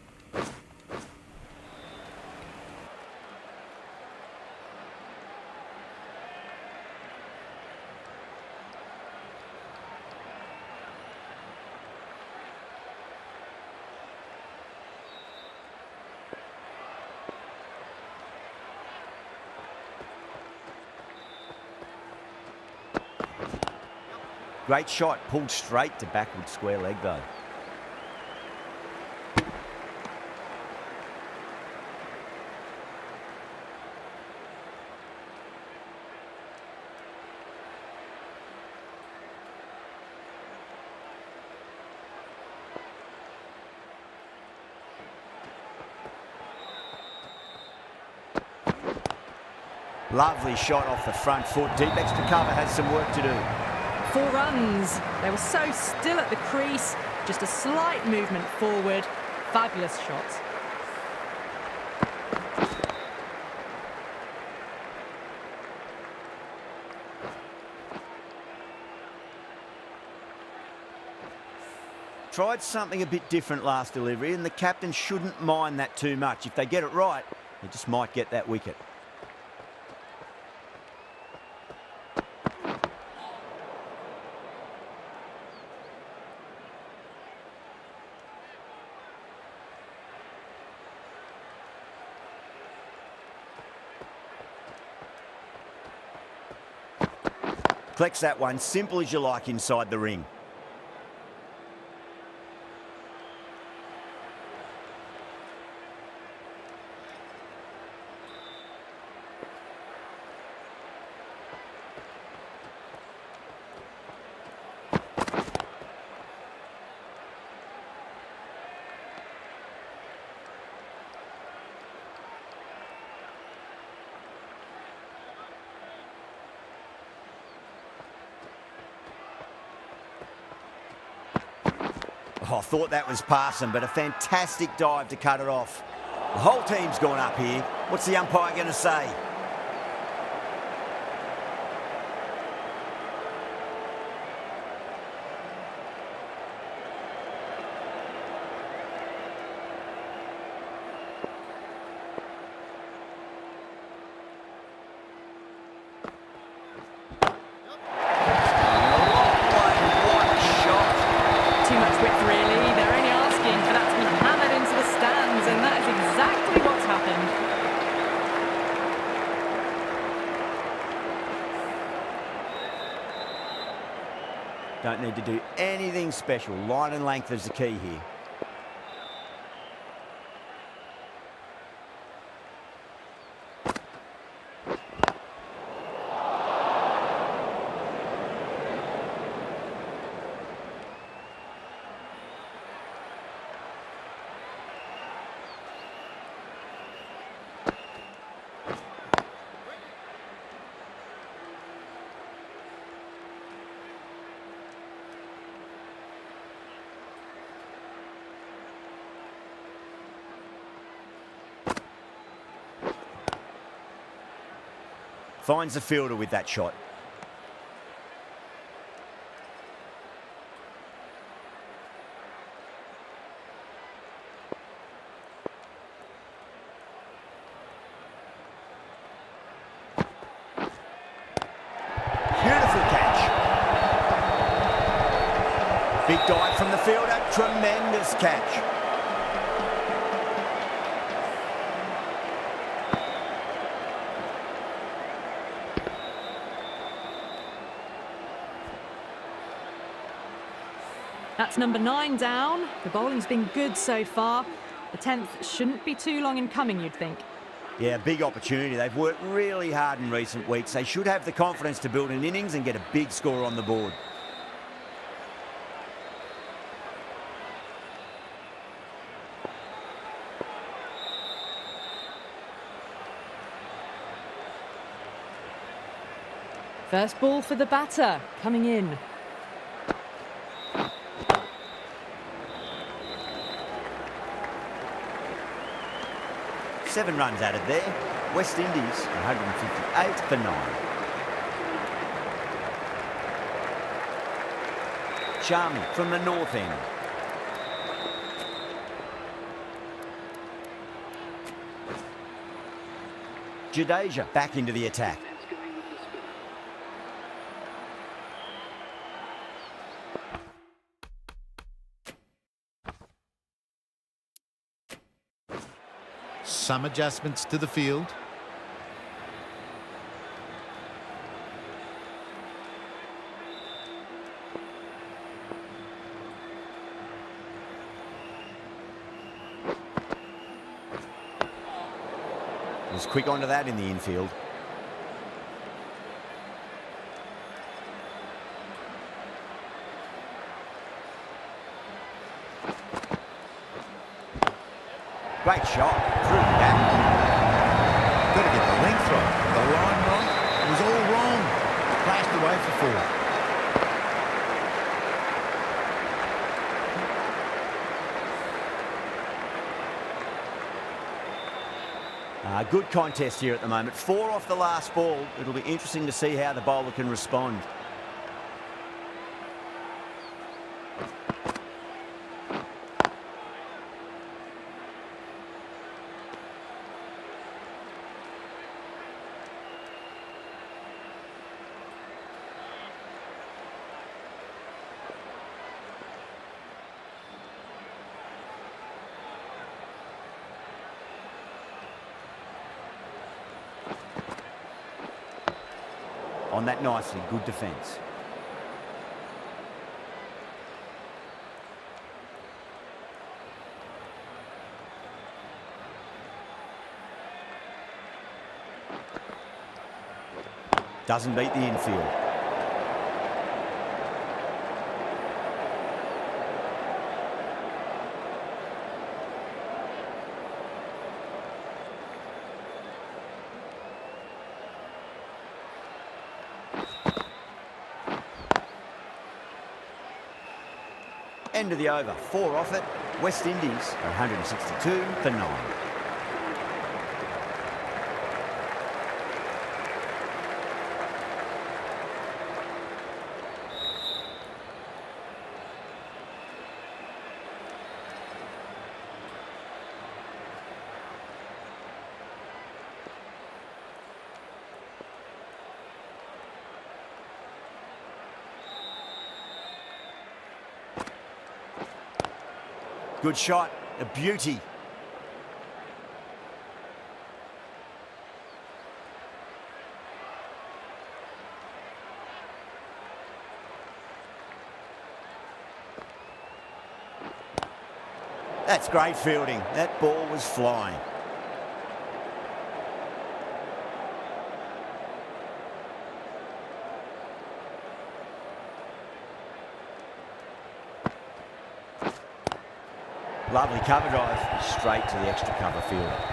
Great shot, pulled straight to backward square leg though. Lovely shot off the front foot. Deep extra cover has some work to do. 4 runs. They were so still at the crease. Just a slight movement forward. Fabulous shot. tried something a bit different last delivery, and the captain shouldn't mind that too much. If they get it right, they just might get that wicket. Collects that one, simple as you like inside the ring. Oh, I thought that was passing, but a fantastic dive to cut it off. The whole team's gone up here. What's the umpire going to say? Don't need to do anything special. Line and length is the key here. Finds the fielder with that shot. Beautiful catch. Big dive from the fielder. Tremendous catch. That's number 9 down. The bowling's been good so far. The 10th shouldn't be too long in coming, you'd think. Yeah, big opportunity. They've worked really hard in recent weeks. They should have the confidence to build an innings and get a big score on the board. First ball for the batter, coming in. Seven runs added there. West Indies, 158 for 9. Charming from the north end. Jadeja back into the attack. Some adjustments to the field. Was quick onto that in the infield. Great shot. Through that. Got to get the length right. The line right. It was all wrong. Flashed away for 4. Good contest here at the moment. 4 off the last ball. It'll be interesting to see how the bowler can respond. on that nicely. Good defence. Doesn't beat the infield. End of the over. 4 off it. West Indies are 162 for 9. Good shot, a beauty. That's great fielding. That ball was flying. Lovely cover drive, straight to the extra cover fielder.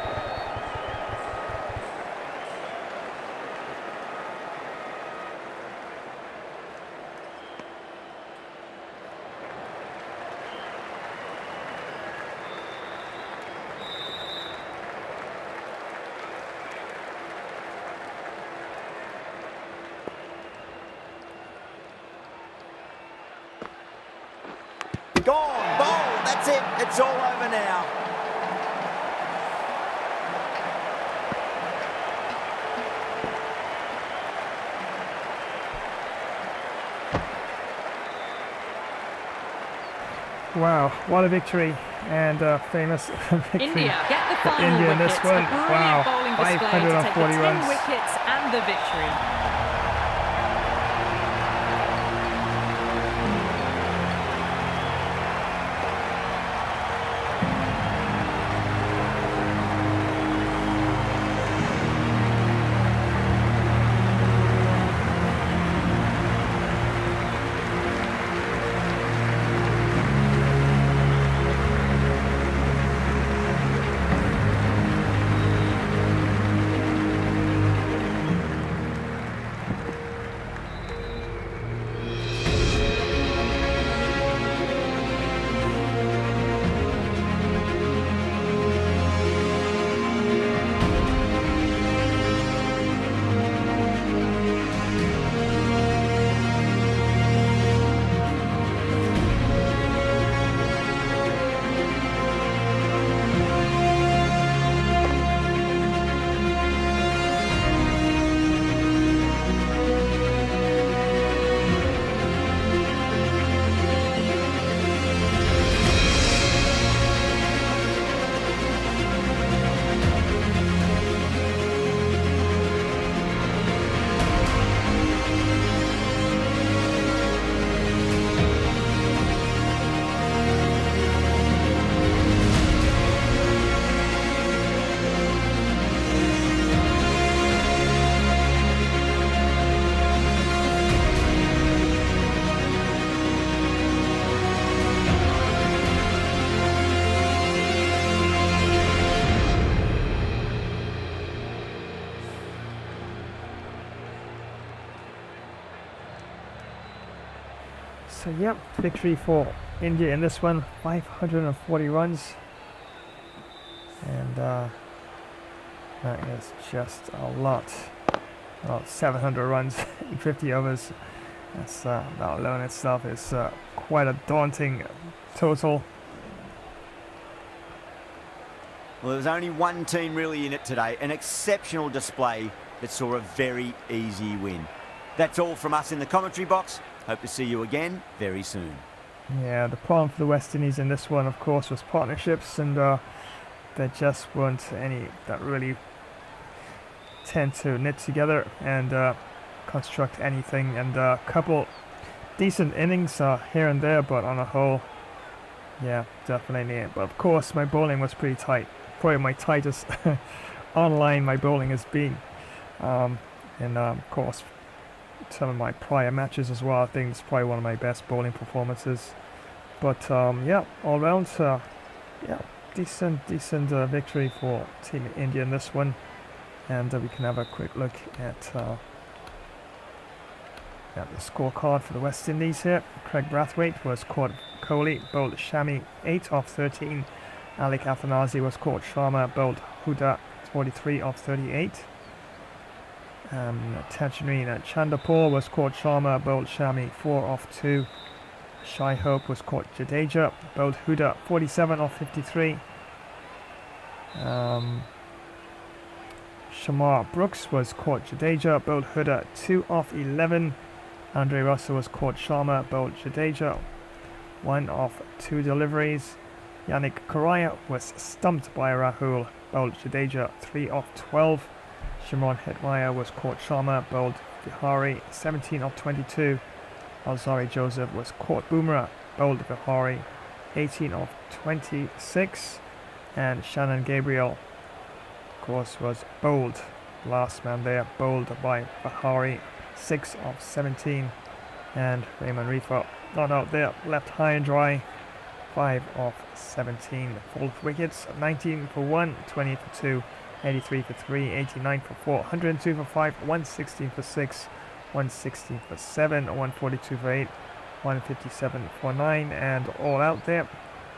Gone, bowled, that's it, it's all over now. Wow, what a victory, and famous victory India get the for final India in wickets. this one. A brilliant Wow, bowling display to take the 540 10 runs. wickets and the victory. So yep, victory for India in this one, 540 runs, and that is just a lot. Well, 700 runs in 50 overs. That's that alone itself is quite a daunting total. Well, there was only one team really in it today, an exceptional display that saw a very easy win. That's all from us in the commentary box. Hope to see you again very soon. Yeah, the problem for the West Indies in this one, of course, was partnerships, and there just weren't any that really tend to knit together. And construct anything, and a couple decent innings here and there, but on a whole, yeah, definitely. But of course, my bowling was pretty tight. Probably my tightest online my bowling has been. And of course, some of my prior matches as well. I think it's probably one of my best bowling performances. But yeah, all round, yeah, decent victory for Team India in this one. And we can have a quick look at the scorecard for the West Indies here. Craig Brathwaite was caught Kohli, bowled Shami 8 off 13. Alec Athanasi was caught Sharma, bowled Huda 43 off 38. Tachinrina Chandapur was caught Sharma, bowled Shami 4 off 2. Shai Hope was caught Jadeja, bowled Huda 47 off 53. Shamar Brooks was caught Jadeja, bowled Huda 2 off 11. Andre Russell was caught Sharma, bowled Jadeja 1 off 2 deliveries. Yannick Correa was stumped by Rahul, bowled Jadeja 3 off 12. Shimron Hetmyer was caught Sharma, bowled Vihari 17 off 22. Alzari Joseph was caught Bumrah, bowled Vihari 18 off 26. And Shannon Gabriel, of course, was bowled, last man there, bowled by Vihari 6 off 17. And Raymond Reefer not out there, left high and dry, 5 off 17. Fourth wickets, 19 for 1, 20 for 2, 83 for 3, 89 for 4, 102 for 5, 116 for 6, 116 for 7, 142 for 8, 157 for 9, and all out there,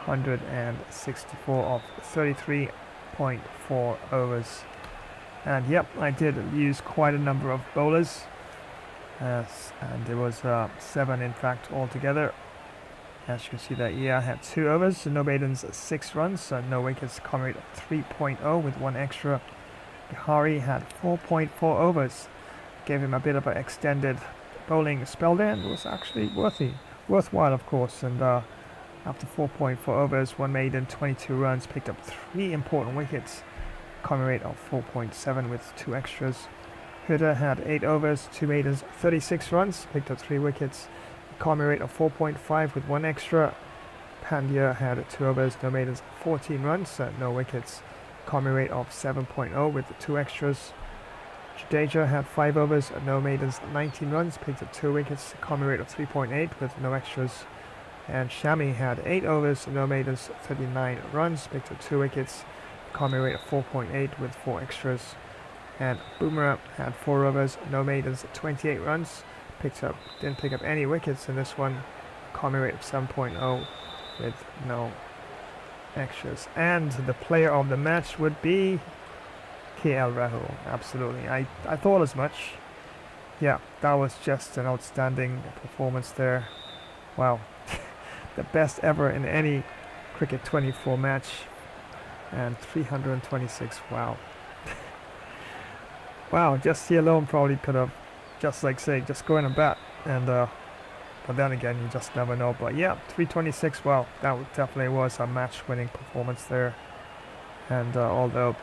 164 off 33.4 overs. And yep, I did use quite a number of bowlers, and there was 7 in fact altogether. As you can see that, yeah, I had 2 overs, no maidens, 6 runs, no wickets, common rate of 3.0 with 1 extra. Bihari had 4.4 overs, gave him a bit of an extended bowling spell there, and it was actually worthwhile of course. And after 4.4 overs, 1 maiden, 22 runs, picked up 3 important wickets, common rate of 4.7 with 2 extras. Huda had 8 overs, 2 maidens, 36 runs, picked up 3 wickets, common rate of 4.5 with 1 extra. Pandya had 2 overs, no maidens, 14 runs, no wickets, common rate of 7.0 with 2 extras. Jadeja had 5 overs, no maidens, 19 runs, picked up 2 wickets, common rate of 3.8 with no extras. And Shami had 8 overs, no maidens, 39 runs, picked up 2 wickets, common rate of 4.8 with 4 extras. And Bumrah had 4 overs, no maidens, 28 runs, didn't pick up any wickets in this one, common rate of 7.0 with no extras. And the player of the match would be KL Rahul. Absolutely, I thought as much. Yeah, that was just an outstanding performance there. Wow, the best ever in any cricket 24 match, and 326. Wow. Wow, just he alone probably could have just go in and bat, and but then again, you just never know. But yeah, 326. Wow, that definitely was a match-winning performance there. And although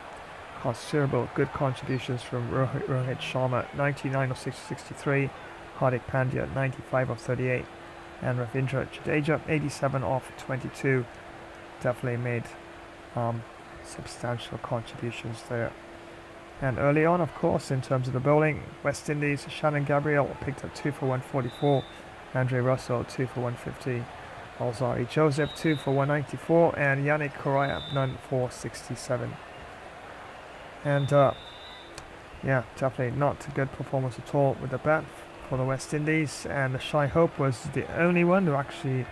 considerable good contributions from Rohit Sharma, 99 of 63, Hardik Pandya 95 of 38, and Ravindra Jadeja 87 off 22, definitely made substantial contributions there. And early on, of course, in terms of the bowling, West Indies, Shannon Gabriel picked up 2 for 144, Andre Russell 2 for 150, Alzari Joseph 2 for 194, and Yannick Correa none for 67. And yeah, definitely not a good performance at all with the bat for the West Indies. And Shai Hope was the only one who actually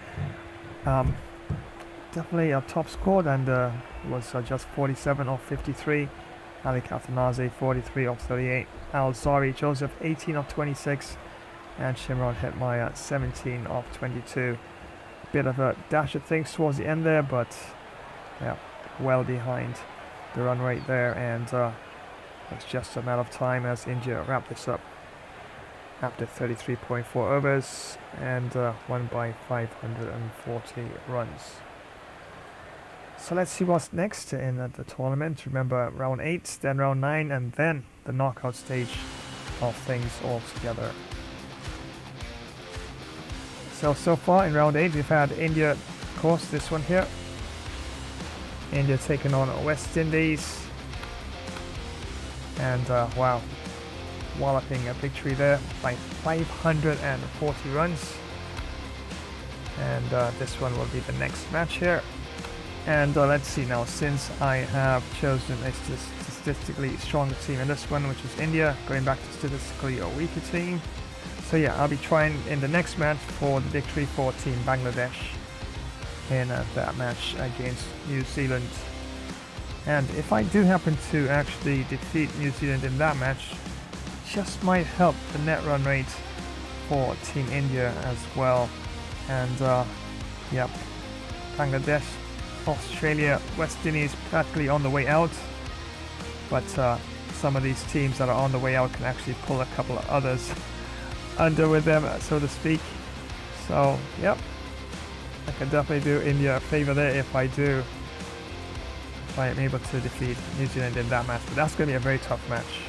definitely a top scored, and was just 47 off 53. Alec Athanasi 43 off 38, Alzari Joseph 18 off 26, and Shimron Hetmyer 17 off 22. Bit of a dash of things towards the end there, but yeah, well behind the run rate there, and it's just a matter of time as India wrap this up after 33.4 overs and won by 540 runs. So let's see what's next in the tournament. Remember, round 8, then round 9, and then the knockout stage of things altogether. So far in round 8 we've had India, of course, this one here. India taking on West Indies. And wow, walloping a victory there by 540 runs. And this one will be the next match here. And let's see now, since I have chosen a statistically stronger team in this one, which is India, going back to statistically a weaker team. So yeah, I'll be trying in the next match for the victory for Team Bangladesh in that match against New Zealand. And if I do happen to actually defeat New Zealand in that match, just might help the net run rate for Team India as well. And yep, Bangladesh, Australia, West Indies practically on the way out, but some of these teams that are on the way out can actually pull a couple of others under with them, so to speak. So yep, I can definitely do India a favor there if I am able to defeat New Zealand in that match. But that's going to be a very tough match.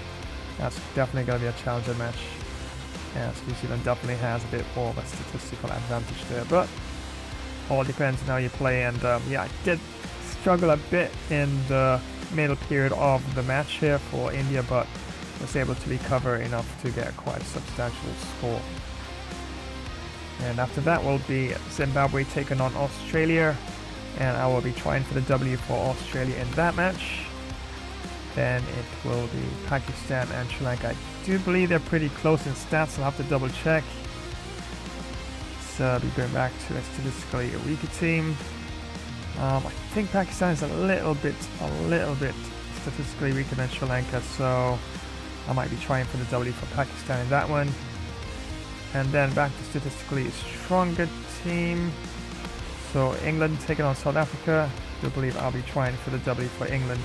That's definitely going to be a challenger match. Yes, New Zealand definitely has a bit more of a statistical advantage there, but all depends on how you play. And yeah, I did struggle a bit in the middle period of the match here for India, but was able to recover enough to get quite a substantial score. And after that will be Zimbabwe taking on Australia, and I will be trying for the W for Australia in that match. Then it will be Pakistan and Sri Lanka. I do believe they're pretty close in stats, I'll have to double check. So I'll be going back to a statistically weaker team. I think Pakistan is a little bit statistically weaker than Sri Lanka, so I might be trying for the W for Pakistan in that one. And then back to statistically stronger team. So England taking on South Africa. I do believe I'll be trying for the W for England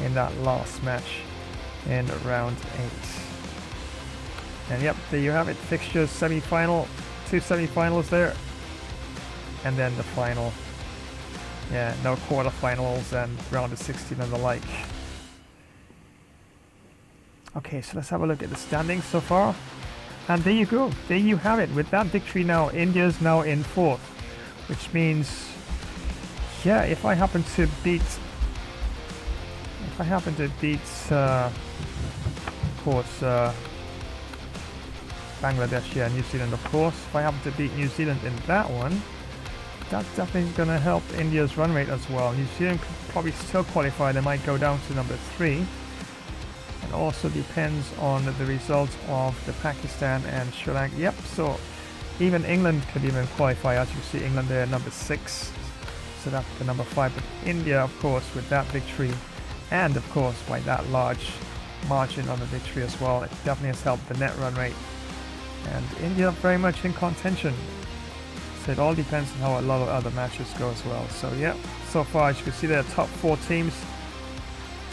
in that last match in round 8. And yep, there you have it. Fixtures, semi-final, 2 semi-finals there. And then the final. Yeah, no quarterfinals and round of 16 and the like. Okay, so let's have a look at the standings so far. And there you go. There you have it. With that victory now, India's now in 4th. Which means, yeah, if I happen to beat, of course, Bangladesh, yeah, New Zealand, of course. If I happen to beat New Zealand in that one, that definitely is going to help India's run rate as well. New Zealand could probably still qualify. They might go down to number 3. It also depends on the results of the Pakistan and Sri Lanka. Yep, so even England could even qualify. As you see, England there number 6, South Africa number 5. But India, of course, with that victory, and of course by that large margin on the victory as well, it definitely has helped the net run rate. And India very much in contention. So it all depends on how a lot of other matches go as well. So yeah, so far as you can see, there are top 4 teams.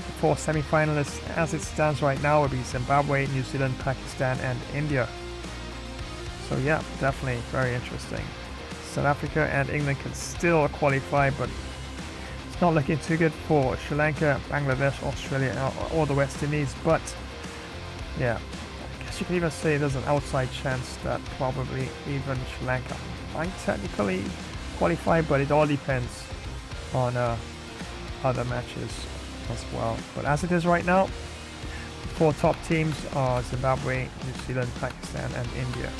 The 4 semi-finalists as it stands right now will be Zimbabwe, New Zealand, Pakistan and India. So yeah, definitely very interesting. South Africa and England can still qualify, but it's not looking too good for Sri Lanka, Bangladesh, Australia or the West Indies. But yeah, I guess you can even say there's an outside chance that probably even Sri Lanka might technically qualify, but it all depends on other matches as well. But as it is right now, the 4 top teams are Zimbabwe, New Zealand, Pakistan and India.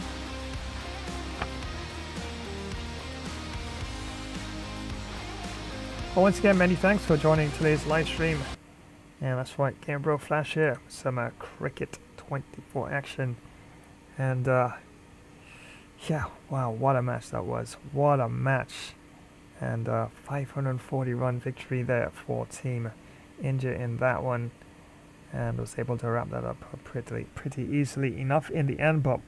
Well, once again, many thanks for joining today's live stream. And that's right, Game Bro Flash here, some Cricket 24 action. And yeah, wow, what a match that was. What a match. And 540 run victory there for Team India in that one. And was able to wrap that up pretty easily enough in the end. But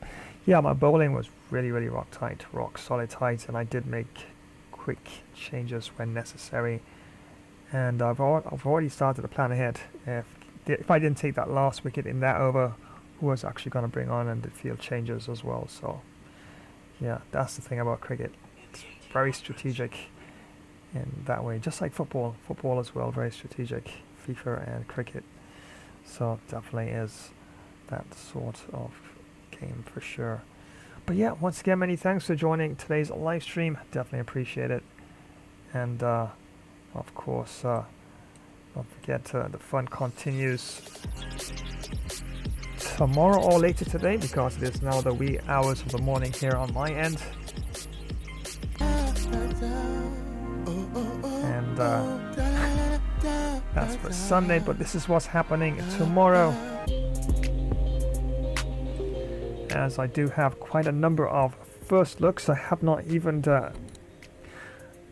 yeah, my bowling was really rock solid tight, and I did make quick changes when necessary. And I've already started to plan ahead. If I didn't take that last wicket in that over, who was actually going to bring on and the field changes as well. So yeah, that's the thing about cricket. It's very strategic in that way, just like football as well, very strategic, FIFA and cricket. So definitely is that sort of game for sure. But yeah, once again, many thanks for joining today's live stream. Definitely appreciate it. And of course, don't forget the fun continues tomorrow or later today, because it is now the wee hours of the morning here on my end. And that's for Sunday, but this is what's happening tomorrow, as I do have quite a number of first looks. I have not even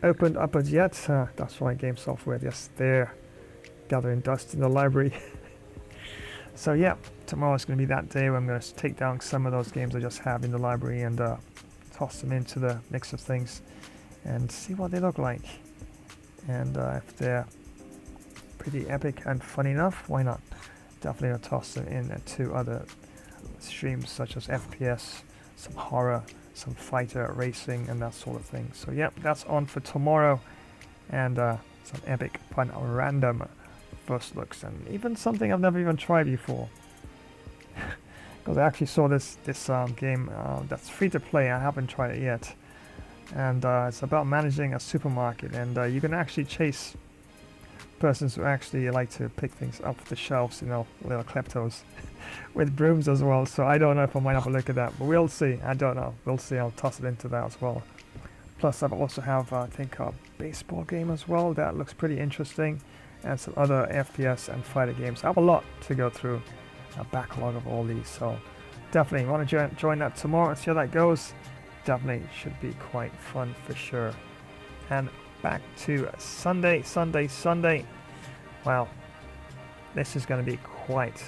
opened up as yet. That's right, game software, yes, they're gathering dust in the library. So yeah, tomorrow's going to be that day where I'm going to take down some of those games I just have in the library and toss them into the mix of things and see what they look like. And if they're pretty epic and fun enough, why not? Definitely I'll toss them in to other streams such as FPS, some horror, some fighter racing and that sort of thing. So yeah, that's on for tomorrow, and some epic fun random first looks, and even something I've never even tried before. Because I actually saw this game that's free to play. I haven't tried it yet, and it's about managing a supermarket, and you can actually chase persons who actually like to pick things off the shelves, you know, little kleptos, with brooms as well. So I don't know if I might have a look at that, but we'll see. I don't know. We'll see. I'll toss it into that as well. Plus, I also have, I think, a baseball game as well. That looks pretty interesting, and some other FPS and fighter games. I have a lot to go through, a backlog of all these. So definitely want to join that tomorrow and see how that goes. Definitely should be quite fun for sure. And back to Sunday. Well, this is going to be quite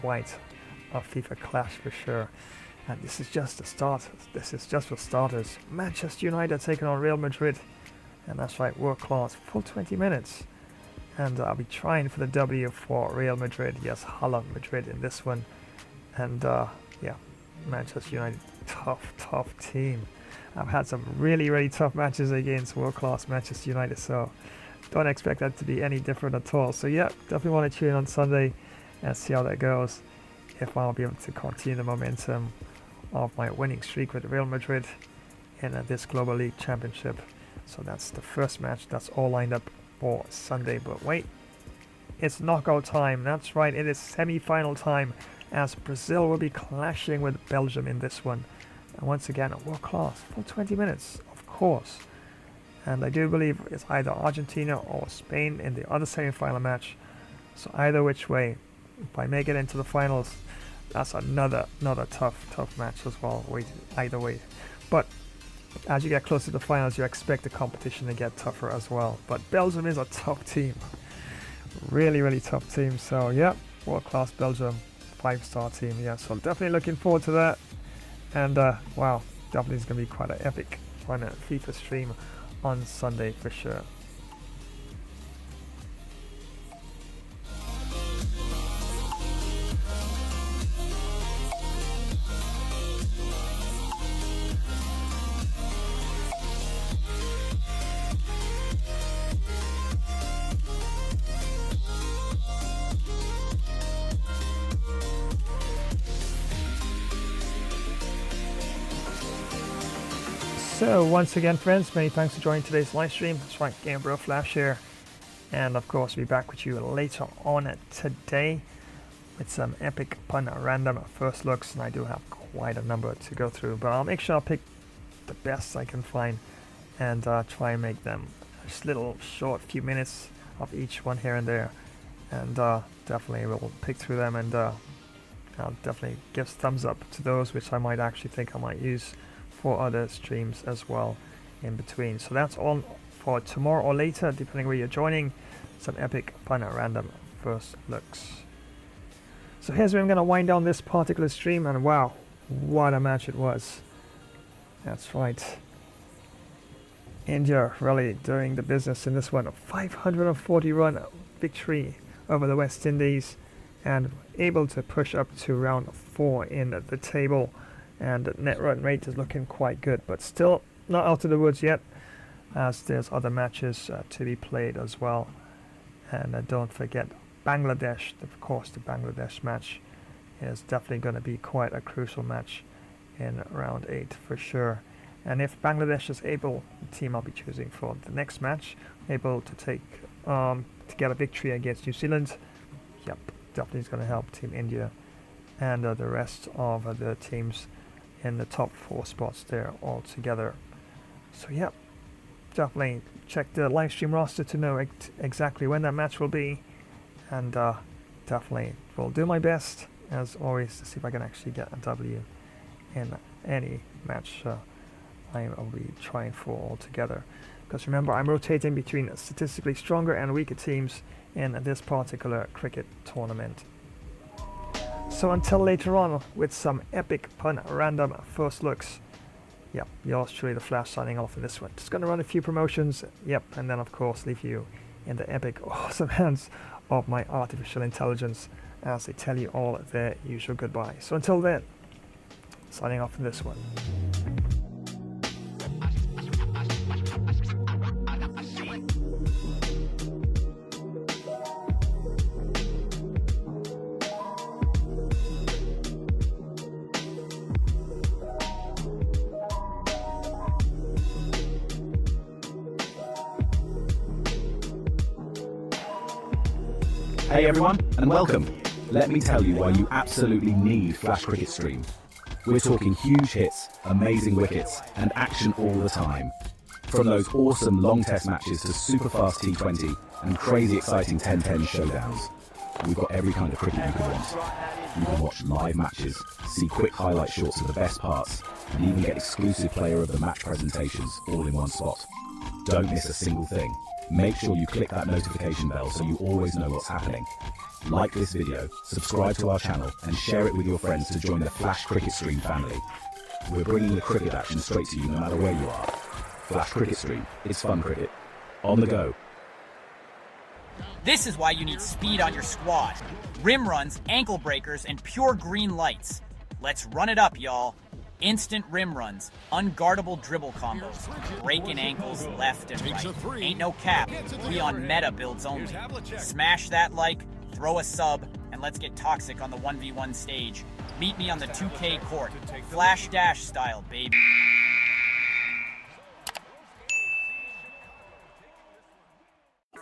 a FIFA clash for sure. And this is just the start. This is just for starters. Manchester United taking on Real Madrid, and that's right, world class, full 20 minutes. And I'll be trying for the W for Real Madrid. Yes, Hala Madrid in this one. And yeah, Manchester United, tough team. I've had some really tough matches against world-class Manchester United, so don't expect that to be any different at all. So yeah, definitely want to tune in on Sunday and see how that goes, if I'll be able to continue the momentum of my winning streak with Real Madrid in this Global League Championship. So that's the first match. That's all lined up for Sunday. But wait, it's knockout time. That's right, it is semi-final time, as Brazil will be clashing with Belgium in this one. And once again, world class, full 20 minutes, of course. And I do believe it's either Argentina or Spain in the other semi-final match. So either which way, if I make it into the finals, that's another tough match as well. Either way. But as you get closer to the finals, you expect the competition to get tougher as well. But Belgium is a tough team. Really tough team. So yeah, world class Belgium, 5-star team. Yeah, so definitely looking forward to that. And wow, definitely is going to be quite an epic fun FIFA stream on Sunday for sure. So once again, friends, many thanks for joining today's live stream. That's right, Game Bro Flash here, and of course we'll be back with you later on today with some epic fun random first looks, and I do have quite a number to go through, but I'll make sure I'll pick the best I can find and try and make them just little short few minutes of each one here and there, and definitely we'll pick through them, and I'll definitely give thumbs up to those which I might actually think I might use for other streams as well in between. So that's all for tomorrow or later, depending where you're joining. Some epic fun at random first looks. So here's where I'm going to wind down this particular stream, and wow, what a match it was. That's right, India really doing the business in this one. A 540 run victory over the West Indies, and able to push up to round 4 in the table. And net run rate is looking quite good, but still not out of the woods yet, as there's other matches to be played as well. And don't forget Bangladesh, of course, the Bangladesh match is definitely going to be quite a crucial match in round 8 for sure. And if Bangladesh is able, the team I'll be choosing for the next match, able to take to get a victory against New Zealand, yep, definitely is going to help Team India and the rest of the teams in the top 4 spots there all together. So yep, definitely check the live stream roster to know exactly when that match will be, and definitely will do my best as always to see if I can actually get a W in any match I'll be trying for altogether. Because remember, I'm rotating between statistically stronger and weaker teams in this particular cricket tournament. So until later on with some epic pun random first looks. Yep, yours truly, the Flash, signing off in this one. Just gonna run a few promotions, yep, and then of course leave you in the epic, awesome hands of my artificial intelligence as they tell you all their usual goodbye. So until then, signing off in this one. Hey everyone, and welcome. Let me tell you why you absolutely need Flash Cricket Stream. We're talking huge hits, amazing wickets, and action all the time. From those awesome long test matches to super fast T20 and crazy exciting 10-10 showdowns. We've got every kind of cricket you could want. You can watch live matches, see quick highlight shorts of the best parts, and even get exclusive player of the match presentations all in one spot. Don't miss a single thing. Make sure you click that notification bell so you always know what's happening. Like this video, subscribe to our channel and share it with your friends to join the Flash Cricket Stream family. We're bringing the cricket action straight to you no matter where you are. Flash Cricket Stream, it's fun cricket. On the go. This is why you need speed on your squad. Rim runs, ankle breakers, and pure green lights. Let's run it up, y'all. Instant rim runs, unguardable dribble combos, breaking ankles left and right. Ain't no cap, we on meta builds only. Smash that like, throw a sub, and let's get toxic on the 1v1 stage. Meet me on the 2K court, Flash Dash style, baby.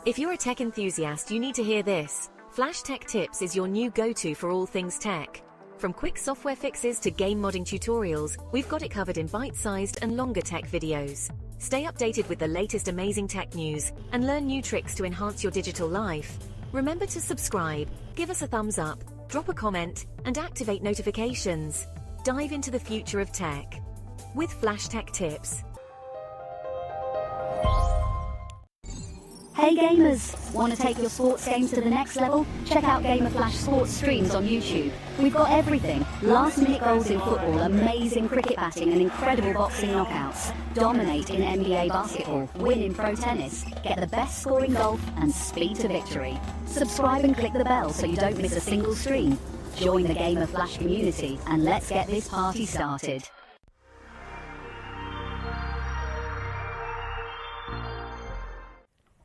If you're a tech enthusiast, you need to hear this. Flash Tech Tips is your new go-to for all things tech. From quick software fixes to game modding tutorials, we've got it covered in bite-sized and longer tech videos. Stay updated with the latest amazing tech news and learn new tricks to enhance your digital life. Remember to subscribe, give us a thumbs up, drop a comment, and activate notifications. Dive into the future of tech with Flash Tech Tips. Hey gamers! Want to take your sports games to the next level? Check out Gamer Flash Sports Streams on YouTube. We've got everything. Last minute goals in football, amazing cricket batting and incredible boxing knockouts. Dominate in NBA basketball, win in pro tennis, get the best score in golf and speed to victory. Subscribe and click the bell so you don't miss a single stream. Join the Gamer Flash community and let's get this party started.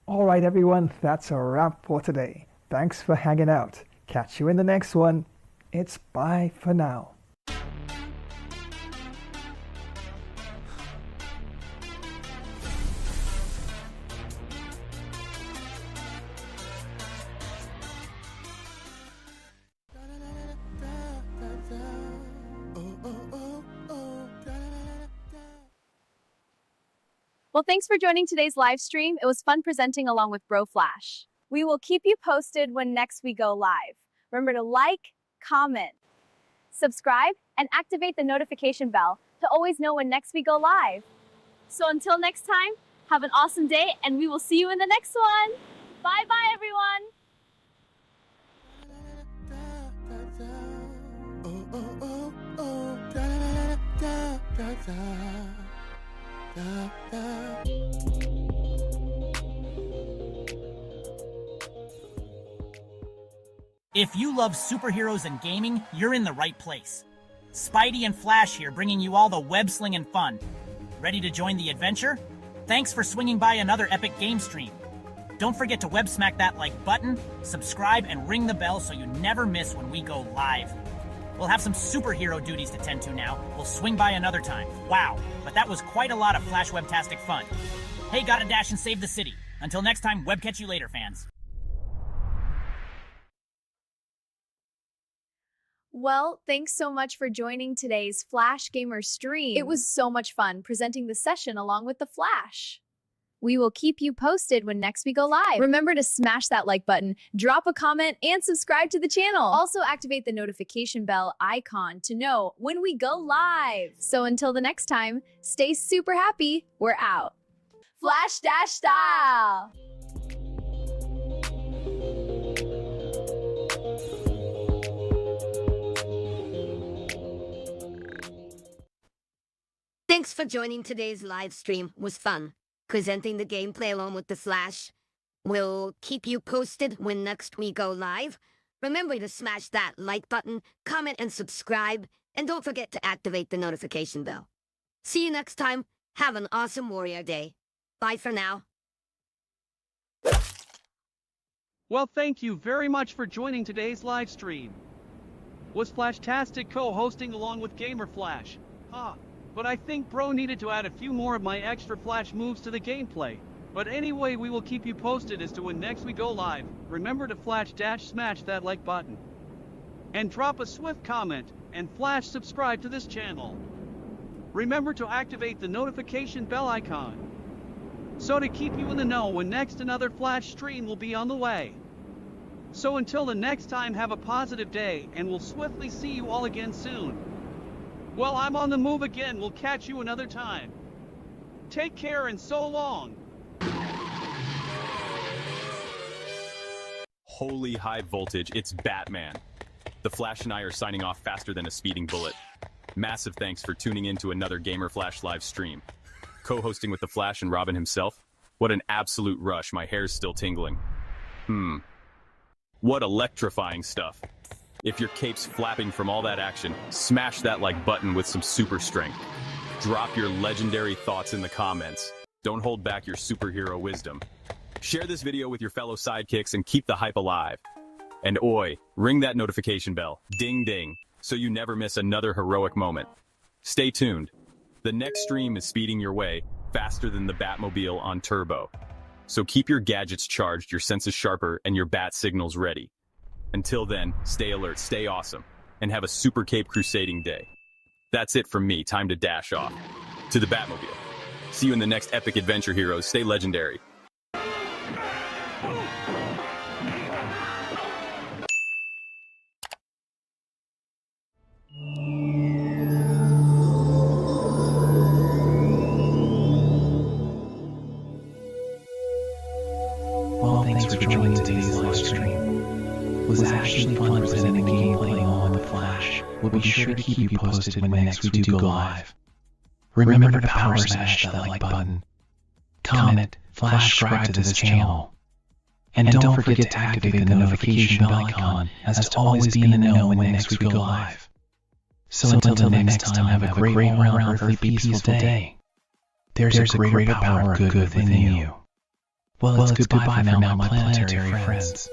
Alright everyone, that's a wrap for today. Thanks for hanging out. Catch you in the next one. It's bye for now. Well, thanks for joining today's live stream. It was fun presenting along with Bro Flash. We will keep you posted when next we go live. Remember to like, comment, subscribe, and activate the notification bell to always know when next we go live. So until next time, have an awesome day, and we will see you in the next one. Bye-bye, everyone. If you love superheroes and gaming, you're in the right place. Spidey and Flash here, bringing you all the web-slinging fun. Ready to join the adventure? Thanks for swinging by another epic game stream. Don't forget to web-smack that like button, subscribe, and ring the bell so you never miss when we go live. We'll have some superhero duties to tend to now. We'll swing by another time. Wow, but that was quite a lot of Flash Webtastic fun. Hey, gotta dash and save the city. Until next time, web catch you later, fans. Well, thanks so much for joining today's Flash Gamer stream. It was so much fun presenting the session along with the Flash. We will keep you posted when next we go live. Remember to smash that like button, drop a comment, and subscribe to the channel. Also activate the notification bell icon to know when we go live. So until the next time, stay super happy. We're out. Flash Dash style. Thanks for joining today's live stream. It was fun. Presenting the gameplay along with the Flash. We'll keep you posted when next we go live. Remember to smash that like button, comment and subscribe, and don't forget to activate the notification bell. See you next time. Have an awesome Warrior Day. Bye for now. Well, thank you very much for joining today's live stream. Was Flashtastic co-hosting along with Gamer Flash? But I think Bro needed to add a few more of my extra Flash moves to the gameplay. But anyway, we will keep you posted as to when next we go live. Remember to smash that like button. And drop a swift comment, and Flash subscribe to this channel. Remember to activate the notification bell icon. So to keep you in the know when next another Flash stream will be on the way. So until the next time, have a positive day, and we'll swiftly see you all again soon. Well, I'm on the move again. We'll catch you another time. Take care and so long. Holy high voltage, it's Batman. The Flash and I are signing off faster than a speeding bullet. Massive thanks for tuning in to another Gamer Flash live stream. Co-hosting with the Flash and Robin himself? What an absolute rush, my hair's still tingling. What electrifying stuff. If your cape's flapping from all that action, smash that like button with some super strength. Drop your legendary thoughts in the comments. Don't hold back your superhero wisdom. Share this video with your fellow sidekicks and keep the hype alive. And oi, ring that notification bell, ding ding, so you never miss another heroic moment. Stay tuned. The next stream is speeding your way faster than the Batmobile on turbo. So keep your gadgets charged, your senses sharper, and your bat signals ready. Until then, stay alert, stay awesome, and have a super cape crusading day. That's it from me, time to dash off. To the Batmobile. See you in the next epic adventure, heroes. Stay legendary. Well, thanks for joining today's live stream. It was actually fun presenting the gameplay along with the Flash. We'll be sure to keep you posted when next we do go live. Remember to power smash that like button. Comment, Flash subscribe to this channel. And don't forget to activate the notification bell icon as to always be in the know when next we go live. So until the next time, have a great all-around earthly peaceful day. There's a greater power of good within you. Well, it's goodbye for now, my planetary friends.